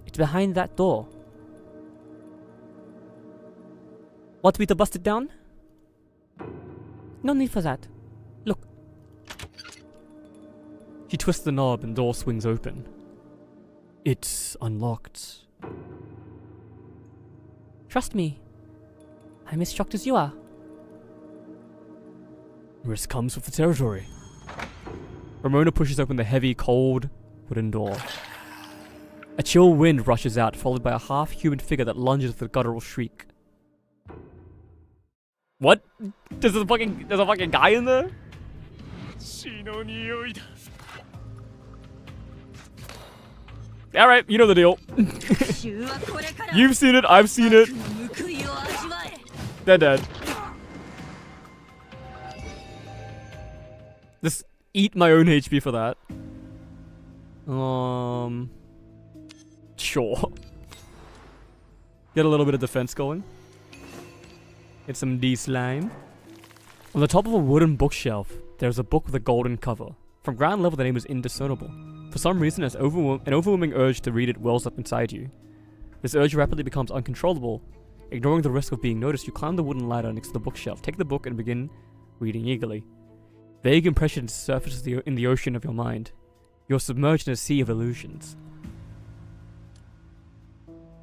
it's behind that door. Want me to bust it down? No need for that. Look. She twists the knob and the door swings open. It's unlocked. Trust me. I'm as shocked as you are. Risk comes with the territory. Ramona pushes open the heavy, cold, wooden door. A chill wind rushes out, followed by a half-human figure that lunges with a guttural shriek. What? There's a fucking guy in there? Alright, you know the deal. You've seen it, I've seen it. They're dead. Just eat my own HP for that. Sure. Get a little bit of defense going. Get some D-slime. On the top of a wooden bookshelf, there's a book with a golden cover. From ground level, the name is indiscernible. For some reason, an overwhelming urge to read it wells up inside you. This urge rapidly becomes uncontrollable. Ignoring the risk of being noticed, you climb the wooden ladder next to the bookshelf, take the book, and begin reading eagerly. Vague impressions surface in the ocean of your mind. You're submerged in a sea of illusions.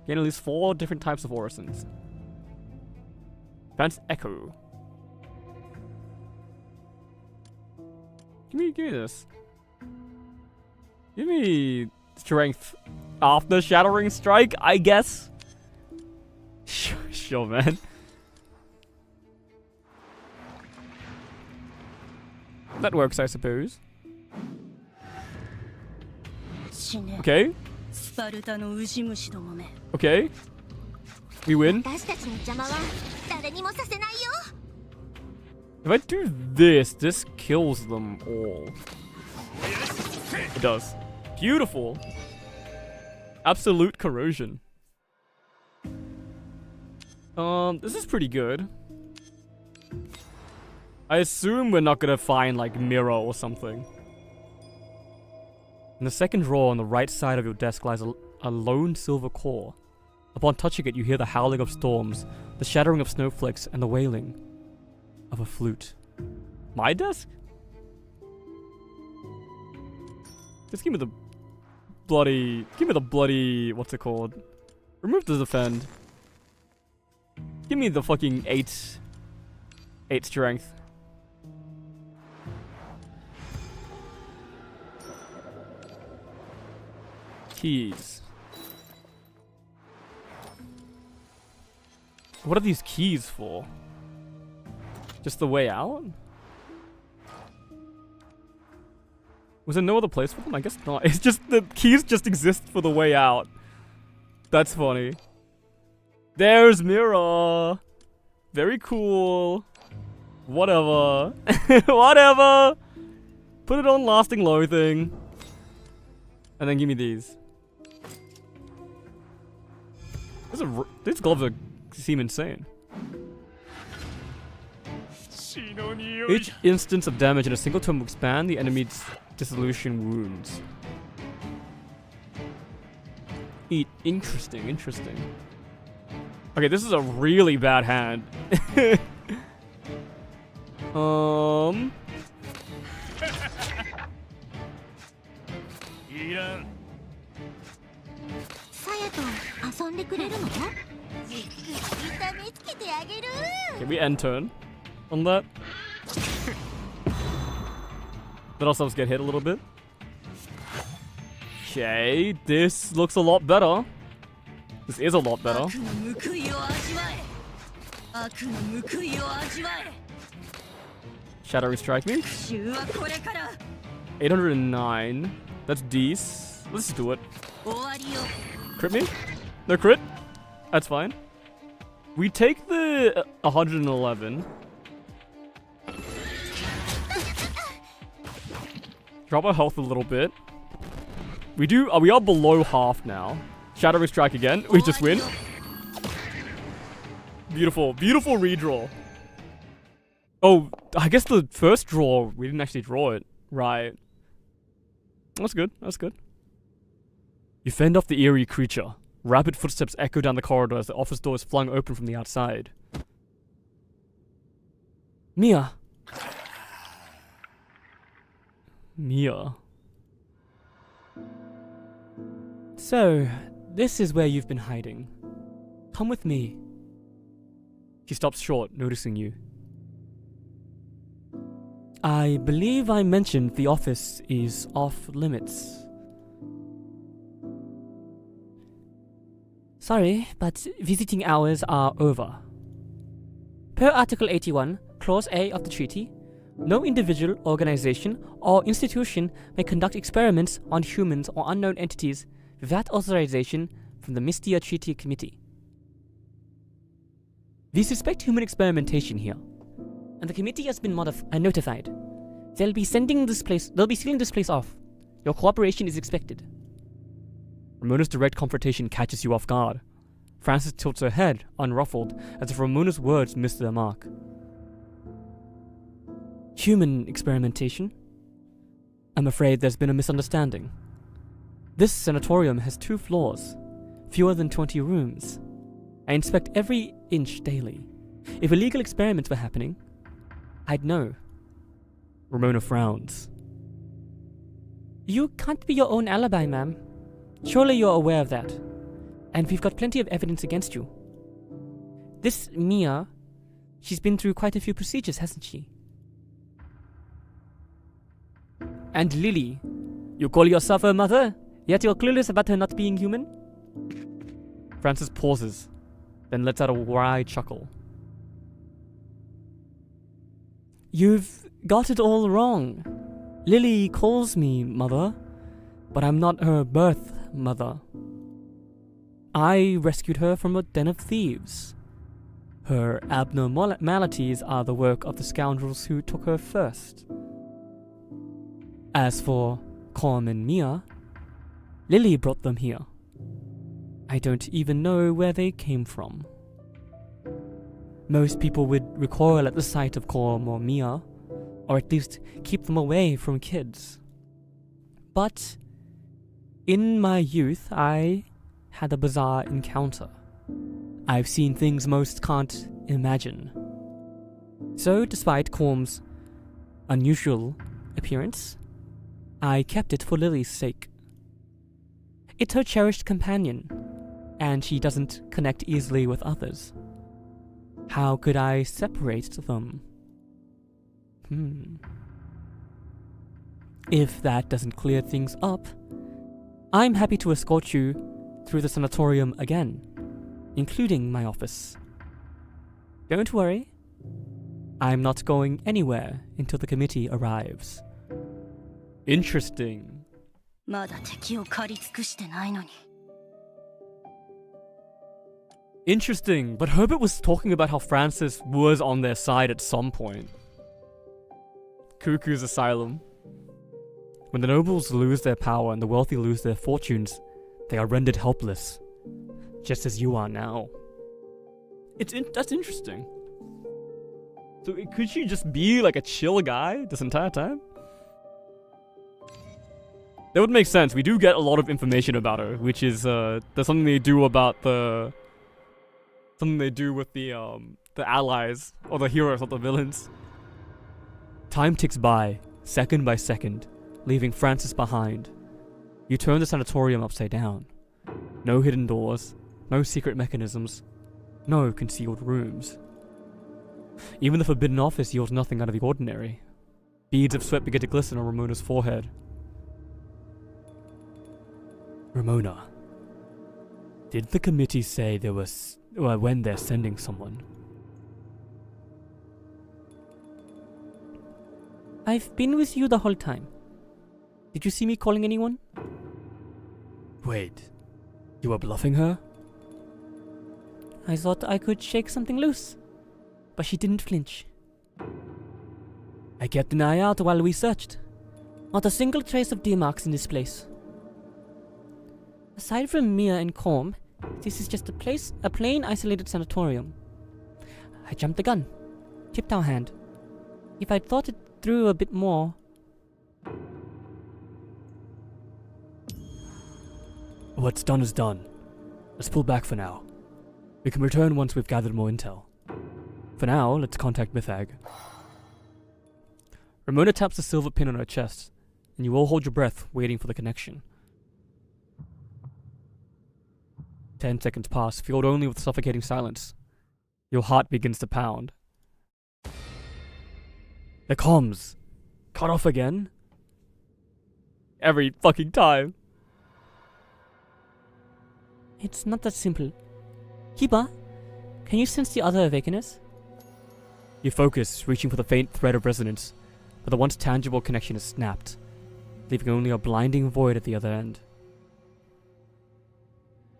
Gain at least 4 different types of orisons. Advanced Echo. Give me this. Give me strength after Shattering Strike, I guess. Sure, man. That works, I suppose. Okay. Okay. We win. If I do this, this kills them all. It does. Beautiful. Absolute corrosion. This is pretty good. I assume we're not gonna find, like, mirror or something. In the second drawer on the right side of your desk lies a lone silver core. Upon touching it, you hear the howling of storms, the shattering of snowflakes, and the wailing of a flute. My desk? Just give me the bloody, what's it called? Remove the defend. Give me the fucking 8 strength. Keys. What are these keys for? Just the way out? Was there no other place for them? I guess not. It's just the keys just exist for the way out. That's funny. There's Mira. Very cool. Whatever. Whatever. Put it on lasting loathing. And then give me these. These gloves seem insane. Each instance of damage in a single turn will expand the enemy's dissolution wounds. Interesting. Okay, this is a really bad hand. Can we end turn on that? Let ourselves get hit a little bit. Okay, this looks a lot better. This is a lot better. Shattering strike me. 809. That's D's. Let's do it. Crit me? No crit? That's fine. We take the 111. Drop our health a little bit. We are below half now. Shattering strike again. We just win. Beautiful redraw. Oh, I guess the first draw, we didn't actually draw it. Right. That's good. You fend off the eerie creature. Rapid footsteps echo down the corridor as the office door is flung open from the outside. Mia. So, this is where you've been hiding. Come with me. She stops short, noticing you. I believe I mentioned the office is off limits. Sorry, but visiting hours are over. Per Article 81, Clause A of the treaty, no individual, organization, or institution may conduct experiments on humans or unknown entities without authorization from the Mystia Treaty Committee. We suspect human experimentation here, and the committee has been notified. They'll be sealing this place off. Your cooperation is expected. Ramona's direct confrontation catches you off guard. Frances tilts her head, unruffled, as if Ramona's words missed their mark. Human experimentation? I'm afraid there's been a misunderstanding. This sanatorium has 2 floors, fewer than 20 rooms. I inspect every inch daily. If illegal experiments were happening, I'd know. Ramona frowns. You can't be your own alibi, ma'am. Surely you're aware of that. And we've got plenty of evidence against you. This Mia, she's been through quite a few procedures, hasn't she? And Lily, you call yourself her mother, yet you're clueless about her not being human? Frances pauses, then lets out a wry chuckle. You've got it all wrong. Lily calls me mother, but I'm not her birth mother. I rescued her from a den of thieves. Her abnormalities are the work of the scoundrels who took her first. As for Corm and Mia, Lily brought them here. I don't even know where they came from. Most people would recoil at the sight of Corm or Mia, or at least keep them away from kids. But in my youth, I had a bizarre encounter. I've seen things most can't imagine. So, despite Corm's unusual appearance, I kept it for Lily's sake. It's her cherished companion, and she doesn't connect easily with others. How could I separate them? If that doesn't clear things up, I'm happy to escort you through the sanatorium again, including my office. Don't worry, I'm not going anywhere until the committee arrives. Interesting. まだ敵を狩り尽くしてないのに。 Interesting, but Herbert was talking about how Francis was on their side at some point. Cuckoo's Asylum. When the nobles lose their power and the wealthy lose their fortunes, they are rendered helpless. Just as you are now. That's interesting. So could she just be like a chill guy this entire time? That would make sense. We do get a lot of information about her, which is there's something they do about something they do with the allies or the heroes or the villains. Time ticks by, second by second, leaving Francis behind. You turn the sanatorium upside down. No hidden doors, no secret mechanisms, no concealed rooms. Even the forbidden office yields nothing out of the ordinary. Beads of sweat begin to glisten on Ramona's forehead. Ramona, did the committee say there was when they're sending someone? I've been with you the whole time. Did you see me calling anyone? Wait, you were bluffing her? I thought I could shake something loose, but she didn't flinch. I kept an eye out while we searched. Not a single trace of deer marks in this place. Aside from Mia and Corm, this is just a plain isolated sanatorium. I jumped the gun, tipped our hand. If I'd thought it through a bit more... What's done is done. Let's pull back for now. We can return once we've gathered more intel. For now, let's contact Mythag. Ramona taps the silver pin on her chest, and you all hold your breath, waiting for the connection. 10 seconds pass, filled only with suffocating silence. Your heart begins to pound. The comms! Cut off again? Every fucking time. It's not that simple. Kiba, can you sense the other awakeners? You focus, reaching for the faint thread of resonance, but the once tangible connection is snapped, leaving only a blinding void at the other end.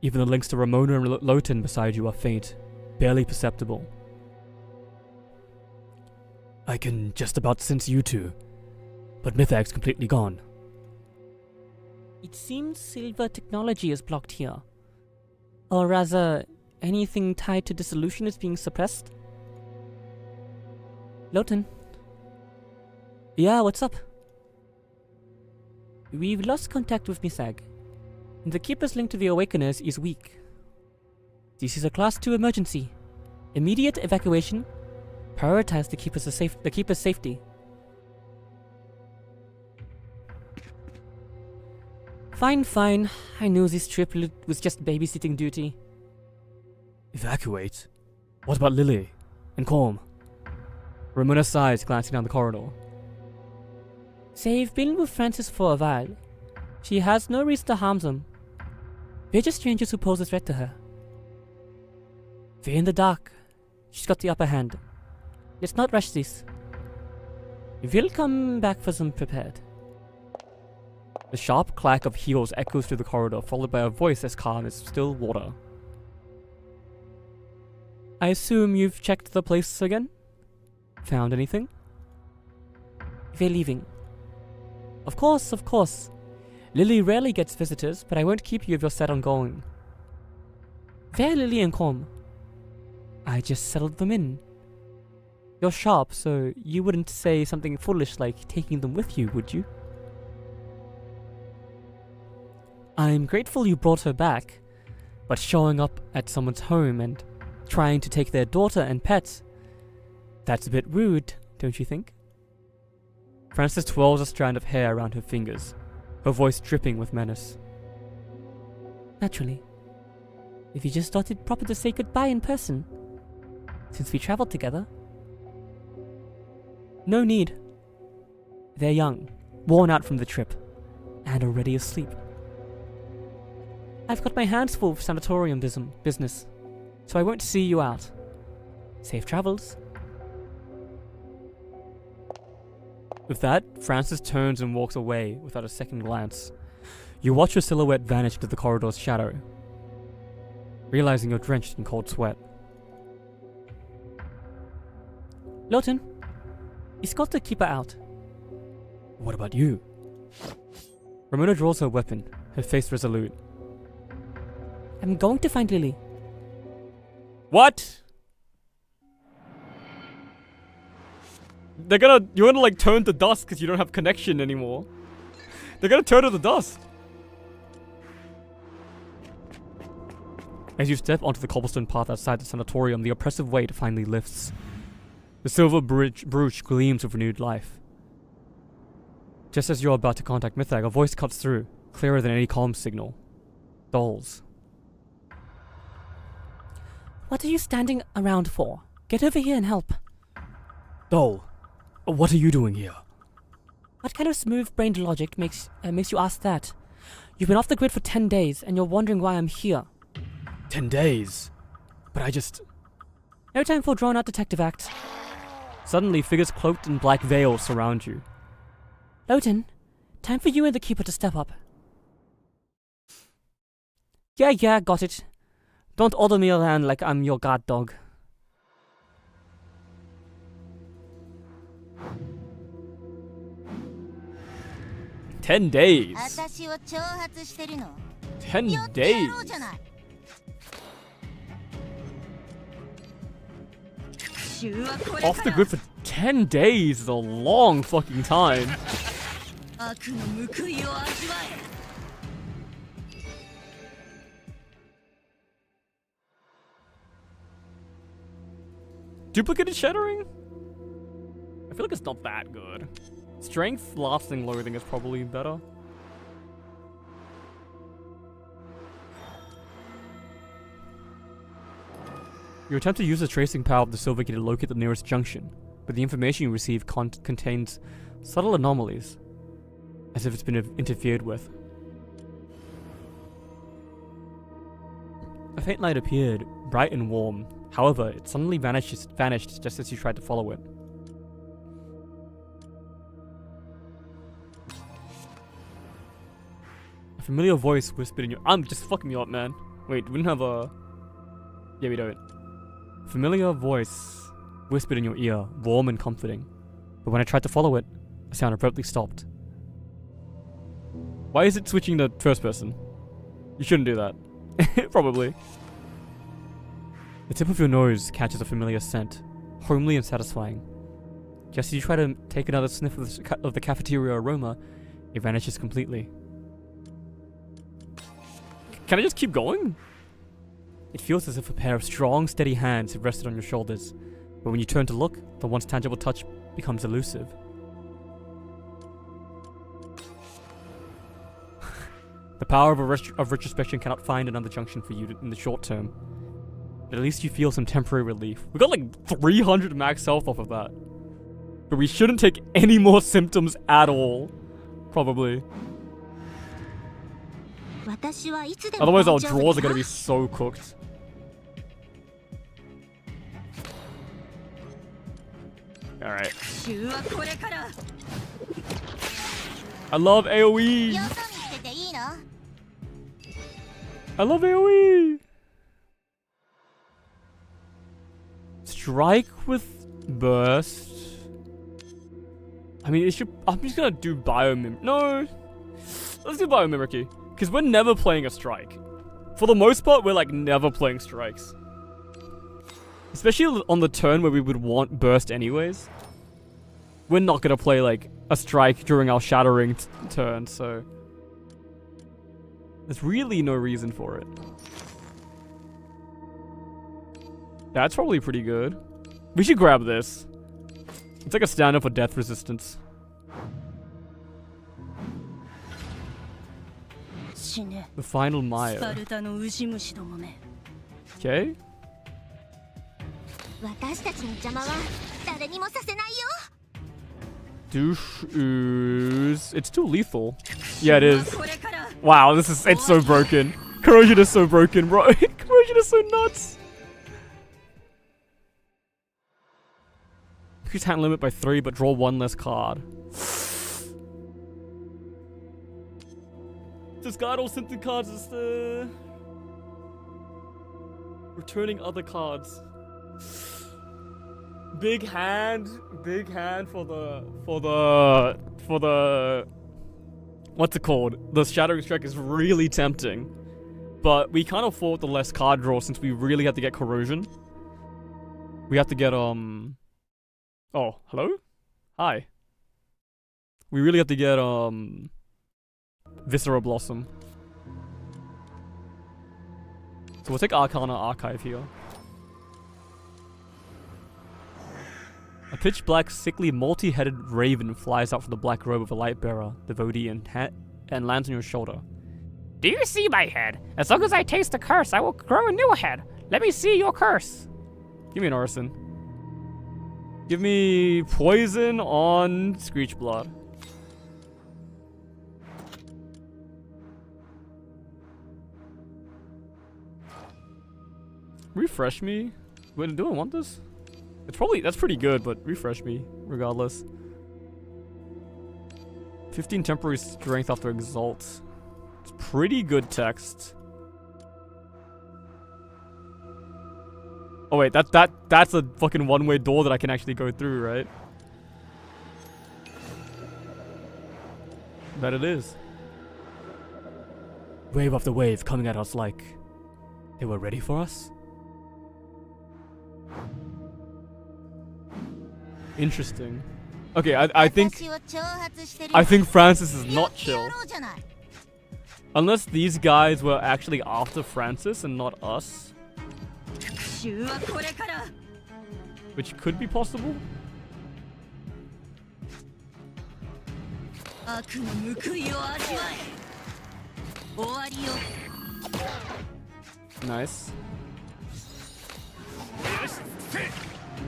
Even the links to Ramona and Lotan beside you are faint, barely perceptible. I can just about sense you two, but Mythag's completely gone. It seems silver technology is blocked here. Or rather, anything tied to dissolution is being suppressed. Lotan. Yeah, what's up? We've lost contact with Mythag, and the Keeper's link to the Awakeners is weak. This is a Class 2 emergency. Immediate evacuation. Prioritize the Keeper's safety. Fine. I knew this trip was just babysitting duty. Evacuate? What about Lily? And Corm? Ramona sighs, glancing down the corridor. They've been with Francis for a while. She has no reason to harm them. We're just strangers who pose a threat to her. We're in the dark. She's got the upper hand. Let's not rush this. We'll come back for them prepared. The sharp clack of heels echoes through the corridor, followed by a voice as calm as still water. I assume you've checked the place again? Found anything? We're leaving. Of course. Lily rarely gets visitors, but I won't keep you if you're set on going. Where are Lily and Corm? I just settled them in. You're sharp, so you wouldn't say something foolish like taking them with you, would you? I'm grateful you brought her back, but showing up at someone's home and trying to take their daughter and pets, that's a bit rude, don't you think? Frances twirls a strand of hair around her fingers, her voice dripping with menace. Naturally. If you just thought it proper to say goodbye in person, since we traveled together. No need. They're young, worn out from the trip, and already asleep. I've got my hands full with sanatorium business, so I won't see you out. Safe travels. With that, Francis turns and walks away without a second glance. You watch her silhouette vanish into the corridor's shadow, realizing you're drenched in cold sweat. Lawton, escort the keeper out. What about you? Ramona draws her weapon, her face resolute. I'm going to find Lily. What? You're gonna like turn to dust because you don't have connection anymore. They're gonna turn to the dust. As you step onto the cobblestone path outside the sanatorium, the oppressive weight finally lifts. The silver brooch gleams with renewed life. Just as you're about to contact Mythag, a voice cuts through, clearer than any comm signal. Dolls. What are you standing around for? Get over here and help. Dol, what are you doing here? What kind of smooth-brained logic makes you ask that? You've been off the grid for 10 days, and you're wondering why I'm here. 10 days? But I just... No time for drawn-out detective act. Suddenly, figures cloaked in black veils surround you. Lawton, time for you and the Keeper to step up. Yeah, got it. Don't order me around like I'm your guard dog. "10 days. 私を挑発してるの 10 やってや days. ろうじゃない Off the grid for 10 days is a long fucking time. 悪の報いを味わえ Duplicated shattering? I feel like it's not that good. Strength, lasting loathing is probably better. You attempt to use the tracing power of the silver key to locate the nearest junction, but the information you receive contains subtle anomalies, as if it's been interfered with. A faint light appeared, bright and warm. However, it suddenly vanished just as you tried to follow it. A familiar voice whispered in your— I'm just fucking me up, man. Wait, we don't have a... Yeah, we don't. A familiar voice whispered in your ear, warm and comforting. But when I tried to follow it, the sound abruptly stopped. Why is it switching to first person? You shouldn't do that. Probably. The tip of your nose catches a familiar scent, homely and satisfying. Just as you try to take another sniff of the cafeteria aroma, it vanishes completely. Can I just keep going? It feels as if a pair of strong, steady hands have rested on your shoulders, but when you turn to look, the once tangible touch becomes elusive. The power of retrospection cannot find another junction for you in the short term. But at least you feel some temporary relief. We got like 300 max health off of that. But we shouldn't take any more symptoms at all. Probably. Otherwise our draws are gonna be so cooked. Alright. I love AoE! I love AoE! Strike with burst. I mean, I'm just gonna do biomim. No! Let's do biomimicry. Because we're never playing a strike. For the most part, we're like never playing strikes. Especially on the turn where we would want burst anyways. We're not gonna play like a strike during our shattering turn, so... There's really no reason for it. That's probably pretty good. We should grab this. It's like a stand-up for death resistance. The final mile. Okay. Douche ooze. It's too lethal. Yeah, it is. Wow, it's so broken. Corrosion is so broken, bro. Corrosion is so nuts. Increase hand limit by 3, but draw 1 less card. Discard all symptom cards is returning other cards. Big hand for the what's it called? The Shattering Strike is really tempting. But we can't afford the less card draw since we really have to get Corrosion. We have to get oh, hello? Hi. We really have to get Viscera Blossom. So we'll take Arcana Archive here. A pitch black, sickly, multi-headed raven flies out from the black robe of a light bearer, devotee, and lands on your shoulder. Do you see my head? As long as I taste the curse, I will grow a new head. Let me see your curse. Give me an Orison. Give me poison on Screech Blood. Refresh me? Wait, do I want this? That's pretty good, but refresh me, regardless. 15 temporary strength after Exalt. It's pretty good text. Oh wait, that's a fucking one-way door that I can actually go through, right? Bet it is. Wave after wave coming at us like they were ready for us. Interesting. Okay, I think Francis is not chill. Unless these guys were actually after Francis and not us. Which could be possible. Nice.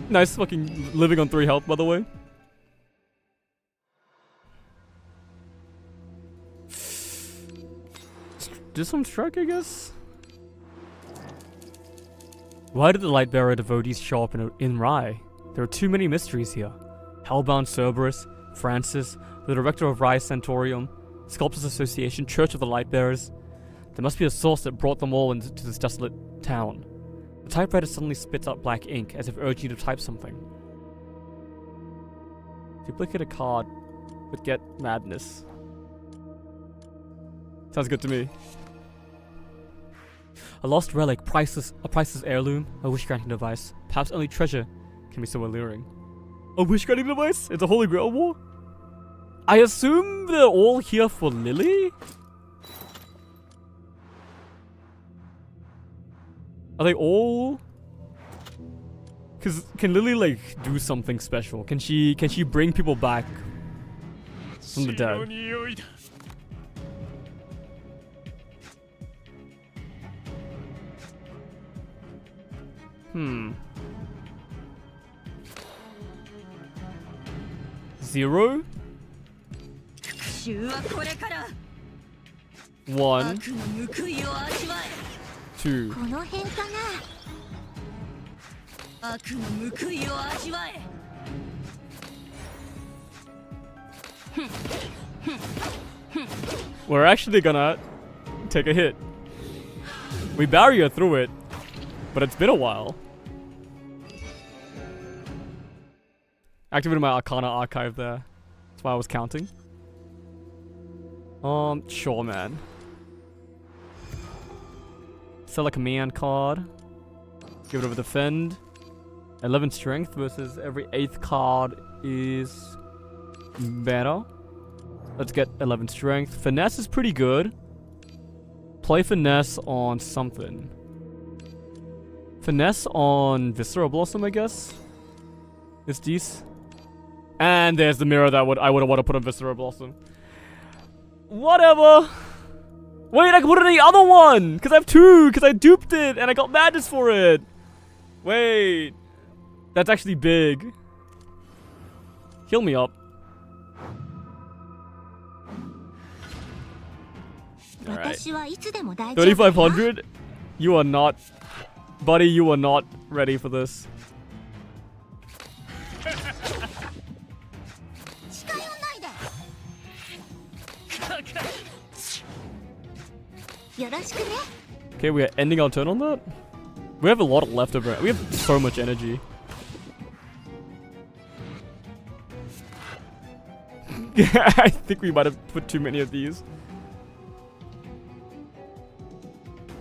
Nice fucking living on 3 health, by the way. Do some strike, I guess? Why did the Lightbearer devotees show up in Rye? There are too many mysteries here. Hellbound Cerberus, Francis, the director of Rye Centaurium, Sculptors Association, Church of the Lightbearers. There must be a source that brought them all into this desolate town. The typewriter suddenly spits out black ink, as if urging you to type something. Duplicate a card, but get madness. Sounds good to me. A lost relic, a priceless heirloom, a wish-granting device. Perhaps only treasure can be so alluring. A wish-granting device? It's a Holy Grail War? I assume they're all here for Lily? Are they all? Cause can Lily like do something special? Can she bring people back from the dead? Zero? 1 2 We're actually gonna take a hit. We barrier through it, but it's been a while. Activated my Arcana archive there. That's why I was counting. Sure, man. Sell a command card. Give it over defend. 11 strength versus every 8th card is better. Let's get 11 strength. Finesse is pretty good. Play finesse on something. Finesse on Viscera Blossom, I guess. It's decent. And there's the mirror that I would want to put on Viscera Blossom. Whatever. Wait, I can put it on the other one! Because I have 2! Because I duped it! And I got madness for it! Wait. That's actually big. Heal me up. Alright. 3,500? You are not... Buddy, you are not ready for this. よろしくね。 Okay, we are ending our turn on that? We have a lot of leftover. We have so much energy. I think we might have put too many of these.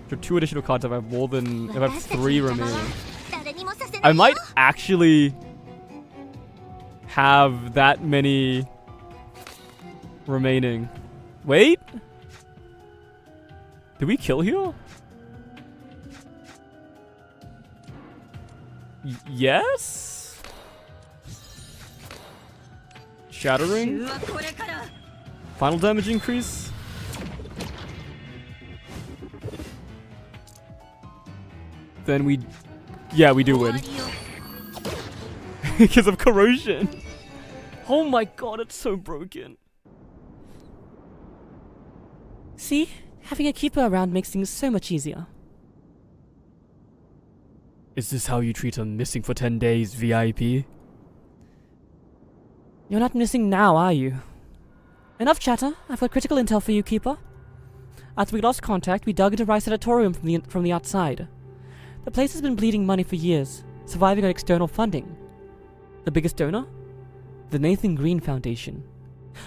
For 2 additional cards, if I have more than... if I have 3 remaining. 誰にもさせないよ。 I might actually have that many remaining. Wait? Did we kill here? Yes? Shattering? はこれから。 Final damage increase? Then we... yeah, we do 終 win. わりよ。 Because of corrosion. Oh my god, it's so broken. See? Having a keeper around makes things so much easier. Is this how you treat a missing for 10 days VIP? You're not missing now, are you? Enough chatter. I've got critical intel for you, Keeper. After we lost contact, we dug into Rice Sanatorium from the outside. The place has been bleeding money for years, surviving on external funding. The biggest donor? The Nathan Green Foundation.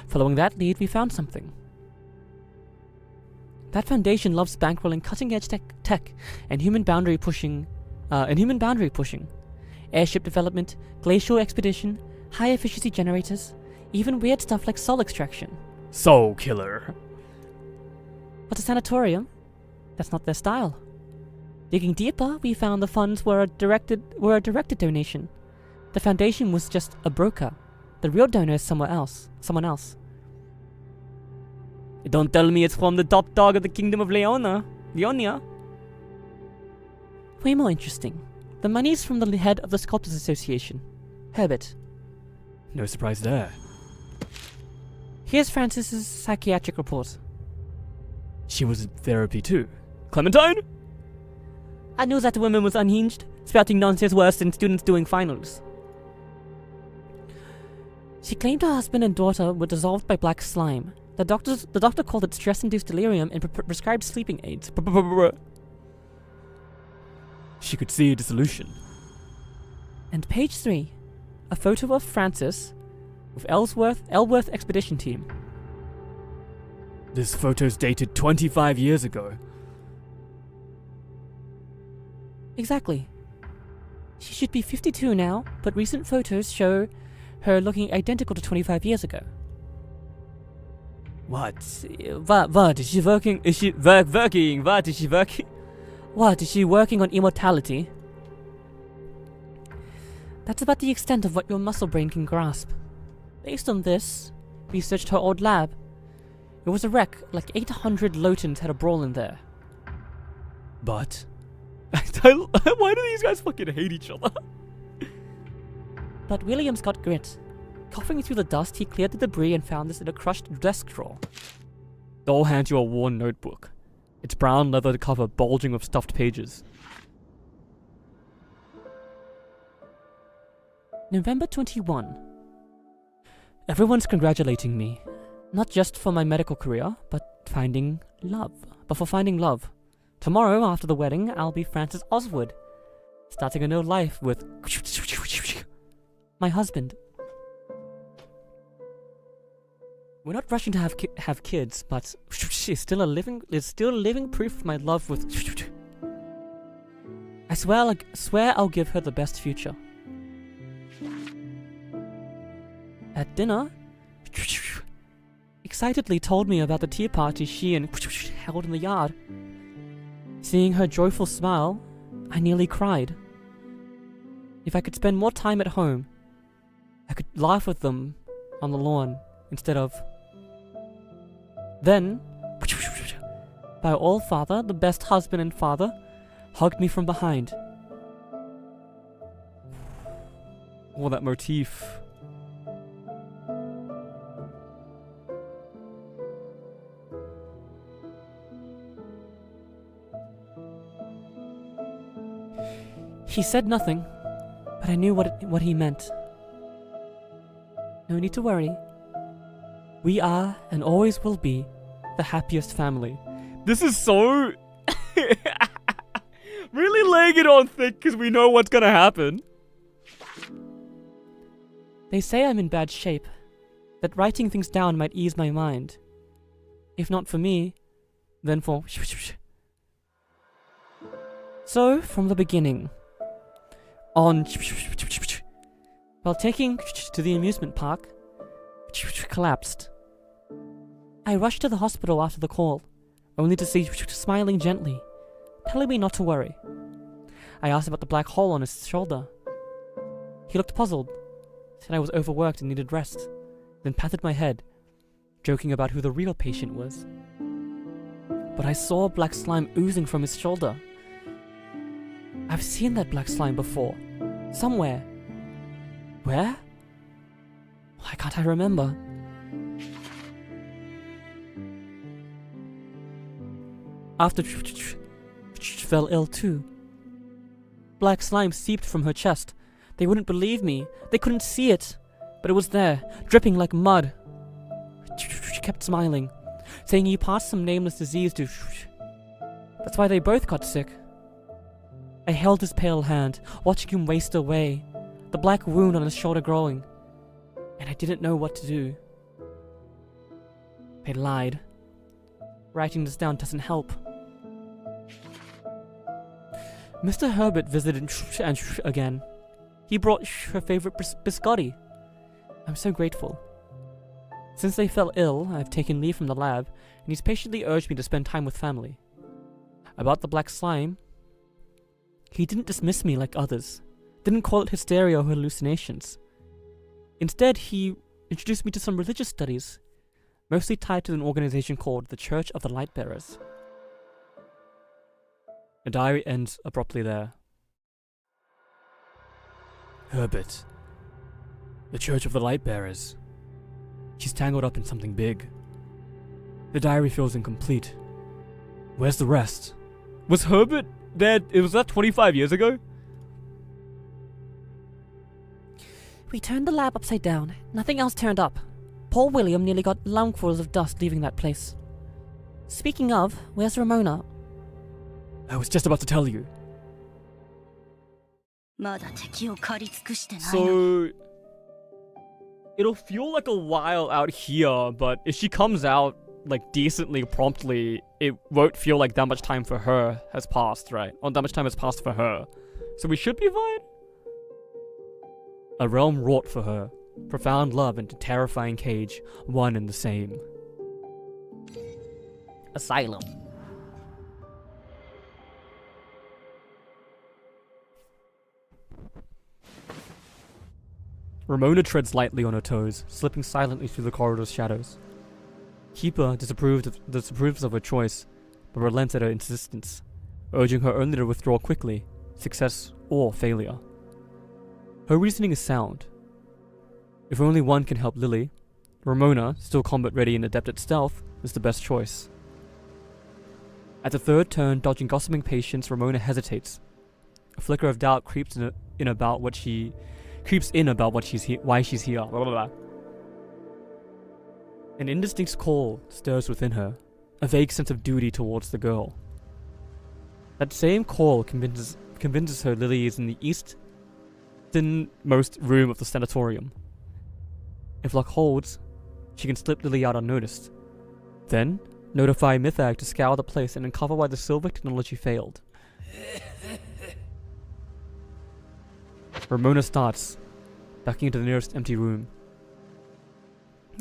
Following that lead, we found something. That foundation loves bankrolling cutting-edge tech and human boundary pushing. Airship development, glacial expedition, high-efficiency generators, even weird stuff like soul extraction. Soul killer. But a sanatorium? That's not their style. Digging deeper, we found the funds were a directed donation. The foundation was just a broker. The real donor is someone else. Don't tell me it's from the top dog of the Kingdom of Leonia. Way more interesting. The money's from the head of the Sculptors Association, Herbert. No surprise there. Here's Francis's psychiatric report. She was in therapy too. Clementine? I knew that woman was unhinged, spouting nonsense worse than students doing finals. She claimed her husband and daughter were dissolved by black slime. The doctor called it stress-induced delirium and prescribed sleeping aids. She could see a dissolution. And page 3, a photo of Francis with Ellsworth Expedition Team. This photo's dated 25 years ago. Exactly. She should be 52 now, but recent photos show her looking identical to 25 years ago. What? What is she working? Is she working? What is she working? What is she working on immortality? That's about the extent of what your muscle brain can grasp. Based on this, we searched her old lab. It was a wreck, like 800 Lotans had a brawl in there. But? Why do these guys fucking hate each other? But William's got grit. Coughing through the dust, he cleared the debris and found this in a crushed desk drawer. They'll hand you a worn notebook. Its brown leather cover bulging with stuffed pages. November 21. Everyone's congratulating me. Not just for my medical career, but for finding love. Tomorrow, after the wedding, I'll be Francis Oswood, starting a new life with my husband. We're not rushing to have kids, but it's still living proof of my love with. I swear I'll give her the best future. At dinner, excitedly told me about the tea party she and held in the yard. Seeing her joyful smile, I nearly cried. If I could spend more time at home, I could laugh with them on the lawn instead of. Then, my old father, the best husband and father, hugged me from behind. Oh, that motif. He said nothing, but I knew what he meant. No need to worry. We are, and always will be, the happiest family, This is so... really laying it on thick because we know what's gonna happen. They say I'm in bad shape, that writing things down might ease my mind. If not for me, then for... So, from the beginning, on... while taking to the amusement park, collapsed. I rushed to the hospital after the call, only to see smiling gently, telling me not to worry. I asked about the black hole on his shoulder. He looked puzzled, said I was overworked and needed rest, then patted my head, joking about who the real patient was. But I saw black slime oozing from his shoulder. I've seen that black slime before, somewhere. Where? Why can't I remember? After fell ill too. Black slime seeped from her chest. They wouldn't believe me. They couldn't see it. But it was there, dripping like mud. She kept smiling, saying he passed some nameless disease to... That's why they both got sick. I held his pale hand, watching him waste away, the black wound on his shoulder growing, and I didn't know what to do. They lied. Writing this down doesn't help. Mr. Herbert visited again. He brought her favorite biscotti. I'm so grateful. Since they fell ill, I've taken leave from the lab, and he's patiently urged me to spend time with family. About the black slime, he didn't dismiss me like others, didn't call it hysteria or hallucinations. Instead, he introduced me to some religious studies, mostly tied to an organization called the Church of the Lightbearers. The diary ends abruptly there. Herbert. The Church of the Lightbearers. She's tangled up in something big. The diary feels incomplete. Where's the rest? Was Herbert dead? Was that 25 years ago? We turned the lab upside down. Nothing else turned up. Poor William nearly got lungfuls of dust leaving that place. Speaking of, where's Ramona? I was just about to tell you. まだ敵を狩り尽くしてないの。 So... it'll feel like a while out here, but if she comes out, like, decently promptly, it won't feel like that much time for her has passed, right? Or that much time has passed for her. So we should be fine? A realm wrought for her. Profound love into terrifying cage, one and the same. Asylum. Ramona treads lightly on her toes, slipping silently through the corridor's shadows. Keeper disapproves of her choice, but relents at her insistence, urging her only to withdraw quickly, success or failure. Her reasoning is sound. If only one can help Lily, Ramona, still combat ready and adept at stealth, is the best choice. At the third turn, dodging gossiping patients, Ramona hesitates. A flicker of doubt creeps in about why she's here. Blah, blah, blah. An indistinct call stirs within her, a vague sense of duty towards the girl. That same call convinces her Lily is in the easternmost room of the sanatorium. If luck holds, she can slip Lily out unnoticed. Then, notify Mythag to scour the place and uncover why the silver technology failed. Ramona starts, ducking into the nearest empty room.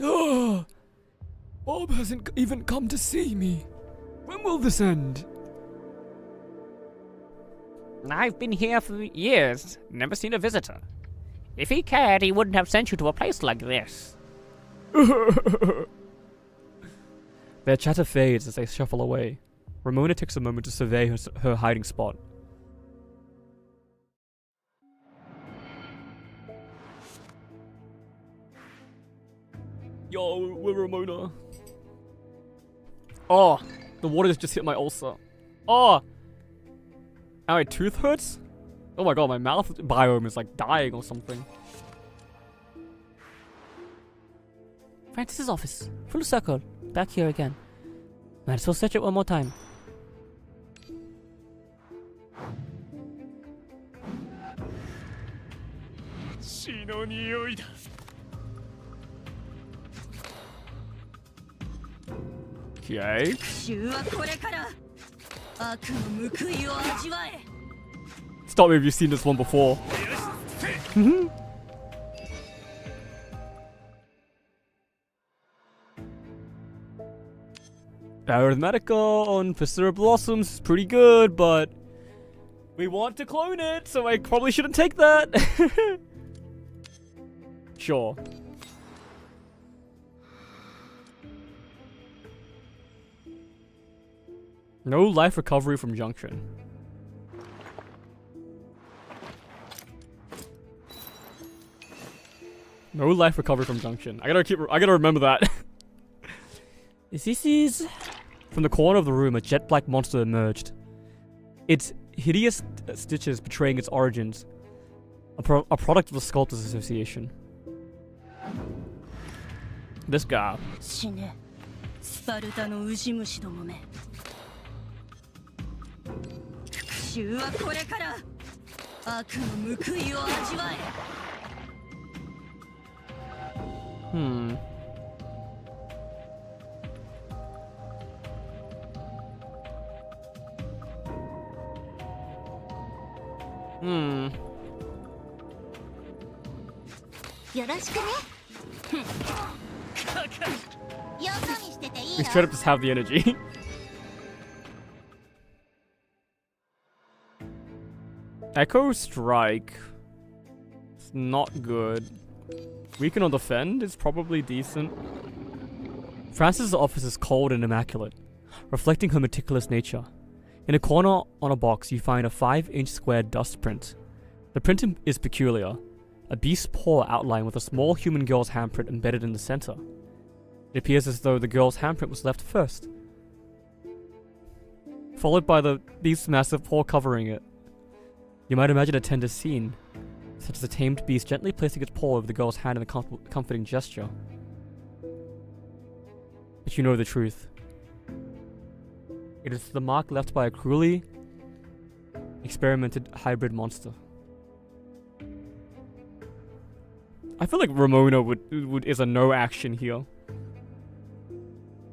Oh, Bob hasn't even come to see me. When will this end? I've been here for years, never seen a visitor. If he cared, he wouldn't have sent you to a place like this. Their chatter fades as they shuffle away. Ramona takes a moment to survey her hiding spot. Yo, we're Ramona. Oh, the water just hit my ulcer. Oh! Ow, my tooth hurts? Oh my god, my mouth biome is like dying or something. Francis's office. Full circle. Back here again. Might as well search it one more time. Okay. 衆はこれから悪の報いを味わえ。 Stop me if you've seen this one before. Arithmetica on Pissera Blossoms is pretty good, but we want to clone it, so I probably shouldn't take that. Sure. No life recovery from Junction. No life recovery from Junction. I gotta remember that. This is... From the corner of the room, a jet-black monster emerged. Its hideous stitches betraying its origins. A product of the Sculptors Association. This guy. 死ねスパルタのウジ虫どもめ。復讐はこれから悪の報いを味わえ。 Hmm. Hmm. よろしくね。よそ見してていい We straight up just have the energy. Echo Strike. It's not good. Weaken or Defend is probably decent. Frances' office is cold and immaculate, reflecting her meticulous nature. In a corner on a box, you find a 5-inch square dust print. The print is peculiar, a beast's paw outlined with a small human girl's handprint embedded in the center. It appears as though the girl's handprint was left first, followed by the beast's massive paw covering it. You might imagine a tender scene, such as a tamed beast gently placing its paw over the girl's hand in a comforting gesture. But you know the truth. It is the mark left by a cruelly experimented hybrid monster. I feel like Ramona is a no action here.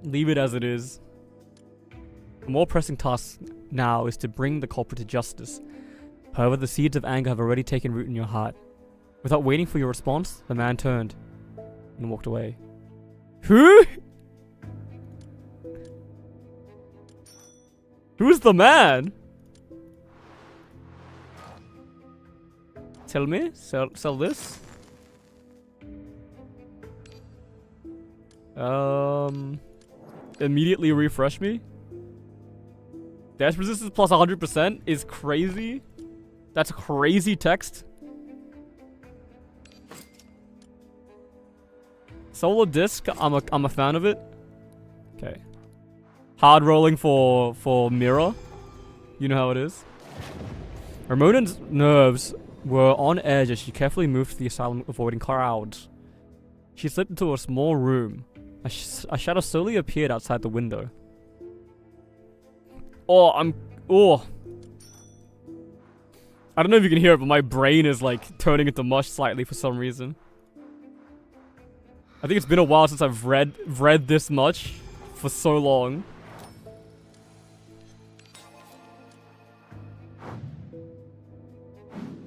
Leave it as it is. The more pressing task now is to bring the culprit to justice. However, the seeds of anger have already taken root in your heart. Without waiting for your response, the man turned and walked away. Who? Who's the man? Tell me. Sell this. Immediately refresh me. Dash resistance plus 100% is crazy. That's crazy text. Solar disc, I'm a fan of it. Okay. Hard rolling for mirror. You know how it is. Ramona's nerves were on edge as she carefully moved to the asylum, avoiding crowds. She slipped into a small room. A shadow slowly appeared outside the window. Oh, I don't know if you can hear it, but my brain is like turning into mush slightly for some reason. I think it's been a while since I've read this much for so long.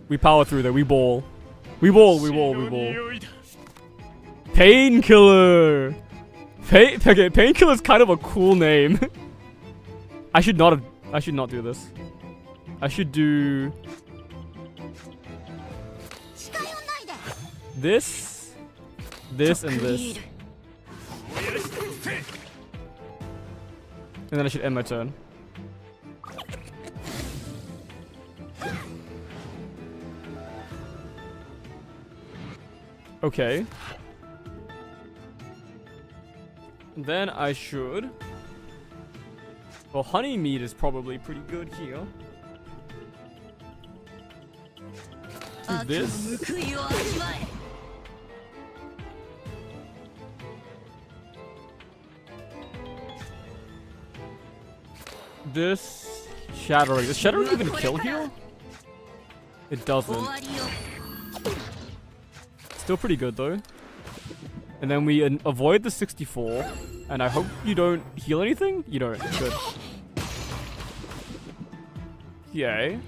We power through there. We ball. We ball. Painkiller. Okay, Painkiller is kind of a cool name. I should not do this. I should do this, and this. And then I should end my turn. Okay. Then I should... Well, honey meat is probably pretty good here. Do this. this shattering. Does shattering even kill here? It doesn't. Still pretty good though. And then we avoid the 64. And I hope you don't heal anything? You don't. Good. Yay.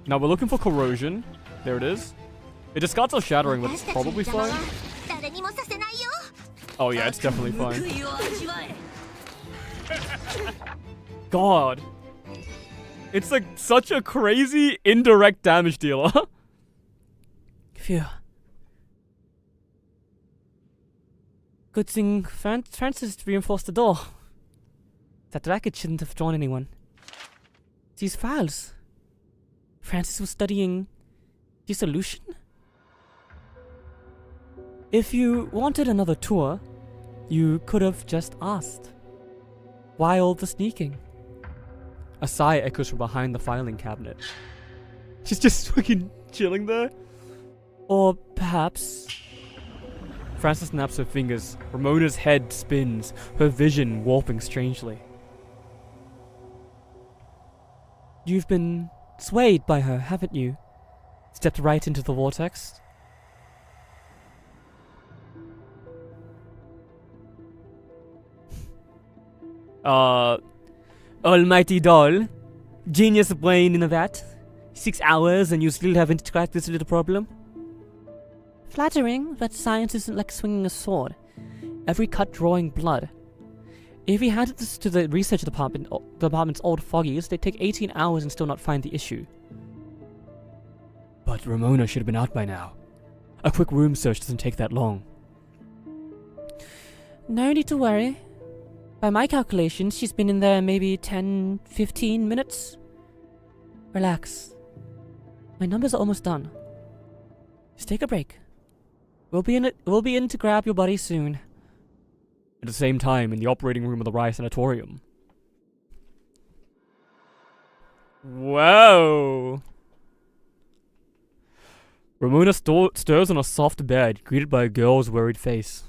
Now we're looking for corrosion. There it is. It discards our shattering, but it's probably fine. Oh yeah, it's definitely fine. God. It's like such a crazy indirect damage dealer. Phew. Good thing Francis reinforced the door. That racket shouldn't have drawn anyone. These files. Francis was studying dissolution? If you wanted another tour, you could have just asked. Why all the sneaking? A sigh echoes from behind the filing cabinet. She's just fucking chilling there. Or perhaps... Francis snaps her fingers. Ramona's head spins, her vision warping strangely. You've been swayed by her, haven't you? Stepped right into the vortex. Almighty doll. Genius brain in a vat. 6 hours and you still haven't cracked this little problem? Flattering, but science isn't like swinging a sword. Every cut drawing blood. If we handed this to the research department's old foggies, they'd take 18 hours and still not find the issue. But Ramona should have been out by now. A quick room search doesn't take that long. No need to worry. By my calculations, she's been in there maybe 10, 15 minutes. Relax. My numbers are almost done. Just take a break. We'll be in to grab your body soon. At the same time, in the operating room of the Rye Sanatorium. Whoa! Ramona stirs on a soft bed, greeted by a girl's worried face.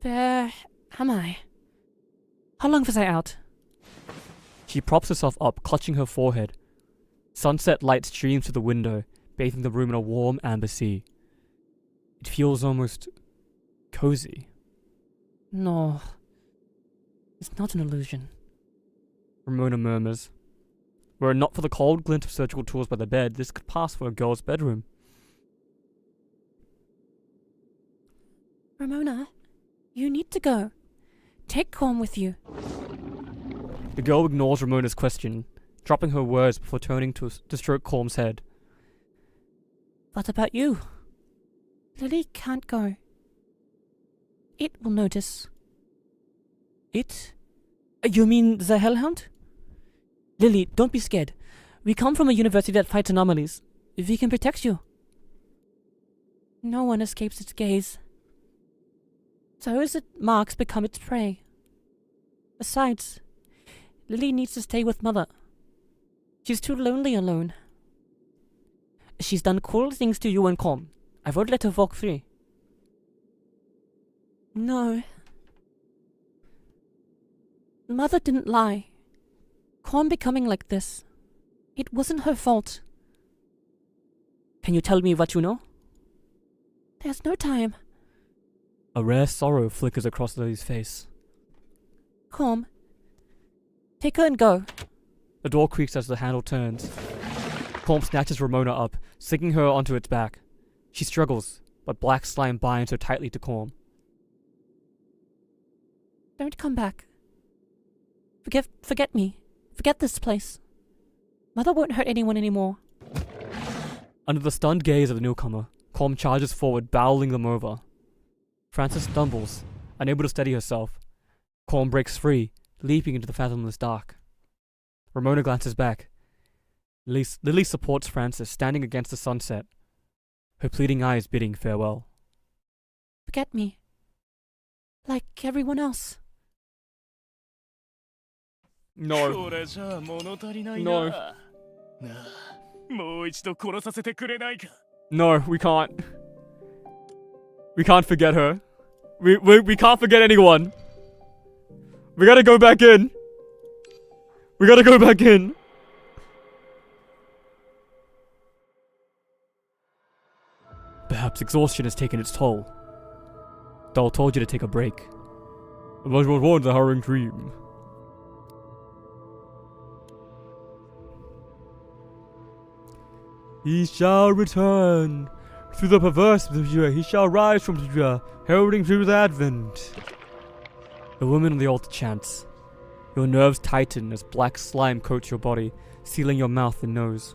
Where am I? How long was I out? She props herself up, clutching her forehead. Sunset light streams through the window, bathing the room in a warm amber sea. It feels almost cozy. No. It's not an illusion. Ramona murmurs. Were it not for the cold glint of surgical tools by the bed, this could pass for a girl's bedroom. Ramona, you need to go. Take Corm with you. The girl ignores Ramona's question, dropping her words before turning to stroke Corm's head. What about you? Lily can't go. It will notice. It? You mean the Hellhound? Lily, don't be scared. We come from a university that fights anomalies. We can protect you. No one escapes its gaze. Those it marks become its prey. Besides, Lily needs to stay with Mother. She's too lonely alone. She's done cruel things to you and Com. I won't let her walk free. No. Mother didn't lie. Com becoming like this. It wasn't her fault. Can you tell me what you know? There's no time. A rare sorrow flickers across Lily's face. Com. Take her and go. The door creaks as the handle turns. Corm snatches Ramona up, sinking her onto its back. She struggles, but black slime binds her tightly to Corm. Don't come back. Forget me. Forget this place. Mother won't hurt anyone anymore. Under the stunned gaze of the newcomer, Corm charges forward, bowling them over. Frances stumbles, unable to steady herself. Corm breaks free, leaping into the fathomless dark. Ramona glances back. Lily supports Frances, standing against the sunset, her pleading eyes bidding farewell. Forget me. Like everyone else. No. No. No, we can't. We can't forget her. We can't forget anyone. We gotta go back in. We gotta go back in. Perhaps exhaustion has taken its toll. Doll told you to take a break. But what was a harrowing dream? He shall return through the perverse year. He shall rise from the year, heralding through the advent. The woman on the altar chants. Your nerves tighten as black slime coats your body, sealing your mouth and nose.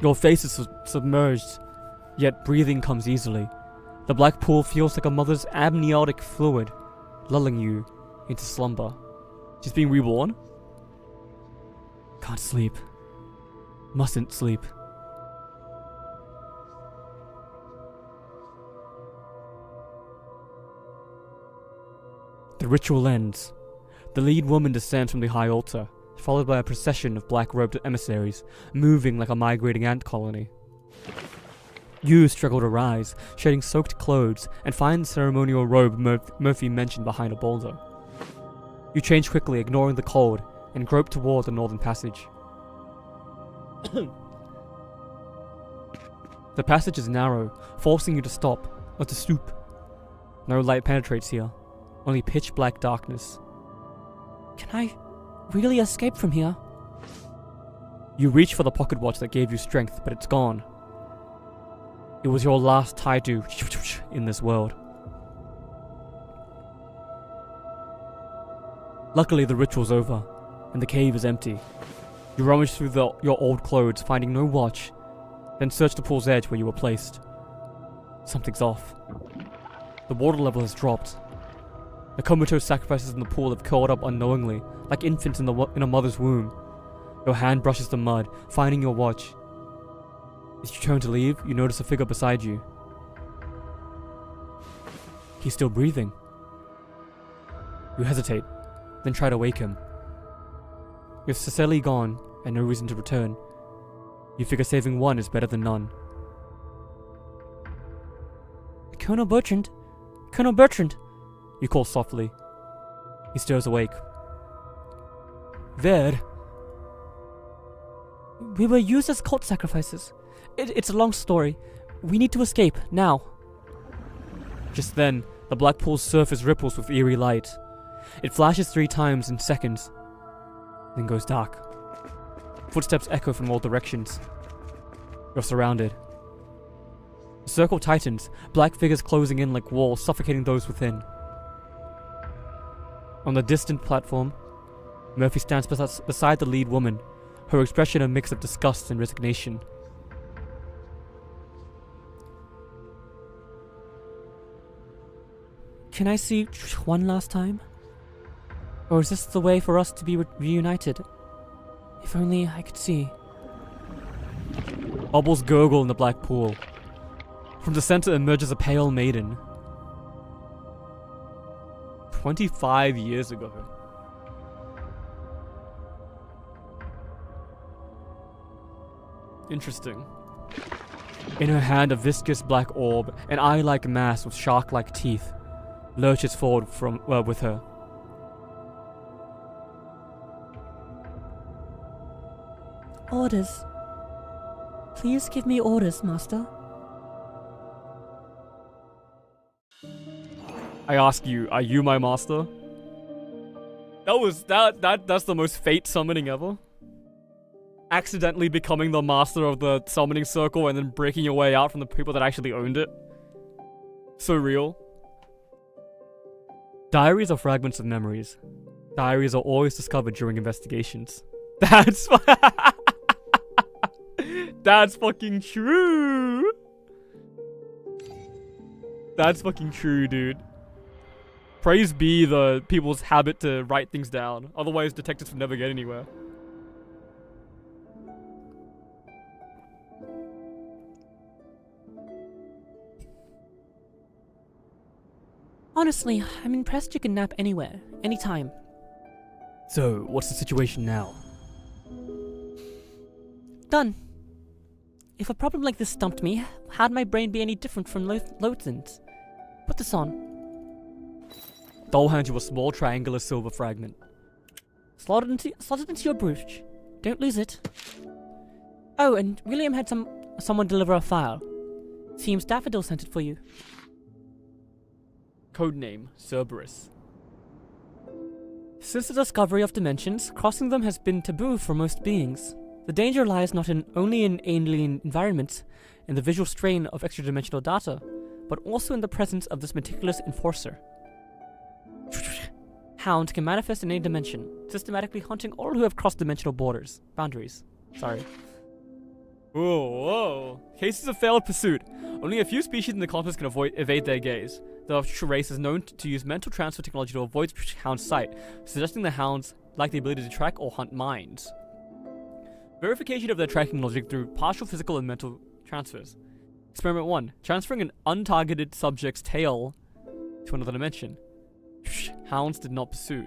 Your face is submerged, yet breathing comes easily. The black pool feels like a mother's amniotic fluid, lulling you into slumber. She's being reborn? Can't sleep. Mustn't sleep. The ritual ends. The lead woman descends from the high altar, followed by a procession of black-robed emissaries, moving like a migrating ant colony. You struggle to rise, shedding soaked clothes, and find the ceremonial robe Murphy mentioned behind a boulder. You change quickly, ignoring the cold, and grope toward the northern passage. The passage is narrow, forcing you to stop, or to stoop. No light penetrates here, only pitch-black darkness. Can I really escape from here? You reach for the pocket watch that gave you strength, but it's gone. It was your last tie-do in this world. Luckily, the ritual's over, and the cave is empty. You rummage through your old clothes, finding no watch, then search the pool's edge where you were placed. Something's off. The water level has dropped. The comatose sacrifices in the pool have curled up unknowingly, like infants in a mother's womb. Your hand brushes the mud, finding your watch. As you turn to leave, you notice a figure beside you. He's still breathing. You hesitate, then try to wake him. With Cecily gone, and no reason to return, you figure saving one is better than none. Colonel Bertrand! Colonel Bertrand! You call softly. He stirs awake. Where? We were used as cult sacrifices. It's a long story. We need to escape, now. Just then, the black pool's surface ripples with eerie light. It flashes 3 times in seconds, then goes dark. Footsteps echo from all directions. You're surrounded. The circle tightens, black figures closing in like walls, suffocating those within. On the distant platform, Murphy stands beside the lead woman, her expression a mix of disgust and resignation. Can I see one last time? Or is this the way for us to be reunited? If only I could see. Bubbles gurgle in the black pool. From the center emerges a pale maiden. 25 years ago. Interesting. In her hand, a viscous black orb, an eye-like mass with shark-like teeth, lurches forward with her. Orders. Please give me orders, Master. I ask you, are you my master? That's the most fate summoning ever. Accidentally becoming the master of the summoning circle and then breaking your way out from the people that actually owned it. So real. Diaries are fragments of memories. Diaries are always discovered during investigations. That's that's fucking true. That's fucking true, dude. Praise be the people's habit to write things down. Otherwise, detectives would never get anywhere. Honestly, I'm impressed you can nap anywhere, anytime. So, what's the situation now? Done. If a problem like this stumped me, how'd my brain be any different from Lothan's? Put this on. Doll hands you a small triangular silver fragment. Slot it into your brooch. Don't lose it. Oh, and William had someone deliver a file. Seems Daffodil sent it for you. Codename Cerberus. Since the discovery of dimensions, crossing them has been taboo for most beings. The danger lies not only in alien environments and the visual strain of extra-dimensional data, but also in the presence of this meticulous enforcer. Hound can manifest in any dimension, systematically hunting all who have crossed dimensional boundaries. Sorry. Whoa. Cases of failed pursuit. Only a few species in the cosmos can evade their gaze. The race is known to use mental transfer technology to avoid hound's sight, suggesting the hounds lack the ability to track or hunt minds. Verification of their tracking logic through partial physical and mental transfers. Experiment 1. Transferring an untargeted subject's tail to another dimension. Hounds did not pursue.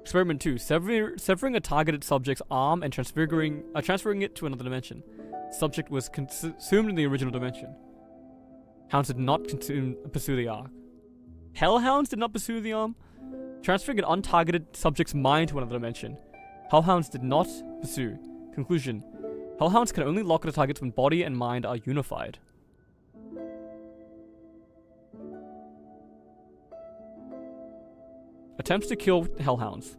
Experiment 2. Severing a targeted subject's arm and transferring it to another dimension. Subject was consumed in the original dimension. Hounds did not pursue the arm. Hellhounds did not pursue the arm. Transferring an untargeted subject's mind to another dimension. Hellhounds did not pursue. Conclusion. Hellhounds can only lock at targets when body and mind are unified. Attempts to kill hellhounds.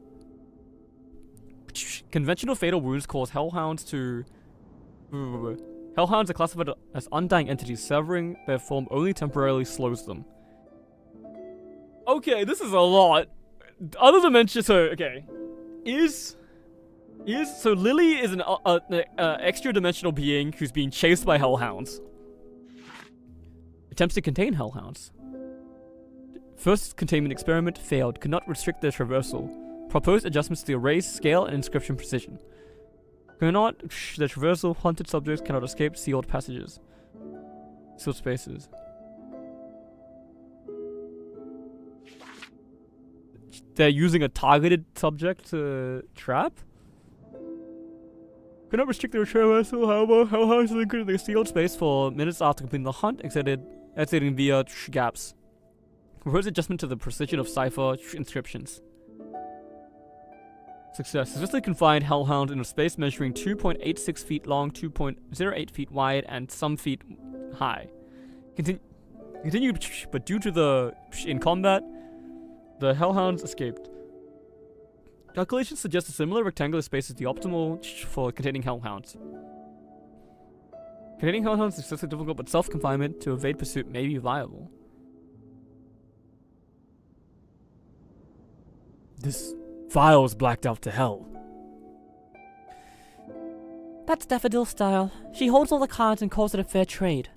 Conventional fatal wounds cause hellhounds to... Hellhounds are classified as undying entities. Severing their form only temporarily slows them. Okay, this is a lot. Other dimensions, so, okay. So Lily is an extra-dimensional being who's being chased by hellhounds. Attempts to contain hellhounds. First containment experiment failed. Could not restrict their traversal. Proposed adjustments to the array's scale and inscription precision. Their traversal. Hunted subjects cannot escape sealed passages. Sealed spaces. They're using a targeted subject to trap? Cannot restrict their traversal, however, hellhounds are included in the sealed space for minutes after completing the hunt, exiting via gaps. Proposed adjustment to the precision of cipher inscriptions. Success. Successfully confined hellhound in a space measuring 2.86 feet long, 2.08 feet wide, and some feet high. Continue, but due to the in combat, the hellhounds escaped. Calculations suggest a similar rectangular space is the optimal for containing hellhounds. Containing hellhounds is excessively difficult, but self-confinement to evade pursuit may be viable. This file is blacked out to hell. That's Daffodil style. She holds all the cards and calls it a fair trade.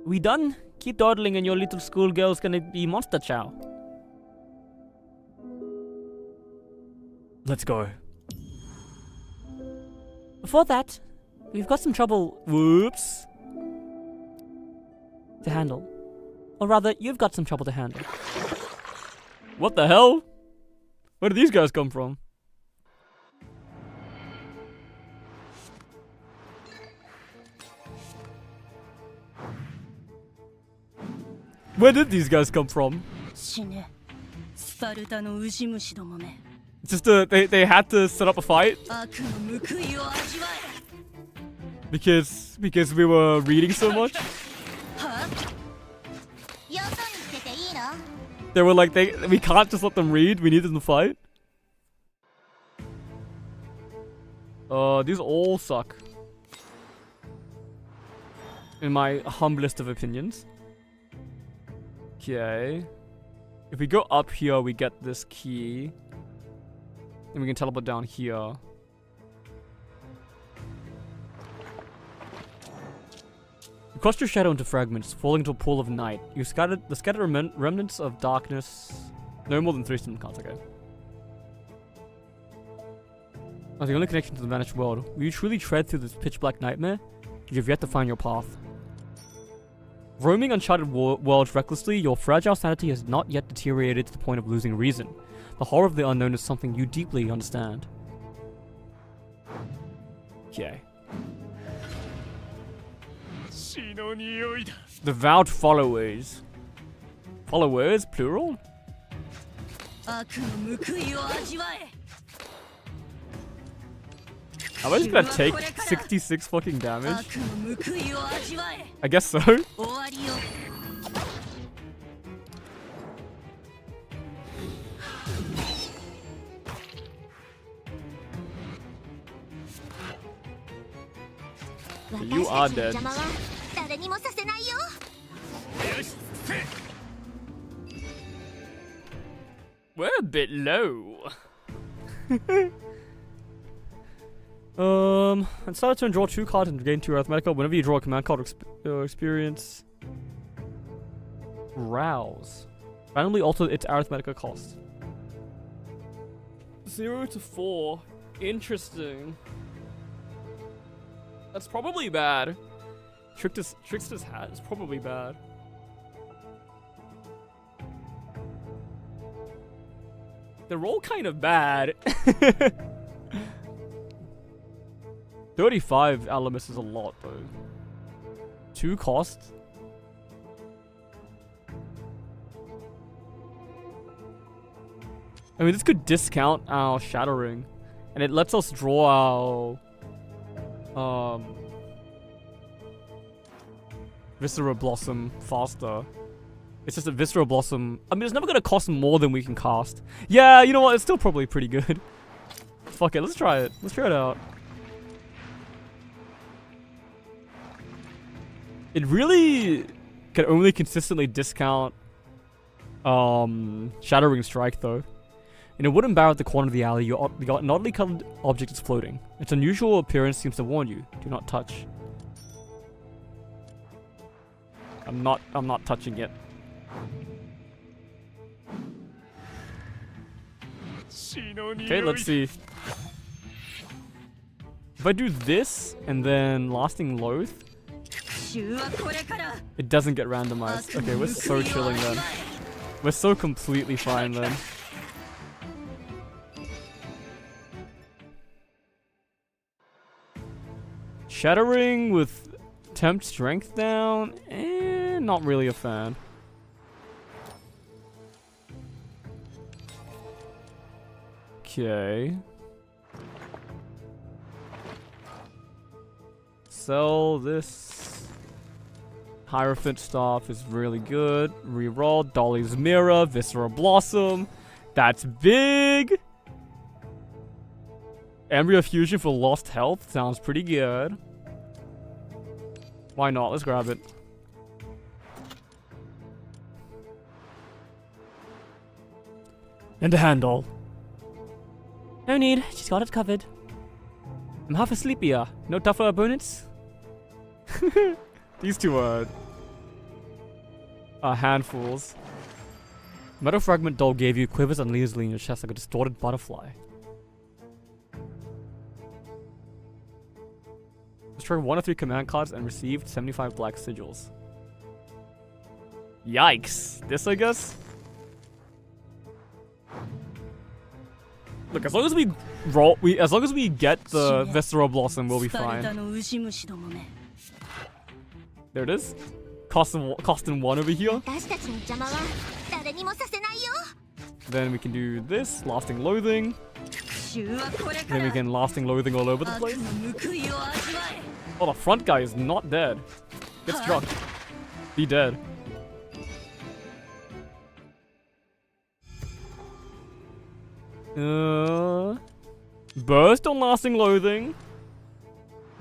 We done? Keep dawdling and your little schoolgirl's gonna be monster chow. Let's go. Before that, we've got some trouble Whoops. to handle. Or rather, you've got some trouble to handle. What the hell? Where did these guys come from? Where did these guys come from? 死ねスパルタのウジ虫どもめ Just they had to set up a fight 悪の報いを味わ because we were reading so much. えはよそに捨てていいの They were like we can't just let them read. We need them to fight. These all suck. In my humblest of opinions. Okay. If we go up here, we get this key. And we can teleport down here. You crushed your shadow into fragments, falling into a pool of night. You scattered the scattered remnants of darkness. No more than 3 stim cards, okay. As the only connection to the vanished world, will you truly tread through this pitch black nightmare? You have yet to find your path. Roaming uncharted worlds recklessly, your fragile sanity has not yet deteriorated to the point of losing reason. The horror of the unknown is something you deeply understand. Okay. Devout followers. Followers, plural? 悪の報いを味わえ Am I just gonna take 66 fucking damage? 悪の報いを味わえ I guess so. 終わりよ You are dead. 邪魔は誰にもさせないよ We're a bit low. Inside turn, draw 2 cards and gain 2 arithmetical. Whenever you draw a command card experience, rouse. Randomly alter its arithmetical cost. 0 to 4. Interesting. That's probably bad. Trickster's hat is probably bad. They're all kind of bad. 35 Alamus is a lot though. 2 cost. I mean, this could discount our shattering, and it lets us draw our Viscera Blossom faster. It's just a Viscera Blossom. I mean, it's never gonna cost more than we can cast. Yeah, you know what? It's still probably pretty good. Fuck it, let's try it. Let's try it out. It really can only consistently discount Shattering Strike though. In a wooden barrel at the corner of the alley, you got an oddly colored object is floating. Its unusual appearance seems to warn you. Do not touch. I'm not touching it. Okay, let's see. If I do this and then Lasting Loath, 衆はこれから it doesn't get randomized. Okay, we're so chilling then. We're so completely fine then. Shattering with temp strength down? Not really a fan. Okay. Sell this. Hierophant Staff is really good. Reroll. Dolly's Mirror. Viscera Blossom. That's big. Embryo Fusion for Lost Health. Sounds pretty good. Why not? Let's grab it. And a handle. No need, she's got it covered. I'm half asleep here. No tougher opponents? These two are handfuls. Metal Fragment Doll gave you quivers uneasily in your chest like a distorted butterfly. Destroy 1 of 3 command cards and received 75 black sigils. Yikes. This, I guess? Look, as long as we roll, as long as we get the Viscera Blossom, we'll be スパルタ fine. のウジ虫どもめ There it is. Costing 1 over here. 私たちの邪魔は誰にもさせないよ Then we can do this, Lasting Loathing. 衆はこれか Then ら we can Lasting Loathing all over the 悪 place. の報いを味わえ Oh, the front guy is not dead. Get struck. Be dead. Burst on Lasting Loathing.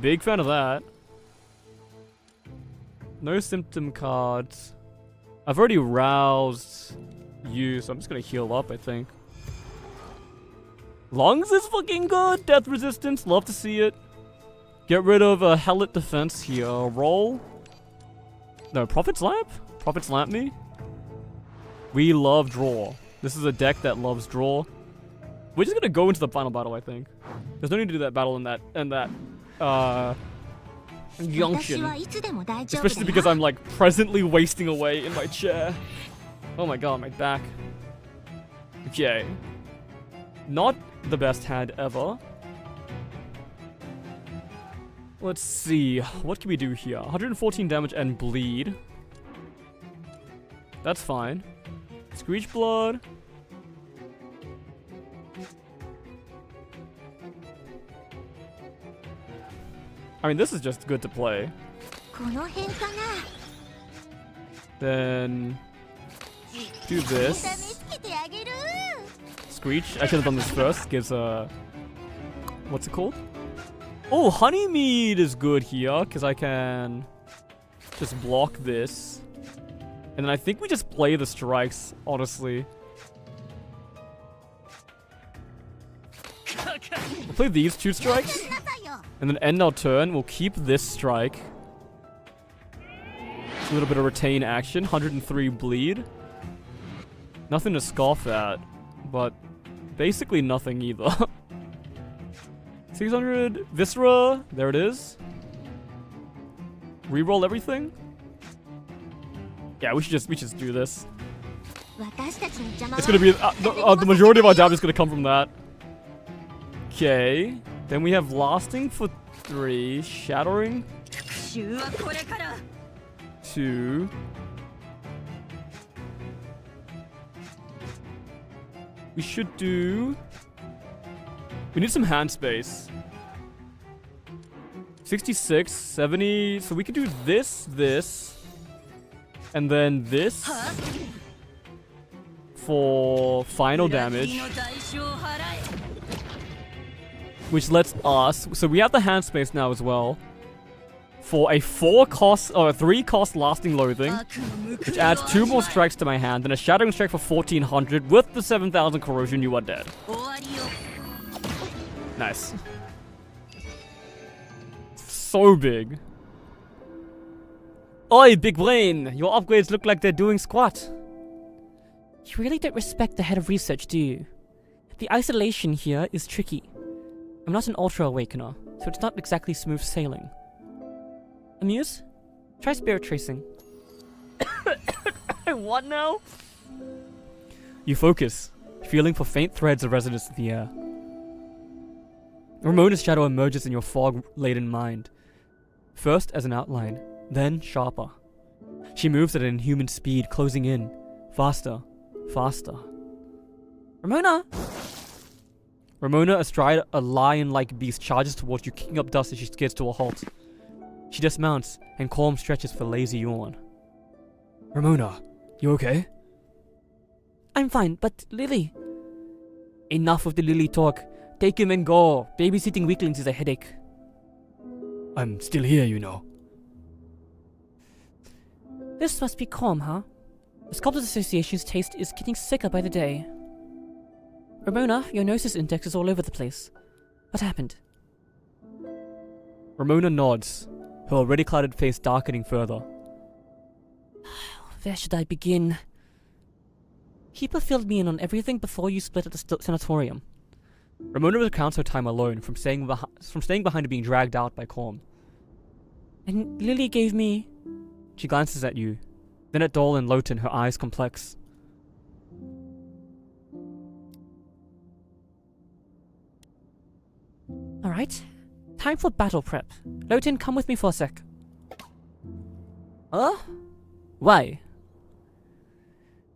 Big fan of that. No symptom cards. I've already roused you, so I'm just gonna heal up, I think. Lungs is fucking good. Death resistance, love to see it. Get rid of a Hellet defense here. Roll. No, Prophet's Lamp? Prophet's Lamp me? We love draw. This is a deck that loves draw. We're just gonna go into the final battle, I think. There's no need to do that battle in that junction. 私はいつでも大丈夫 Especially だ because よ I'm like presently wasting away in my chair. Oh my god, my back. Okay. Not the best hand ever. Let's see. What can we do here? 114 damage and bleed. That's fine. Screech blood. I mean, this is just good to play. この辺かな Then do 見た目 this. つけてあげる Screech. I should have done this first. Gives a what's it called? Oh, Honeymead is good here because I can just block this, and then I think we just play the strikes. Honestly, we'll play these 2 strikes, なさいよ and then end our turn. We'll keep this strike. A little bit of retain action. 103 bleed. Nothing to scoff at, but basically nothing either. 600 Viscera. There it is. Reroll everything. Yeah, we should just do this. 私たちの邪魔は It's gonna be the majority of our damage is gonna come from that. Okay. Then we have lasting for 3, shattering 復讐はこれから 2. We should do. We need some hand space. 66, 70. So we can do this, and then this for final 裏切 damage, りの代償を払え which lets us. So we have the hand space now as well. For a 4 cost or a 3 cost lasting loathing, 悪の報 which いを adds 2 more 味わえ strikes to my hand, then a shattering strike for 1400 with the 7000 corrosion. You are dead. 終わりよ Nice. So big. Oi, big brain! Your upgrades look like they're doing squat. You really don't respect the head of research, do you? The isolation here is tricky. I'm not an Ultra Awakener, so it's not exactly smooth sailing. Amuse? Try spirit tracing. What now? You focus, feeling for faint threads of resonance in the air. Ramona's shadow emerges in your fog-laden mind. First as an outline, then sharper. She moves at an inhuman speed, closing in. Faster. Faster. Ramona! Ramona, astride a lion-like beast, charges towards you, kicking up dust as she skids to a halt. She dismounts, and Calm stretches for a lazy yawn. Ramona, you okay? I'm fine, but Lily... Enough of the Lily talk. Take him and go. Babysitting weaklings is a headache. I'm still here, you know. This must be Calm, huh? The Sculptors Association's taste is getting sicker by the day. Ramona, your gnosis index is all over the place. What happened? Ramona nods, her already clouded face darkening further. Where should I begin? Keeper filled me in on everything before you split at the sanatorium. Ramona recounts her time alone, from staying behind to being dragged out by Calm. And Lily gave me... She glances at you, then at Dole and Lowton, her eyes complex. Alright. Time for battle prep. Lowton, come with me for a sec. Huh? Why?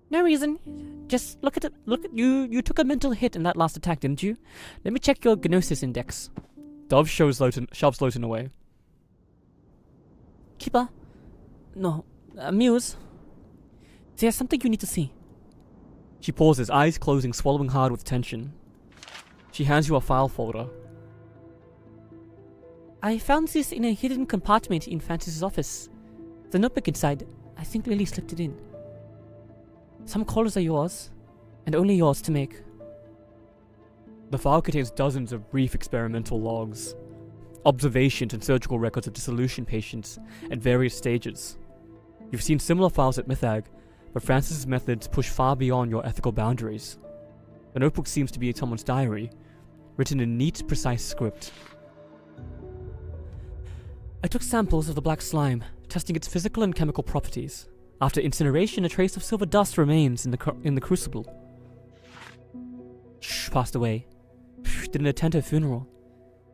No reason. Just look at it. Look at you. You took a mental hit in that last attack, didn't you? Let me check your gnosis index. Dove shoves Lowton away. Keeper. No. Muse. There's something you need to see. She pauses, eyes closing, swallowing hard with tension. She hands you a file folder. I found this in a hidden compartment in Francis's office. The notebook inside, I think Lily slipped it in. Some calls are yours, and only yours to make. The file contains dozens of brief experimental logs, observations and surgical records of dissolution patients at various stages. You've seen similar files at Mythag, but Francis's methods push far beyond your ethical boundaries. The notebook seems to be someone's diary, written in neat, precise script. I took samples of the black slime, testing its physical and chemical properties. After incineration, a trace of silver dust remains in the crucible. Shh passed away. Didn't attend her funeral.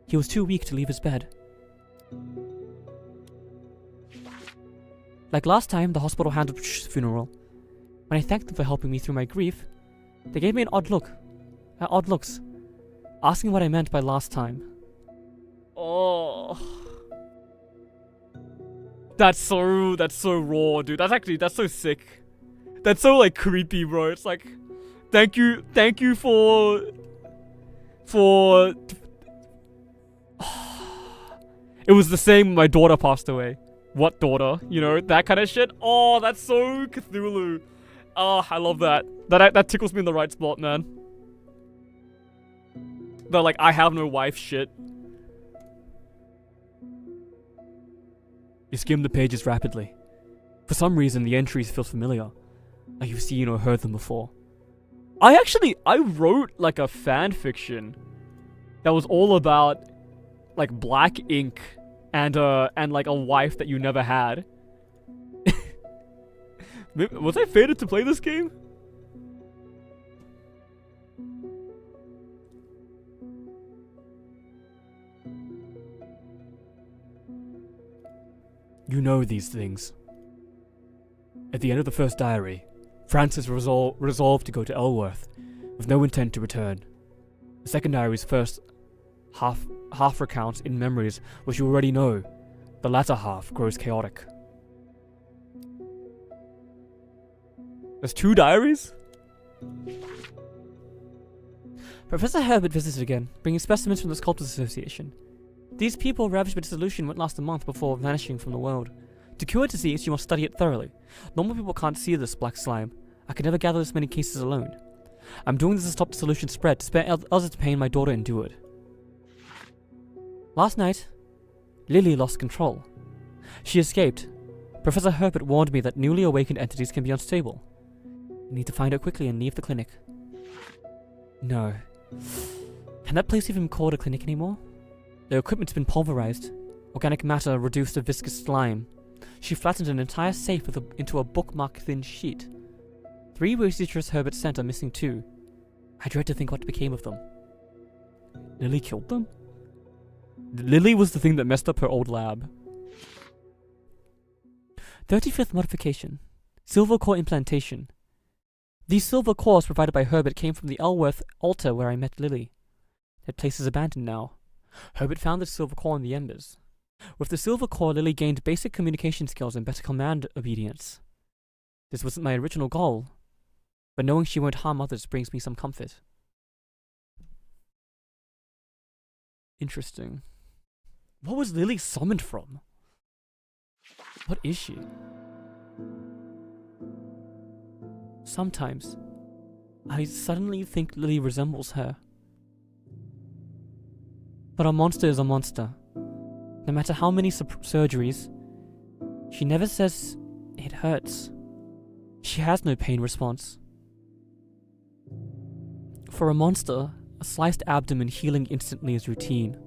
He was too weak to leave his bed. Like last time, the hospital handled Shh's funeral. When I thanked them for helping me through my grief, they gave me an odd look. Odd looks. Asking what I meant by last time. Oh. That's so raw, dude. That's so sick. That's so like creepy, bro. It's like, thank you for it was the same when my daughter passed away. What daughter? You know, that kind of shit. Oh, that's so Cthulhu. Oh, I love that. That tickles me in the right spot, man. The like, I have no wife shit. You skim the pages rapidly. For some reason, the entries feel familiar, like you've seen or heard them before. I wrote like a fan fiction that was all about like black ink and like a wife that you never had. Was I fated to play this game? You know these things. At the end of the first diary, Francis resolved to go to Elworth, with no intent to return. The second diary's first half recounts in memories which you already know. The latter half grows chaotic. There's 2 diaries? Professor Herbert visited again, bringing specimens from the Sculptors Association. These people ravaged by dissolution won't last a month before vanishing from the world. To cure a disease, you must study it thoroughly. Normal people can't see this black slime. I could never gather this many cases alone. I'm doing this to stop dissolution spread, to spare others the pain my daughter endured. Last night, Lily lost control. She escaped. Professor Herbert warned me that newly awakened entities can be unstable. I need to find her quickly and leave the clinic. No. Can that place even be called a clinic anymore? The equipment's been pulverized. Organic matter reduced to viscous slime. She flattened an entire safe into a bookmark-thin sheet. 3 researchers Herbert sent are missing too. I dread to think what became of them. Lily killed them? Lily was the thing that messed up her old lab. 35th modification. Silver core implantation. These silver cores provided by Herbert came from the Elworth altar where I met Lily. That place is abandoned now. Herbert found the silver core in the embers. With the silver core, Lily gained basic communication skills and better command obedience. This wasn't my original goal, but knowing she won't harm others brings me some comfort. Interesting. What was Lily summoned from? What is she? Sometimes, I suddenly think Lily resembles her. But a monster is a monster. No matter how many surgeries, she never says it hurts. She has no pain response. For a monster, a sliced abdomen healing instantly is routine.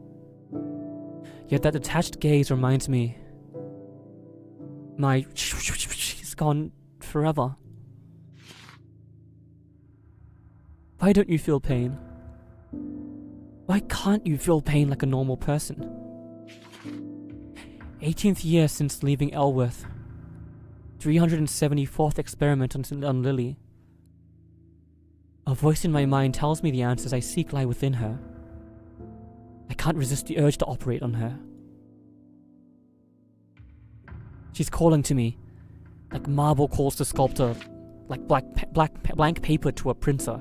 Yet that detached gaze reminds me she's gone forever. Why don't you feel pain? Why can't you feel pain like a normal person? 18th year since leaving Elworth. 374th experiment on Lily. A voice in my mind tells me the answers I seek lie within her. I can't resist the urge to operate on her. She's calling to me, like marble calls to sculptor, like blank paper to a printer.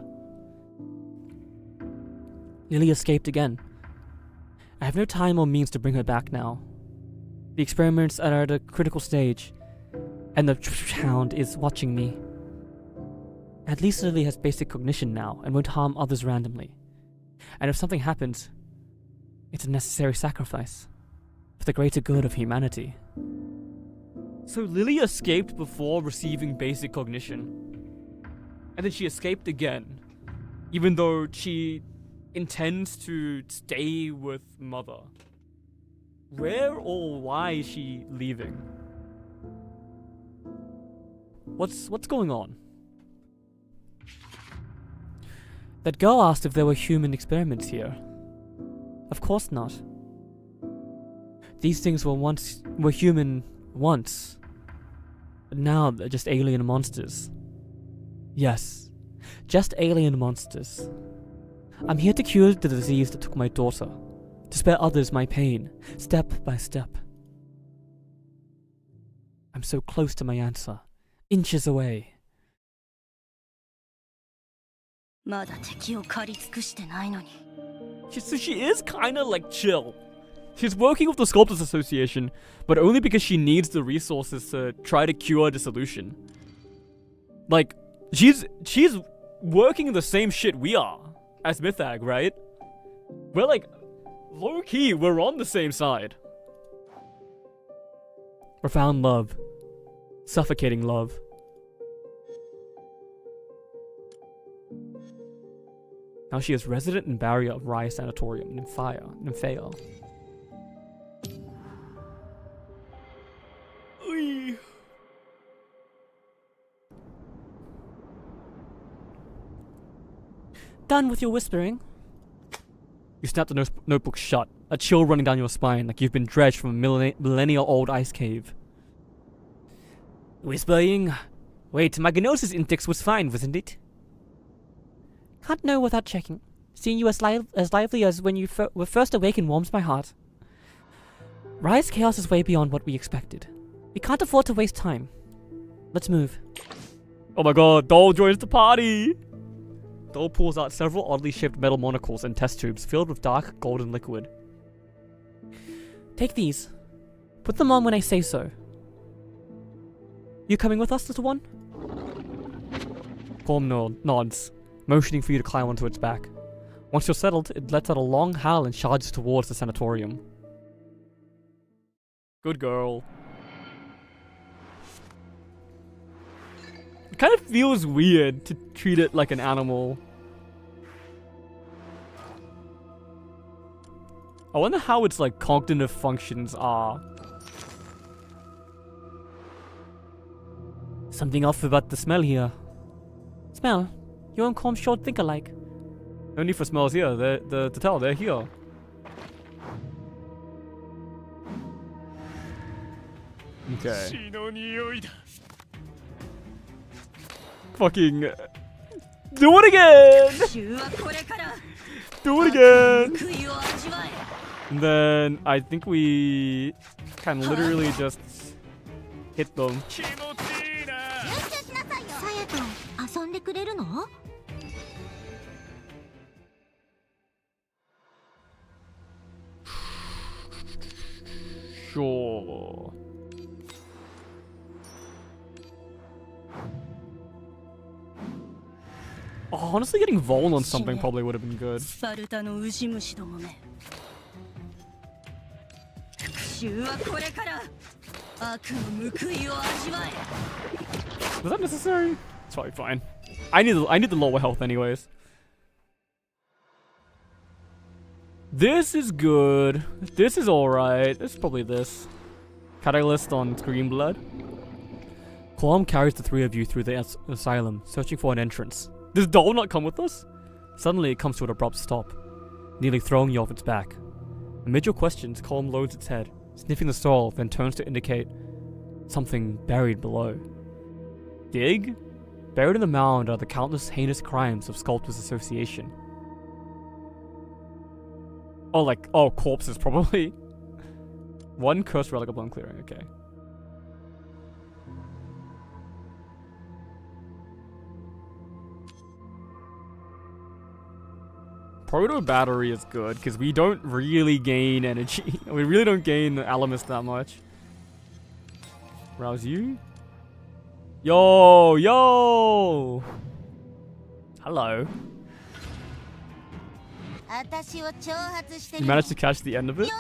Lily escaped again. I have no time or means to bring her back now. The experiments are at a critical stage, and the hound is watching me. At least Lily has basic cognition now and won't harm others randomly. And if something happens, it's a necessary sacrifice for the greater good of humanity. So Lily escaped before receiving basic cognition. And then she escaped again, even though she intends to stay with Mother. Where or why is she leaving? What's going on? That girl asked if there were human experiments here. Of course not. These things were human once, but now they're just alien monsters. Yes, just alien monsters. I'm here to cure the disease that took my daughter, to spare others my pain, step by step. I'm so close to my answer, inches away. まだ敵を狩り尽くしてないのに。 So she is kind of like chill. She's working with the Sculptors Association, but only because she needs the resources to try to cure dissolution. Like, she's working the same shit we are as Mythag, right? We're like, low key, we're on the same side. Profound love. Suffocating love. Now she is resident and barrier of Raya Sanatorium, Nymphea. Done with your whispering. You snap the notebook shut, a chill running down your spine like you've been dredged from a millennia-old ice cave. Whispering? Wait, my Gnosis index was fine, wasn't it? Can't know without checking. Seeing you as lively as when you were first awakened warms my heart. Raya's chaos is way beyond what we expected. We can't afford to waste time. Let's move. Oh my god, Dole joins the party! Dole pulls out several oddly shaped metal monocles and test tubes filled with dark golden liquid. Take these. Put them on when I say so. You coming with us, little one? Colm nods, motioning for you to climb onto its back. Once you're settled, it lets out a long howl and charges towards the sanatorium. Good girl. It kind of feels weird to treat it like an animal. I wonder how its like cognitive functions are. Something off about the smell here. Smell? You and Colm sure think alike. No need for smells here. To tell, they're here. Okay. Fucking do it again! 衆はこれから Do it again! 報いを味わえ。 And then I think we can literally just hit them. よしよしなさいよ。さやと遊んでくれるの？ Sure. Oh, honestly, getting Vol on something probably would have been good. スパルタのウジ虫どもめ。復讐はこれから悪の報いを味わえ。 Was that necessary? It's probably fine. I need the lower health anyways. This is good. This is alright. It's probably this. Catalyst on Scream Blood. Colm carries the three of you through the asylum, searching for an entrance. Does Dole not come with us? Suddenly it comes to an abrupt stop, nearly throwing you off its back. Amid your questions, Colm loads its head, sniffing the soil, then turns to indicate something buried below. Dig? Buried in the mound are the countless heinous crimes of Sculptors Association. Oh, corpses probably. One cursed relic upon clearing, okay. Proto battery is good, because we don't really gain energy. We really don't gain Alamus that much. Rouse you? Yo! Hello. You managed to catch the end of it?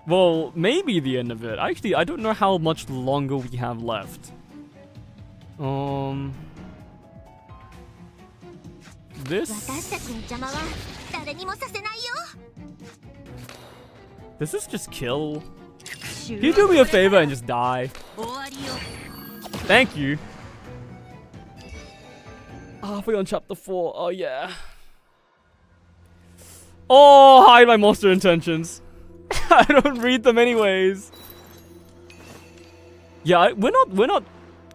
Well, maybe the end of it. Actually, I don't know how much longer we have left. This is just kill. Can you do me a favor and just die? Thank you. Oh, we're on chapter 4. Oh, yeah. Oh, hide my monster intentions. I don't read them anyways. Yeah, we're not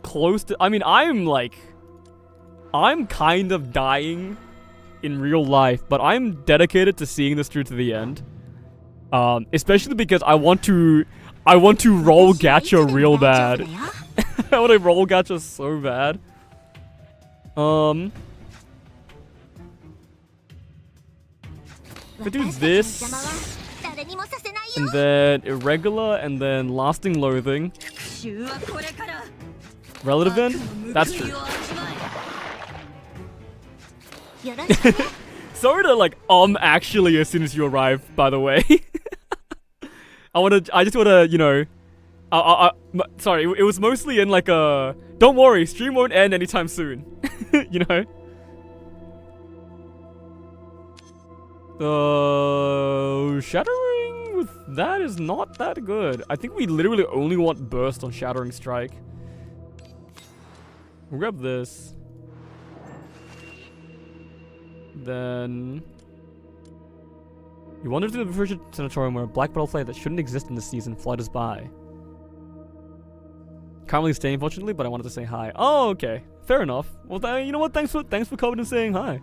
close to. I mean, I'm like I'm kind of dying in real life, but I'm dedicated to seeing this through to the end. Especially because I want to roll gacha real bad. I want to roll gacha so bad. If I do this, and then irregular, and then lasting loathing. Relative end? That's true. Sorry to like actually as soon as you arrive, by the way. I just wanna, you know, sorry, it was mostly in like a, don't worry, stream won't end anytime soon. You know? Shattering with that is not that good. I think we literally only want burst on Shattering Strike. We'll grab this. Then you wandered to the Frigid Sanatorium where a black butterfly that shouldn't exist in this season flutters by. Can't really stay, unfortunately, but I wanted to say hi. Oh, okay. Fair enough. Well, you know what? Thanks for coming and saying hi.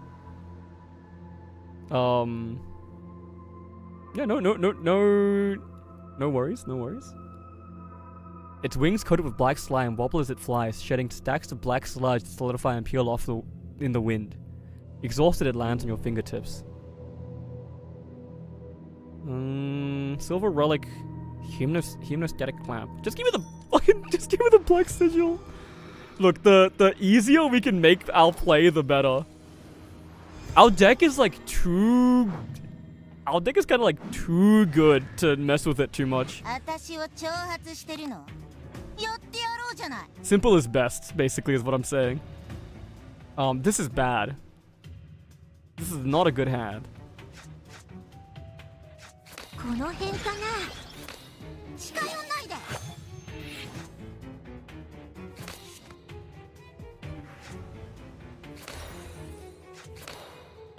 Yeah, no worries, no worries. Its wings coated with black slime wobble as it flies, shedding stacks of black sludge that solidify and peel off in the wind. Exhausted, it lands on your fingertips. Silver relic, hemostatic clamp. Just give me the black sigil. Look, the easier we can make our play, the better. Our deck is like too. Our deck is kind of like too good to mess with it too much. Simple is best, basically, is what I'm saying. This is bad. This is not a good hand.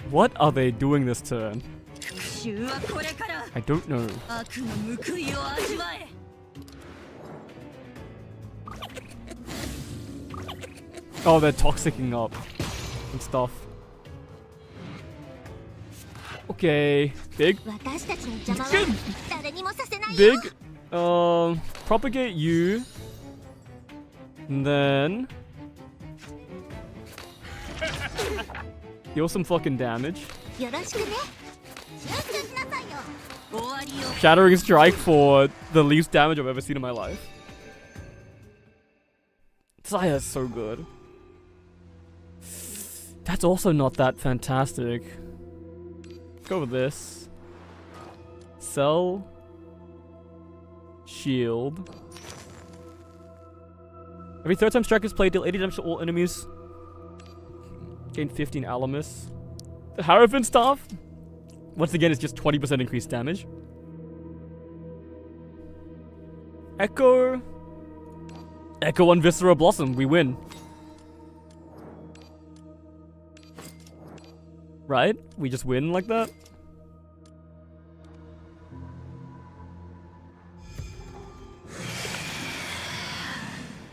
What are they doing this turn? I don't know. Oh, they're toxicking up and stuff. Okay, big. Big. Propagate you. And then deal some fucking damage. Shattering Strike for the least damage I've ever seen in my life. Saya's so good. That's also not that fantastic. Go with this. Sell. Shield. Every third time strike is played, deal 80 damage to all enemies. Gain 15 Alamus. The Hierophant Staff, once again, is just 20% increased damage. Echo on Viscera Blossom, we win. Right? We just win like that?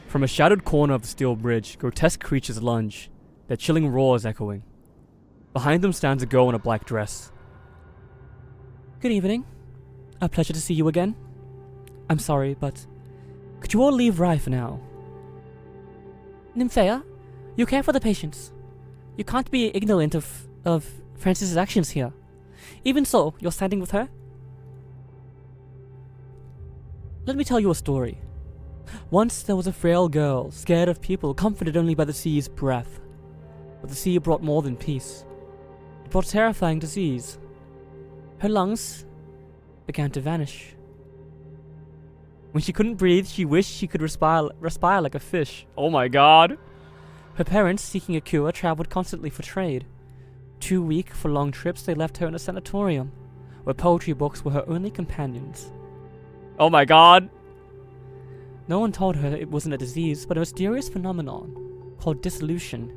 From a shadowed corner of the steel bridge, grotesque creatures lunge, their chilling roars echoing. Behind them stands a girl in a black dress. Good evening. A pleasure to see you again. I'm sorry, but could you all leave Rye for now? Nymphea, you care for the patients. You can't be ignorant of Francis's actions here. Even so, you're standing with her? Let me tell you a story. Once there was a frail girl, scared of people, comforted only by the sea's breath. But the sea brought more than peace. It brought terrifying disease. Her lungs began to vanish. When she couldn't breathe, she wished she could respire like a fish. Oh my god. Her parents, seeking a cure, traveled constantly for trade. Too weak for long trips, they left her in a sanatorium, where poetry books were her only companions. Oh my god. No one told her it wasn't a disease, but a mysterious phenomenon called dissolution.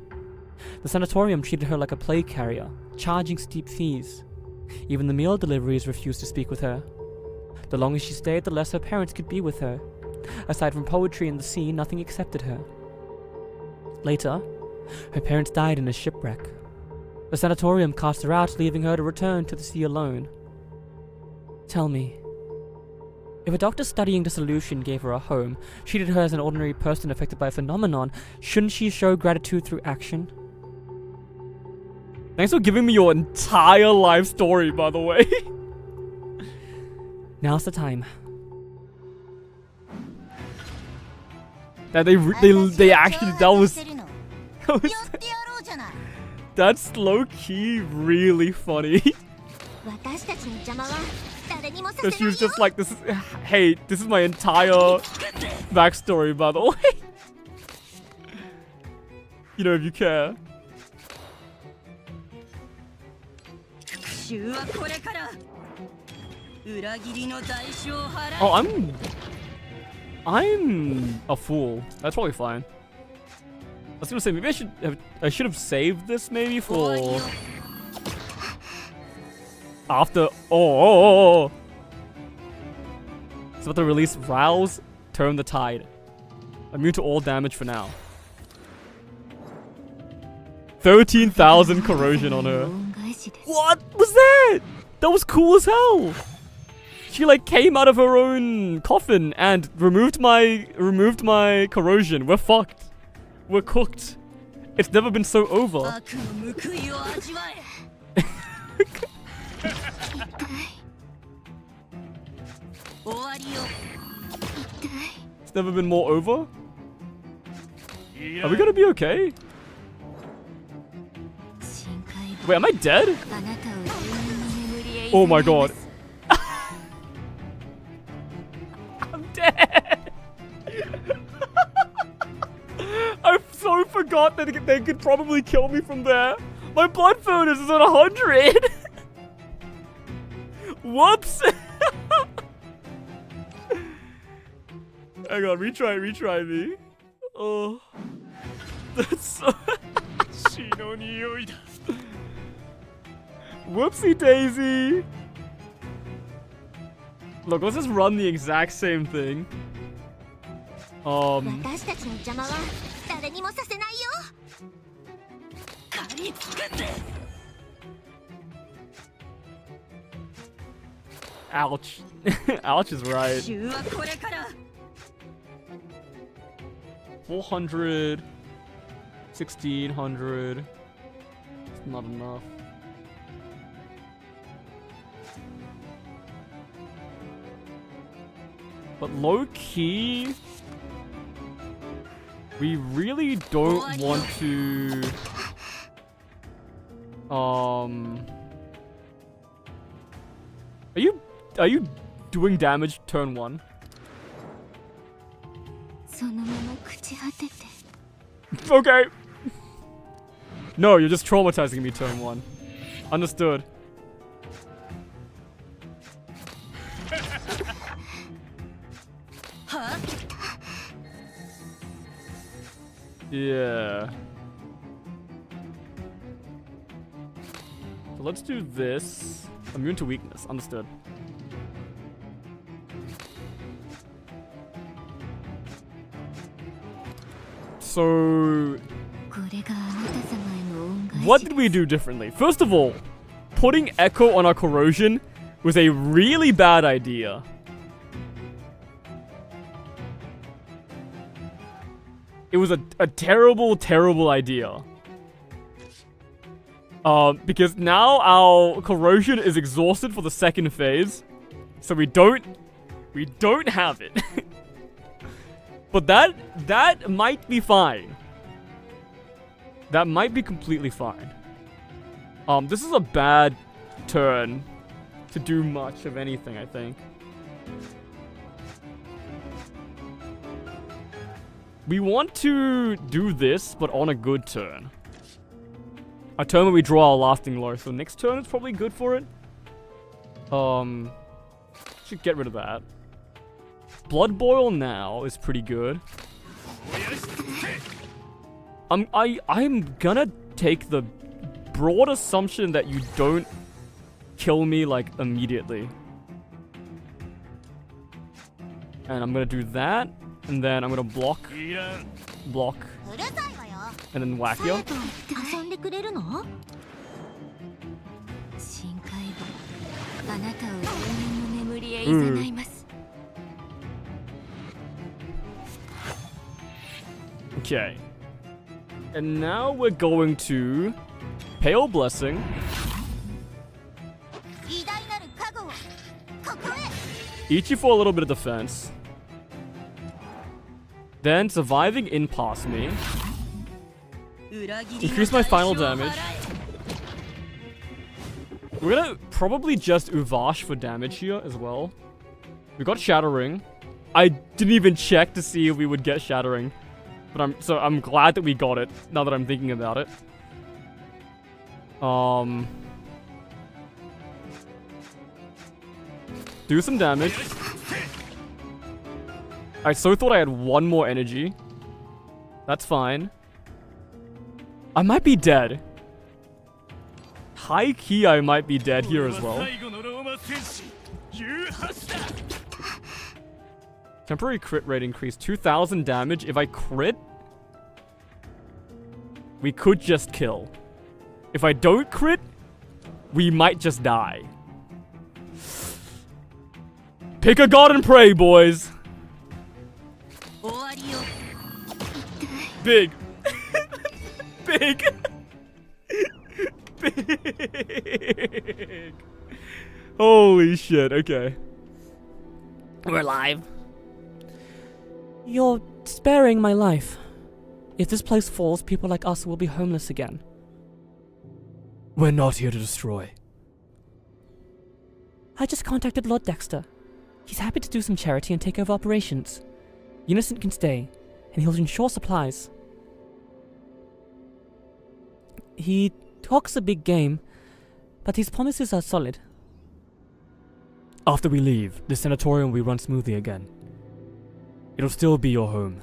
The sanatorium treated her like a plague carrier, charging steep fees. Even the meal deliveries refused to speak with her. The longer she stayed, the less her parents could be with her. Aside from poetry and the sea, nothing accepted her. Later, Her parents died in a shipwreck. The sanatorium cast her out, leaving her to return to the sea alone. Tell me, if a doctor studying dissolution gave her a home, treated her as an ordinary person affected by a phenomenon, shouldn't she show gratitude through action? Thanks for giving me your entire life story, by the way. Now's the time. That they actually that's low key really funny. So she was just like, hey, this is my entire backstory, by the way. You know, if you care. Oh, I'm a fool. That's probably fine. I was gonna say maybe I should have saved this maybe for after. Oh. It's about to release Rouse, Turn the Tide. Immune to all damage for now. 13,000 corrosion on her. What was that? That was cool as hell. She like came out of her own coffin and removed my corrosion. We're fucked. We're cooked. It's never been so over. It's never been more over. Are we gonna be okay? Wait, am I dead? Oh my god. I'm dead. I so forgot that they could probably kill me from there. My blood furnace is at 100. Whoops. Hang on, retry me. Oh. That's so... Whoopsie daisy. Look, let's just run the exact same thing. Ouch. Ouch is right. 400. 1600. It's not enough. But low key, we really don't want to Are you doing damage turn 1? Okay. No, you're just traumatizing me turn 1. Understood. Yeah. So let's do this. Immune to weakness. Understood. So... what did we do differently? First of all, putting Echo on our corrosion was a really bad idea. It was a terrible, terrible idea. Because now our corrosion is exhausted for the second phase. So we don't have it. But that might be fine. That might be completely fine. This is a bad turn to do much of anything, I think. We want to do this, but on a good turn. A turn where we draw our lasting low, so next turn is probably good for it. Should get rid of that. Blood Boil now is pretty good. I'm gonna take the broad assumption that you don't kill me, like, immediately. And I'm gonna do that, and then I'm gonna block. and then whack さ you. やと遊んでくれるの？深海部あなたを永遠の眠りへいざないます Okay. And now we're going to Pale Blessing. 偉大なる加護をここへ。 Eat you for a little bit of defense. Then surviving in past me. 裏切りの Increase my 代償 final を damage. 払え We're gonna probably just Uvash for damage here as well. We got Shattering. I didn't even check to see if we would get Shattering. But I'm glad that we got it, now that I'm thinking about it. Do some damage. I so thought I had one more energy. That's fine. I might be dead. High key, I might be dead here as well. Temporary crit rate increase. 2,000 damage. If I crit, we could just kill. If I don't crit, we might just die. Pick a god and pray, boys. 終わりよ Big. Big. Big. Holy shit. Okay. We're live. You're sparing my life. If this place falls, people like us will be homeless again. We're not here to destroy. I just contacted Lord Dexter. He's happy to do some charity and take over operations. Unison can stay, and he'll ensure supplies. He talks a big game, but his promises are solid. After we leave, the sanatorium will run smoothly again. It'll still be your home.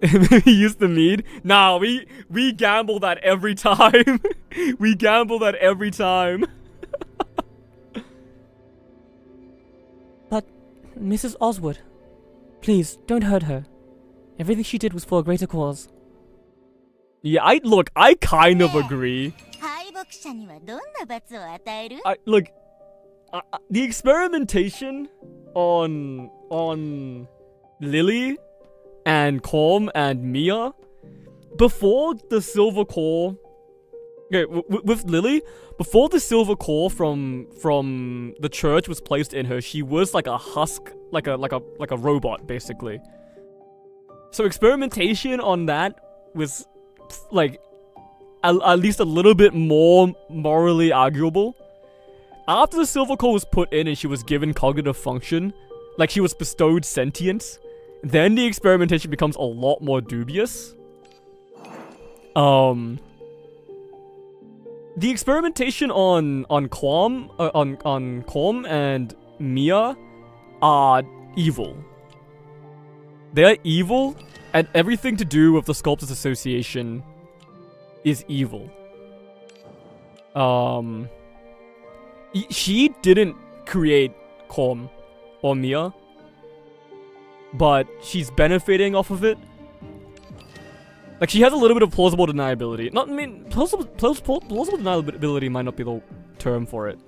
Maybe use the mead. Nah, we gamble that every time. We gamble that every time. But, Mrs. Oswood, please, don't hurt her. Everything she did was for a greater cause. Yeah, I kind of agree. 敗北者にはどんな罰を与える？ Look, the experimentation on Lily and Calm and Mia before the silver core. Okay, with Lily, before the silver core from the church was placed in her, she was like a husk, like a robot basically. So experimentation on that was like at least a little bit more morally arguable. After the silver core was put in and she was given cognitive function, like she was bestowed sentience, then the experimentation becomes a lot more dubious. The experimentation on Quam on Quam and Mia are evil. They're evil, and everything to do with the Sculptors Association is evil. She didn't create Quam or Mia, but she's benefiting off of it. Like, she has a little bit of plausible deniability. Plausible deniability might not be the term for it.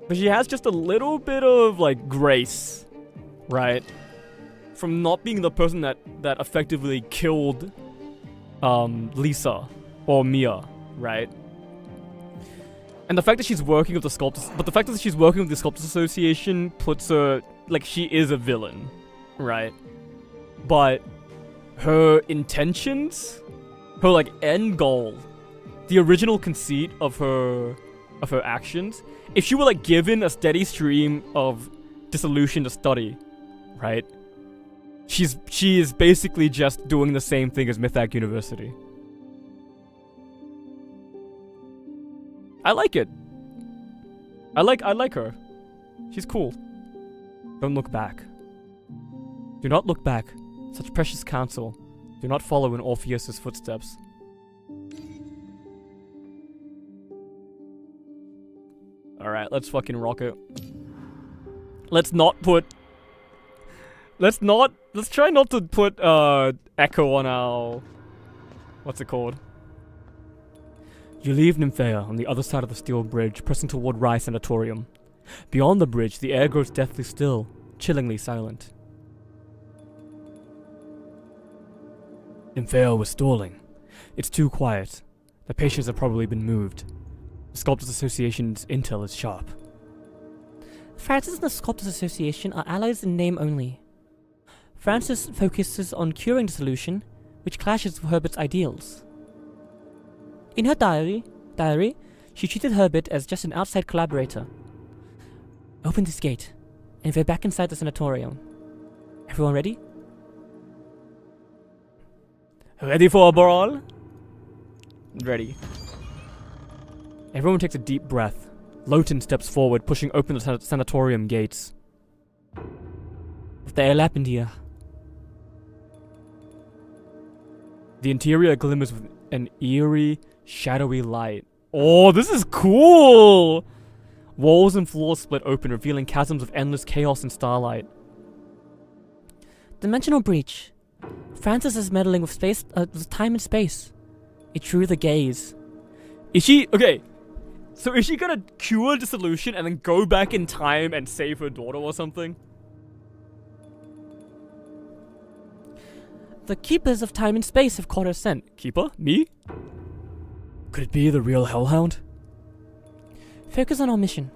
But she has just a little bit of, like, grace, right? From not being the person that effectively killed, Lisa or Mia, right? And the fact that she's working with the Sculptors, Association puts her, like, she is a villain, right? But her intentions, her, like, end goal, the original conceit of her actions, if she were, like, given a steady stream of dissolution to study, right? She is basically just doing the same thing as Mythak University. I like it. I like her. She's cool. Don't look back. Do not look back. Such precious counsel. Do not follow in Orpheus's footsteps. Alright, let's fucking rock it. Let's try not to put, Echo on our... What's it called? You leave Nymphea on the other side of the steel bridge, pressing toward Rye Sanatorium. Beyond the bridge, the air grows deathly still, chillingly silent. Nymphea was stalling. It's too quiet. The patients have probably been moved. The Sculptors Association's intel is sharp. Francis and the Sculptors Association are allies in name only. Francis focuses on curing the solution, which clashes with Herbert's ideals. In her diary, she treated Herbert as just an outside collaborator. Open this gate, and we're back inside the sanatorium. Everyone ready? Ready for a brawl? Ready. Everyone takes a deep breath. Lowton steps forward, pushing open the sanatorium gates. What the hell happened here? The interior glimmers with an eerie, shadowy light. Oh, this is cool! Walls and floors split open, revealing chasms of endless chaos and starlight. Dimensional breach. Francis is meddling with space, with time and space. It drew the gaze. Is she... Okay. So is she gonna cure the solution and then go back in time and save her daughter or something? The keepers of time and space have caught her scent. Keeper? Me? Could it be the real Hellhound? Focus on our mission.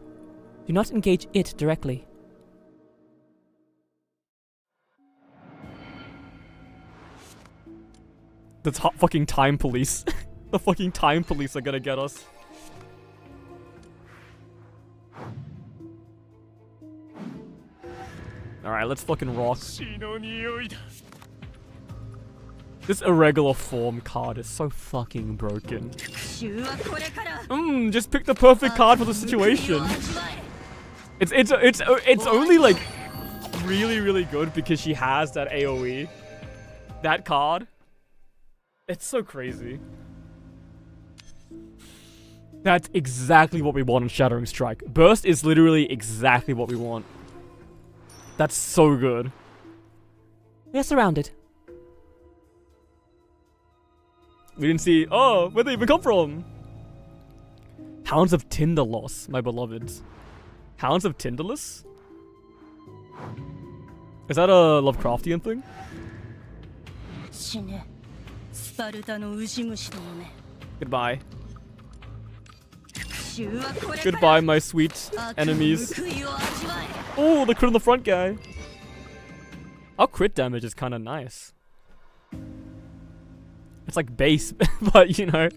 Do not engage it directly. The fucking time police. The fucking time police are gonna get us. Alright, let's fucking rock. This irregular form card is so fucking broken. Just pick the perfect card for the situation. It's only like really good because she has that AoE. That card. It's so crazy. That's exactly what we want in Shattering Strike. Burst is literally exactly what we want. That's so good. We are surrounded. We didn't see... Oh, where'd they even come from? Hounds of Tinderloss, my beloveds. Hounds of Tinderloss? Is that a Lovecraftian thing? Goodbye. Goodbye, my sweet enemies. Oh, the crit on the front guy. Our crit damage is kind of nice. It's like base, but you know.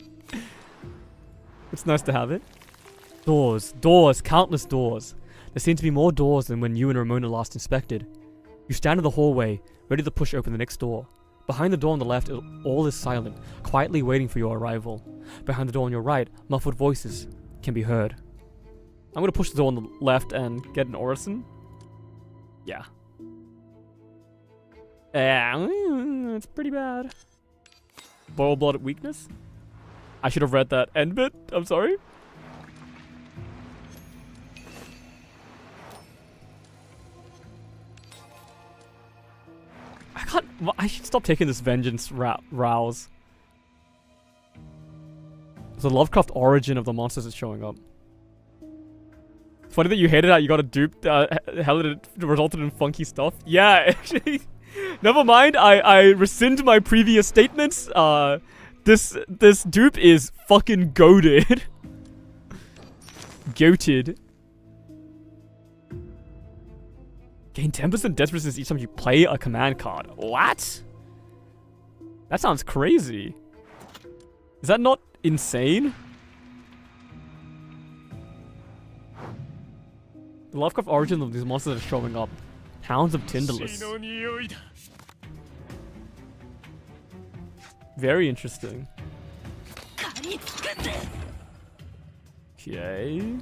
It's nice to have it. Doors, countless doors. There seem to be more doors than when you and Ramona last inspected. You stand in the hallway, ready to push open the next door. Behind the door on the left, all is silent, quietly waiting for your arrival. Behind the door on your right, muffled voices can be heard. I'm gonna push the door on the left and get an Orison. Yeah. It's pretty bad. Boil blood weakness? I should have read that end bit. I'm sorry. I should stop taking this vengeance rouse. The Lovecraft origin of the monsters is showing up. It's funny that you hated how you got a dupe. Hell, it resulted in funky stuff. Yeah, actually. Never mind. I rescind my previous statements. This dupe is fucking goated. Goated. Gain 10% death resistance each time you play a command card. What? That sounds crazy. Is that not insane? The Lovecraft origin of these monsters are showing up. Hounds of Tinderless. Very interesting. Okay.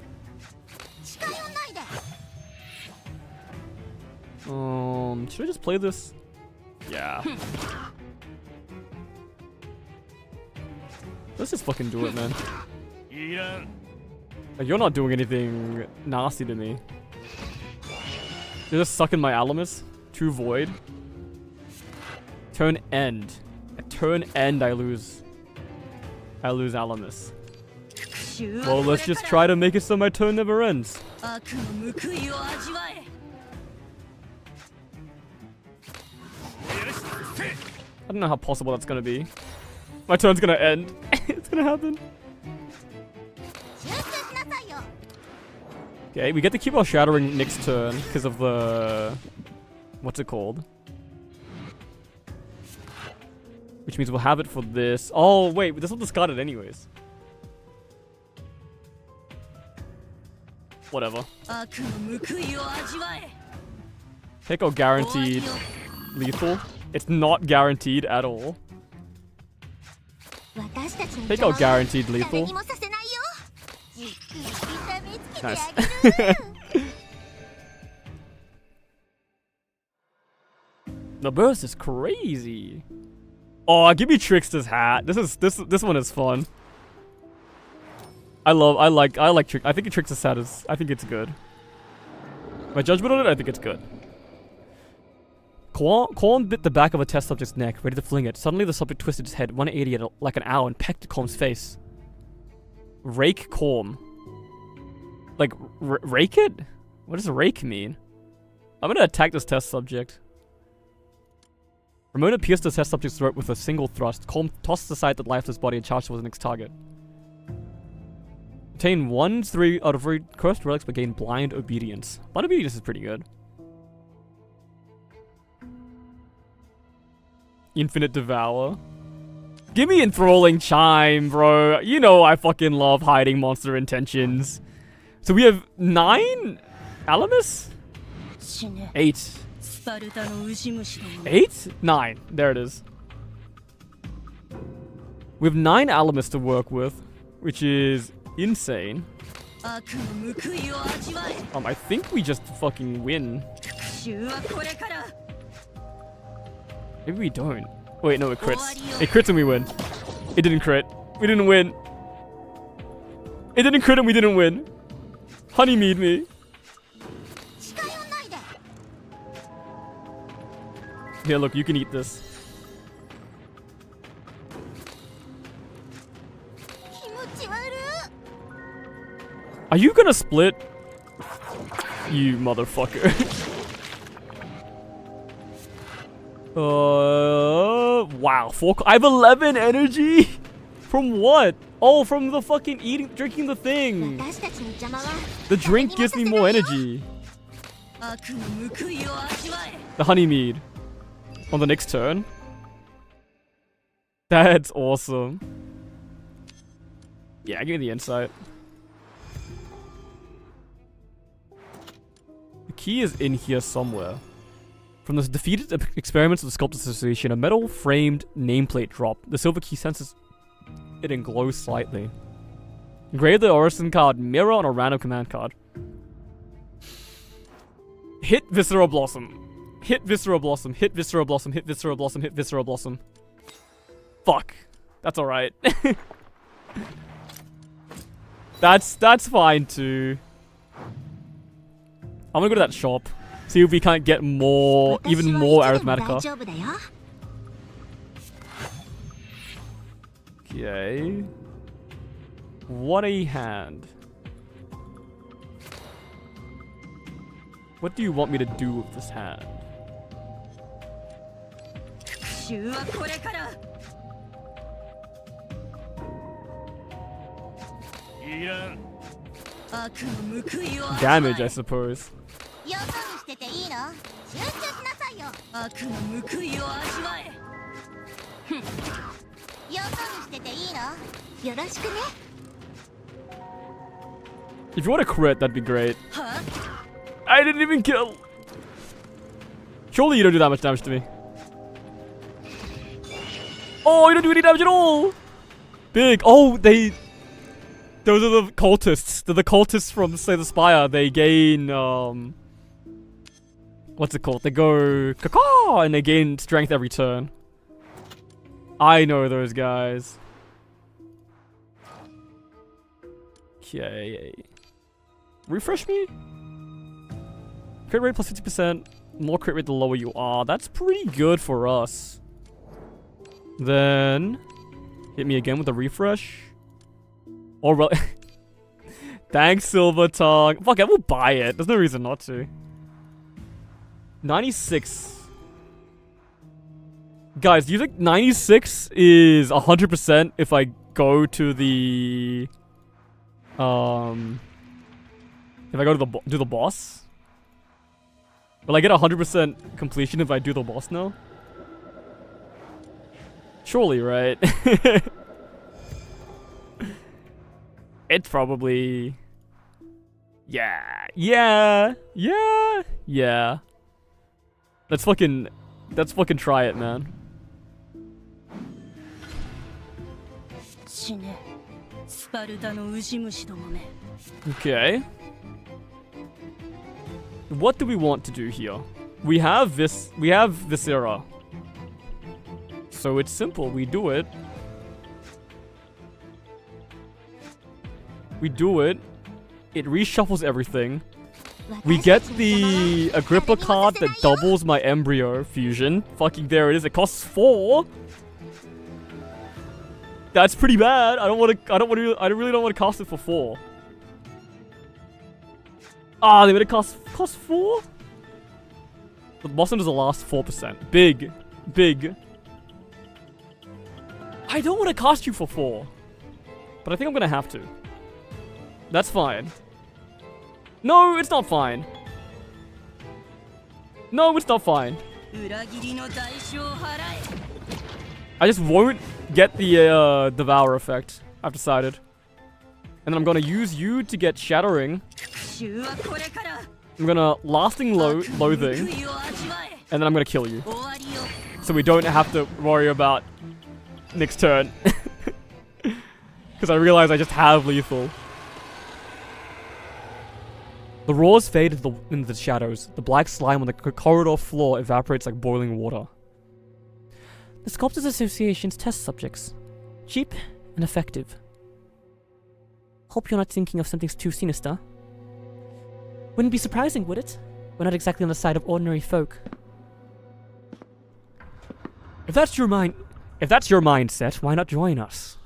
Should I just play this? Yeah. Let's just fucking do it, man. Like, you're not doing anything nasty to me. You're just sucking my Alamus. True Void. Turn end. At turn end, I lose. I lose Alamus. Well, let's just try to make it so my turn never ends. I don't know how possible that's gonna be. My turn's gonna end. It's gonna happen. Okay, we get to keep our shattering next turn because of the... What's it called? Which means we'll have it for this. Oh, wait, this will discard it anyways. Whatever. Keiko guaranteed lethal. It's not guaranteed at all. Keiko guaranteed lethal. Nice. The burst is crazy. Oh, give me Trickster's hat. This one is fun. I like Trick. I think Trickster's hat is. I think it's good. My judgment on it, I think it's good. Korn bit the back of a test subject's neck, ready to fling it. Suddenly, the subject twisted his head 180 like an owl and pecked at Korm's face. Rake Korm. Like, rake it? What does rake mean? I'm gonna attack this test subject. Ramona pierced the test subject's throat with a single thrust. Korm tossed aside the lifeless body and charged towards the next target. Obtain 1/3 out of 3 cursed relics but gain blind obedience. Blind obedience is pretty good. Infinite Devour. Give me Enthralling Chime, bro. You know I fucking love hiding monster intentions. So we have 9 Alamus? 8. 8? 9. There it is. We have 9 Alamus to work with, which is insane. I think we just fucking win. Maybe we don't. Wait, no, it crits. It crits and we win. It didn't crit. We didn't win. It didn't crit and we didn't win. Honeymead me. Here, look, you can eat this. Are you gonna split? You motherfucker. Wow. I have 11 energy? From what? Oh, from the fucking drinking the thing. The drink gives me more energy. The Honeymead. On the next turn. That's awesome. Yeah, give me the insight. The key is in here somewhere. From the defeated experiments of the Sculptors Association, a metal-framed nameplate dropped. The silver key senses it and glows slightly. Engrave the Orison card mirror on a random command card. Hit Visceral Blossom. Hit Visceral Blossom. Hit Visceral Blossom. Hit Visceral Blossom. Hit Visceral Blossom. Fuck. That's alright. That's fine too. I'm gonna go to that shop. See if we can't get more, even more Arithmetica. Okay. What a hand. What do you want me to do with this hand? Damage, I suppose. If you want to crit, that'd be great. I didn't even kill. Surely you don't do that much damage to me. Oh, you don't do any damage at all. Big. Oh, those are the cultists. They're the cultists from Slay the Spire. They gain what's it called? They go caw and they gain strength every turn. I know those guys. Okay. Refresh me? Crit rate plus 50%. More crit rate the lower you are. That's pretty good for us. Then... hit me again with a refresh. Or... Thanks, Silver Tongue. Fuck, I will buy it. There's no reason not to. 96. Guys, do you think 96 is 100% if I go to the... if I go to do the boss? Will I get 100% completion if I do the boss now? Surely, right? It's probably... Yeah. Let's fucking try it, man. 死ねスパルタのウジ虫どもめ Okay. What do we want to do here? We have Viscera. So it's simple, we do it. It reshuffles everything. We get the Agrippa card that doubles my embryo fusion. Fucking there it is. It costs 4. That's pretty bad. I really don't want to cast it for 4. Ah, they made it cost 4? The Boston does the last 4%. Big. I don't want to cast you for 4. But I think I'm gonna have to. That's fine. No, it's not fine. No, it's not fine. 裏切りの代償を払え I just won't get the Devour effect, I've decided. And then I'm gonna use you to get Shattering. 復讐はこれから I'm gonna Lasting 悪 Loathing. の報いを味わえ And then I'm gonna kill you. 終わりよ So we don't have to worry about next turn. Because I realize I just have lethal. The roars fade into the shadows. The black slime on the corridor floor evaporates like boiling water. The Sculptors Association's test subjects. Cheap and effective. Hope you're not thinking of something too sinister. Wouldn't be surprising, would it? We're not exactly on the side of ordinary folk. If that's your mindset, why not join us?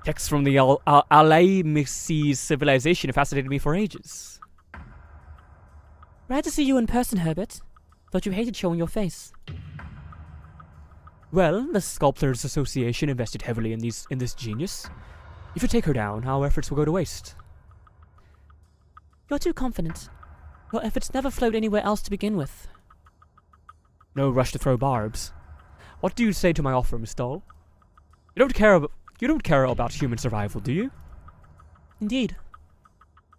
Texts from the Alaimisi civilization have fascinated me for ages. Glad to see you in person, Herbert. Thought you hated showing your face. Well, the Sculptors Association invested heavily in this genius. If you take her down, our efforts will go to waste. You're too confident. Your efforts never flowed anywhere else to begin with. No rush to throw barbs. What do you say to my offer, Miss Doll? You don't care about human survival, do you? Indeed.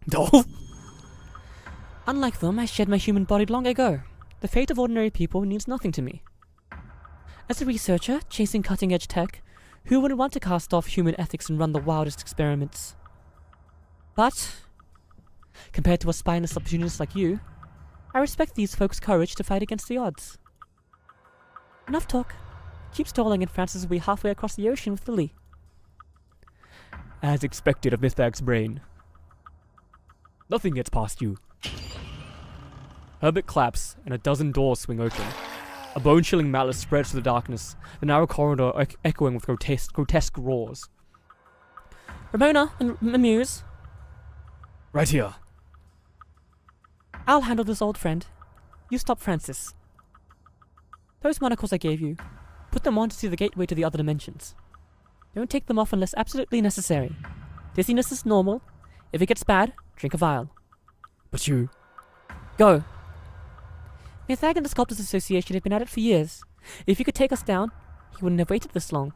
Doll? Unlike them, I shed my human body long ago. The fate of ordinary people means nothing to me. As a researcher, chasing cutting-edge tech, who wouldn't want to cast off human ethics and run the wildest experiments? But, compared to a spineless opportunist like you, I respect these folks' courage to fight against the odds. Enough talk. Keep stalling and Francis will be halfway across the ocean with Lily. As expected of Mythbag's brain. Nothing gets past you. Herbert claps, and a dozen doors swing open. A bone-chilling malice spreads through the darkness, the narrow corridor echoing with grotesque roars. Ramona and Muse. Right here. I'll handle this, old friend. You stop Francis. Those monocles I gave you, put them on to see the gateway to the other dimensions. Don't take them off unless absolutely necessary. Dizziness is normal. If it gets bad, drink a vial. But you... Go. Mythag and the Sculptors Association have been at it for years. If you could take us down, he wouldn't have waited this long.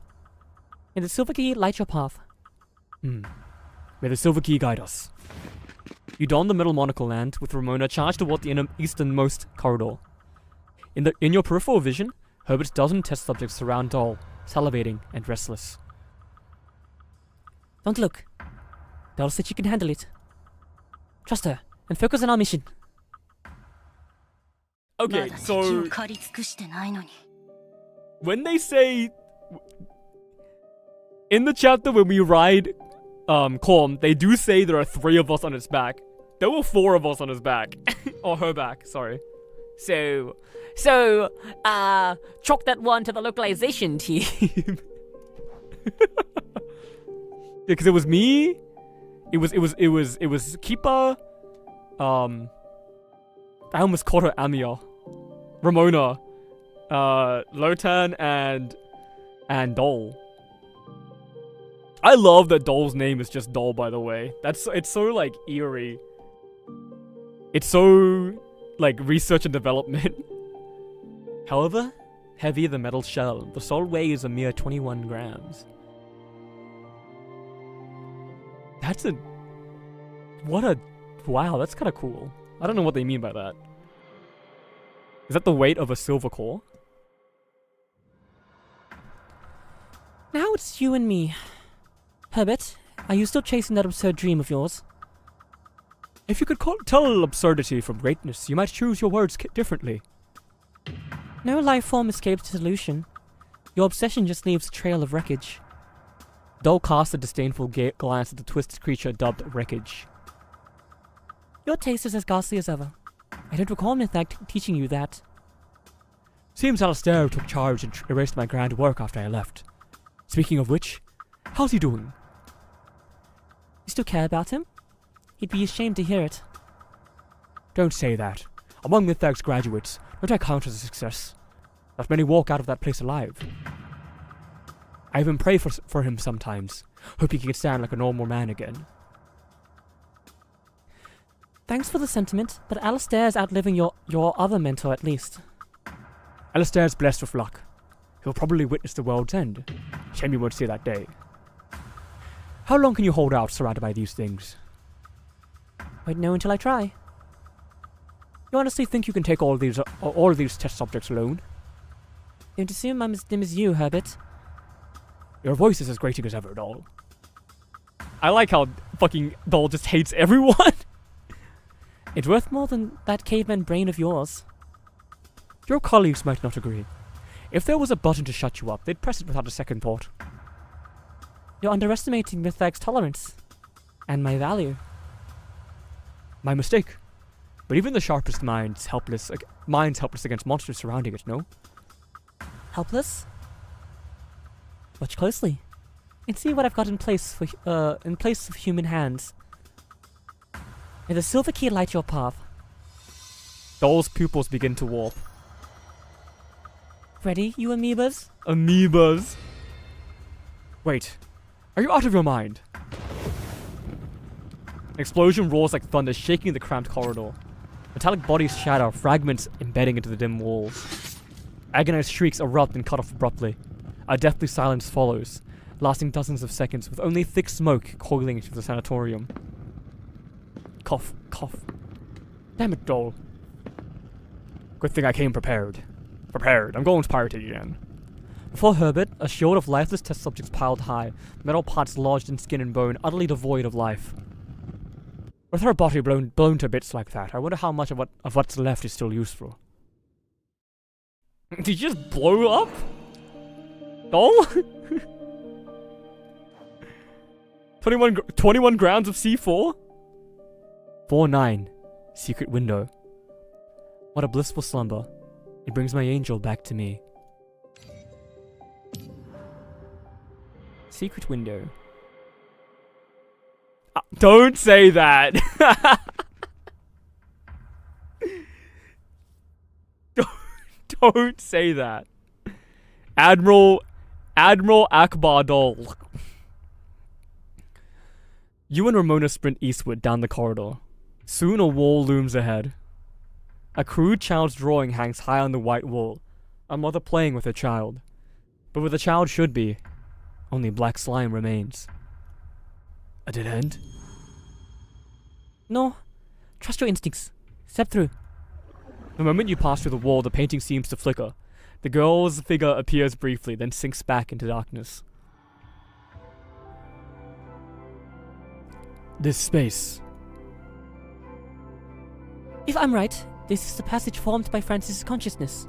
May the Silver Key light your path. May the Silver Key guide us. You don the metal monocle and, with Ramona, charge toward the easternmost corridor. In your peripheral vision, Herbert's dozen test subjects surround Doll, salivating and restless. Don't look. Doll said she can handle it. Trust her, and focus on our mission. Okay, まだ敵 so を狩り尽くしてないのに when they say in the chapter when we ride Corm, they do say there are 3 of us on his back. There were 4 of us on his back. Or her back, sorry. So, chalk that one to the localization team. Yeah, because it was me. It was Keepa. I almost called her Amia. Ramona. Lotan and Dol. I love that Dol's name is just Dol, by the way. It's so like eerie. It's so like research and development. However heavy the metal shell, the soul weighs a mere 21 grams. Wow, that's kind of cool. I don't know what they mean by that. Is that the weight of a silver core? Now it's you and me. Herbert, are you still chasing that absurd dream of yours? If you could tell absurdity from greatness, you might choose your words differently. No life form escapes dissolution. Your obsession just leaves a trail of wreckage. Dol cast a disdainful glance at the twisted creature dubbed Wreckage. Your taste is as ghastly as ever. I don't recall Mythag teaching you that. Seems Alistair took charge and erased my grand work after I left. Speaking of which, how's he doing? You still care about him? He'd be ashamed to hear it. Don't say that. Among Mythag's graduates, don't I count as a success? Not many walk out of that place alive. I even pray for him sometimes, hoping he can stand like a normal man again. Thanks for the sentiment, but Alistair's outliving your other mentor at least. Alistair's blessed with luck. He'll probably witness the world's end. Shame you won't see that day. How long can you hold out surrounded by these things? Won't know until I try. You honestly think you can take all of these test subjects alone? Don't assume I'm as dim as you, Herbert. Your voice is as grating as ever, Dol. I like how fucking Dol just hates everyone. It's worth more than that caveman brain of yours. Your colleagues might not agree. If there was a button to shut you up, they'd press it without a second thought. You're underestimating Mythag's tolerance. And my value. My mistake. But even the sharpest mind's helpless against monsters surrounding it, no? Helpless? Watch closely, and see what I've got in place of human hands. May the silver key light your path. Dol's pupils begin to warp. Ready, you amoebas? Amoebas. Wait, are you out of your mind? An explosion roars like thunder, shaking the cramped corridor. Metallic bodies shatter, fragments embedding into the dim walls. Agonized shrieks erupt and cut off abruptly. A deathly silence follows, lasting dozens of seconds, with only thick smoke coiling into the sanatorium. Cough, cough. Damn it, Dol. Good thing I came prepared. I'm going to pirate again. Before Herbert, a shield of lifeless test subjects piled high, metal parts lodged in skin and bone, utterly devoid of life. With her body blown to bits like that, I wonder how much of what's left is still useful. Did you just blow up? Dol? 21 grams of C4? 4-9. Secret window. What a blissful slumber. It brings my angel back to me. Secret window. Don't say that! Don't say that. Admiral Akbar Dol. You and Ramona sprint eastward down the corridor. Soon a wall looms ahead. A crude child's drawing hangs high on the white wall. A mother playing with her child. But where the child should be, only black slime remains. A dead end? No. Trust your instincts. Step through. The moment you pass through the wall, the painting seems to flicker. The girl's figure appears briefly, then sinks back into darkness. This space. If I'm right, this is the passage formed by Francis' consciousness.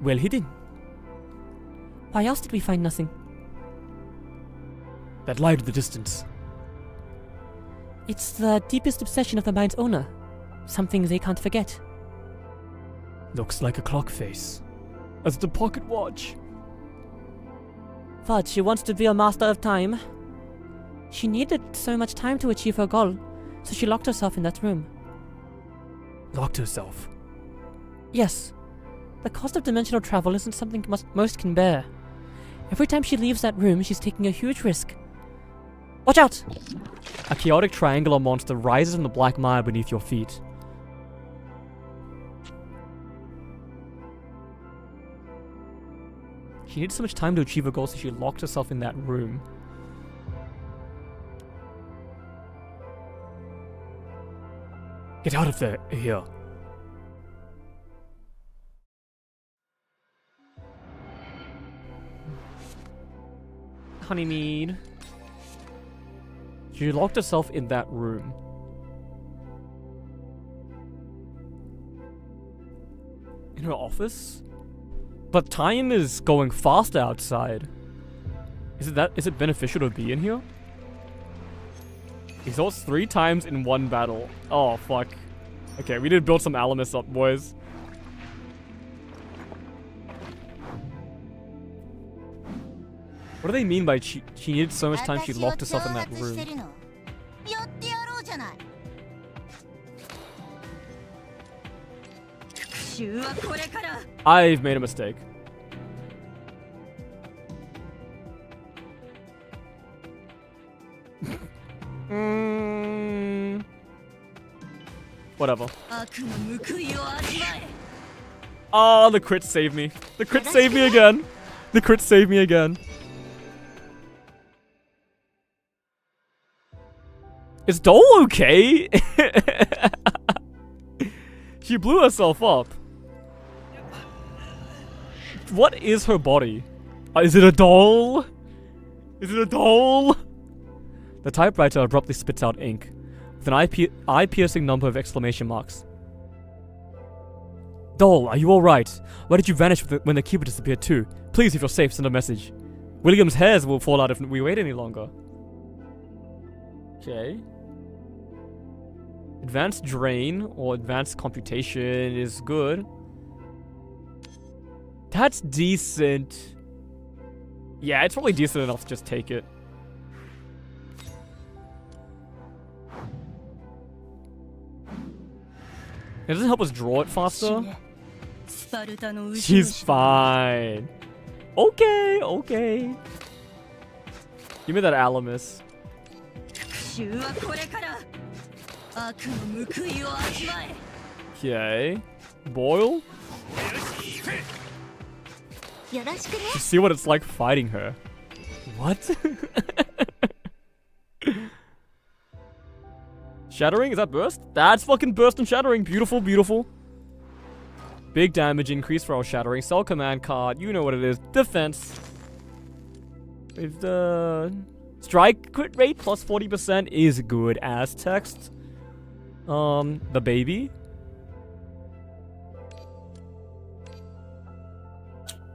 Well hidden. Why else did we find nothing? That light in the distance. It's the deepest obsession of the mine's owner. Something they can't forget. Looks like a clock face. As the pocket watch. But she wants to be a master of time. She needed so much time to achieve her goal, so she locked herself in that room. Locked herself. Yes. The cost of dimensional travel isn't something most can bear. Every time she leaves that room, she's taking a huge risk. Watch out! A chaotic triangular monster rises from the black mire beneath your feet. She needed so much time to achieve her goal, so she locked herself in that room. Get out of there, here. Honeymead. She locked herself in that room. In her office? But time is going faster outside. Is it beneficial to be in here? Exhausts 3 times in one battle. Oh, fuck. Okay, we need to build some Alamus up, boys. What do they mean by she needed so much time she locked herself in that room? I've made a mistake. Whatever. Oh, the crit saved me. The crit saved me again. The crit saved me again. Is Dole okay? She blew herself up. What is her body? Is it a doll? Is it a doll? The typewriter abruptly spits out ink, with an eye-piercing number of exclamation marks. Doll, are you alright? Why did you vanish when the keyboard disappeared too? Please, if you're safe, send a message. William's hairs will fall out if we wait any longer. Okay. Advanced drain or advanced computation is good. That's decent. Yeah, it's probably decent enough to just take it. It doesn't help us draw it faster. She's fine. Okay, okay. Give me that Alamus. Okay. Boil? You see what it's like fighting her. What? Shattering? Is that burst? That's fucking burst and shattering. Beautiful, beautiful. Big damage increase for our shattering. Cell command card. You know what it is. Defense. If the strike crit rate plus 40% is good as text. The baby.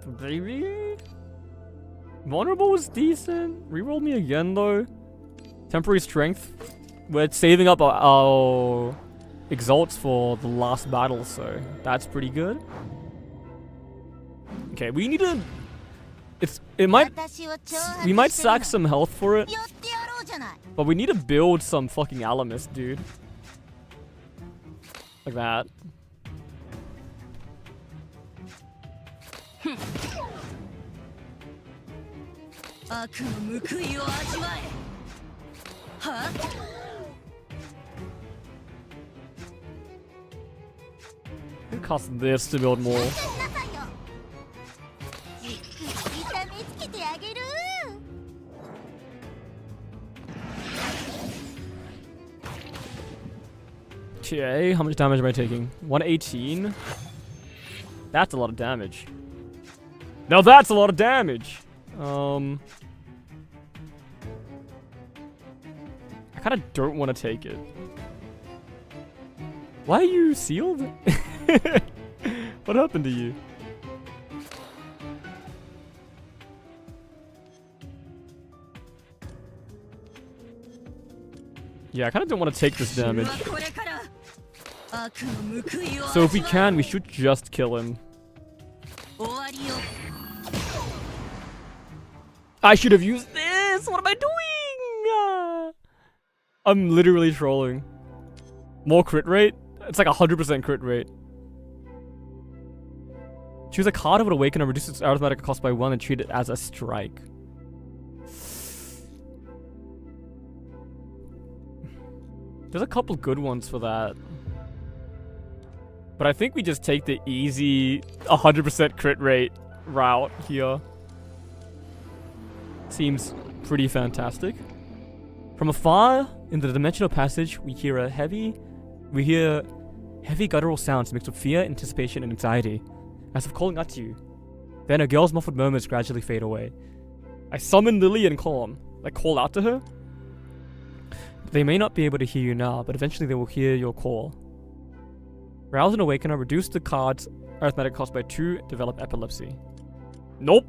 The baby? Vulnerable was decent. Reroll me again though. Temporary strength. We're saving up our exalts for the last battle, so that's pretty good. Okay, we need to... we might sack some health for it. But we need to build some fucking Alamus, dude. Like that. It costs this to build more. Okay, how much damage am I taking? 118? That's a lot of damage. Now that's a lot of damage! I kinda don't want to take it. Why are you sealed? What happened to you? Yeah, I kind of don't want to take this 死は damage. これから悪の報いを So if we 味わ can, we should just kill him. う終わりよ I should have used this! What am I doing? I'm literally trolling. More crit rate? It's like 100% crit rate. Choose a card of an awaken and reduce its arithmetic cost by 1 and treat it as a strike. There's a couple good ones for that. But I think we just take the easy 100% crit rate route here. Seems pretty fantastic. From afar, in the dimensional passage, we hear heavy guttural sounds mixed with fear, anticipation, and anxiety, as if calling out to you. Then a girl's muffled murmurs gradually fade away. I summon Lily and call out to her. They may not be able to hear you now, but eventually they will hear your call. Rouse and Awakener, reduce the card's arithmetic cost by 2, develop epilepsy. Nope.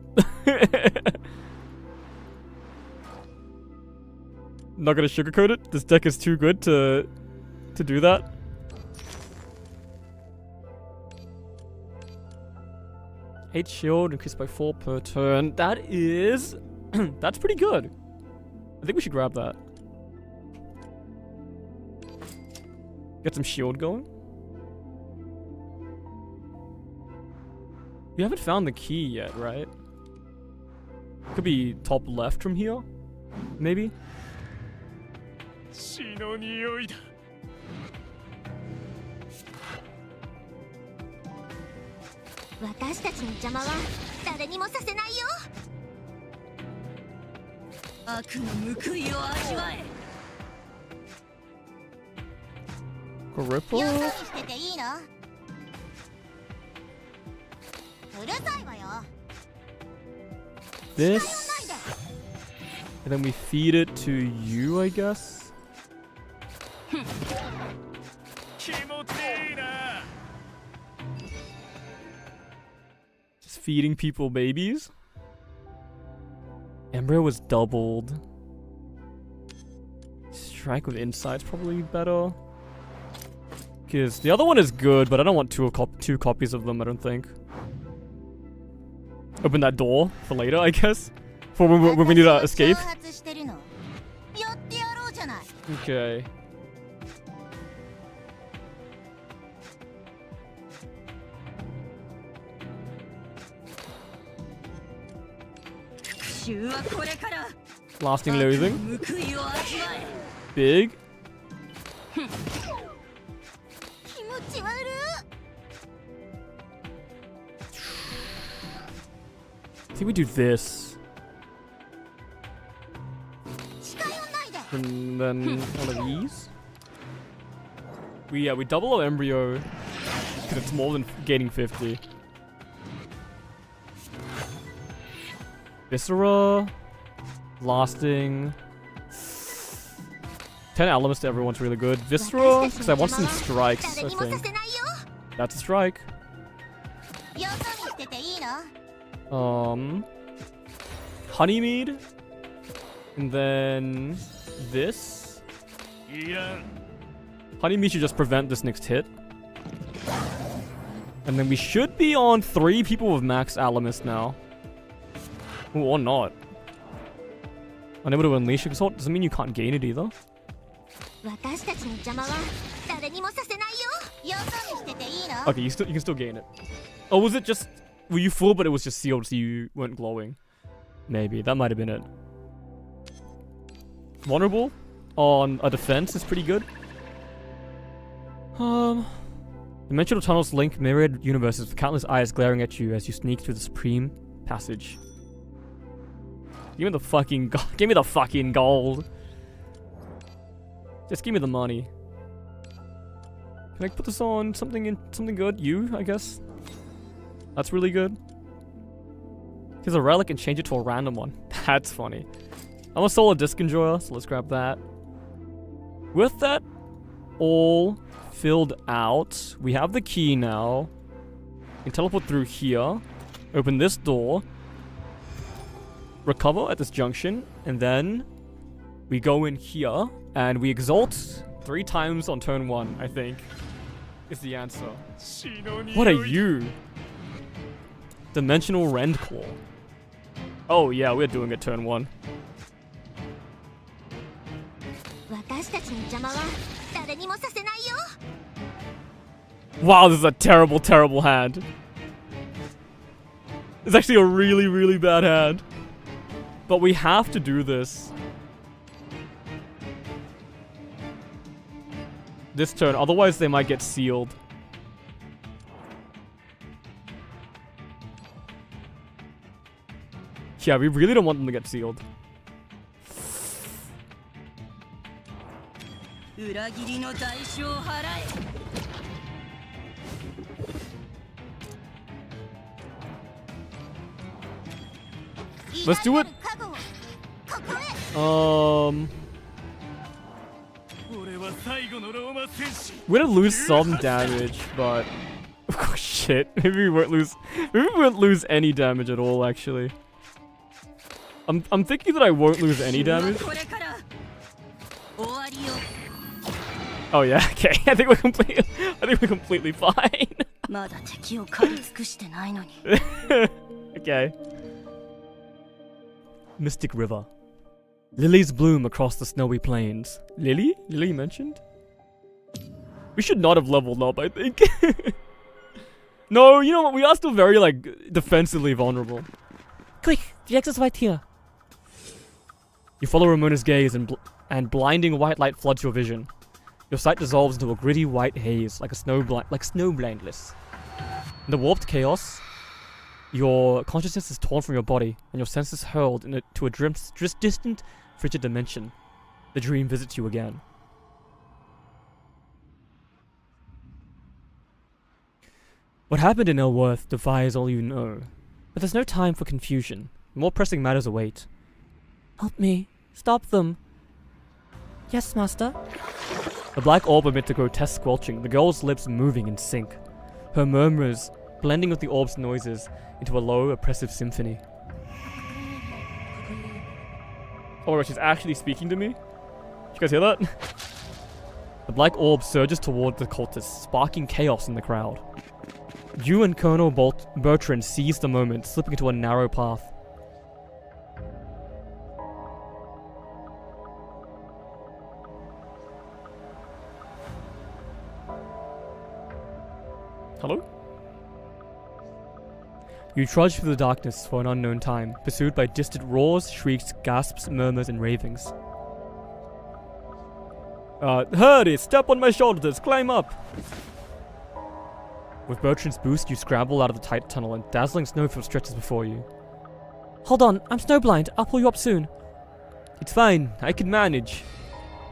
Not gonna sugarcoat it. This deck is too good to do that. Eight shield increased by 4 per turn. That is that's pretty good. I think we should grab that. Get some shield going. We haven't found the key yet, right? Could be top left from here, maybe. 血の匂いだ。私たちの邪魔は誰にもさせないよ。悪の報いを味わえ Gripple? よそにしてていいの？うるさいわよ。 This. And then we feed it to you, I guess. 気持ちいいな。 Just feeding people babies. Embryo was doubled. Strike with Insight's probably better. Because the other one is good, but I don't want two copies of them, I don't think. Open that door for later, I guess. For when we need to escape. 挑発してるの。やってやろうじゃない。 Okay. Lasting loathing. Big. 気持ち悪い。 I think we do this. 近寄んないで。 And then one of these. We double our embryo because it's more than gaining 50. Viscera, lasting. 10 elements to everyone's really good. Viscera, because I want some strikes, I 誰にもさ think. せないよ。 That's a strike. よそにしてていいの？ Honeymead. And then this. いや。 Honeymead should just prevent this next hit. And then we should be on 3 people with max Alamus now. Ooh, or not. Unable to unleash Exalt doesn't mean you can't gain it either. 私たちの邪魔は誰にもさせないよ。よそにしてていいの？ Okay, you can still gain it. Oh, was it just... Were you full but it was just sealed so you weren't glowing? Maybe, that might have been it. Vulnerable on a defense is pretty good. Dimensional tunnels link myriad universes with countless eyes glaring at you as you sneak through the supreme passage. Give me the fucking give me the fucking gold. Just give me the money. Can I put this on something good? You, I guess. That's really good. Here's a relic and change it to a random one. That's funny. I'm a solar disc enjoyer, so let's grab that. With that all filled out, we have the key now. We can teleport through here. Open this door. Recover at this junction. And then we go in here. And we exalt 3 times on turn 1, I think, is the answer. What are you? Dimensional Rend Claw. Oh yeah, we're doing it turn 1. 私たちの邪魔は誰にもさせないよ Wow, this is a terrible, terrible hand. It's actually a really, really bad hand. But we have to do this. This turn, otherwise they might get sealed. Yeah, we really don't want them to get sealed. 裏切りの代償を払え Let's do it. 覚悟をここへ We're gonna lose some damage, but oh shit, maybe we won't lose. Maybe we won't lose any damage at all. Actually, I'm thinking that I won't lose any damage. これから終わりよ Oh yeah, okay. I think we're completely fine. まだ敵を狩り尽くしてないのに Okay. Mystic River. Lilies bloom across the snowy plains. Lily? Lily mentioned? We should not have leveled up, I think. No, you know what? We are still very, like, defensively vulnerable. Quick, the exit's right here. You follow Ramona's gaze and blinding white light floods your vision. Your sight dissolves into a gritty white haze, like snow blindness. In the warped chaos, your consciousness is torn from your body, and your senses hurled to a distant, frigid dimension. The dream visits you again. What happened in Elworth defies all you know, but there's no time for confusion. More pressing matters await. Help me. Stop them. Yes, master. The black orb amid the grotesque squelching, the girl's lips moving in sync. Her murmurs blending with the orb's noises into a low, oppressive symphony. Oh my god, she's actually speaking to me? Did you guys hear that? The black orb surges toward the cultists, sparking chaos in the crowd. You and Colonel Bertrand seize the moment, slipping into a narrow path. Hello? You trudge through the darkness for an unknown time, pursued by distant roars, shrieks, gasps, murmurs, and ravings. Hurry! Step on my shoulders! Climb up! With Bertrand's boost, you scramble out of the tight tunnel and dazzling snowfield stretches before you. Hold on, I'm snowblind. I'll pull you up soon. It's fine, I can manage.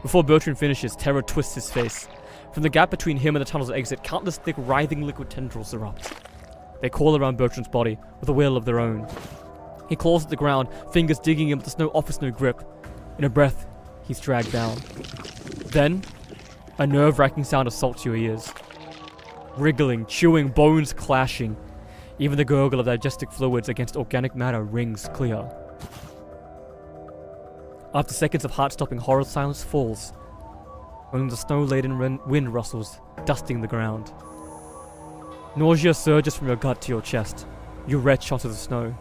Before Bertrand finishes, terror twists his face. From the gap between him and the tunnel's exit, countless thick, writhing liquid tendrils erupt. They coil around Bertrand's body, with a will of their own. He claws at the ground, fingers digging in, but the snow offers no grip. In a breath, he's dragged down. Then, a nerve-wracking sound assaults your ears. Wriggling, chewing, bones clashing. Even the gurgle of digestive fluids against organic matter rings clear. After seconds of heart-stopping horror, silence falls. Only the snow-laden wind rustles, dusting the ground. Nausea surges from your gut to your chest. You retch onto the snow.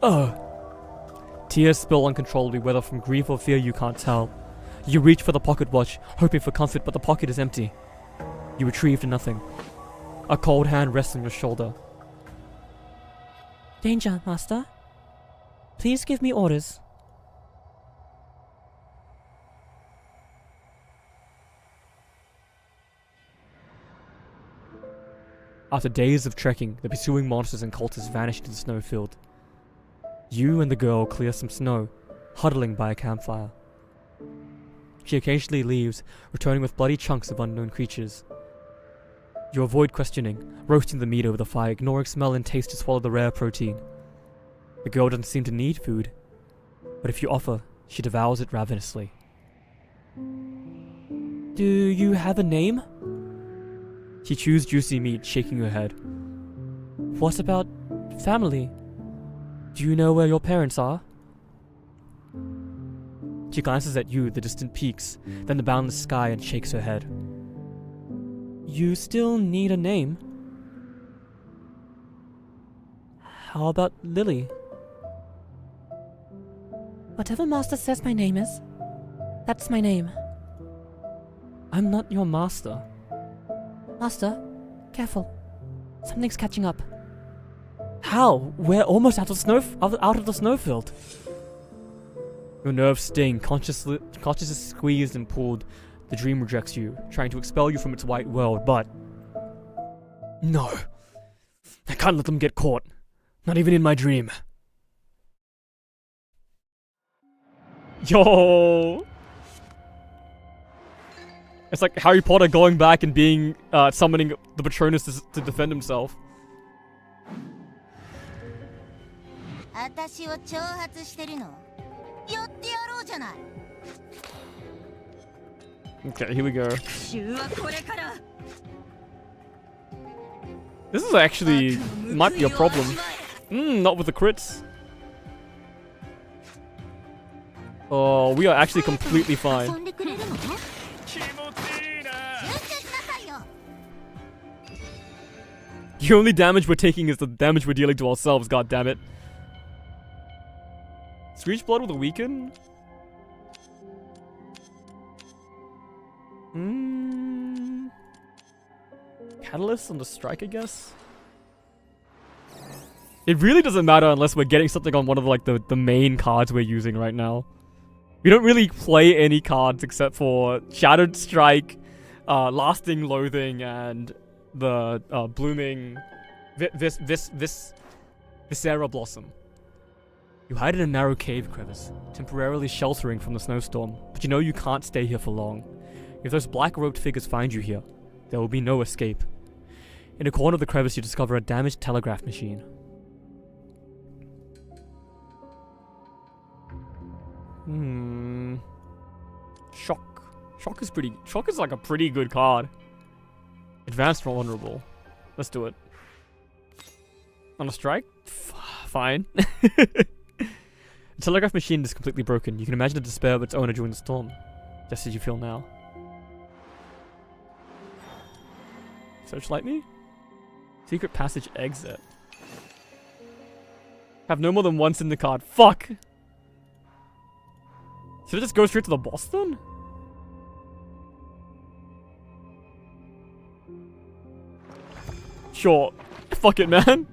Ugh! Tears spill uncontrollably, whether from grief or fear you can't tell. You reach for the pocket watch, hoping for comfort, but the pocket is empty. You retrieve nothing. A cold hand rests on your shoulder. Danger, master. Please give me orders. After days of trekking, the pursuing monsters and cultists vanish into the snowfield. You and the girl clear some snow, huddling by a campfire. She occasionally leaves, returning with bloody chunks of unknown creatures. You avoid questioning, roasting the meat over the fire, ignoring smell and taste to swallow the rare protein. The girl doesn't seem to need food, but if you offer, she devours it ravenously. Do you have a name? She chews juicy meat, shaking her head. What about family? Do you know where your parents are? She glances at you, the distant peaks, then the boundless sky, and shakes her head. You still need a name. How about Lily? Whatever Master says my name is, that's my name. I'm not your master. Master, careful. Something's catching up. How? We're almost out of the snowfield. Your nerves sting, consciousness is squeezed and pulled. The dream rejects you, trying to expel you from its white world, but... No. I can't let them get caught. Not even in my dream. Yo! It's like Harry Potter going back and being, summoning the Patronus to defend himself. 私を挑発してるのやってやろうじゃない Okay, here we go. 復讐はこれから This is actually might be a problem. Not with the crits. Oh, we are actually completely 遊 fine. んでくれるの？集中しなさいよ。 The only damage we're taking is the damage we're dealing to ourselves, god damn it. Screech Blood with a weaken? Catalyst on the strike, I guess? It really doesn't matter unless we're getting something on one of the main cards we're using right now. We don't really play any cards except for Shattered Strike, Lasting Loathing, and the Blooming Viscera Blossom. You hide in a narrow cave crevice, temporarily sheltering from the snowstorm, but you know you can't stay here for long. If those black-robed figures find you here, there will be no escape. In a corner of the crevice, you discover a damaged telegraph machine. Shock. Shock is like a pretty good card. Advanced vulnerable. Let's do it. On a strike? Fine. The telegraph machine is completely broken. You can imagine the despair of its owner during the storm. Just as you feel now. Searchlight me? Secret passage exit. Have no more than once in the card. Fuck! Should I just go straight to the boss then? Sure. Fuck it, man.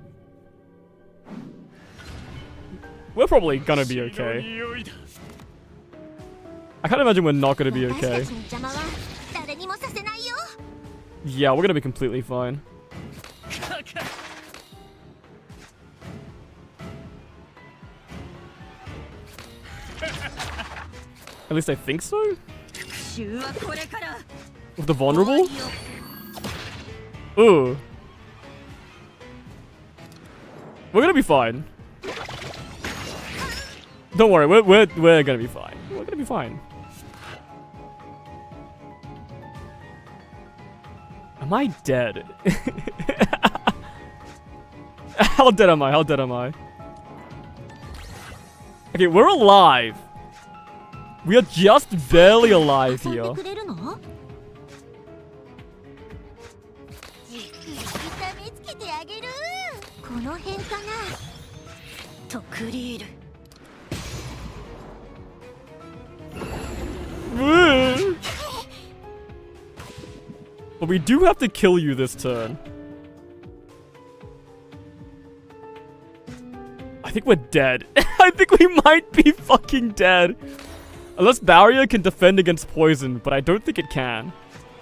We're probably gonna be okay. I can't imagine we're not gonna be okay. 私たちの邪魔は誰にもさせないよ。 Yeah, we're gonna be completely fine. At least I think so? 復讐はこれから With the vulnerable? Ooh. We're gonna be fine. Don't worry, we're gonna be fine. We're gonna be fine. Am I dead? How dead am I? How dead am I? Okay, we're alive. We are just barely alive 遊ん here. でくれるの？じっくり痛めつけてあげる。この辺かな。とクリール But we do have to kill you this turn. I think we're dead. I think we might be fucking dead. Unless Barrier can defend against poison, but I don't think it can.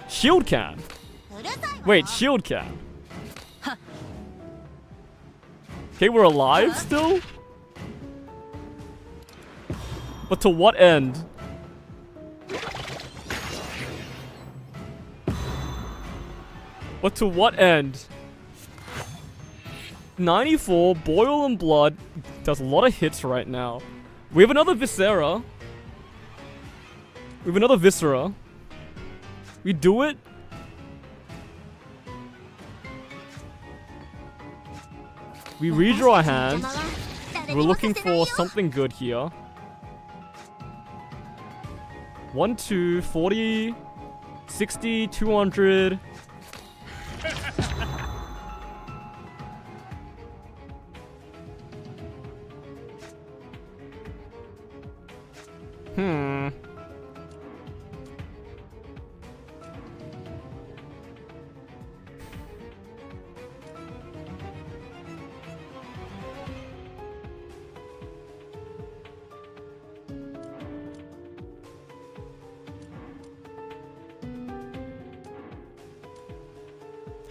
Shield can. うるさいわ。 Wait, shield can. Okay, we're alive still? But to what end? But to what end? 94, Boil and Blood does a lot of hits right now. We have another Viscera. We have another Viscera. We do it? We redraw our hands. We're looking for something good here. 1, 2, 40, 60, 200.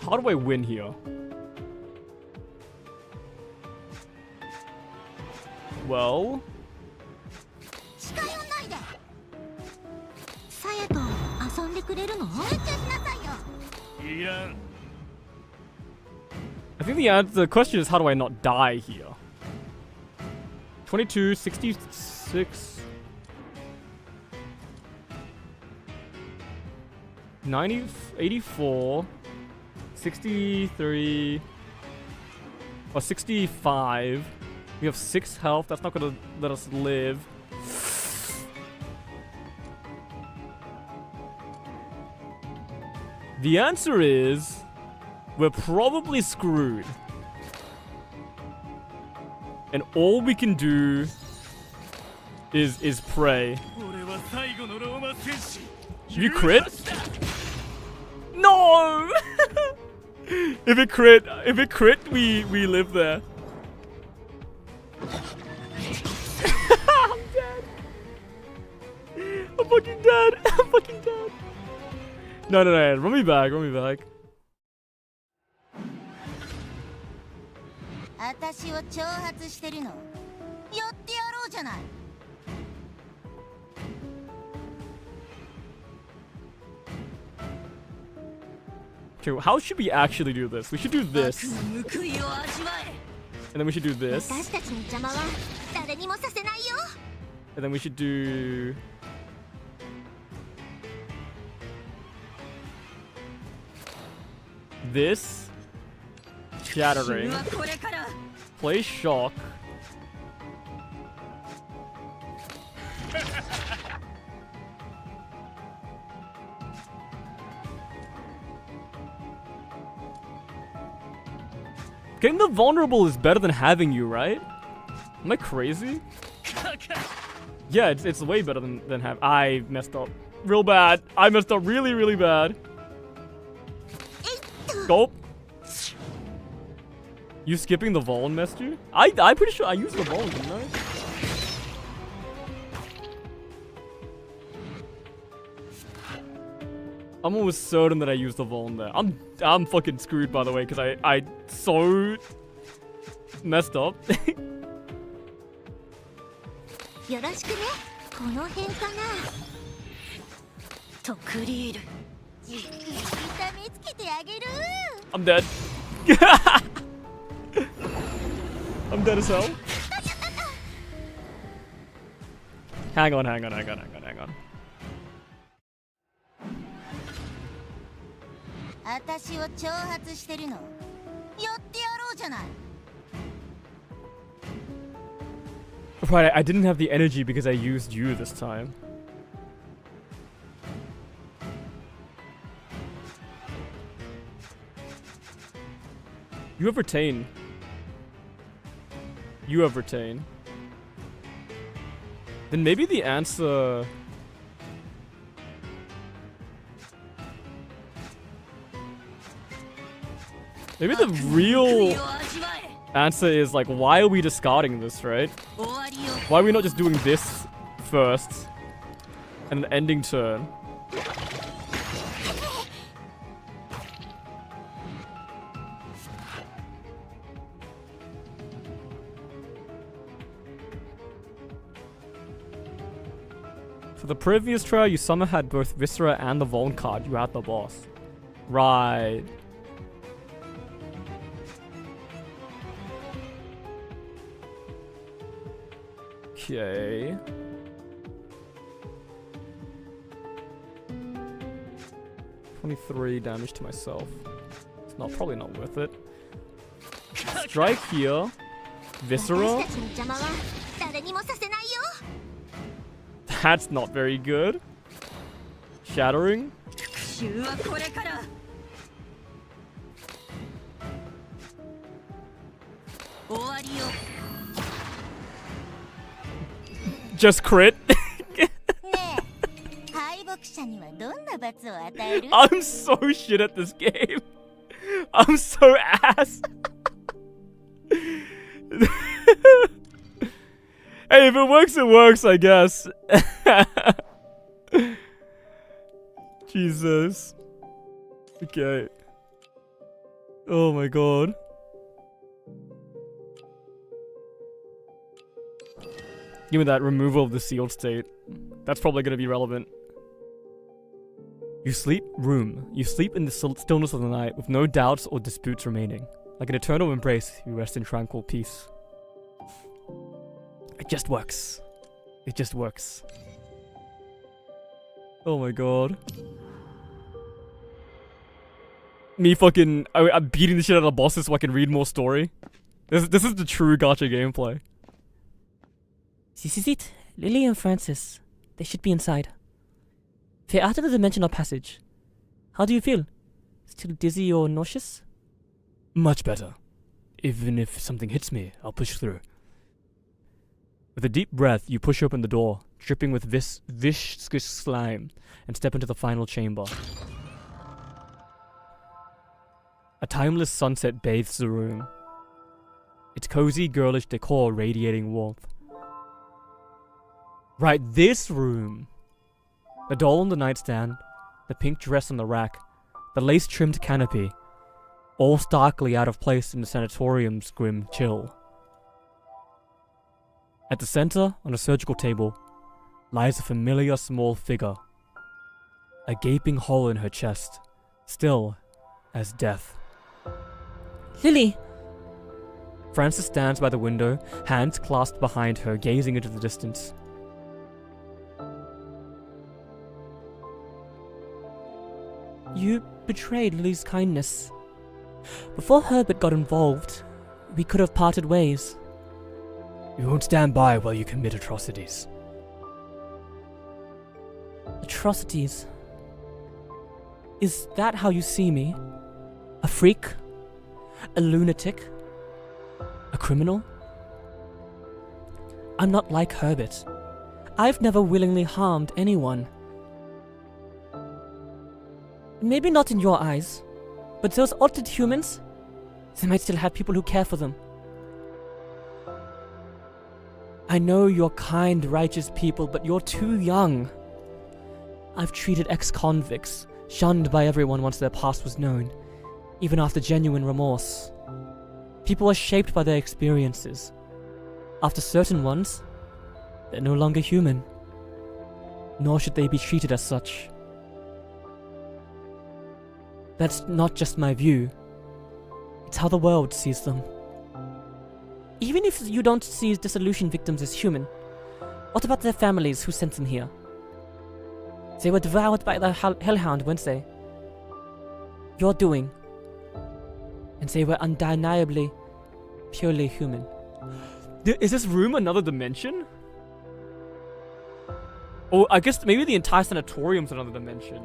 How do I win here? Well, 近寄んないで。さやと遊んでくれるの？集中しなさいよ。 I think the question is how do I not die here? 22, 66, 90, 84, 63, or 65. We have 6 health. That's not gonna let us live. The answer is we're probably screwed. And all we can do is pray. You crit? No! If it crit, we live there. I'm dead. I'm fucking dead. I'm fucking dead. No, run me back. 私を挑発してるの。やってやろうじゃない。 Okay, how should we actually do this? We should do this. And then we should do this. 私たちの邪魔は誰にもさせないよ。 And then we should do... this. Shattering. Play shock. Getting the vulnerable is better than having you, right? Am I crazy? Yeah, it's way better than have. I messed up real bad. I messed up really bad. Gulp. You skipping the Vaughn messed you? I'm pretty sure I used the Vaughn, didn't I? I'm almost certain that I used the Vaughn there. I'm fucking screwed, by the way, because I so messed up. よろしくね。この辺かな。とクリール。じっくり痛めつけてあげる。 I'm dead. I'm dead as hell. Hang on. 私を挑発してるの。やってやろうじゃない。 Right, I didn't have the energy because I used you this time. You have retain. You have retain. Then maybe the answer... Maybe the real answer is like, why are we discarding this, right? Why are we not just doing this first and an ending turn? For the previous trial, you somehow had both Viscera and the Vuln card. You had the boss. Right. Okay. $23 damage to myself. It's probably not worth it. Strike here. Viscera. That's not very good. Shattering? 復讐はこれから。終わりよ。 Just crit? ねえ敗北者にはどんな罰を与える？ I'm so shit at this game. I'm so ass. Hey, if it works, it works, I guess. Jesus. Okay. Oh my god. Give me that removal of the sealed state. That's probably gonna be relevant. You sleep in the stillness of the night with no doubts or disputes remaining. Like an eternal embrace, you rest in tranquil peace. It just works. It just works. Oh my god. Me fucking... I'm beating the shit out of bosses so I can read more story. This is the true gacha gameplay. This is it. Lily and Francis. They should be inside. They're out of the dimensional passage. How do you feel? Still dizzy or nauseous? Much better. Even if something hits me, I'll push through. With a deep breath, you push open the door, dripping with viscous slime, and step into the final chamber. A timeless sunset bathes the room, its cozy, girlish decor radiating warmth. Right, this room! The doll on the nightstand, the pink dress on the rack, the lace-trimmed canopy, all starkly out of place in the sanatorium's grim chill. At the center, on a surgical table, lies a familiar small figure. A gaping hole in her chest, still as death. Lily! Francis stands by the window, hands clasped behind her, gazing into the distance. You betrayed Lily's kindness. Before Herbert got involved, we could have parted ways. We won't stand by while you commit atrocities. Atrocities? Is that how you see me? A freak? A lunatic? A criminal? I'm not like Herbert. I've never willingly harmed anyone. Maybe not in your eyes, but those altered humans, they might still have people who care for them. I know you're kind, righteous people, but you're too young. I've treated ex-convicts, shunned by everyone once their past was known, even after genuine remorse. People are shaped by their experiences. After certain ones, they're no longer human. Nor should they be treated as such. That's not just my view. It's how the world sees them. Even if you don't see dissolution victims as human, what about their families who sent them here? They were devoured by the hellhound, weren't they? Your doing. And they were undeniably, purely human. Is this room another dimension? Oh, I guess maybe the entire sanatorium's another dimension.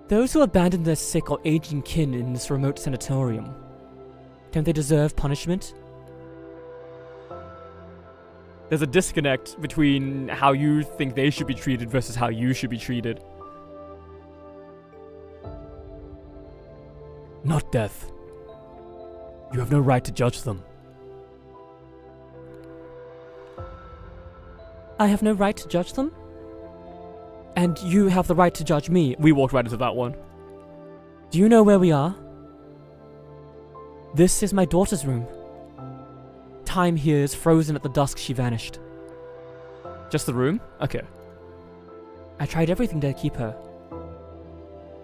Those who abandon their sick or aging kin in this remote sanatorium, don't they deserve punishment? There's a disconnect between how you think they should be treated versus how you should be treated. Not death. You have no right to judge them. I have no right to judge them? And you have the right to judge me. We walked right into that one. Do you know where we are? This is my daughter's room. Time here is frozen at the dusk she vanished. Just the room? Okay. I tried everything to keep her.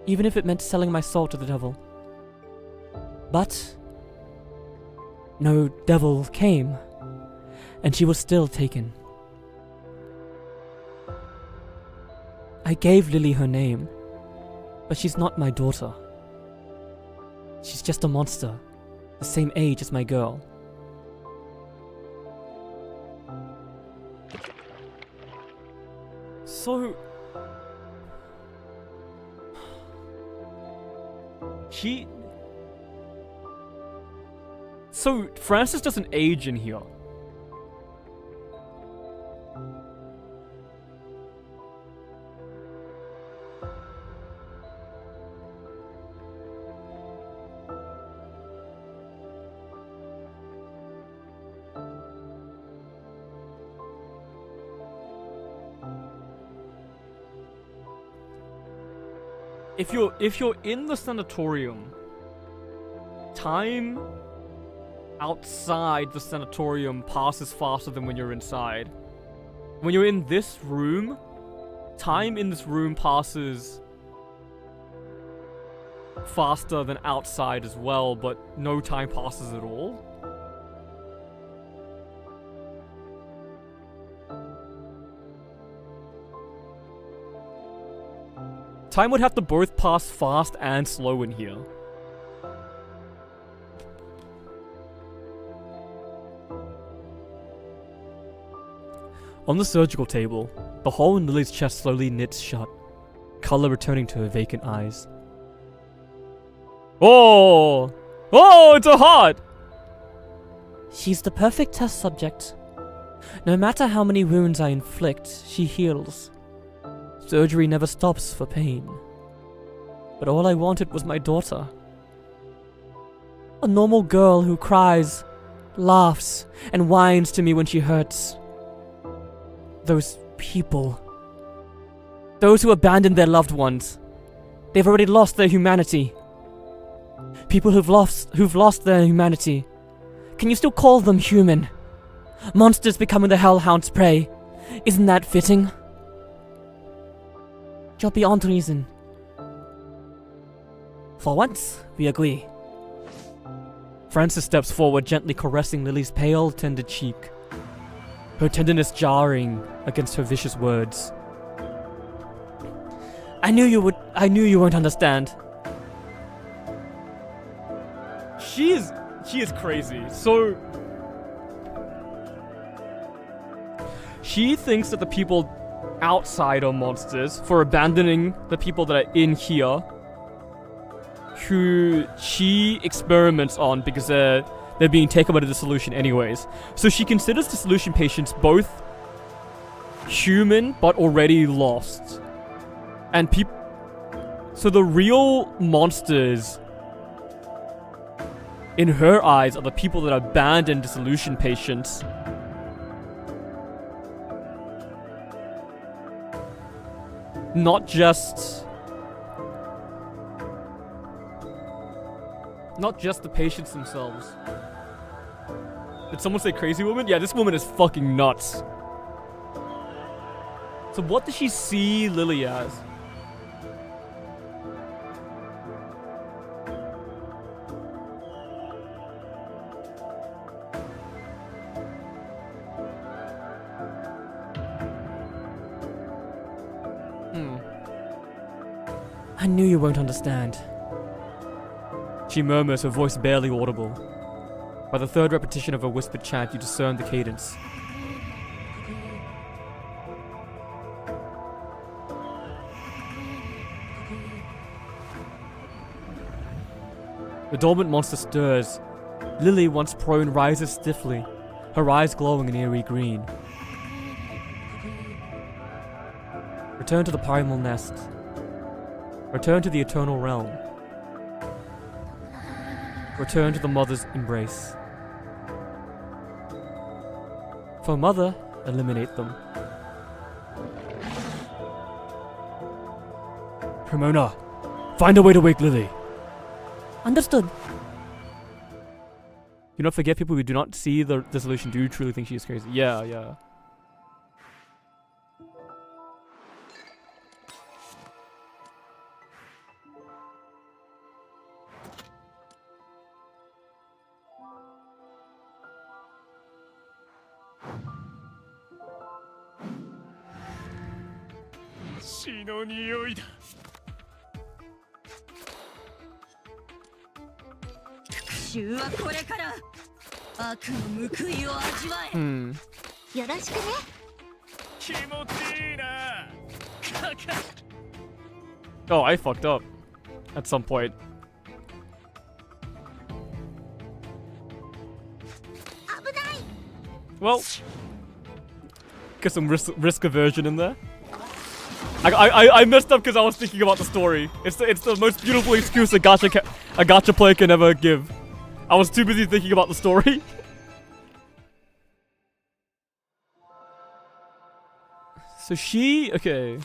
Even if it meant selling my soul to the devil. But no devil came, and she was still taken. I gave Lily her name, but she's not my daughter. She's just a monster, the same age as my girl. So... So, Francis doesn't age in here. If you're in the sanatorium, time outside the sanatorium passes faster than when you're inside. When you're in this room, time in this room passes faster than outside as well, but no time passes at all. Time would have to both pass fast and slow in here. On the surgical table, the hole in Lily's chest slowly knits shut, color returning to her vacant eyes. Oh! Oh, it's a heart! She's the perfect test subject. No matter how many wounds I inflict, she heals. Surgery never stops for pain. But all I wanted was my daughter. A normal girl who cries, laughs, and whines to me when she hurts. Those people. Those who abandoned their loved ones. They've already lost their humanity. People who've lost their humanity. Can you still call them human? Monsters becoming the Hellhound's prey. Isn't that fitting? You're beyond reason. For once, we agree. Francis steps forward, gently caressing Lily's pale, tender cheek, her tenderness jarring against her vicious words. I knew you won't understand. She is crazy. So she thinks that the people outside are monsters for abandoning the people that are in here, who she experiments on because they're being taken by the dissolution anyways. So she considers dissolution patients both human but already lost. And so the real monsters in her eyes are the people that abandon dissolution patients. Not just the patients themselves. Did someone say crazy woman? Yeah, this woman is fucking nuts. So what does she see Lily as? I knew you won't understand. She murmurs, her voice barely audible. By the third repetition of her whispered chant, you discern the cadence. The dormant monster stirs. Lily, once prone, rises stiffly, her eyes glowing an eerie green. Return to the primal nest. Return to the eternal realm. Return to the mother's embrace. For mother, eliminate them. Ramona, find a way to wake Lily. Understood. Do not forget, people who do not see the dissolution do truly think she is crazy. Yeah. Oh, I fucked up. At some point. Well, get some risk aversion in there. I messed up because I was thinking about the story. It's the most beautiful excuse a gacha player can ever give. I was too busy thinking about the story. So okay.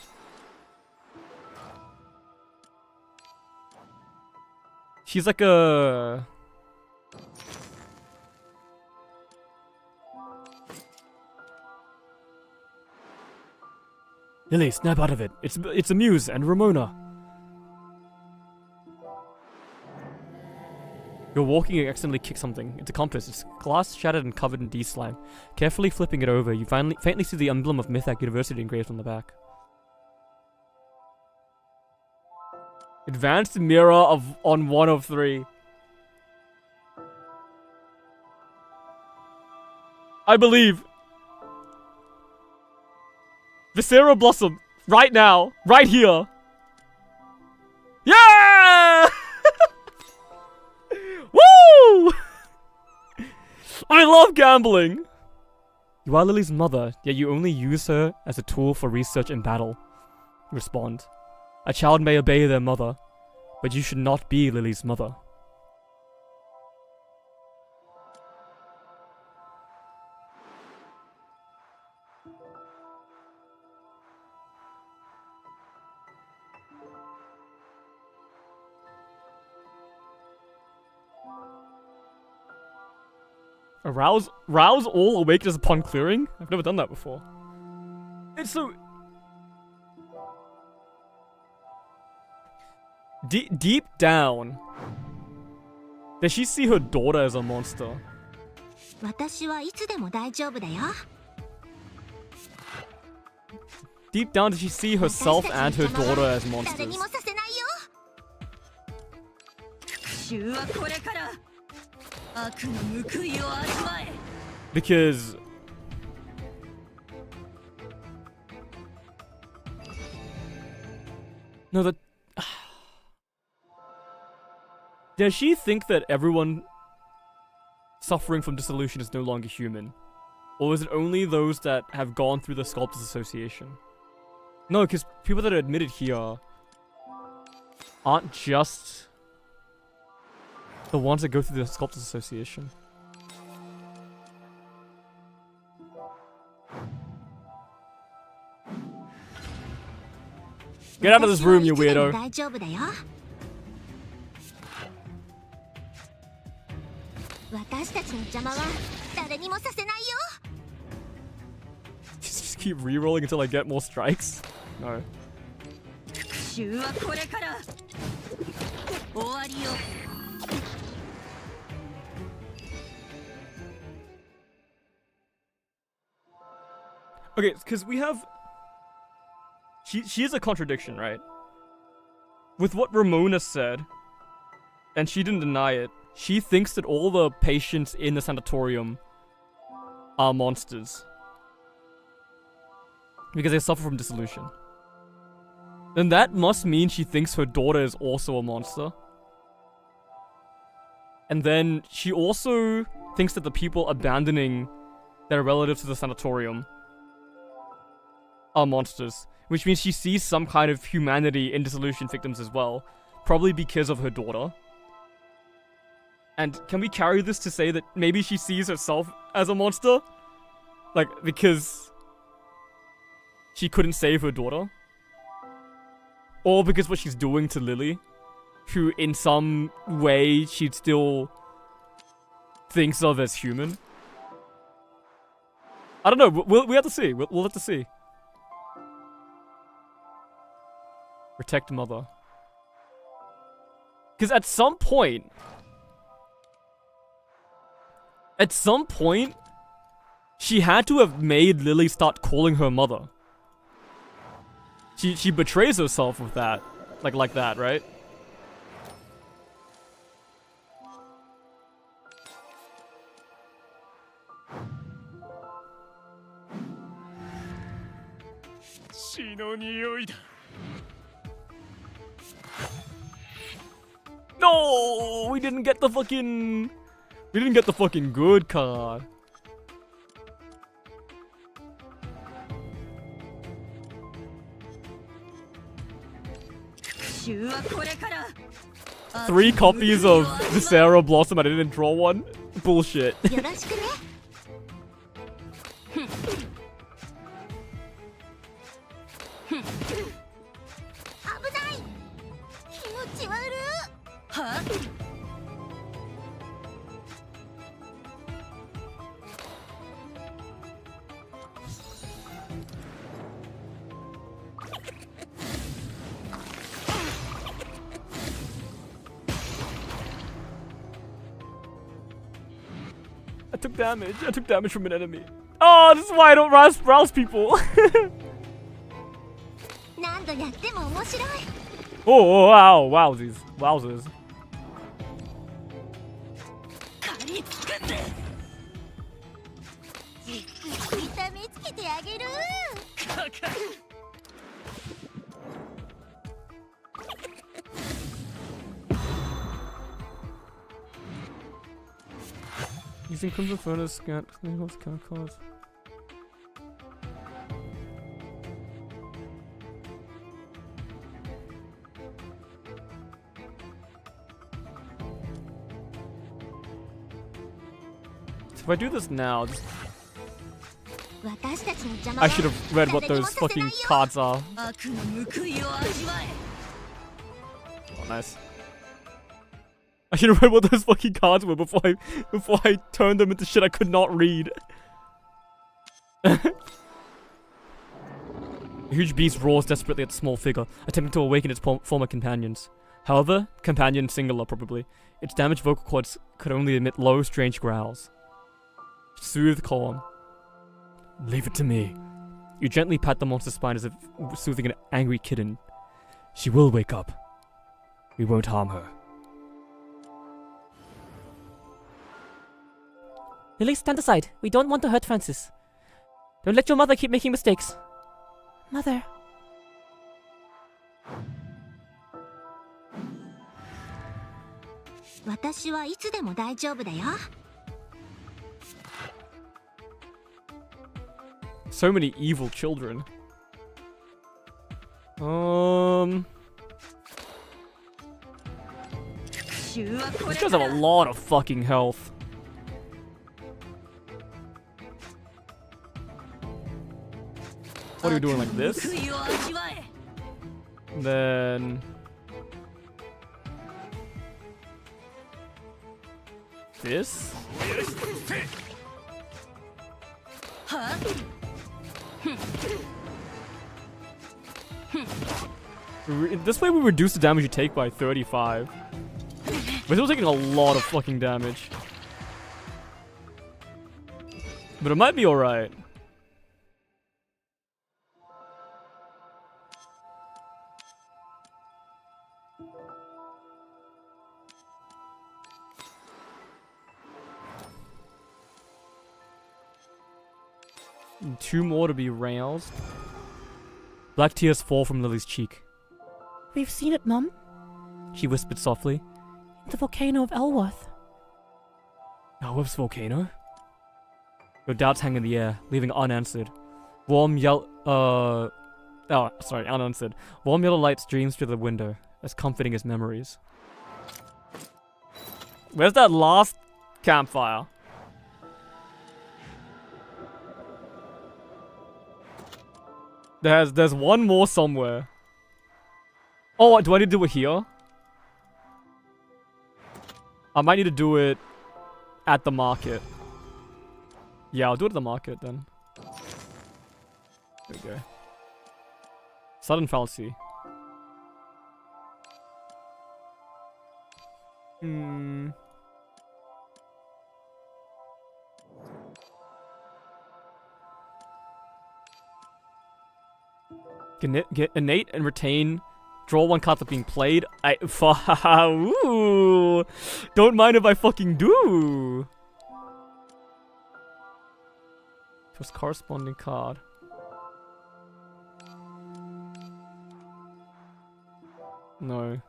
She's like a... Lily, snap out of it. It's Amuse and Ramona. You're walking and accidentally kick something. It's a compass. It's glass shattered and covered in D-slime. Carefully flipping it over, you faintly see the emblem of Mythac University engraved on the back. Advanced mirror on 1 of 3. I believe. Viscera Blossom. Right now. Right here. Yeah! Woo! I love gambling. You are Lily's mother, yet you only use her as a tool for research and battle. Respond. A child may obey their mother, but you should not be Lily's mother. Rouse all awakeness upon clearing? I've never done that before. It's so... Deep down, does she see her daughter as a monster? 私はいつでも大丈夫だよ。 Deep down, does she see herself and her daughter as 誰 monsters? にもさせないよ。復讐はこれから悪の報いを味わえ。 Because... No, that... Does she think that everyone suffering from dissolution is no longer human? Or is it only those that have gone through the Sculptors Association? No, because people that are admitted here aren't just the ones that go through the Sculptors Association. Get out of this room, you weirdo. 大丈夫だよ。私たちの邪魔は誰にもさせないよ。 Just keep re-rolling until I get more strikes? No. 復讐はこれから終わりよ。 Okay, because we have... She is a contradiction, right? With what Ramona said, and she didn't deny it, she thinks that all the patients in the sanatorium are monsters. Because they suffer from dissolution. Then that must mean she thinks her daughter is also a monster. And then she also thinks that the people abandoning their relatives to the sanatorium are monsters. Which means she sees some kind of humanity in dissolution victims as well. Probably because of her daughter. And can we carry this to say that maybe she sees herself as a monster? Like, because she couldn't save her daughter? Or because what she's doing to Lily, who in some way she still thinks of as human? I don't know, we have to see, we'll have to see. Protect mother. Because at some point, she had to have made Lily start calling her mother. She betrays herself with that. Like that, right? No, we didn't get the fucking. We didn't get the fucking good card. Three copies of the Sarah Blossom. I didn't draw one. Bullshit. よろしくね。危ない。気持ち悪い。は？ I took damage. I took damage from an enemy. Oh, this is why I don't rouse people. 何度やっても面白い。 Oh, wow, wowsies, wowzers. 借りつくんでじっくり痛めつけてあげる。 Using Crimson Furnace, scan cards. So if I do this now,私たちの邪魔 I should have read what those fucking cards are. 悪の報いを味わえ Oh, nice. I should have read what those fucking cards were before I turned them into shit I could not read. A huge beast roars desperately at the small figure, attempting to awaken its former companions. However, companion singular probably, its damaged vocal cords could only emit low, strange growls. Soothe calm. Leave it to me. You gently pat the monster's spine as if soothing an angry kitten. She will wake up. We won't harm her. Lily, stand aside. We don't want to hurt Francis. Don't let your mother keep making mistakes. Mother.「私はいつでも大丈夫だよ。 So many evil children. These guys have a lot of fucking health. What are we doing, like this? Then this? This way we reduce the damage you take by 35. We're still taking a lot of fucking damage. But it might be alright. And 2 more to be roused. Black tears fall from Lily's cheek. We've seen it, Mum. She whispered softly. The volcano of Elworth. Elworth's volcano? Your doubts hang in the air, leaving unanswered. Unanswered. Warm yellow light streams through the window, as comforting as memories. Where's that last campfire? There's one more somewhere. Oh, do I need to do it here? I might need to do it at the market. Yeah, I'll do it at the market then. There we go. Sudden fallacy. Get innate and retain. Draw 1 card that's being played. Ooh. Don't mind if I fucking do. Just corresponding card. No.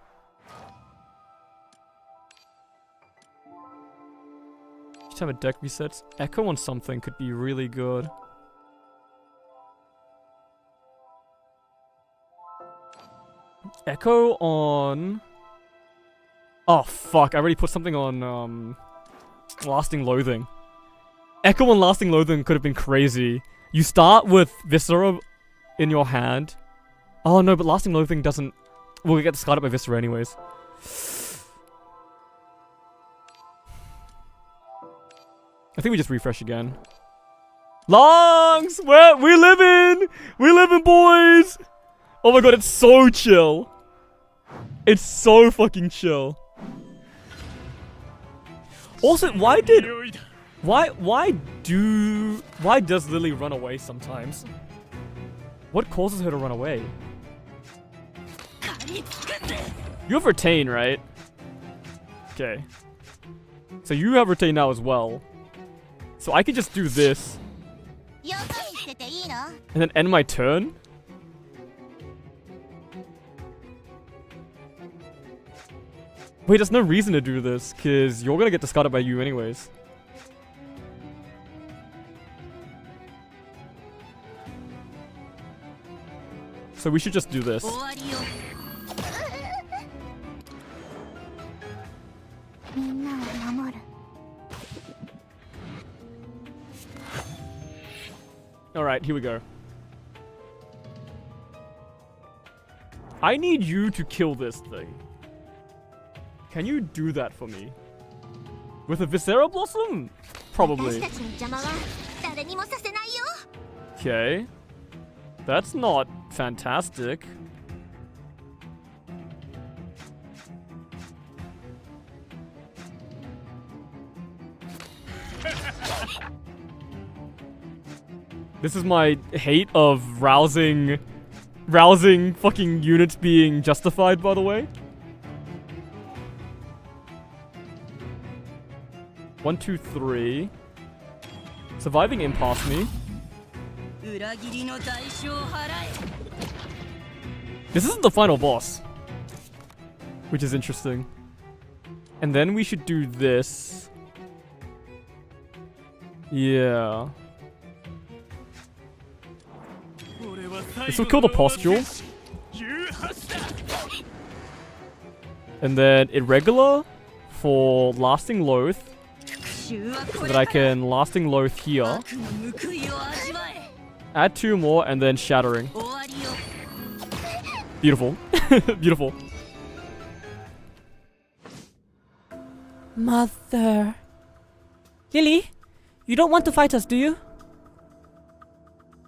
Each time a deck resets, Echo on something could be really good. Echo on... Oh fuck, I already put something on Lasting Loathing. Echo on Lasting Loathing could have been crazy. You start with Viscera in your hand. Oh no, but Lasting Loathing doesn't... We'll get discarded by Viscera anyways. I think we just refresh again. Lungs! Where we living? We living, boys! Oh my god, it's so chill. It's so fucking chill. Also, why does Lily run away sometimes? What causes her to run away? You have Retain, right? Okay. So you have Retain now as well. So I could just do this. And then end my turn? Wait, there's no reason to do this, because you're gonna get discarded by you anyways. So we should just do this. Alright, here we go. I need you to kill this thing. Can you do that for me? With a Viscera Blossom? Probably. Okay. That's not fantastic. This is my hate of rousing fucking units being justified, by the way. 1, 2, 3. Surviving impasse me. This isn't the final boss, which is interesting. And then we should do this. Yeah. This will kill the Postule. And then Irregular for Lasting Loath. So that I can Lasting Loath here. Add 2 more and then Shattering. Beautiful. Beautiful. Mother. Lily, you don't want to fight us, do you?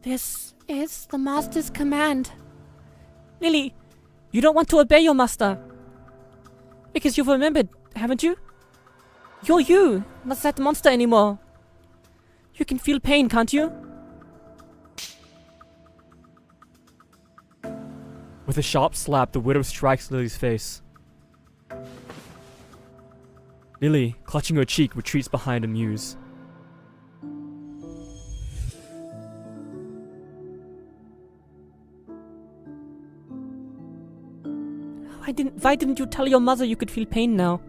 This is the Master's command. Lily, you don't want to obey your Master. Because you've remembered, haven't you? You're you, not that monster anymore. You can feel pain, can't you? With a sharp slap, the widow strikes Lily's face. Lily, clutching her cheek, retreats behind a muse. Why didn't you tell your mother you could feel pain now?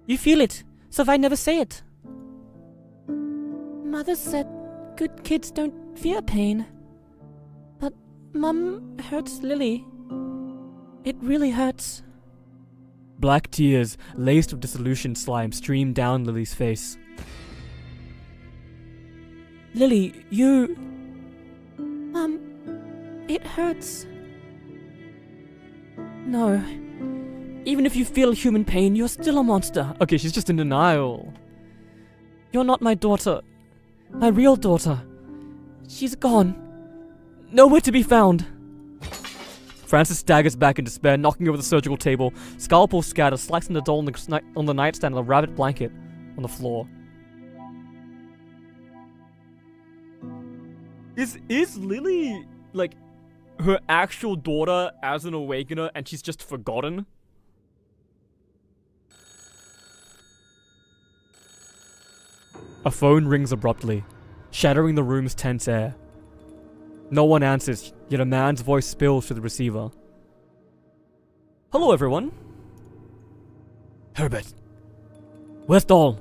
You feel it, so why never say it? Mother said good kids don't fear pain. But Mum hurts Lily. It really hurts. Black tears, laced with dissolution slime, stream down Lily's face. Lily, you... Mum, it hurts. No. Even if you feel human pain, you're still a monster. Okay, she's just in denial. You're not my daughter. My real daughter. She's gone. Nowhere to be found. Francis staggers back in despair, knocking over the surgical table. Scalpel scatters, slicing the doll on the nightstand and a rabbit blanket on the floor. Is Lily, like, her actual daughter as an awakener and she's just forgotten? A phone rings abruptly, shattering the room's tense air. No one answers, yet a man's voice spills through the receiver. Hello, everyone. Herbert. Where's Doll?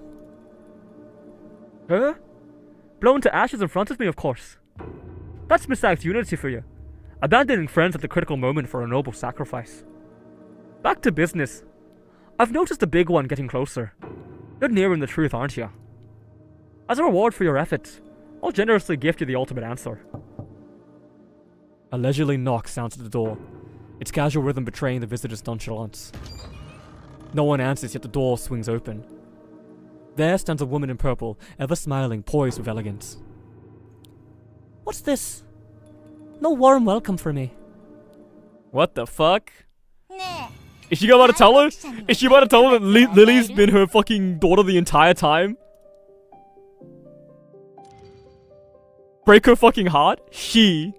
Her? Blown to ashes in front of me, of course. That's Miss Ag's unity for you. Abandoning friends at the critical moment for a noble sacrifice. Back to business. I've noticed the big one getting closer. You're nearing the truth, aren't you? As a reward for your efforts, I'll generously gift you the ultimate answer. A leisurely knock sounds at the door, its casual rhythm betraying the visitor's nonchalance. No one answers, yet the door swings open. There stands a woman in purple, ever smiling, poised with elegance. What's this? No warm welcome for me. What the fuck? ね Is she about to tell her? Is she about to tell her that Lily's been her fucking daughter the entire time? Break her fucking heart? She.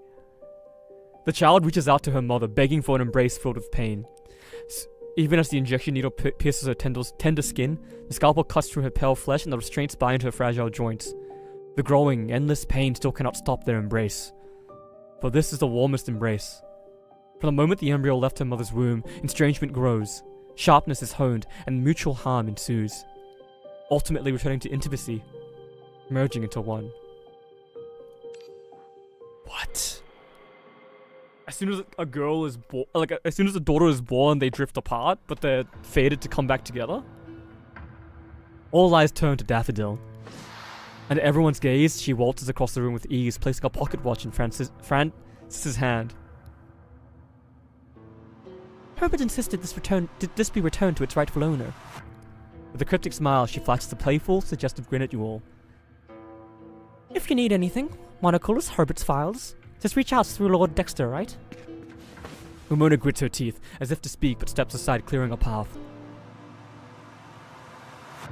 The child reaches out to her mother, begging for an embrace filled with pain. Even as the injection needle pierces her tender skin, the scalpel cuts through her pale flesh and the restraints bind her fragile joints. The growing, endless pain still cannot stop their embrace. For this is the warmest embrace. From the moment the embryo left her mother's womb, estrangement grows, sharpness is honed, and mutual harm ensues. Ultimately returning to intimacy, merging into one. What? As soon as a girl is born, as soon as a daughter is born, they drift apart, but they're fated to come back together. All eyes turn to Daffodil. Under everyone's gaze, she waltzes across the room with ease, placing a pocket watch in Francis's hand. Herbert insisted this be returned to its rightful owner. With a cryptic smile, she flashes a playful, suggestive grin at you all. If you need anything, Monocle's Herbert's files. Just reach out through Lord Dexter, right? Ramona grits her teeth, as if to speak, but steps aside, clearing a path.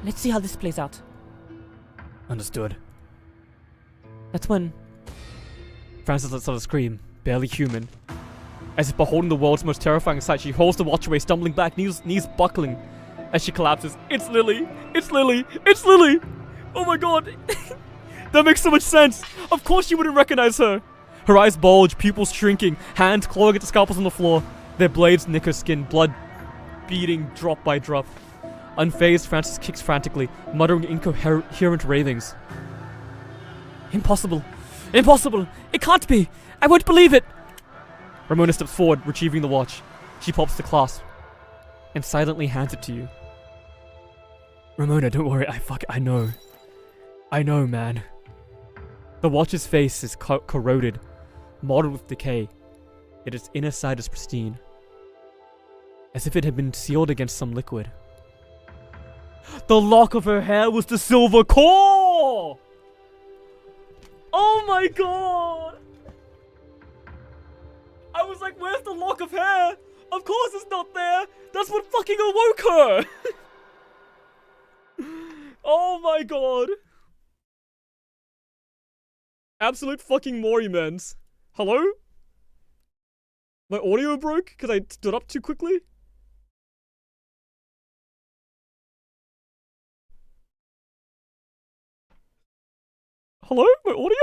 Let's see how this plays out. Understood. That's when... Francis lets out a scream, barely human. As if beholding the world's most terrifying sight, she hurls the watch away, stumbling back, knees buckling. As she collapses, "It's Lily! It's Lily! It's Lily! Oh my god! That makes so much sense! Of course you wouldn't recognize her!" Her eyes bulge, pupils shrinking, hands clawing at the scalpels on the floor. Their blades nick her skin, blood beating drop by drop. Unfazed, Francis kicks frantically, muttering incoherent ravings. Impossible! Impossible! It can't be! I won't believe it! Ramona steps forward, retrieving the watch. She pops the clasp and silently hands it to you. Ramona, don't worry, I know. I know, man. The watch's face is corroded, mottled with decay, yet its inner side is pristine, as if it had been sealed against some liquid. The lock of her hair was the silver core! Oh my god! I was like, where's the lock of hair? Of course it's not there! That's what fucking awoke her! Oh my god! Absolute fucking Morimens. Hello? My audio broke because I stood up too quickly? Hello? My audio?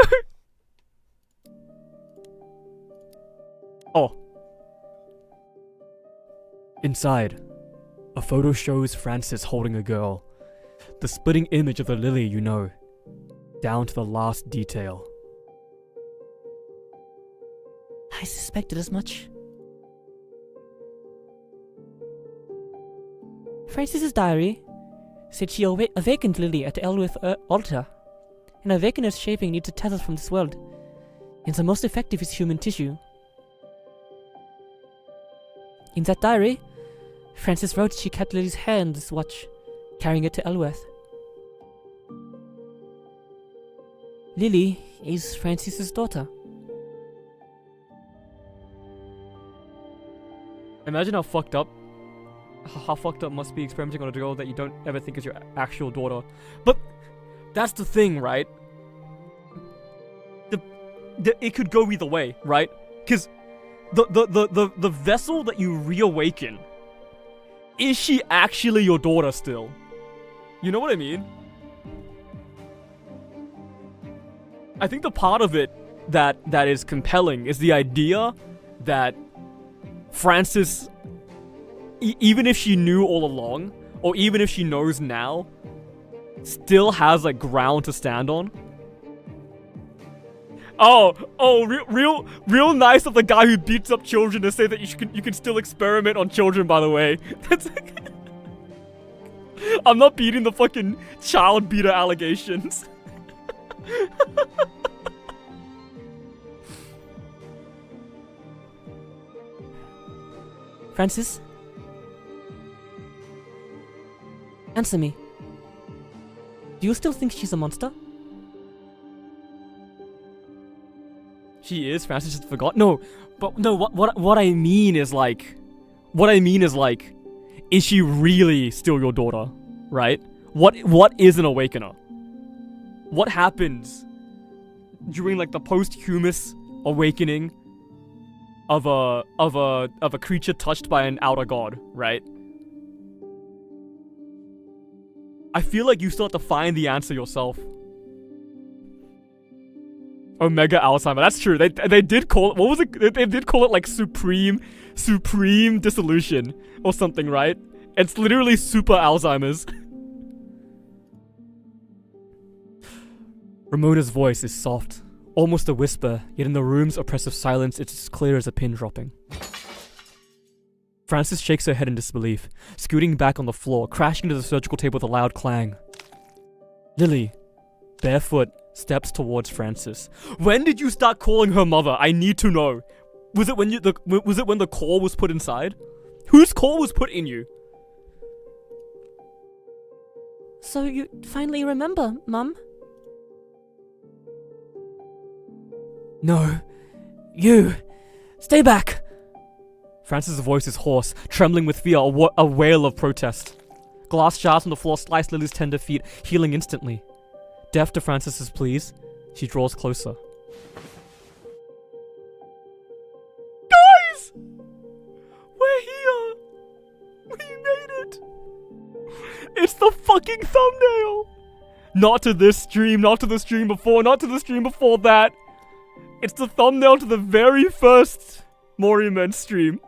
Oh. Inside, a photo shows Francis holding a girl. The splitting image of the Lily you know, down to the last detail. I suspected as much. Francis's diary said she awakened Lily at the Elwith altar. An awakener's shaping needs a tether from this world, and the most effective is human tissue. In that diary, Francis wrote she kept Lily's hair in this watch, carrying it to Elwith. Lily is Francis's daughter. Imagine how fucked up must be experimenting on a girl that you don't ever think is your actual daughter. But that's the thing, right? It could go either way, right? Because the vessel that you reawaken, is she actually your daughter still? You know what I mean? I think the part of it that is compelling is the idea that Francis even if she knew all along, or even if she knows now, still has like ground to stand on. Real nice of the guy who beats up children to say that you can still experiment on children. By the way, that's. I'm not beating the fucking child beater allegations. Francis? Answer me. Do you still think she's a monster? She is. Francis just forgot. No, but no. What I mean is like, is she really still your daughter? Right? What is an awakener? What happens during like the posthumous awakening of a creature touched by an outer god? Right? I feel like you still have to find the answer yourself. Omega Alzheimer. That's true. They did call it. What was it? They did call it like supreme dissolution or something, right? It's literally super Alzheimer's. Ramona's voice is soft, almost a whisper, yet in the room's oppressive silence it's as clear as a pin dropping. Francis shakes her head in disbelief, scooting back on the floor, crashing to the surgical table with a loud clang. Lily, barefoot, steps towards Francis. When did you start calling her mother? I need to know. Was it when the core was put inside? Whose core was put in you? So you finally remember, Mum? No. You! Stay back! Francis' voice is hoarse, trembling with fear, a wail of protest. Glass shards on the floor slice Lily's tender feet, healing instantly. Deaf to Francis's pleas, she draws closer. Guys! We're here! We made it! It's the fucking thumbnail! Not to this stream, not to the stream before, not to the stream before that. It's the thumbnail to the very first Morimens stream.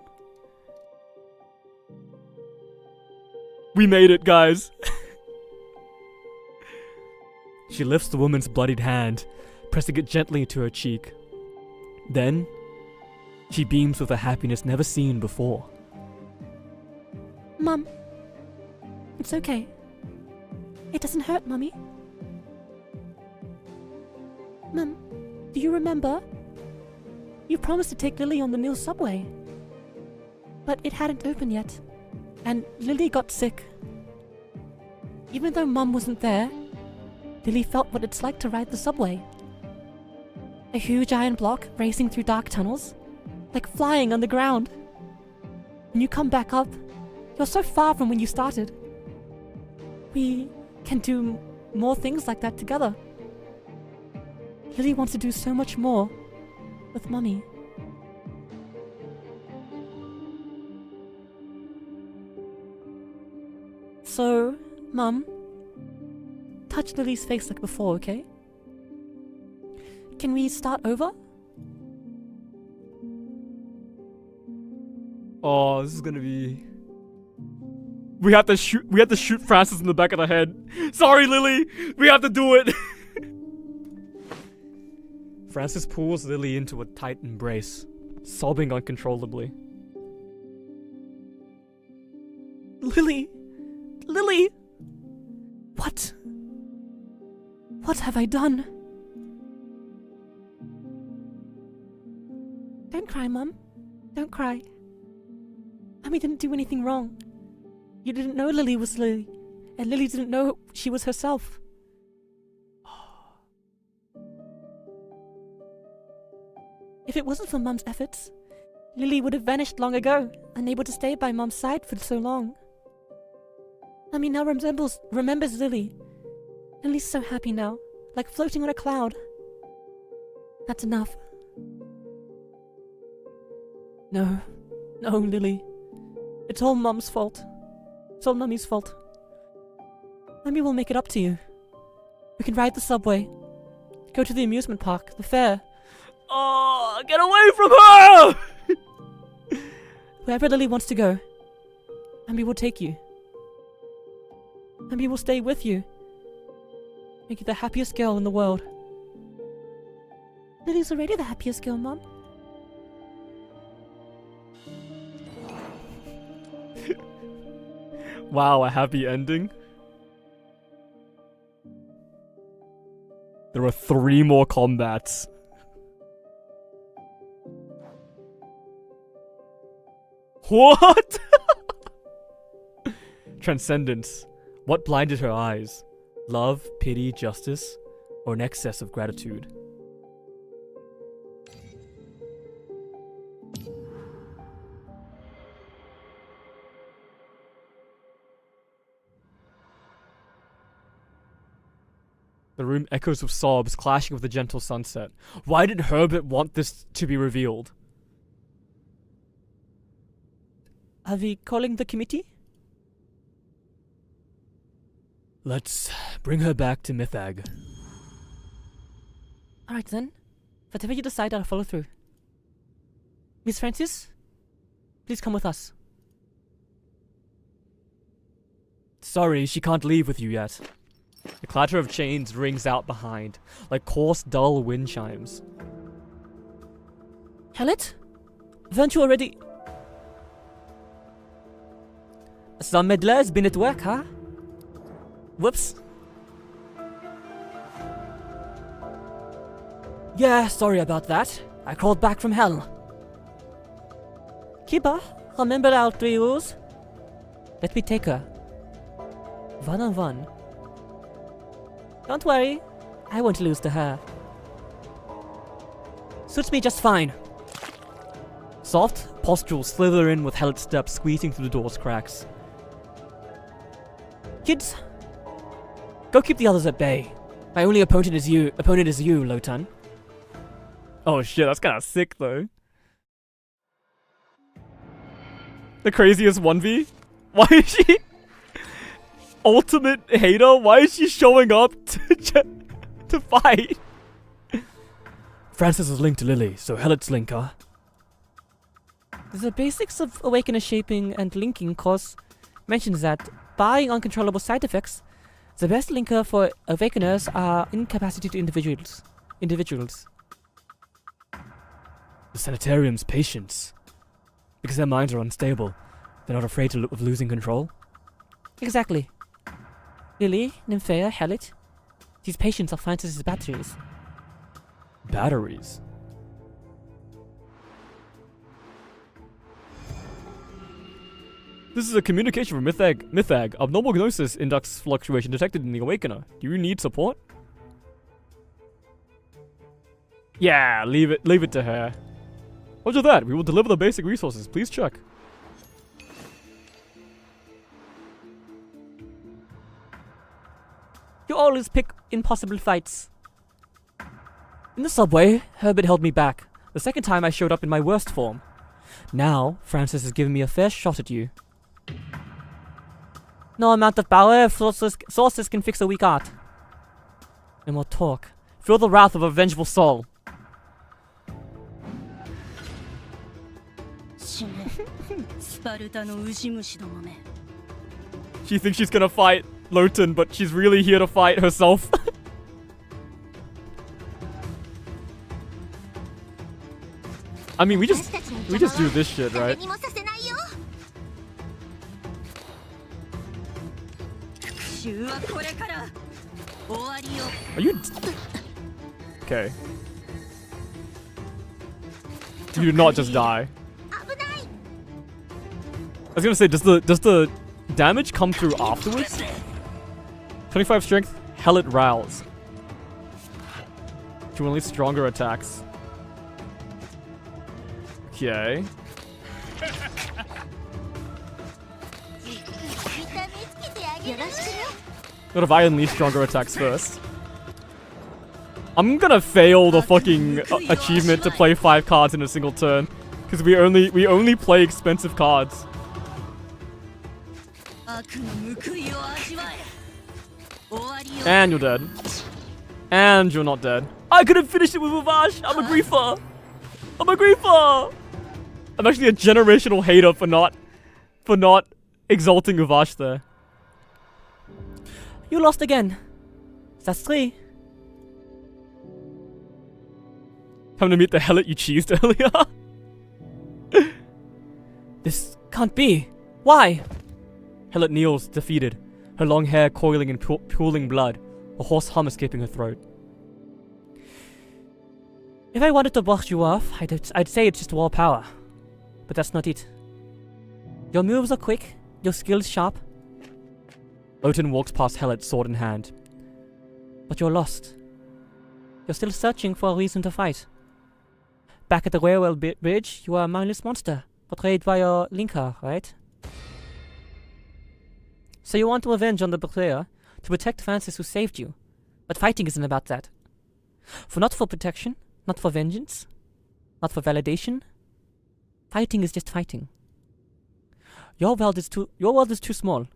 We made it, guys. She lifts the woman's bloodied hand, pressing it gently to her cheek. Then, she beams with a happiness never seen before. Mum, it's okay. It doesn't hurt, Mummy. Mum, do you remember? You promised to take Lily on the new subway. But it hadn't opened yet, and Lily got sick. Even though Mum wasn't there, Lily felt what it's like to ride the subway. A huge iron block racing through dark tunnels, like flying on the ground. When you come back up, you're so far from when you started. We can do more things like that together. Lily wants to do so much more with Mummy. So, Mum, touch Lily's face like before, okay? Can we start over? Oh, this is gonna be... We have to shoot Francis in the back of the head. Sorry, Lily! We have to do it! Francis pulls Lily into a tight embrace, sobbing uncontrollably. Lily! Lily! What? What have I done? Don't cry, Mum. Don't cry. Mummy didn't do anything wrong. You didn't know Lily was Lily, and Lily didn't know she was herself. If it wasn't for Mum's efforts, Lily would have vanished long ago, unable to stay by Mum's side for so long. Mummy now remembers Lily. Lily's so happy now, like floating on a cloud. That's enough. No, Lily. It's all Mum's fault. It's all Mummy's fault. Mummy will make it up to you. We can ride the subway, go to the amusement park, the fair. Oh, get away from her! Wherever Lily wants to go. and we will take you. And we will stay with you. Make you the happiest girl in the world. Lily's already the happiest girl, Mom. Wow, a happy ending. There are 3 more combats. What? Transcendence. What blinded her eyes? Love, pity, justice, or an excess of gratitude? The room echoes with sobs, clashing with the gentle sunset. Why did Herbert want this to be revealed? Are we calling the committee? Let's bring her back to Mythag. Alright then. Whatever you decide, I'll follow through. Miss Francis, please come with us. Sorry, she can't leave with you yet. The clatter of chains rings out behind, like coarse, dull wind chimes. Hallett? Weren't you already... Some meddler's been at work, huh? Whoops. Yeah, sorry about that. I crawled back from hell. Kiba, remember our 3 rules? Let me take her. One on one. Don't worry, I won't lose to her. Suits me just fine. Soft pustules slither in with Hallett's steps squeezing through the door's cracks. Kids, go keep the others at bay. My only opponent is you, Lotan. Oh shit, that's kinda sick though. The craziest 1v? Why is she... Ultimate hater? Why is she showing up to fight? Francis is linked to Lily, so Hallett's link, huh? The basics of Awakener shaping and linking course mentions that, barring uncontrollable side effects, the best linker for Awakeners are incapacitated individuals. The Sanitarium's patients. Because their minds are unstable. They're not afraid of losing control. Exactly. Lily, Nymphea, Hallett. These patients are Francis's batteries. Batteries? This is a communication from Mythag. Abnormal gnosis index fluctuation detected in the Awakener. Do you need support? Yeah, leave it to her. Roger that. We will deliver the basic resources. Please check. You always pick impossible fights. In the subway, Herbert held me back. The second time I showed up in my worst form. Now, Francis has given me a fair shot at you. No amount of power of sources can fix a weak art. No more talk. Feel the wrath of a vengeful soul. She thinks she's gonna fight Lotan, but she's really here to fight herself. I mean, we just do this shit, right? Are you... Okay. You did not just die. I was gonna say, does the damage come through afterwards? 25 strength, Hallett Rouse. To unleash stronger attacks. Okay. What if I unleash stronger attacks first? I'm gonna fail the fucking achievement to play 5 cards in a single turn. Because we only play expensive cards. And you're dead. And you're not dead. I could have finished it with Ravash! I'm a griefer! I'm a griefer! I'm actually a generational hater for not exalting Uvash there. You lost again. That's 3. Time to meet the hellet you cheesed earlier. This can't be. Why? Hellet kneels, defeated, her long hair coiling in pooling blood, a hoarse hum escaping her throat. If I wanted to brush you off, I'd say it's just raw power. But that's not it. Your moves are quick, your skills sharp. Loten walks past Hellet, sword in hand. But you're lost. You're still searching for a reason to fight. Back at the railway bridge, you are a mindless monster, betrayed by your linker, right? So you want revenge on the betrayer, to protect Francis who saved you. But fighting isn't about that. Not for protection, not for vengeance, not for validation. Fighting is just fighting. Your world is too small,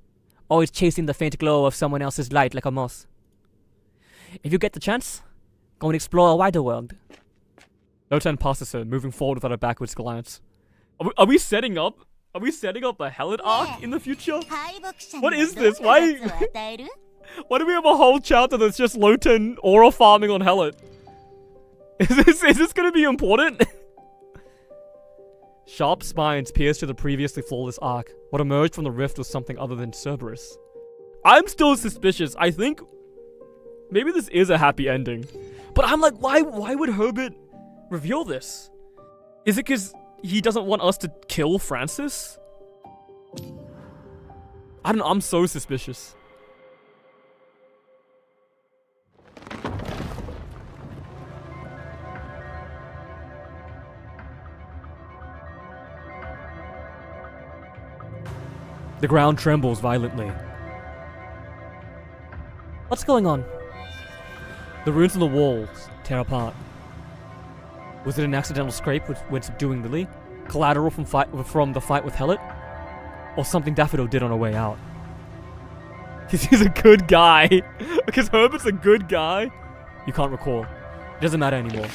always chasing the faint glow of someone else's light like a moth. If you get the chance, go and explore a wider world. Loten passes her, moving forward without a backwards glance. Are we setting up? Are we setting up a Hellet arc in the future? What is this? Why do we have a whole chapter that's just Loten aura farming on Hellet? Is this gonna be important? Sharp spines pierced through the previously flawless arc. What emerged from the rift was something other than Cerberus. I'm still suspicious. I think maybe this is a happy ending. But I'm like, why would Herbert reveal this? Is it because he doesn't want us to kill Francis? I don't know, I'm so suspicious. The ground trembles violently. What's going on? The runes on the walls tear apart. Was it an accidental scrape when subduing Lily? Collateral from the fight with Hellet? Or something Daffodil did on her way out? He's a good guy. Because Herbert's a good guy. You can't recall. It doesn't matter anymore.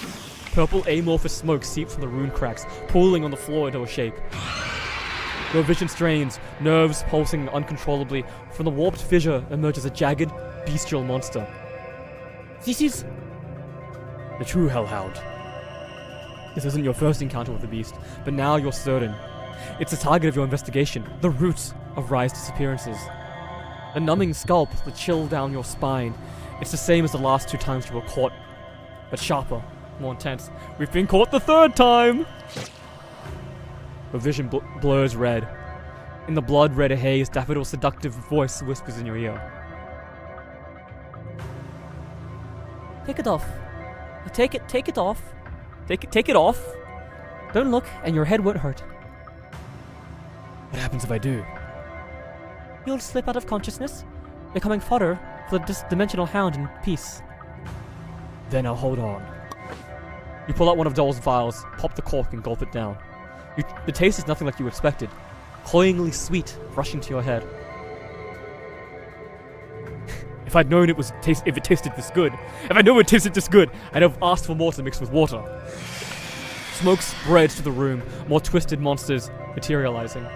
Purple amorphous smoke seeps from the rune cracks, pooling on the floor into a shape. Your vision strains, nerves pulsing uncontrollably. From the warped fissure emerges a jagged, bestial monster. This is the true Hellhound. This isn't your first encounter with the beast, but now you're certain. It's the target of your investigation, the roots of Rye's disappearances. A numbing sculpt, the chill down your spine. It's the same as the last 2 times you were caught, but sharper, more intense. We've been caught the 3rd time! Your vision blurs red. In the blood-red haze, Daffodil's seductive voice whispers in your ear. take it off. Take it off. Take it off. Don't look, and your head won't hurt. What happens if I do? You'll slip out of consciousness, becoming fodder for the dimensional hound in peace. Then I'll hold on. You pull out one of Doll's vials, pop the cork, and gulp it down. The taste is nothing like you expected. Cloyingly sweet, rushing to your head. If I'd known if it tasted this good, I'd have asked for more to mix with water. Smoke spreads to the room, more twisted monsters materializing.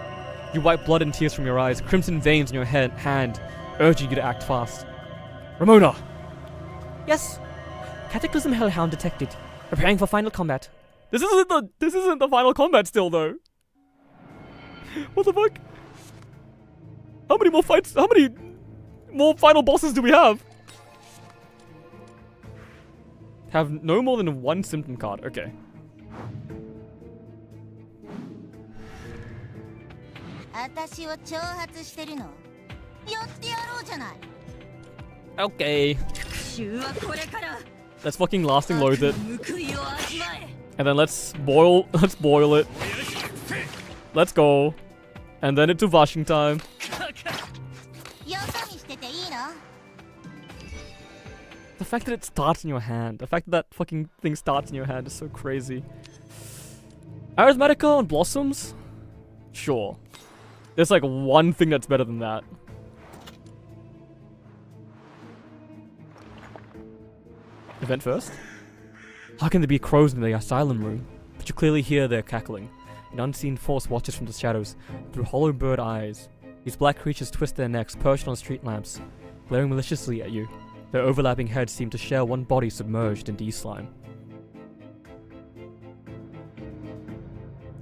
You wipe blood and tears from your eyes, crimson veins in your hand, urging you to act fast. Ramona! Yes. Cataclysm Hellhound detected. Preparing for final combat. This isn't the final combat still though. What the fuck? How many more final bosses do we have? Have no more than one symptom card. Okay. Okay. Let's fucking lasting load it. And then let's boil it. Let's go. And then into washing time. The fact that it starts in your hand. The fact that fucking thing starts in your hand is so crazy. Arithmetical and Blossoms? Sure. There's like one thing that's better than that. Event first? How can there be crows in the asylum room? But you clearly hear their cackling. An unseen force watches from the shadows, through hollow bird eyes. These black creatures twist their necks, perched on street lamps, glaring maliciously at you. Their overlapping heads seem to share one body submerged in D-slime.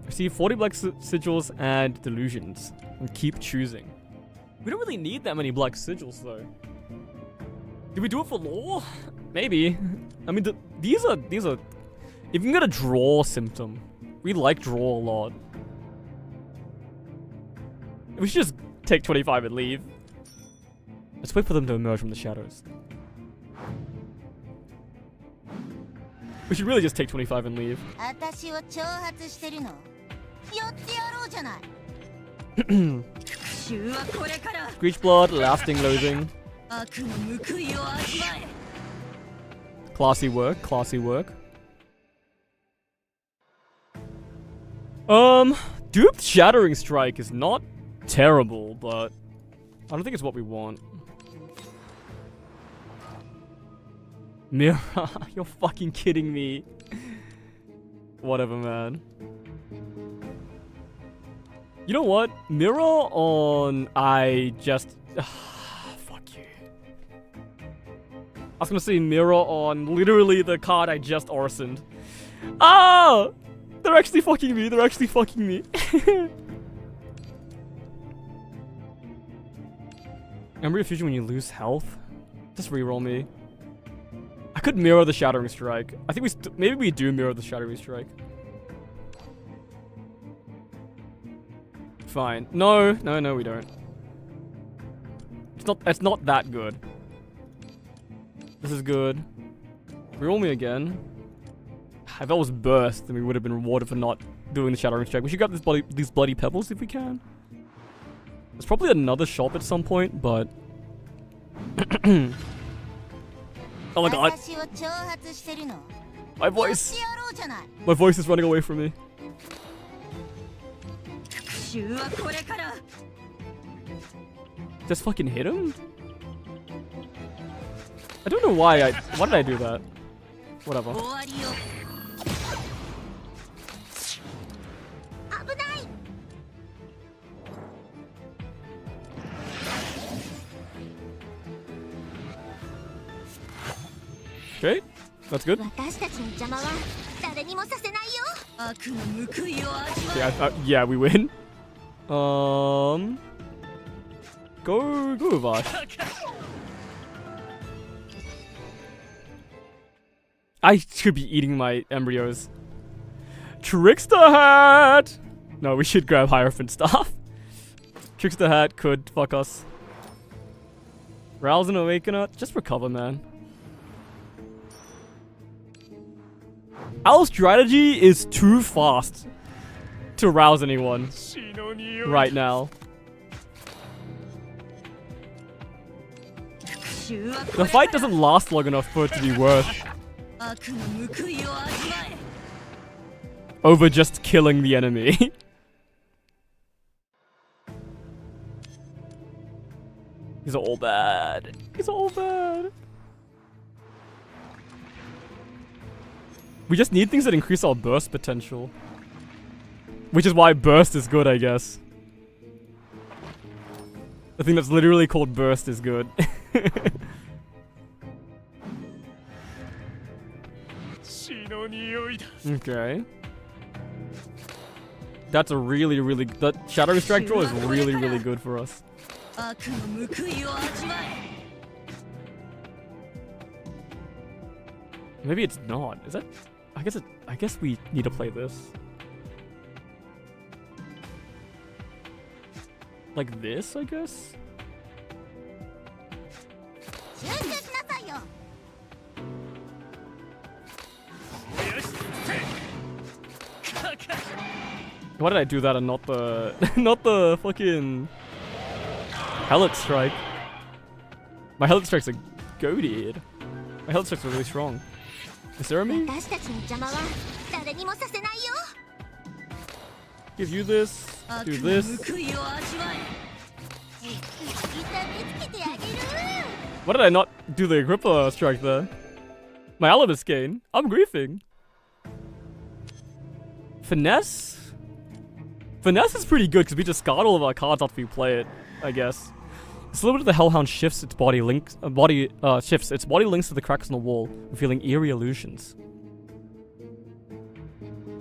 Receive 40 black sigils and delusions, and keep choosing. We don't really need that many black sigils, though. Do we do it for lore? Maybe. I mean, these are. If you can get a draw symptom, we like draw a lot. We should just take 25 and leave. Let's wait for them to emerge from the shadows. We should really just take 25 and leave. 私を挑発してるの寄ってやろうじゃない Screech blood, lasting loathing. 悪の報いを味わえ Classy work, classy work. Duped Shattering Strike is not terrible, but I don't think it's what we want. Mirror, you're fucking kidding me. Whatever, man. You know what? Mirror on I just... fuck you. I was gonna say mirror on literally the card I just arsened. Ah! They're actually fucking me. They're actually fucking me. Remember your fusion when you lose health? Just reroll me. I could mirror the Shattering Strike. I think maybe we do mirror the Shattering Strike. Fine. No, we don't. It's not that good. This is good. Reroll me again. If that was burst, then we would have been rewarded for not doing the Shattering Strike. We should grab these bloody pebbles if we can. There's probably another shop at some point, but... Oh my god. My voice. My voice is running away from me. Just fucking hit him? I don't know why why did I do that? Whatever. Okay, that's good. Yeah, we win. Go Vash. I should be eating my embryos. Trickster hat! No, we should grab Hierophant Staff. Trickster hat could fuck us. Rouse and Awakener, just recover, man. Our strategy is too fast to rouse anyone right now. The fight doesn't last long enough for it to be worth over just killing the enemy. These are all bad. These are all bad. We just need things that increase our burst potential. Which is why burst is good, I guess. The thing that's literally called burst is good. Okay. That's a really that Shattering Strike draw is really good for us. Maybe it's not. Is that? I guess we need to play this. Like this, I guess? Why did I do that and not the not the fucking Helix Strike? My Helix Strikes are goated. My Helix Strikes are really strong. Is there a me? Give you this. Do this. Why did I not do the Agrippa Strike there? My Alibus gain. I'm griefing. Finesse? Finesse is pretty good because we discard all of our cards after we play it. I guess. It's a little bit of the Hellhound shifts its body links to the cracks in the wall, revealing eerie illusions.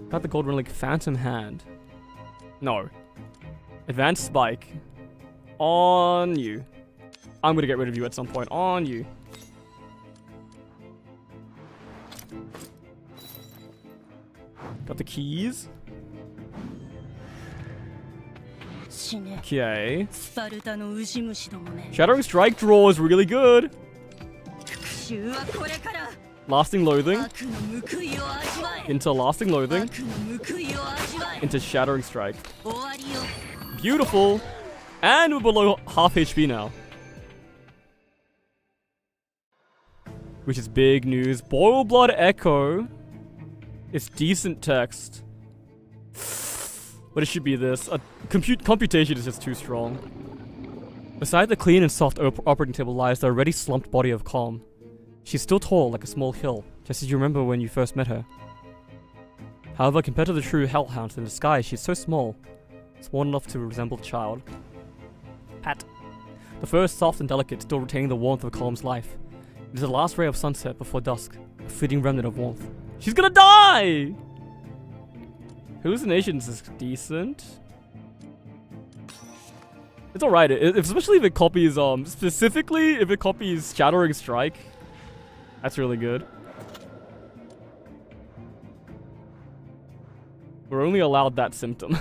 Got the gold relic Phantom Hand. No. Advanced Spike. On you. I'm gonna get rid of you at some point. On you. Got the keys. 死ね Okay. スパルタのウジ虫どもめ Shattering Strike draw is really good. 復讐はこれから Lasting Loathing 悪の報いを味わえ into Lasting Loathing 悪の報いを味わえ into Shattering Strike. 終わりよ Beautiful. And we're below half HP now. Which is big news. Boil Blood Echo. It's decent text. But it should be this. Computation is just too strong. Beside the clean and soft operating table lies the already slumped body of Calm. She's still tall like a small hill, just as you remember when you first met her. However, compared to the true hellhounds in the sky, she's so small. Small enough to resemble a child. Pat. The fur is soft and delicate, still retaining the warmth of Calm's life. It is the last ray of sunset before dusk, a fleeting remnant of warmth. She's gonna die! Hallucinations is decent. It's alright, especially if it copies, specifically if it copies Shattering Strike. That's really good. We're only allowed that symptom.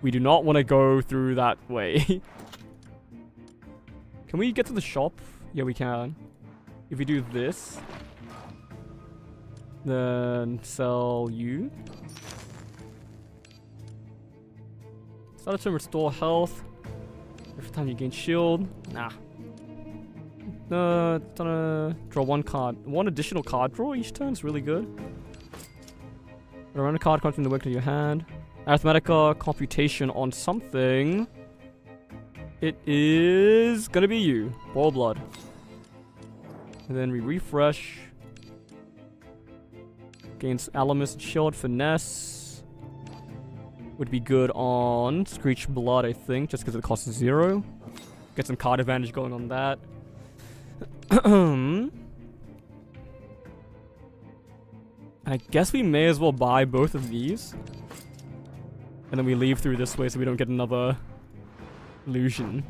We do not want to go through that way. Can we get to the shop? Yeah, we can. If we do this, then sell you. Started to restore health. Every time you gain shield. Nah. Draw one card. One additional card draw each turn is really good. Run a card comes from the work to your hand. Arithmetica computation on something. It is gonna be you. Boil Blood. And then we refresh. Gains Alamus and Shield. Finesse. Would be good on Screech Blood, I think, just because it costs 0. Get some card advantage going on that. I guess we may as well buy both of these. And then we leave through this way so we don't get another illusion.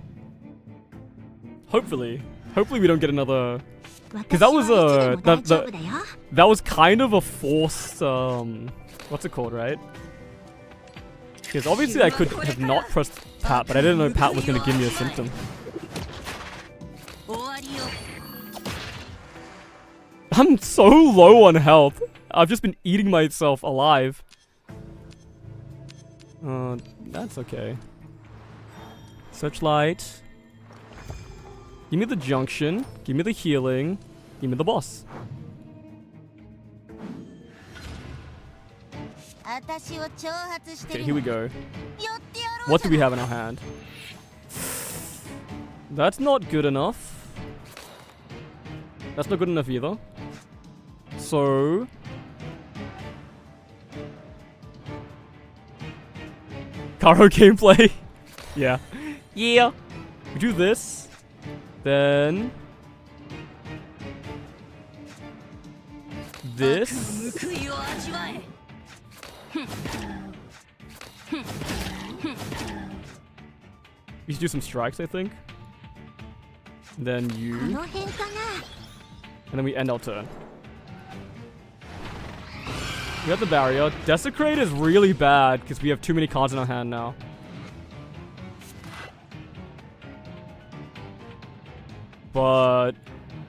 Hopefully. Hopefully we don't get another... Because that was that was kind of a forced, what's it called, right? Because obviously I could have not pressed Pat, but I didn't know Pat was going to give me a symptom. I'm so low on health. I've just been eating myself alive. That's okay. Searchlight. Give me the junction. Give me the healing. Give me the boss. Okay, here we go. What do we have in our hand? That's not good enough. That's not good enough either. So... Karo gameplay. Yeah. Yeah. We do this. Then... this. We should do some strikes, I think. Then you. And then we end our turn. We have the barrier. Desecrate is really bad because we have too many cards in our hand now. But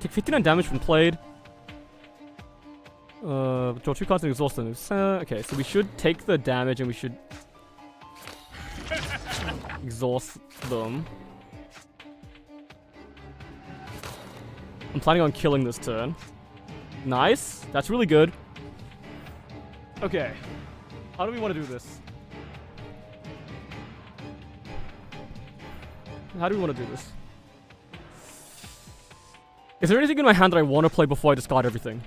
take 59 damage when played. Draw 2 cards and exhaust them. Okay, so we should take the damage and we should exhaust them. I'm planning on killing this turn. Nice. That's really good. Okay. How do we want to do this? How do we want to do this? Is there anything in my hand that I want to play before I discard everything?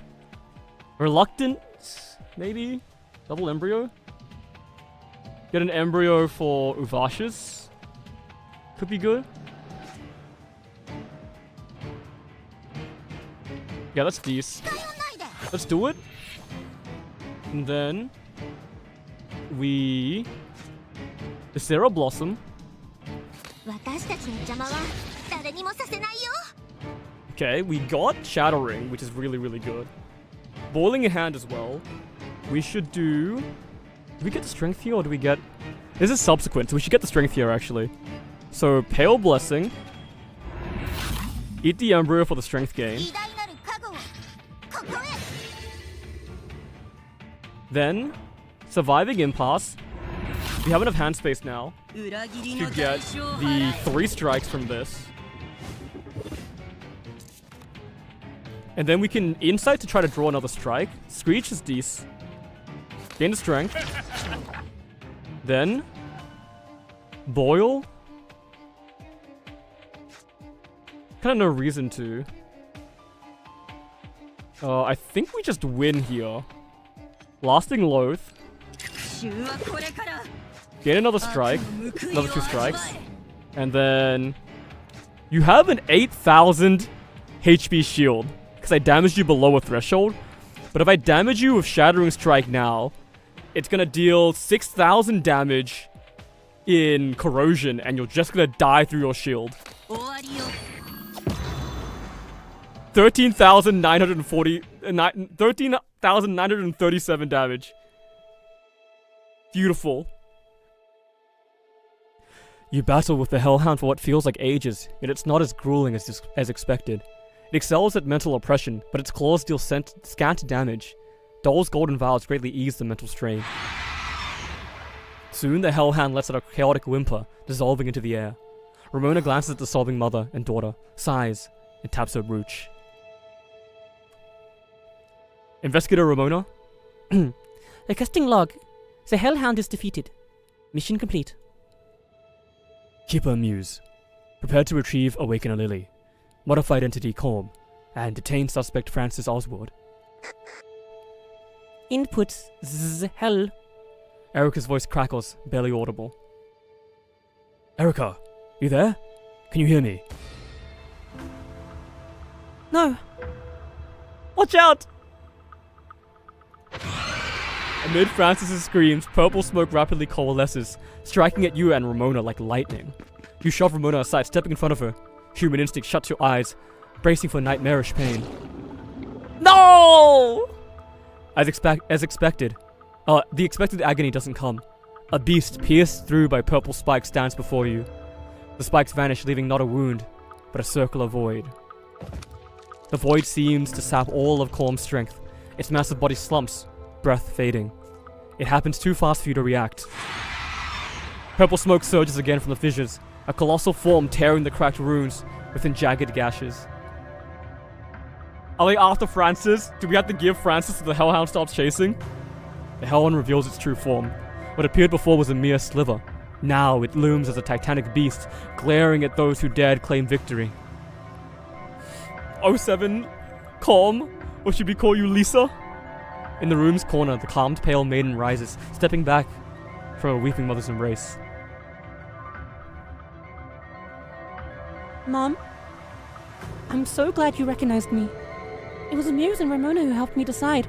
Reluctant? Maybe? Double Embryo? Get an embryo for Uvashis. Could be good. Yeah, that's decent. Let's do it. And then we... Is there a blossom? 私たちの邪魔は誰にもさせないよ。 Okay, we got Shattering, which is really, really good. Boiling in hand as well. We should do... Do we get the strength here or do we get... This is subsequent, so we should get the strength here actually. So, Pale Blessing. Eat the embryo for the strength gain. 偉大なる加護をここへ。 Then, Surviving Impasse. We have enough hand space now 裏切り to の get 代償を the 払え 3 strikes from this. And then we can Insight to try to draw another strike. Screech is decent. Gain the strength. Then, Boil. Kinda no reason to. I think we just win here. Lasting Loath. 復讐はこれから Gain another strike. 悪の報い Another を 2 味 strikes. わえ And then you have an 8,000 HP shield because I damaged you below a threshold. But if I damage you with Shattering Strike now, it's gonna deal 6,000 damage in corrosion, and you're just gonna die through your shield. 終わりよ 13,937 damage. Beautiful. You battle with the Hellhound for what feels like ages, yet it's not as grueling as expected. It excels at mental oppression, but its claws deal scant damage. Doll's golden vials greatly ease the mental strain. Soon, the Hellhound lets out a chaotic whimper, dissolving into the air. Ramona glances at the sobbing mother and daughter, sighs, and taps her brooch. Investigator Ramona? Requesting log. The Hellhound is defeated. Mission complete. Keeper Muse. Prepare to retrieve Awakener Lily. Modified Entity Calm. And detain suspect Francis Oswald. Input hell. Erica's voice crackles, barely audible. Erica, you there? Can you hear me? No. Watch out! Amid Francis's screams, purple smoke rapidly coalesces, striking at you and Ramona like lightning. You shove Ramona aside, stepping in front of her. Human instinct shuts your eyes, bracing for nightmarish pain. No! As expected. The expected agony doesn't come. A beast pierced through by purple spikes stands before you. The spikes vanish, leaving not a wound, but a circular void. The void seems to sap all of Corm's strength. Its massive body slumps, breath fading. It happens too fast for you to react. Purple smoke surges again from the fissures, a colossal form tearing the cracked runes within jagged gashes. Are they after Francis? Do we have to give Francis so the Hellhound stops chasing? The Hellhound reveals its true form. What appeared before was a mere sliver. Now it looms as a titanic beast, glaring at those who dared claim victory. 07, calm, or should we call you Lisa? In the room's corner, the calmed pale maiden rises, stepping back from a weeping mother's embrace. Mom? I'm so glad you recognized me. It was Muse and Ramona who helped me decide.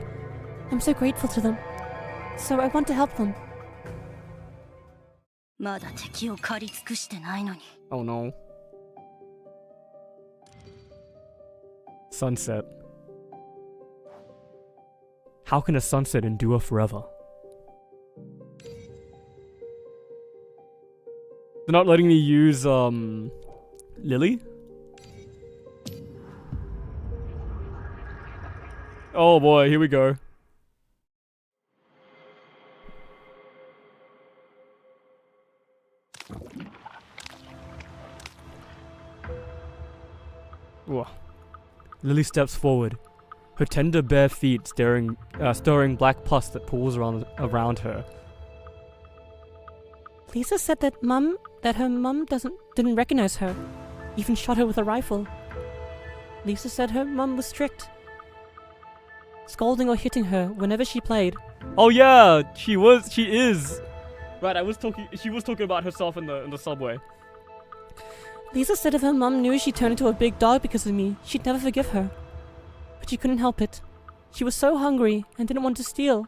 I'm so grateful to them. So I want to help them. まだ敵を狩り尽くしてないのに Oh no. Sunset. How can a sunset endure forever? They're not letting me use, Lily? Oh boy, here we go. Whoa. Lily steps forward, her tender bare feet stirring black pus that pools around her. Lisa said that her mum didn't recognize her, even shot her with a rifle. Lisa said her mum was strict, scolding or hitting her whenever she played. Oh yeah, she is. Right, she was talking about herself in the subway. Lisa said if her mum knew she turned into a big dog because of me, she'd never forgive her. But she couldn't help it. She was so hungry and didn't want to steal,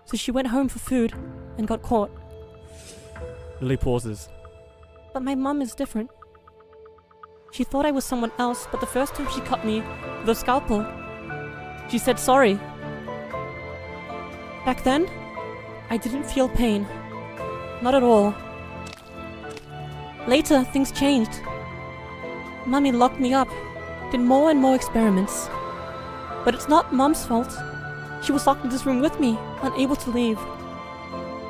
so she went home for food and got caught. Lily pauses. But my mum is different. She thought I was someone else, but the first time she cut me with a scalpel, she said sorry. Back then, I didn't feel pain. Not at all. Later, things changed. Mummy locked me up, did more and more experiments. But it's not Mum's fault. She was locked in this room with me, unable to leave.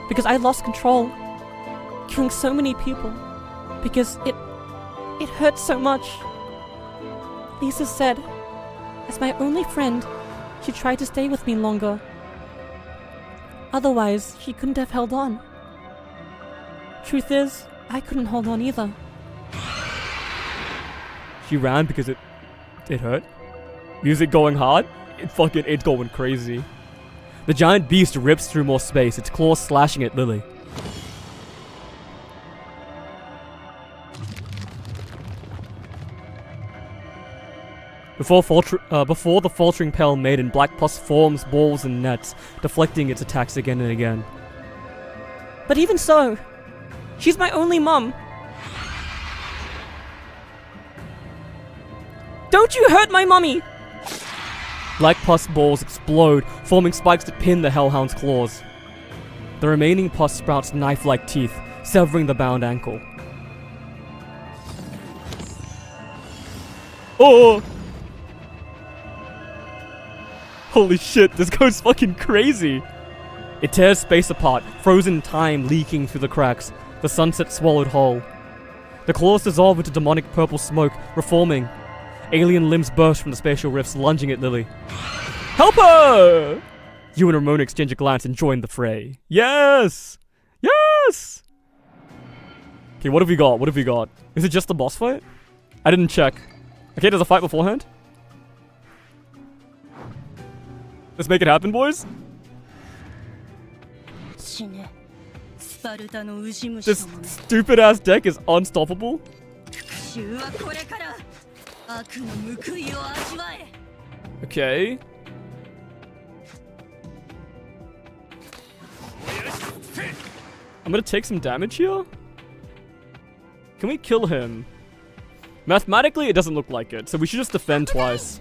Because I lost control, killing so many people. Because it hurt so much. Lisa said, as my only friend, she tried to stay with me longer. Otherwise, she couldn't have held on. Truth is, I couldn't hold on either. She ran because it hurt. Music going hard. It's going crazy. The giant beast rips through more space, its claws slashing at Lily. Before the faltering pale maiden, Black Pus forms balls and nets, deflecting its attacks again and again. But even so, she's my only mum. Don't you hurt my mummy! Black pus balls explode, forming spikes that pin the Hellhound's claws. The remaining pus sprouts knife-like teeth, severing the bound ankle. Oh! Holy shit, this goes fucking crazy! It tears space apart, frozen time leaking through the cracks, the sunset swallowed whole. The claws dissolve into demonic purple smoke, reforming. Alien limbs burst from the spatial rifts, lunging at Lily. Help her! You and Ramona exchange a glance and join the fray. Yes! Yes! Okay, what have we got? What have we got? Is it just the boss fight? I didn't check. Okay, there's a fight beforehand. Let's make it happen, boys. This stupid ass deck is unstoppable. Okay. I'm gonna take some damage here. Can we kill him? Mathematically, it doesn't look like it, so we should just defend twice.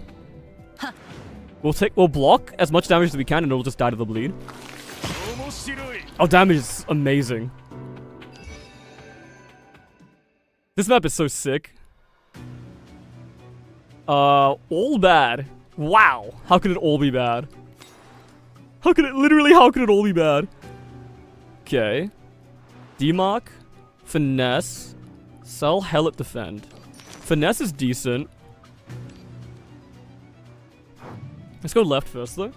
We'll block as much damage as we can, and it'll just die to the bleed. Our damage is amazing. This map is so sick. All bad. Wow. How could it all be bad? How could it all be bad? Okay. Demark. Finesse. Sell, Hellet, defend. Finesse is decent. Let's go left first, though.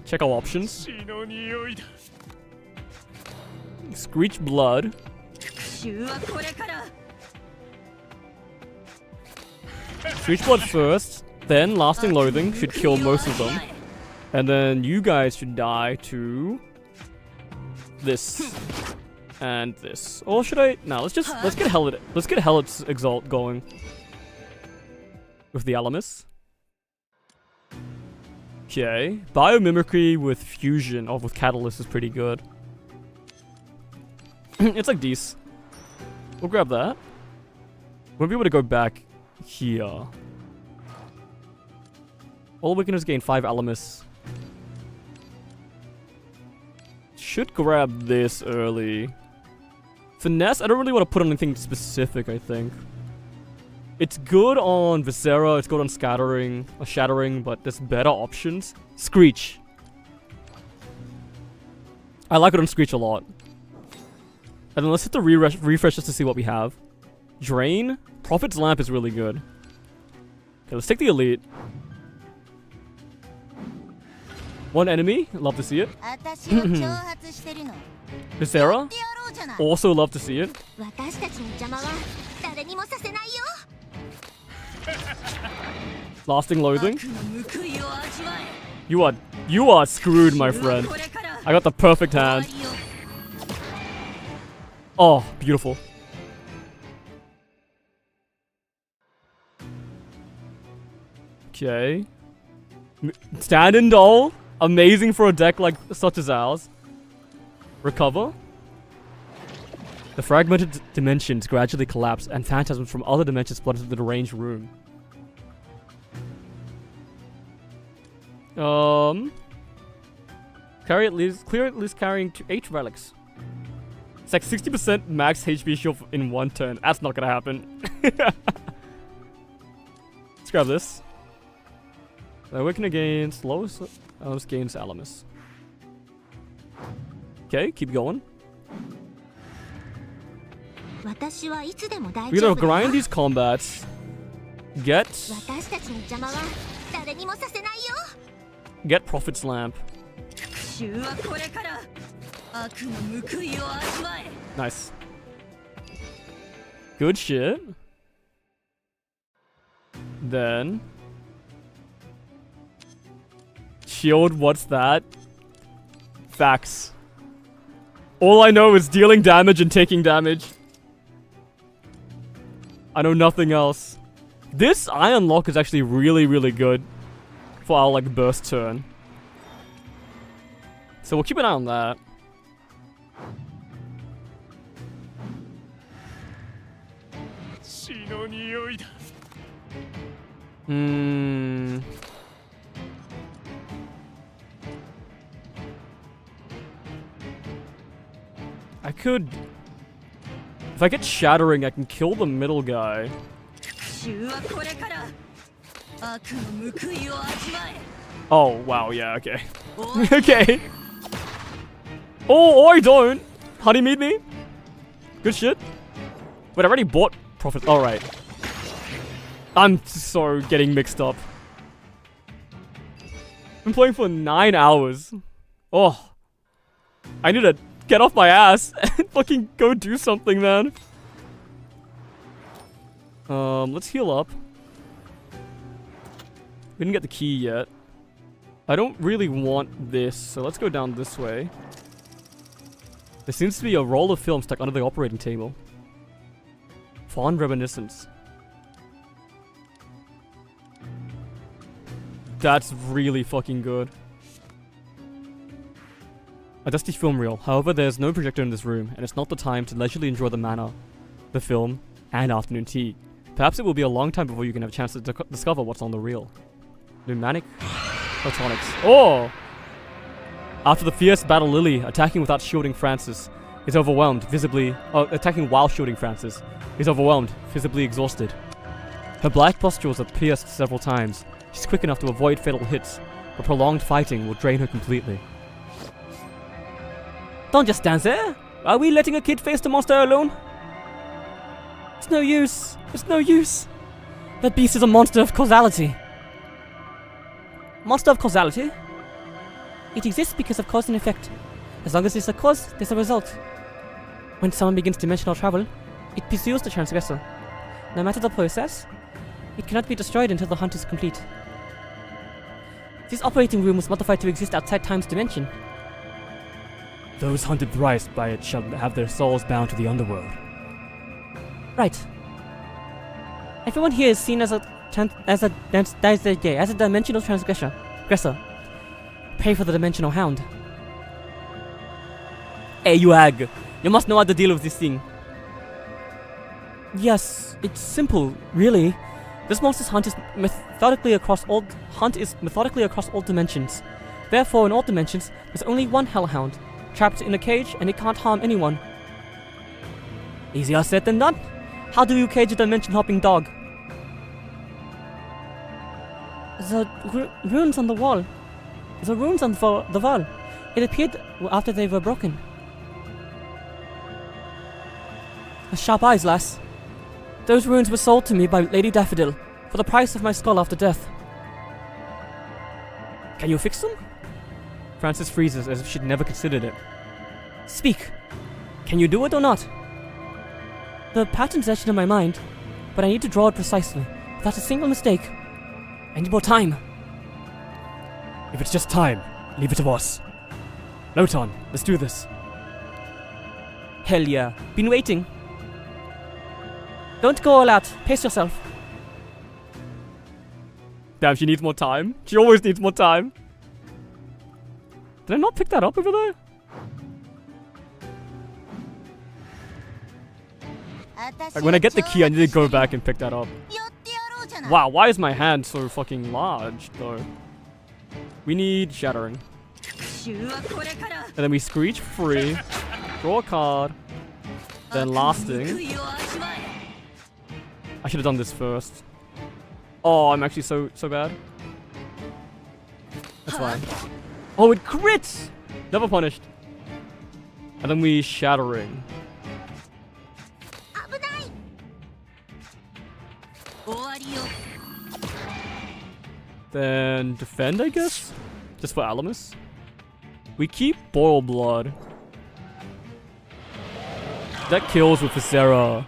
Check our options. Screech Blood. Screech Blood first, then Lasting Loathing should kill most of them. And then you guys should die to this and this. Or should I? No, let's get Hellet. Let's get Hellet's Exalt going with the Alamus. Okay, Biomimicry with Fusion or with Catalyst is pretty good. It's like these. We'll grab that. We'll be able to go back here. All we can do is gain 5 Alamus. Should grab this early. Finesse, I don't really want to put on anything specific, I think. It's good on Viscera, it's good on Shattering, but there's better options. Screech. I like it on Screech a lot. And then let's hit the refresh just to see what we have. Drain. Prophet's Lamp is really good. Okay, let's take the Elite. One enemy. Love to see it. Viscera. Also love to see it. Lasting Loathing. You are screwed, my friend. I got the perfect hand. Oh, beautiful. Okay. Stand-in doll. Amazing for a deck like such as ours. Recover. The fragmented dimensions gradually collapse, and phantasms from other dimensions flood into the deranged room. Clear at least carrying 8 relics. It's like 60% max HP shield in 1 turn. That's not gonna happen. Let's grab this. Awaken against lowest gains Alamus. Okay, keep going. 私はいつでも大 We 丈 gotta 夫だよ grind these combats. Get 私たちの邪魔は誰にもさせないよ get Prophet's Lamp. 復讐はこれから悪の報いを味わえ Nice. Good shit. Then shield, what's that? Facts. All I know is dealing damage and taking damage. I know nothing else. This Iron Lock is actually really, really good for our like burst turn. So we'll keep an eye on that. I could... If I get Shattering, I can kill the middle guy. 復讐はこれから悪の報いを味わえ Oh, wow, yeah, okay. お Okay. Oh, I don't. Honey meet me? Good shit. Wait, I already bought Prophet. Alright. I'm so getting mixed up. Been playing for 9 hours. Oh. I need to get off my ass and fucking go do something, man. Let's heal up. We didn't get the key yet. I don't really want this, so let's go down this way. There seems to be a roll of film stuck under the operating table. Fond reminiscence. That's really fucking good. A dusty film reel. However, there's no projector in this room, and it's not the time to leisurely enjoy the manor, the film, and afternoon tea. Perhaps it will be a long time before you can have a chance to discover what's on the reel. Pneumanic photonics. Oh! After the fierce battle, Lily, attacking without shielding Francis, is overwhelmed, attacking while shielding Francis, is overwhelmed, visibly exhausted. Her black pustules are pierced several times. She's quick enough to avoid fatal hits, but prolonged fighting will drain her completely. Don't just stand there. Are we letting a kid face the monster alone? It's no use. It's no use. That beast is a monster of causality. Monster of causality? It exists because of cause and effect. As long as there's a cause, there's a result. When someone begins dimensional travel, it pursues the transgressor. No matter the process, it cannot be destroyed until the hunt is complete. This operating room was modified to exist outside time's dimension. Those hunted thrice by it shall have their souls bound to the underworld. Right. Everyone here is seen as a dimensional transgressor. Pray for the dimensional hound. Hey, you hag! You must know how to deal with this thing. Yes, it's simple, really. This monster's hunt is methodically across all dimensions. Therefore, in all dimensions, there's only one hellhound, trapped in a cage, and it can't harm anyone. Easier said than done. How do you cage a dimension-hopping dog? The runes on the wall. The runes on the wall. It appeared after they were broken. Sharp eyes, lass. Those runes were sold to me by Lady Daffodil for the price of my skull after death. Can you fix them? Francis freezes as if she'd never considered it. Speak. Can you do it or not? The pattern's etched in my mind, but I need to draw it precisely, without a single mistake. I need more time. If it's just time, leave it to us. Loton, let's do this. Hell yeah. Been waiting. Don't go all out. Pace yourself. Damn, she needs more time. She always needs more time. Did I not pick that up over there? Like, when I get the key, I need to go back and pick that up. Wow, why is my hand so fucking large, though? We need shattering. And then we screech free. Draw a card. Then lasting. I should have done this first. Oh, I'm actually so bad. That's fine. Oh, it crits! Never punished. And then we shattering. Then defend, I guess? Just for Alamus. We keep Boil Blood. That kills with Viscera.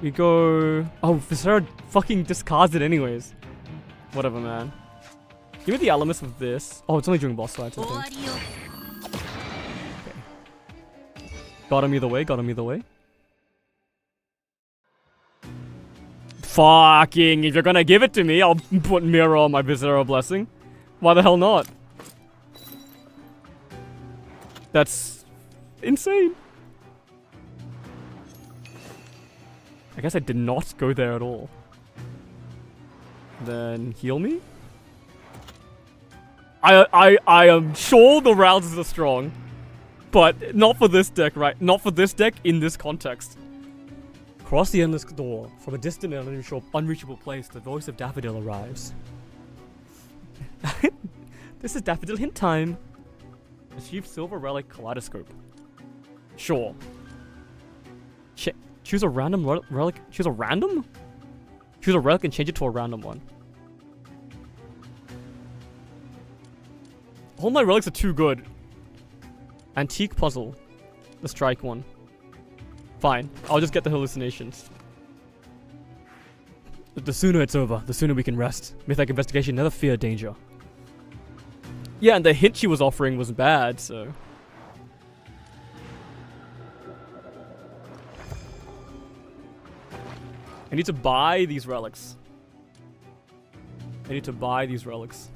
We go... Oh, Viscera fucking discards it anyways. Whatever, man. Give me the Alamus with this. Oh, it's only during boss fights, I think. Okay. Got him either way, got him either way. Fucking, if you're gonna give it to me, I'll put Mirror on my Viscera Blessing. Why the hell not? That's insane. I guess I did not go there at all. Then heal me? I am sure the rounds are strong. But not for this deck, right? Not for this deck in this context. Cross the endless door. From a distant and unreachable place, the voice of Daffodil arrives. This is Daffodil hint time. Achieve silver relic kaleidoscope. Sure. Choose a random relic. Choose a random? Choose a relic and change it to a random one. All my relics are too good. Antique puzzle. The strike one. Fine. I'll just get the hallucinations. The sooner it's over, the sooner we can rest. Mythic investigation, never fear danger. Yeah, and the hint she was offering was bad, so... I need to buy these relics. I need to buy these relics.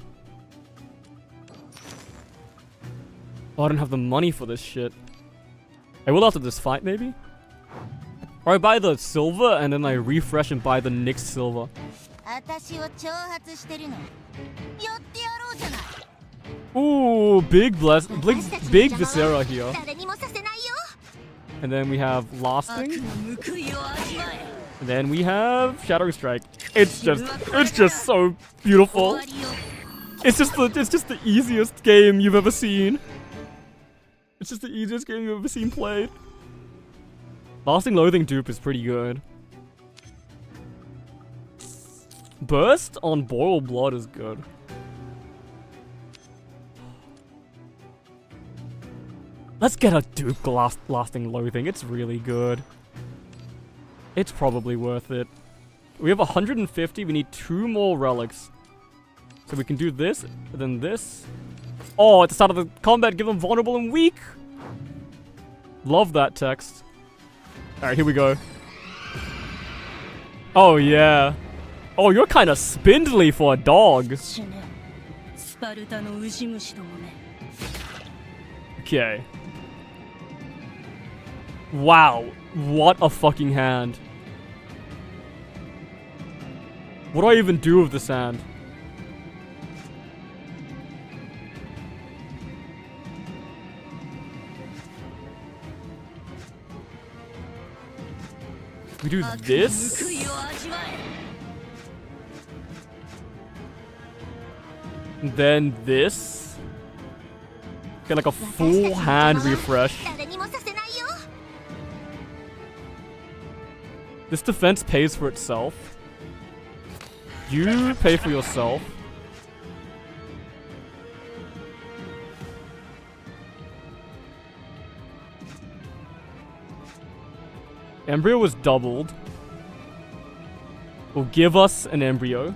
Oh, I don't have the money for this shit. I will after this fight, maybe? Or I buy the silver, and then I refresh and buy the next silver. Ooh, big Viscera here. And then we have Lasting. And then we have Shadow Strike. It's just so beautiful. It's just the easiest game you've ever seen. It's just the easiest game you've ever seen played. Lasting Loathing dupe is pretty good. Burst on Boil Blood is good. Let's get a dupe Lasting Loathing. It's really good. It's probably worth it. We have 150. We need 2 more relics. So we can do this, and then this. Oh, at the start of the combat, give them vulnerable and weak. Love that text. Alright, here we go. Oh, yeah. Oh, you're kind of spindly for a dog. Okay. Wow. What a fucking hand. What do I even do with this hand? We do this? And then this? Get like a full hand refresh. This defense pays for itself. You pay for yourself. Embryo was doubled. Will give us an embryo.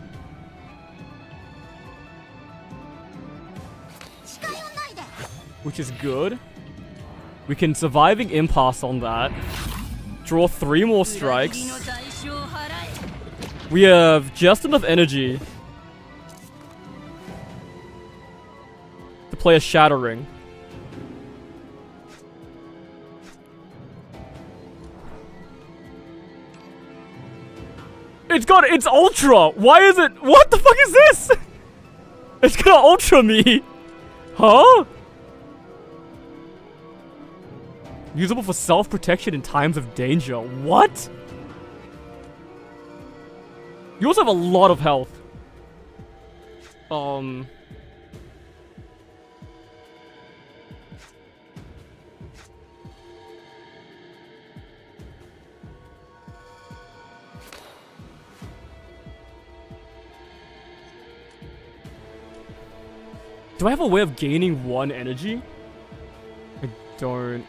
which is good. We can surviving impasse on that. Draw 3 more strikes. We have just enough energy to play a shattering. It's ultra! Why is it? What the fuck is this? It's gonna ultra me! Huh? Usable for self-protection in times of danger. What? You also have a lot of health. Do I have a way of gaining 1 energy? I don't.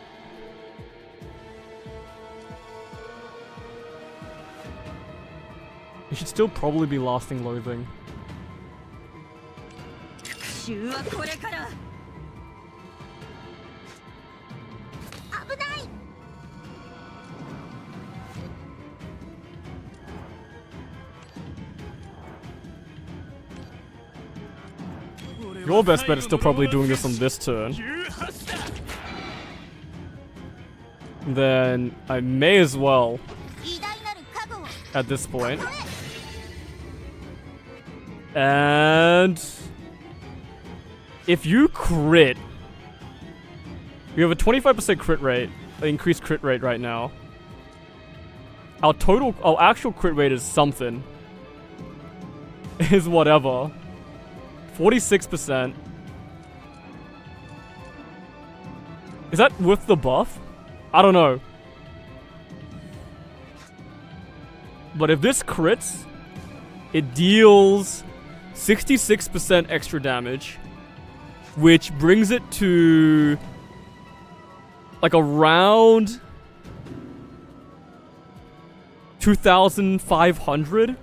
It should still probably be lasting loathing. 復讐はこれから。危ない。 Your best bet is still probably doing this on this turn. Then I may as well 偉大なる覚悟を at this point. And if you crit, you have a 25% crit rate, increased crit rate right now. Our actual crit rate is something. Is whatever. 46%. Is that with the buff? I don't know. But if this crits, it deals 66% extra damage, which brings it to like around 2,500,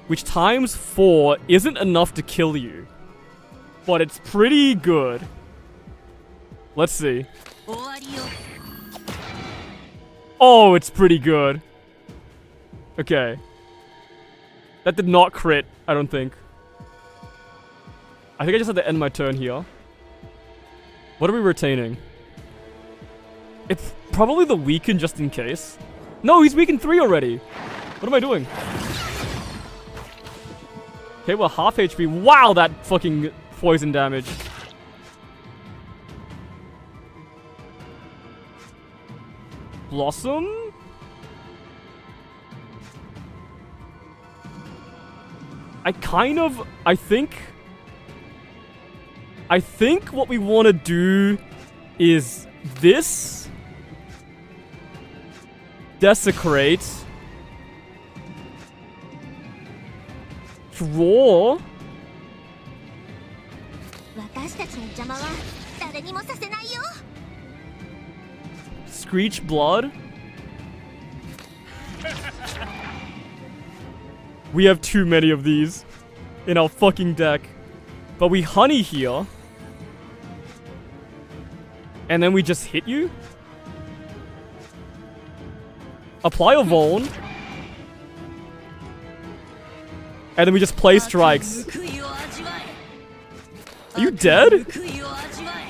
which times 4 isn't enough to kill you. But it's pretty good. Let's see. 終わりよ。 Oh, it's pretty good. Okay. That did not crit, I don't think. I think I just had to end my turn here. What are we retaining? It's probably the weaken just in case. No, he's weakened 3 already. What am I doing? Okay, well, half HP. Wow, that fucking poison damage. Blossom? I think what we want to do is this. Desecrate. Draw. 私たちの邪魔は誰にもさせないよ。 Screech blood. We have too many of these in our fucking deck. But we honey here. And then we just hit you. Apply a Vuln. And then we just play strikes. 報いを味わえ。 Are you dead? 報いを味わえ。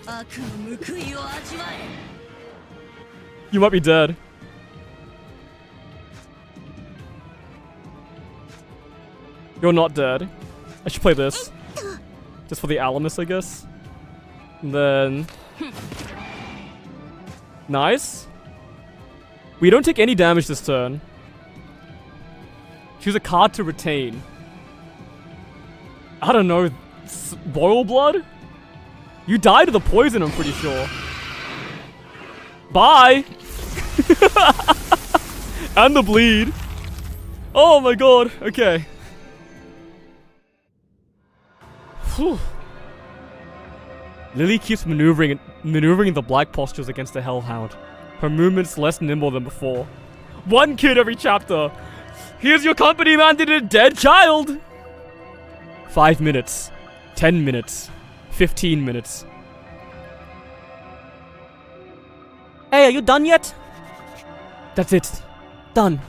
悪の報いを味わえ。 You might be dead. You're not dead. I should play this. Just for the Alamus, I guess. And then... Nice. We don't take any damage this turn. Choose a card to retain. I don't know. Boil blood? You died of the poison, I'm pretty sure. Bye! And the bleed. Oh my god. Okay. Whew. Lily keeps maneuvering in the black postures against the Hellhound. Her movements less nimble than before. 1 kid every chapter. Here's your company man to a dead child. 5 minutes. 10 minutes. 15 minutes. Hey, are you done yet? That's it. Done.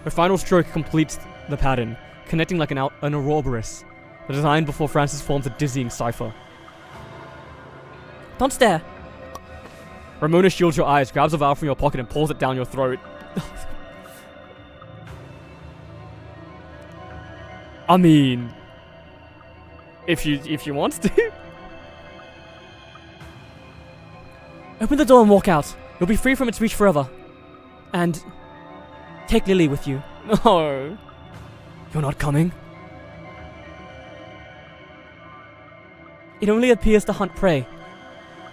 Her final stroke completes the pattern, connecting like an Ouroboros. The design before Francis forms a dizzying cipher. Don't stare. Ramona shields your eyes, grabs a vial from your pocket, and pulls it down your throat. I mean, if you want to. Open the door and walk out. You'll be free from its reach forever. And take Lily with you. No. You're not coming? It only appears to hunt prey.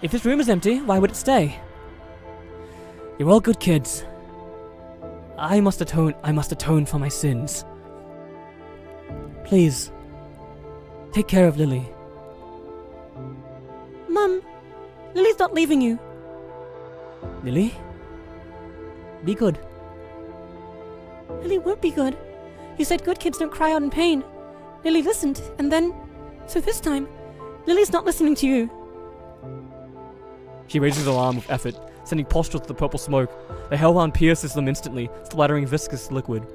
If this room is empty, why would it stay? You're all good kids. I must atone for my sins. Please, take care of Lily. Mum, Lily's not leaving you. Lily? Be good. Lily won't be good. You said good kids don't cry out in pain. Lily listened, and then... So this time, Lily's not listening to you. She raises her arm with effort, sending pustules to the purple smoke. The hellhound pierces them instantly, splattering viscous liquid.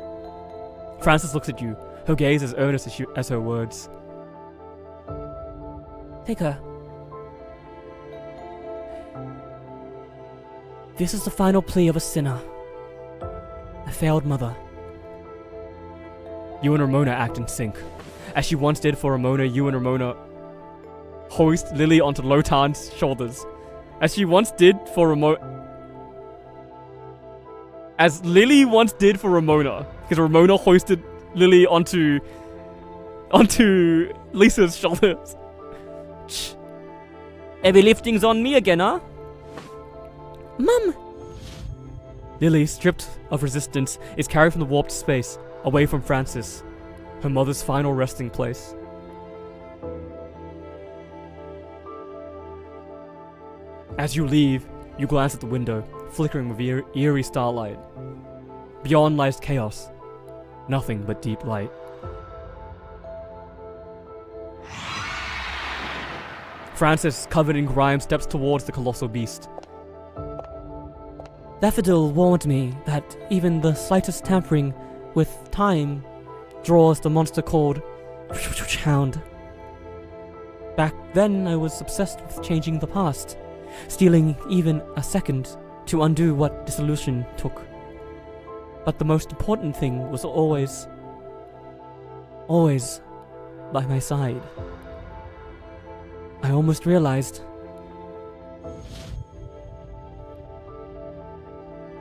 Frances looks at you, her gaze as earnest as her words. Take her. This is the final plea of a sinner. A failed mother. You and Ramona act in sync. As she once did for Ramona, you and Ramona hoist Lily onto Lotan's shoulders. As she once did for Ramona. As Lily once did for Ramona. Because Ramona hoisted Lily onto Lisa's shoulders. Heavy lifting's on me again, huh? Mum! Lily, stripped of resistance, is carried from the warped space, away from Francis, her mother's final resting place. As you leave, you glance at the window, flickering with eerie starlight. Beyond lies chaos, nothing but deep light. Francis, covered in grime, steps towards the colossal beast. Daffodil warned me that even the slightest tampering with time draws the monster called Hound. Back then, I was obsessed with changing the past, stealing even a second to undo what dissolution took. But the most important thing was always by my side. I almost realized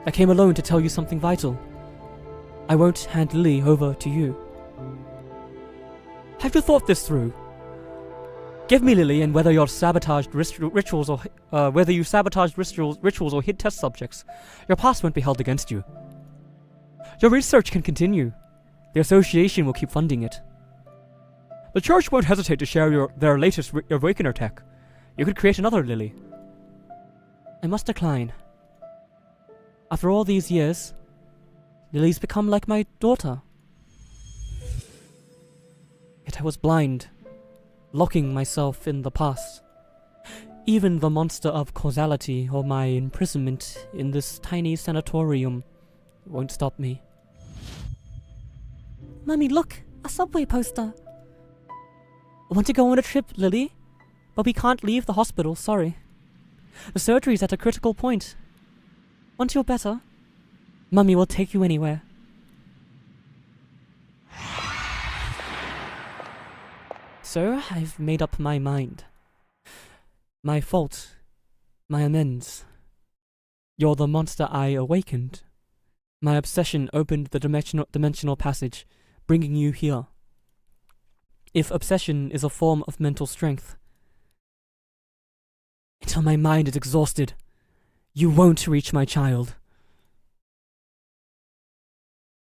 I came alone to tell you something vital. I won't hand Lily over to you. Have you thought this through? Give me Lily, and whether you sabotaged rituals or hid test subjects, your past won't be held against you. Your research can continue. The association will keep funding it. The church won't hesitate to share their latest Awakener tech. You could create another Lily. I must decline. After all these years, Lily's become like my daughter. Yet I was blind, locking myself in the past. Even the monster of causality or my imprisonment in this tiny sanatorium won't stop me. Mummy, look! A subway poster! Want to go on a trip, Lily? But we can't leave the hospital, sorry. The surgery's at a critical point. Once you're better, Mummy will take you anywhere. So, I've made up my mind. My fault. My amends. You're the monster I awakened. My obsession opened the dimensional passage, bringing you here. If obsession is a form of mental strength, until my mind is exhausted, you won't reach my child.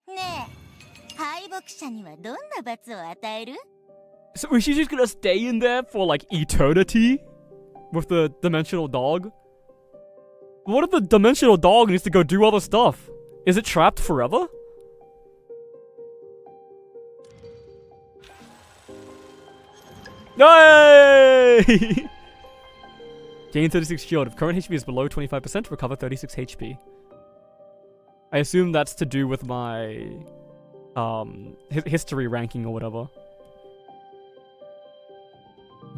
ねえ、敗北者にはどんな罰を与える？ So is she just gonna stay in there for like eternity? With the dimensional dog? What if the dimensional dog needs to go do other stuff? Is it trapped forever? Yay! Gain 36 shield. If current HP is below 25%, recover 36 HP. I assume that's to do with my history ranking or whatever.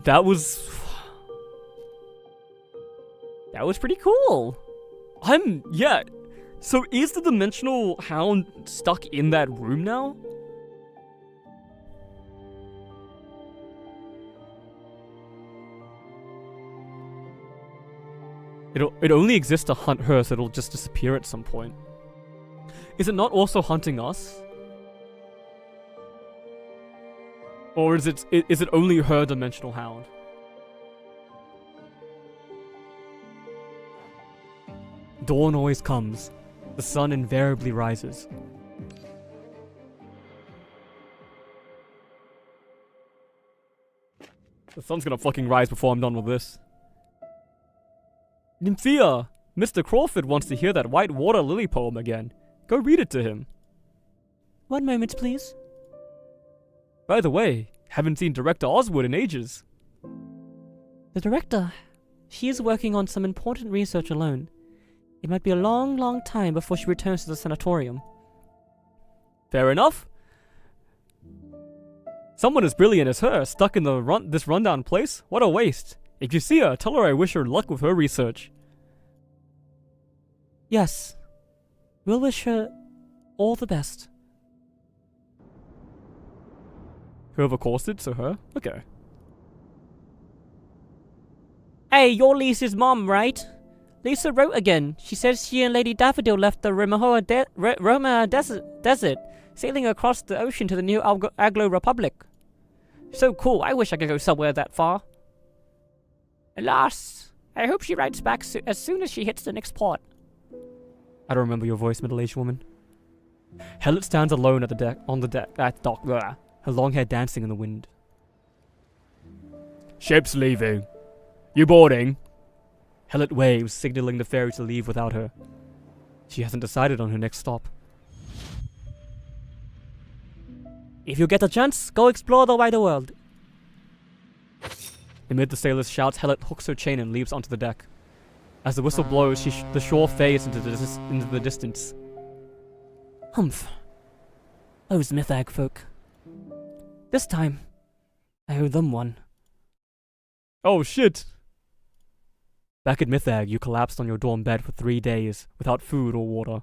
That was pretty cool. Yeah. So is the Dimensional Hound stuck in that room now? It only exists to hunt her, so it'll just disappear at some point. Is it not also hunting us? Or is it only her Dimensional Hound? Dawn always comes. The sun invariably rises. The sun's gonna fucking rise before I'm done with this. Nymphia! Mr. Crawford wants to hear that White Water Lily poem again. Go read it to him. One moment, please. By the way, haven't seen Director Oswood in ages. The director. She is working on some important research alone. It might be a long, long time before she returns to the sanatorium. Fair enough. Someone as brilliant as her stuck in this rundown place? What a waste. If you see her, tell her I wish her luck with her research. Yes. We'll wish her all the best. Whoever caused it, so her? Okay. Hey, you're Lisa's mom, right? Lisa wrote again. She says she and Lady Daffodil left the Roma Desert, sailing across the ocean to the new Aglo Republic. So cool, I wish I could go somewhere that far. Alas, I hope she writes back as soon as she hits the next port. I don't remember your voice, middle-aged woman. Hellet stands alone at the dock, her long hair dancing in the wind. Ship's leaving. You boarding? Hellet waves, signaling the ferry to leave without her. She hasn't decided on her next stop. If you get a chance, go explore the wider world. Amid the sailors' shouts, Hellet hooks her chain and leaps onto the deck. As the whistle blows, the shore fades into the distance. Humph. Those Mythag folk. This time, I owe them one. Oh shit! Back at Mythag, you collapsed on your dorm bed for 3 days, without food or water.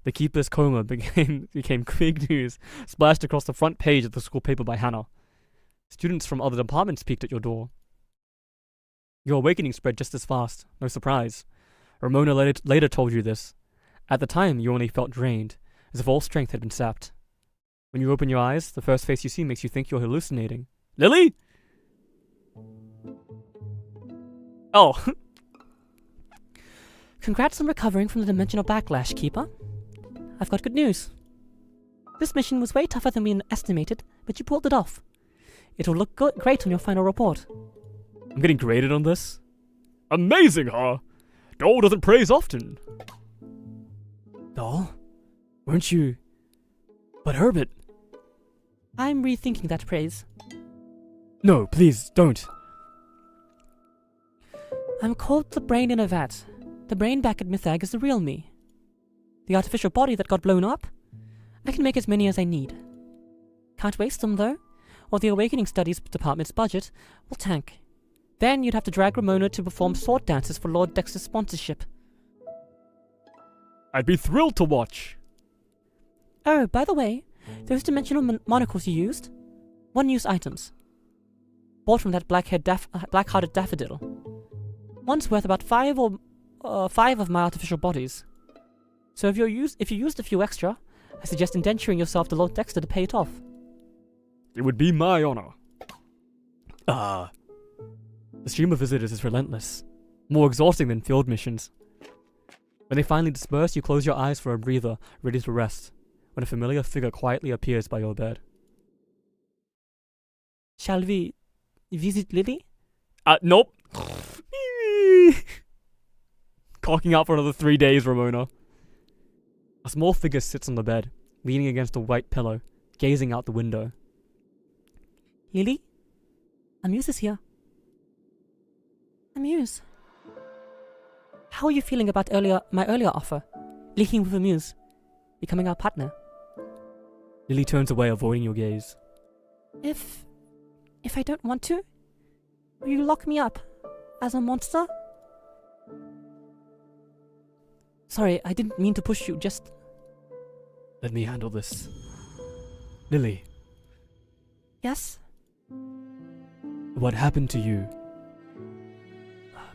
The Keeper's coma became big news, splashed across the front page of the school paper by Hannah. Students from other departments peeked at your door. Your awakening spread just as fast, no surprise. Ramona later told you this. At the time, you only felt drained, as if all strength had been sapped. When you open your eyes, the first face you see makes you think you're hallucinating. Lily? Oh. Congrats on recovering from the dimensional backlash, Keeper. I've got good news. This mission was way tougher than we estimated, but you pulled it off. It'll look great on your final report. I'm getting graded on this? Amazing, huh? Dole doesn't praise often. Dole? Weren't you... But Herbert... I'm rethinking that praise. No, please, don't. I'm called the brain in a vat. The brain back at Mythag is the real me. The artificial body that got blown up? I can make as many as I need. Can't waste them, though, or the Awakening Studies Department's budget will tank. Then you'd have to drag Ramona to perform sword dances for Lord Dexter's sponsorship. I'd be thrilled to watch. Oh, by the way, those dimensional monocles you used? One-use items. Bought from that black-hearted daffodil. One's worth about 5 of my artificial bodies. So if you used a few extra, I suggest indenturing yourself to Lord Dexter to pay it off. It would be my honor. The stream of visitors is relentless, more exhausting than field missions. When they finally disperse, you close your eyes for a breather, ready to rest, when a familiar figure quietly appears by your bed. Shall we visit Lily? Nope. Cocking out for another 3 days, Ramona. A small figure sits on the bed, leaning against a white pillow, gazing out the window. Lily? Amuse is here. Amuse. How are you feeling about my earlier offer? Linking with Amuse. Becoming our partner. Lily turns away, avoiding your gaze. If I don't want to, will you lock me up as a monster? Sorry, I didn't mean to push you, just... Let me handle this. Lily, Yes? what happened to you?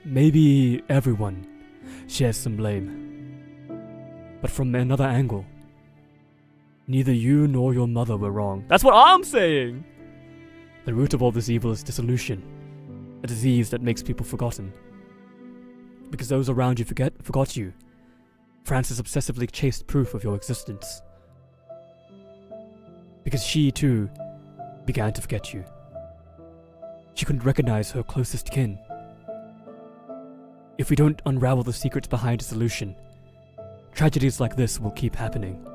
Maybe everyone shares some blame. But from another angle, neither you nor your mother were wrong. That's what I'm saying! The root of all this evil is dissolution, a disease that makes people forgotten. Because those around you forgot you, Frances obsessively chased proof of your existence. Because she, too, began to forget you. She couldn't recognize her closest kin. If we don't unravel the secrets behind dissolution, tragedies like this will keep happening.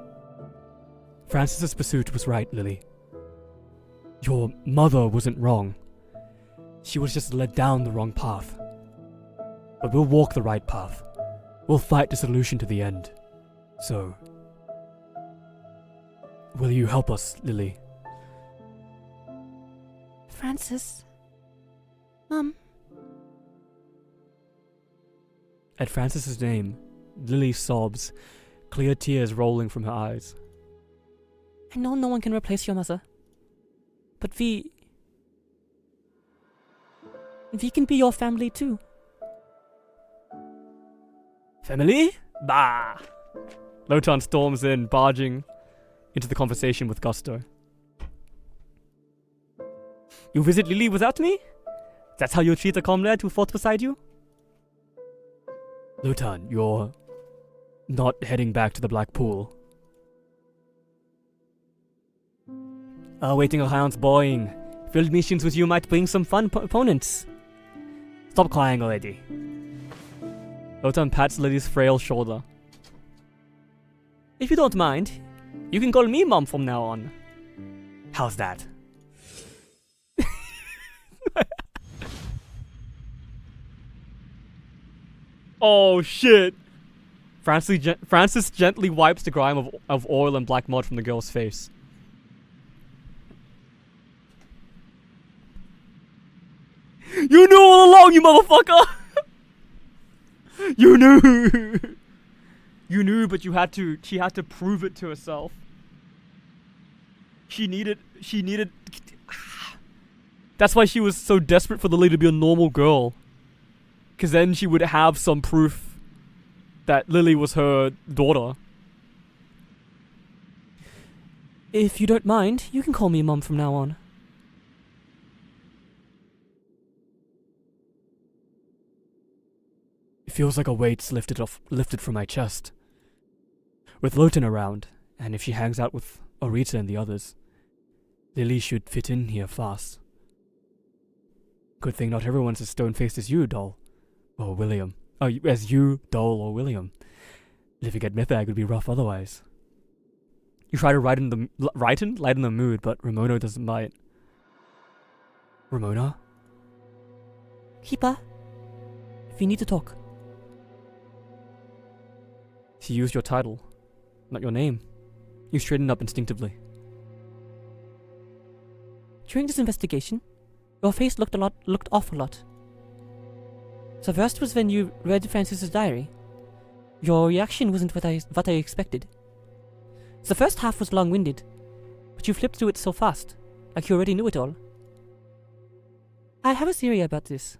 Frances's pursuit was right, Lily. Your mother wasn't wrong. She was just led down the wrong path. But we'll walk the right path. We'll fight dissolution to the end. So, will you help us, Lily? Frances? Mom? At Frances's name, Lily sobs, clear tears rolling from her eyes. I know no one can replace your mother. But we can be your family too. Family? Bah! Lotan storms in, barging into the conversation with gusto. You visit Lily without me? That's how you treat a comrade who fought beside you? Lotan, you're not heading back to the Black Pool. Waiting around's boring. Field missions with you might bring some fun opponents. Stop crying already. Lotan pats Lily's frail shoulder. If you don't mind, you can call me Mom from now on. How's that? Oh shit! Frances gently wipes the grime of oil and black mud from the girl's face. You knew all along, you motherfucker! You knew! You knew, but she had to prove it to herself. She needed... That's why she was so desperate for Lily to be a normal girl. Because then she would have some proof that Lily was her daughter. If you don't mind, you can call me Mom from now on. It feels like a weight's lifted from my chest. With Lotan around, and if she hangs out with Orita and the others, Lily should fit in here fast. Good thing not everyone's as stone-faced as you, Doll. Or William. Oh, as you, Doll, or William. Living at Mythag would be rough otherwise. You try to lighten the mood, but Ramona doesn't bite. Ramona? Keeper, if you need to talk. She used your title, not your name. You straightened up instinctively. During this investigation, your face looked off a lot. The worst was when you read Frances's diary. Your reaction wasn't what I expected. The first half was long-winded, but you flipped through it so fast, like you already knew it all. I have a theory about this.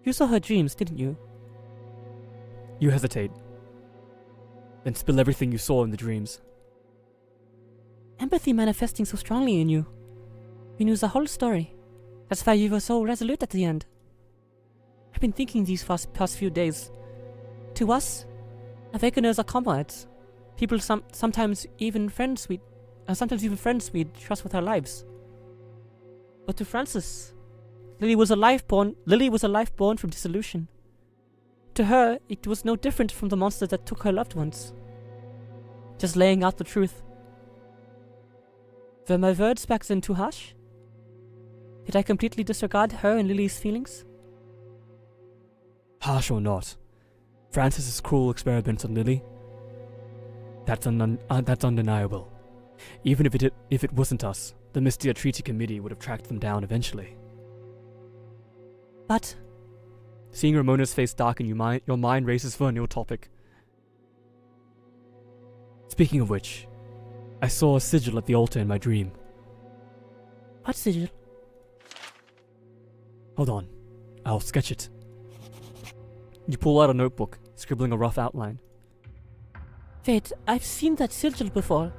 You saw her dreams, didn't you? You hesitate. Then spill everything you saw in the dreams. Empathy manifesting so strongly in you. You knew the whole story. That's why you were so resolute at the end. I've been thinking these past few days. To us, Awakeners are comrades. People sometimes even friends we trust with our lives. But to Frances, Lily was a life born from dissolution. To her, it was no different from the monster that took her loved ones. Just laying out the truth. Were my words back then too harsh? Did I completely disregard her and Lily's feelings? Harsh or not, Francis's cruel experiments on Lily, that's undeniable. Even if it wasn't us, the Mystia Treaty Committee would have tracked them down eventually. But Seeing Ramona's face darken, your mind races for a new topic. Speaking of which, I saw a sigil at the altar in my dream. what sigil? Hold on, I'll sketch it. You pull out a notebook, scribbling a rough outline. Wait, I've seen that sigil before.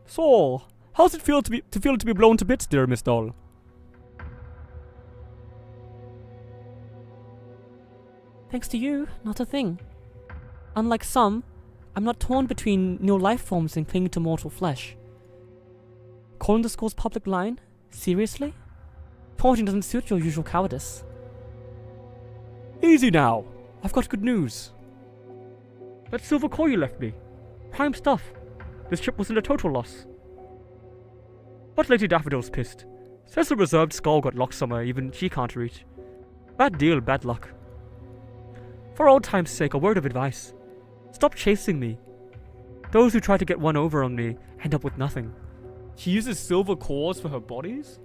So, how's it feel to be blown to bits, dear Miss Doll? Thanks to you, not a thing. Unlike some, I'm not torn between new life forms and clinging to mortal flesh. Calling the school's public line? Seriously? Taunting doesn't suit your usual cowardice. Easy now. I've got good news. That silver core you left me. Prime stuff. This trip wasn't a total loss. But Lady Daffodil's pissed. Says the reserved skull got locked somewhere even she can't reach. Bad deal, bad luck. For old time's sake, a word of advice. Stop chasing me. Those who try to get one over on me end up with nothing. She uses silver cores for her bodies?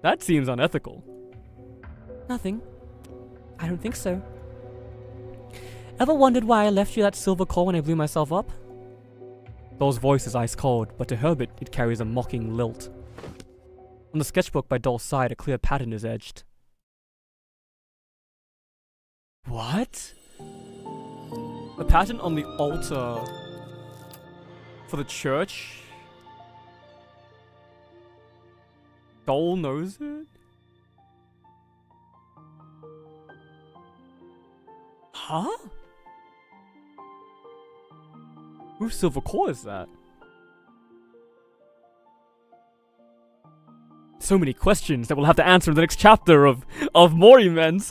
That seems unethical. Nothing. I don't think so. Ever wondered why I left you that silver core when I blew myself up? Doll's voice is ice cold, but to Herbert it carries a mocking lilt. On the sketchbook by Doll's side, a clear pattern is etched. What? A pattern on the altar for the church? Doll knows it? Huh? Whose silver core is that? So many questions that we'll have to answer in the next chapter of Morimens.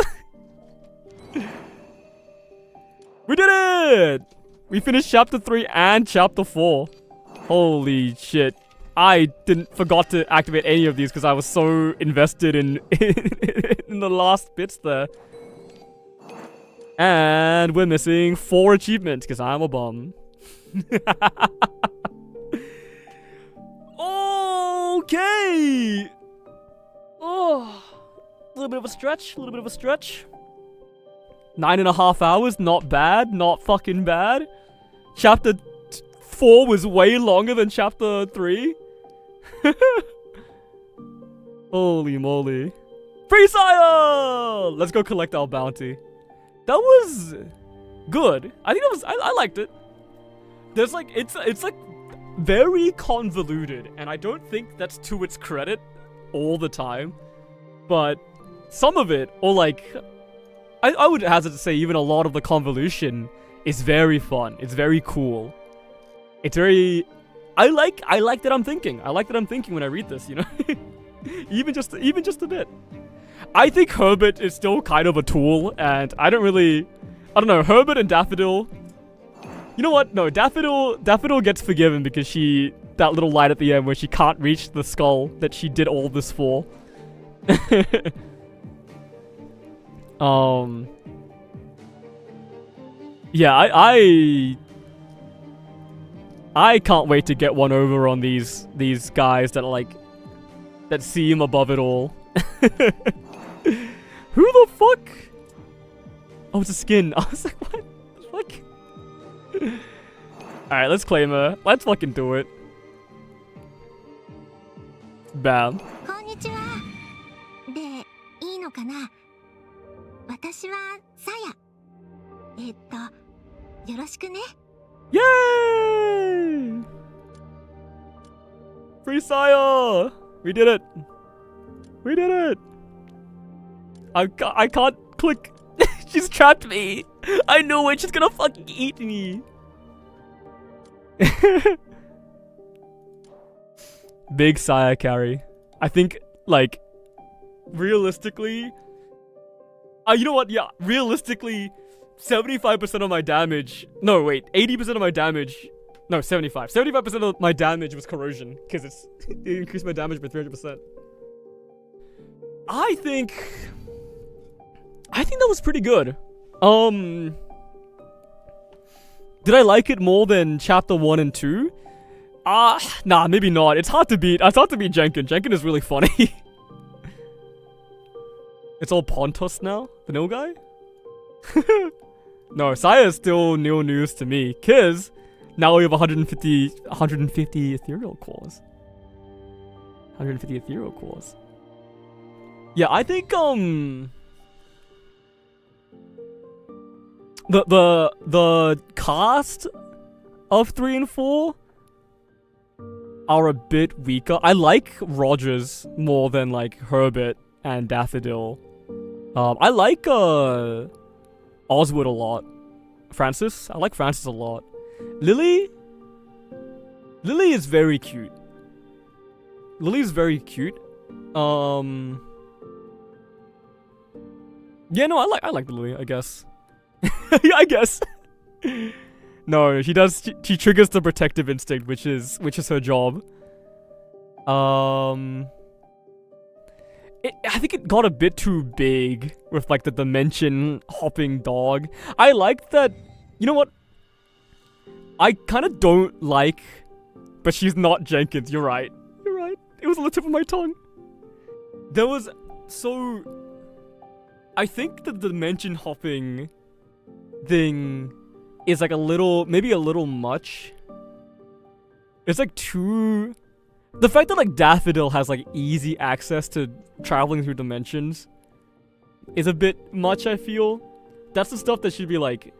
We did it! We finished chapter 3 and chapter 4. Holy shit. I forgot to activate any of these because I was so invested in the last bits there. And we're missing 4 achievements because I'm a bum. Okay! Oh, a little bit of a stretch, 9.5 hours, not bad, not fucking bad. Chapter 4 was way longer than chapter 3. Holy moly. Free Sire! Let's go collect our bounty. That was good. I think I liked it. There's like, it's like very convoluted, and I don't think that's to its credit all the time. But some of it, or like, I would hazard to say even a lot of the convolution is very fun. It's very cool. It's very, I like that I'm thinking. I like that I'm thinking when I read this, you know? even just a bit. I think Herbert is still kind of a tool, and I don't know, Herbert and Daffodil. You know what? No, Daffodil gets forgiven because that little light at the end where she can't reach the skull that she did all this for. Yeah, I can't wait to get one over on these guys that that seem above it all. Who the fuck? Oh, it's a skin. I was like, what the fuck? Alright, let's claim her. Let's fucking do it. Bam. こんにちは。で、いいのかな？私はさや。よろしくね。Yay! Free Sire! We did it! We did it! I can't click. She's trapped me. I know it. She's gonna fucking eat me. Big Sire carry. I think, like, realistically, You know what? Yeah, realistically, 75% of my damage. No, wait, 80% of my damage. No, 75. 75% of my damage was corrosion because it increased my damage by 300%. I think that was pretty good. Did I like it more than chapter 1 and 2? Nah, maybe not. It's hard to beat. It's hard to beat Jenkin. Jenkin is really funny. It's all Pontus now? The nil guy? No, Saya is still nil news to me, cause now we have 150 ethereal cores. 150 ethereal cores. Yeah, I think the cast of 3 and 4 are a bit weaker. I like Rogers more than like Herbert and Daffodil. I like Oswood a lot. Francis, I like Francis a lot. Lily is very cute. Lily is very cute. Yeah, no, I like Lily, I guess. Yeah, I guess. No, she does. She triggers the protective instinct, which is her job. I think it got a bit too big with like the dimension hopping dog. I like that. You know what? I kind of don't like, but she's not Jenkins. You're right. You're right. It was on the tip of my tongue. There was I think the dimension hopping thing is like maybe a little much. It's like too. The fact that like Daffodil has like easy access to traveling through dimensions is a bit much, I feel. That's the stuff that should be like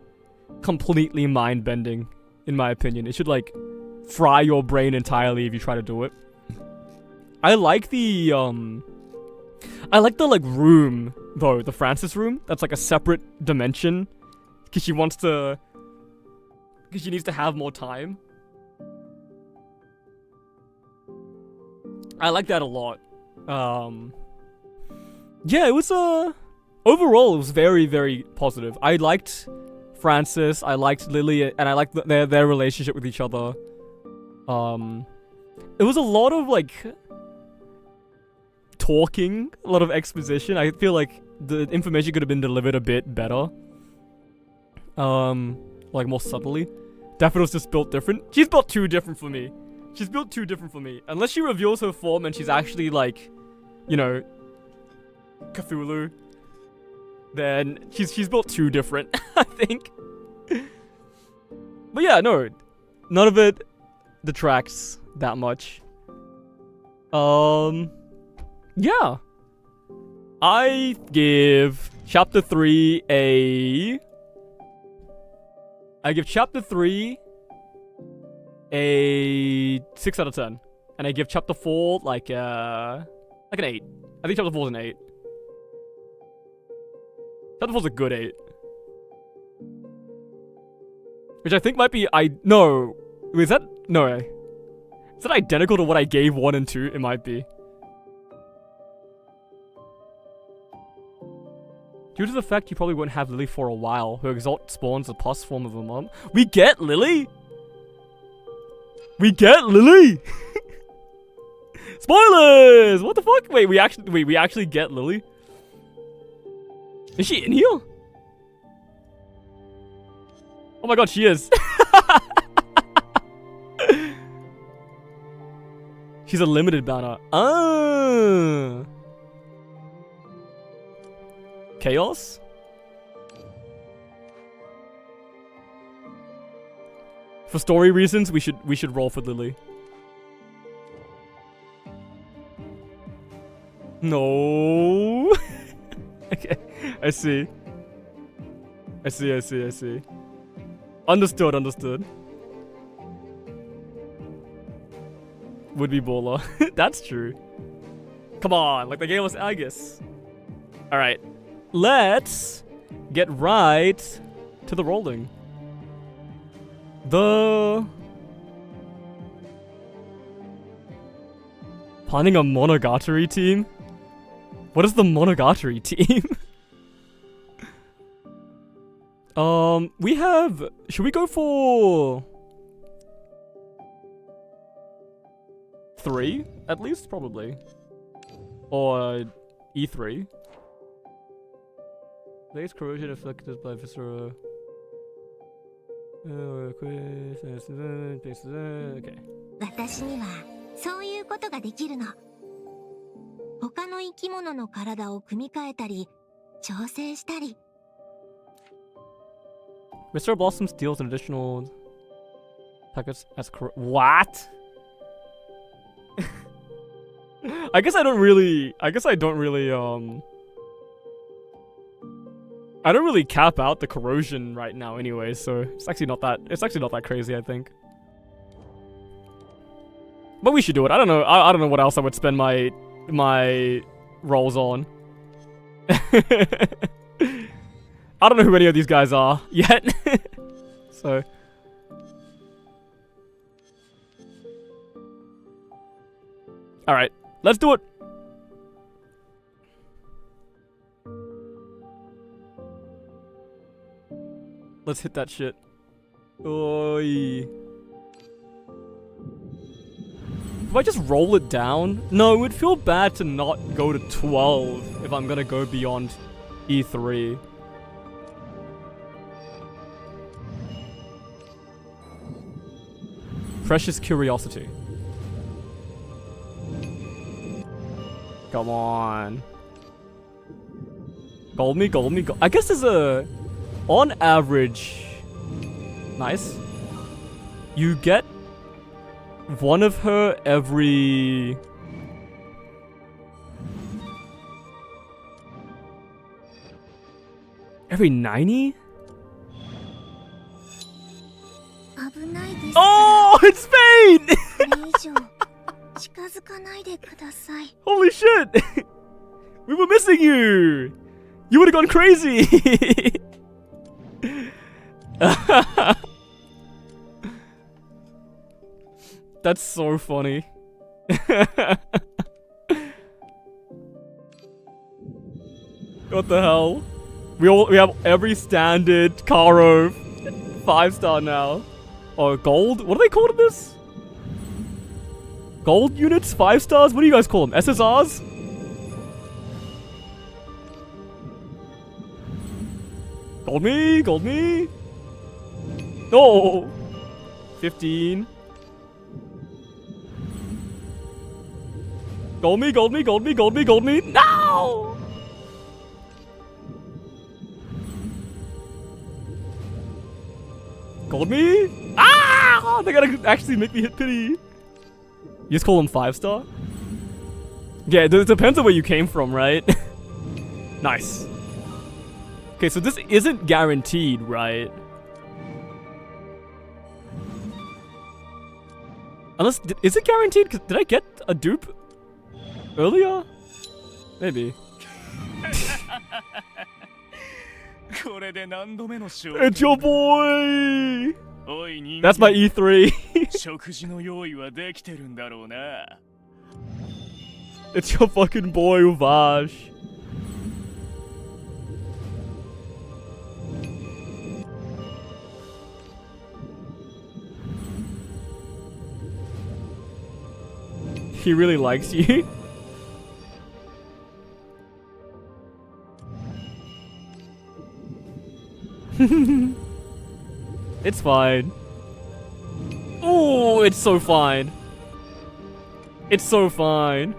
completely mind bending, in my opinion. It should like fry your brain entirely if you try to do it. I like the like room though, the Francis room. That's like a separate dimension because she needs to have more time. I like that a lot. Yeah, it was overall it was very, very positive. I liked Francis, I liked Lily, and I liked their relationship with each other. It was a lot of like talking, a lot of exposition. I feel like the information could have been delivered a bit better. Like more subtly. Daffodil's just built different. She's built too different for me. She's built too different for me. Unless she reveals her form and she's actually like, you know, Cthulhu, then she's built too different, I think. But yeah, no, none of it detracts that much. Yeah. I give chapter 3 a 6 out of 10. And I give chapter 4 like an 8. I think chapter 4 is an 8. Chapter 4 is a good 8. Which I think might be no. Is that identical to what I gave 1 and 2? It might be. Due to the fact you probably won't have Lily for a while, her exalt spawns the pus form of a mom. We get Lily! We get Lily! Spoilers! What the fuck? Wait, we actually get Lily? Is she in here? Oh my god, she is. She's a limited banner. Ah. Chaos? For story reasons, we should roll for Lily. No. Okay, I see. Understood. Would be baller. That's true. Come on, like the game was Agus. Alright. Let's get right to the rolling. Planning a Monogatari team? What is the Monogatari team? We have... Should we go for... 3, at least? Probably. Or E3. Lace corrosion affected by viscera. Okay. 私にはそういうことができるの。他の生き物の体を組み替えたり、調整したり。Mr. Blossom steals an additional packets as what? I guess I don't really I don't really cap out the corrosion right now anyway, so it's actually not that crazy, I think. But we should do it. I don't know. I don't know what else I would spend my rolls on. I don't know who any of these guys are yet. So all right, let's do it. Let's hit that shit. Oi. If I just roll it down? No, it would feel bad to not go to 12 if I'm gonna go beyond E3. Precious curiosity. Come on. Gold me, gold me, gold. I guess there's a... On average... Nice. You get one of her every... Every 90? 危ないです。 Oh, it's Spain! これ以上近づかないでください。 Holy shit! We were missing you! You would have gone crazy! That's so funny. What the hell? We have every standard Caro 5-star now. Oh, gold? What do they call this? Gold units? 5 stars? What do you guys call them? SSRs? Gold me! Gold me! No! 15. Gold me! Gold me! Gold me! Gold me! Gold me! No! Gold me? Ah! They gotta actually make me hit pity. You just call them 5-star? Yeah, it depends on where you came from, right? Nice. Okay, so this isn't guaranteed, right? Unless, is it guaranteed? Did I get a dupe earlier? Maybe. It's your boy! That's my E3. It's your fucking boy, Uvash. He really likes you. It's fine. Oh, it's so fine. It's so fine.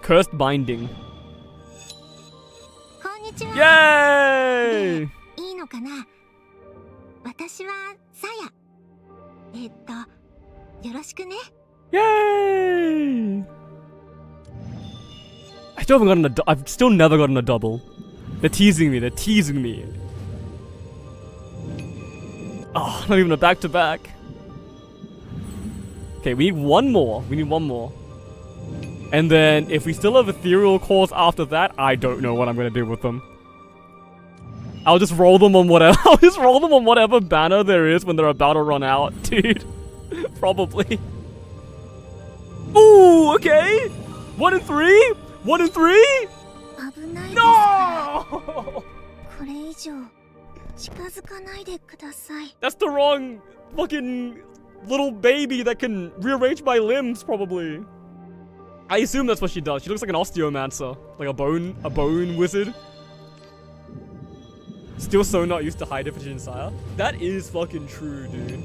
Cursed binding. こんにちは。 Yay! いいのかな。私はさや。よろしくね。 Yay! I still haven't gotten I've still never gotten a double. They're teasing me. They're teasing me. Oh, not even a back-to-back. Okay, we need one more. We need one more. And then, if we still have ethereal cores after that, I don't know what I'm gonna do with them. I'll just roll them on whatever. I'll just roll them on whatever banner there is when they're about to run out, dude. Probably. Ooh, okay. 1 and 3. 1 and 3. 危ないですから。 No! これ以女近づかないでください。 That's the wrong fucking little baby that can rearrange my limbs, probably. I assume that's what she does. She looks like an osteomancer, like a bone wizard. Still so not used to high definition Saya. That is fucking true, dude.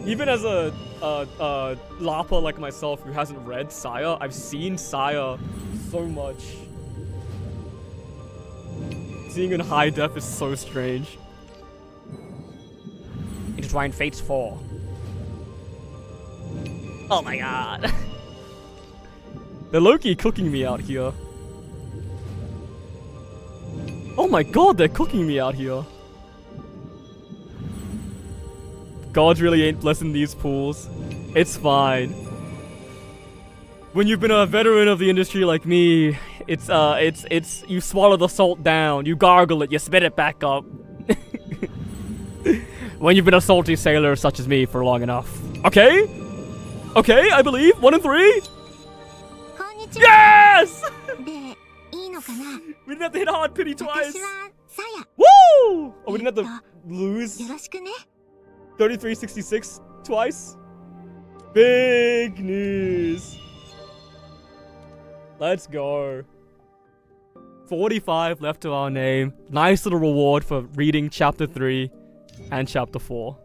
Even as a LARPer like myself who hasn't read Saya, I've seen Saya so much. Seeing in high def is so strange. Intertwine Fates 4. Oh my god. They're low-key cooking me out here. Oh my god, they're cooking me out here. Gods really ain't blessing these pools. It's fine. When you've been a veteran of the industry like me, it's you swallow the salt down, you gargle it, you spit it back up. When you've been a salty sailor such as me for long enough. Okay? Okay, I believe. 1 and 3. こんにちは。 Yes! で、いいのかな。 We didn't have to hit hard pity twice. 私はさや。 Woo! Oh, we didn't have to lose よろしくね。 3366 twice. Big news. Let's go. 45 left to our name. Nice little reward for reading chapter 3 and chapter 4.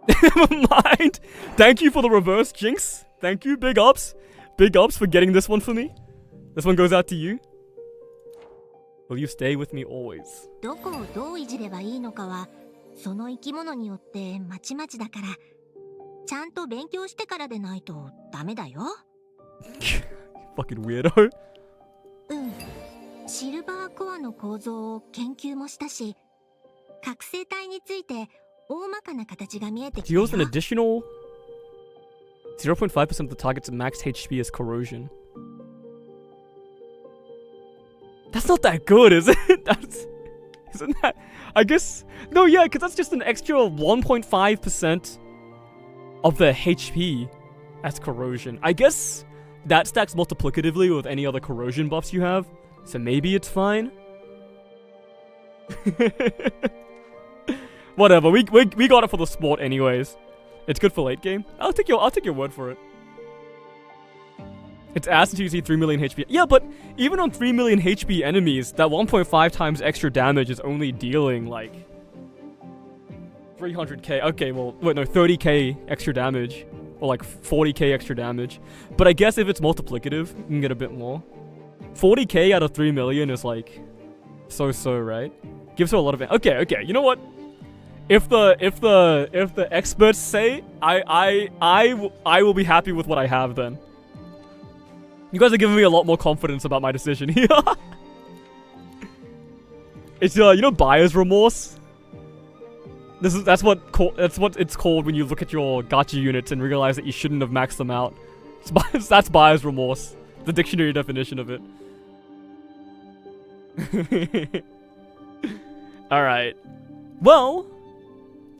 Never mind. Thank you for the reverse jinx. Thank you. Big ups. Big ups for getting this one for me. This one goes out to you. Will you stay with me always? どこをどういじればいいのかは、その生き物によってまちまちだから、ちゃんと勉強してからでないとダメだよ。Fucking weirdo. うん。シルバーコアの構造を研究もしたし、覚醒体について大まかな形が見えてきたよ。 Deals an additional 0.5% of the target's max HP as corrosion. That's not that good, is it? Isn't that? I guess. No, yeah, because that's just an extra 1.5% of the HP as corrosion. I guess that stacks multiplicatively with any other corrosion buffs you have, so maybe it's fine. Whatever, we got it for the sport anyways. It's good for late game. I'll take your word for it. It's ass until you see 3 million HP. Yeah, but even on 3 million HP enemies, that 1.5 times extra damage is only dealing like 300k. Okay, well, wait, no, 30k extra damage. Or like 40k extra damage. But I guess if it's multiplicative, you can get a bit more. 40k out of 3 million is like so, right? Gives her a lot of... Okay, you know what? If the experts say, I will be happy with what I have then. You guys are giving me a lot more confidence about my decision here. It's you know, buyer's remorse. That's what it's called when you look at your gacha units and realize that you shouldn't have maxed them out. That's buyer's remorse. The dictionary definition of it. All right. Well,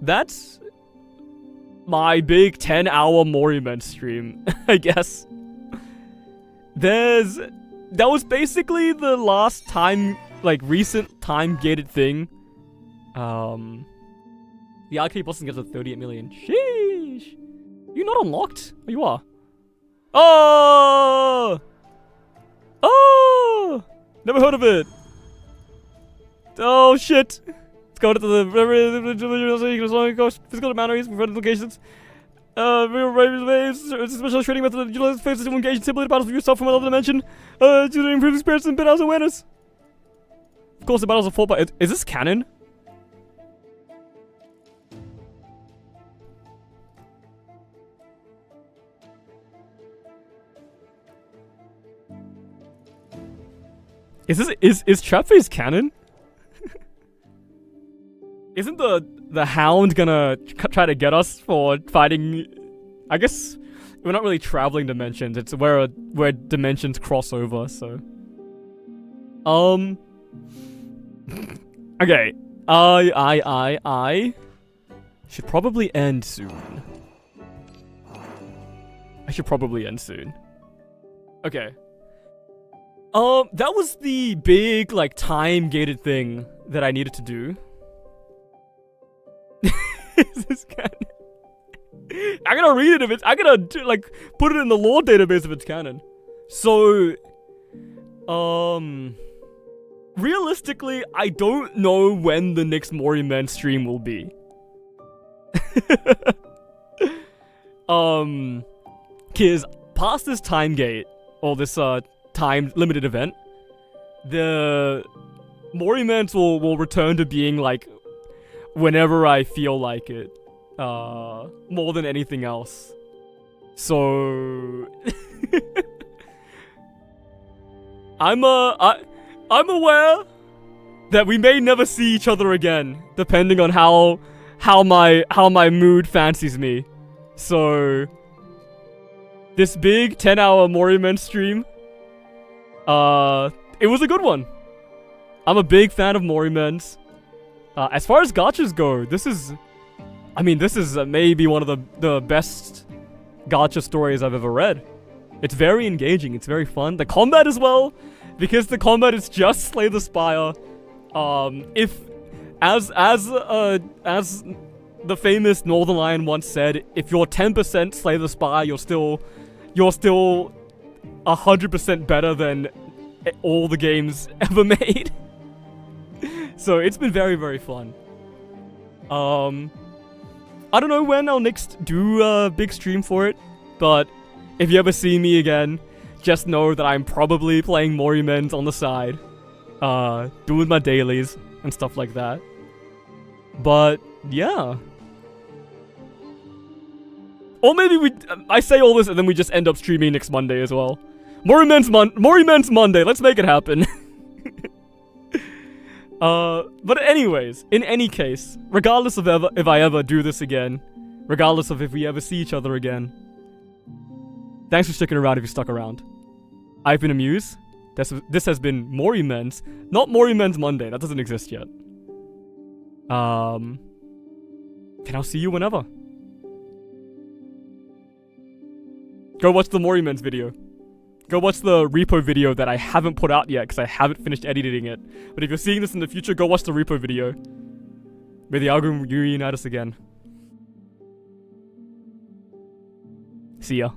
that's my big 10-hour Morimens stream, I guess. That was basically the last time, like, recent time-gated thing. The arcade boss gets to 38 million. Sheesh! You're not unlocked? Oh, you are. Oh! Oh! Never heard of it. Oh, shit. Let's go to the physical boundaries, prevented locations. Special trading method utilizes phases to engage simulated battles with yourself from another dimension. To improve experience and battles awareness. Of course, the battles are fought by. Is this canon? Is trap phase canon? Isn't the hound gonna try to get us for fighting? I guess we're not really traveling dimensions. It's where dimensions cross over. So, okay. I should probably end soon. Okay. That was the big, like, time-gated thing that I needed to do. This is canon. I gotta read it if it's. I gotta, like, put it in the lore database if it's canon. So, realistically, I don't know when the next Morimens stream will be. Cause past this time gate, or this, time limited event, the Morimens will return to being, like, whenever I feel like it. More than anything else. So... I'm aware that we may never see each other again, depending on how my mood fancies me. So this big 10-hour Morimens stream, it was a good one. I'm a big fan of Morimens. As far as gachas go, this is maybe one of the best gacha stories I've ever read. It's very engaging. It's very fun. The combat as well, because the combat is just Slay the Spire. If as the famous Northern Lion once said, if you're 10% Slay the Spire, you're still 100% better than all the games ever made. So it's been very, very fun. I don't know when I'll next do a big stream for it, but if you ever see me again, just know that I'm probably playing Morimens on the side, doing my dailies and stuff like that. But yeah. Or maybe I say all this and then we just end up streaming next Monday as well. Morimens Monday, let's make it happen. But anyways, in any case, regardless of if I ever do this again, regardless of if we ever see each other again, thanks for sticking around if you stuck around. I've been Amuse. This has been Morimens, not Morimens Monday, that doesn't exist yet. And I'll see you whenever. Go watch the Morimens video. Go watch the repo video that I haven't put out yet because I haven't finished editing it. But if you're seeing this in the future, go watch the repo video. May the algorithm reunite us again. See ya.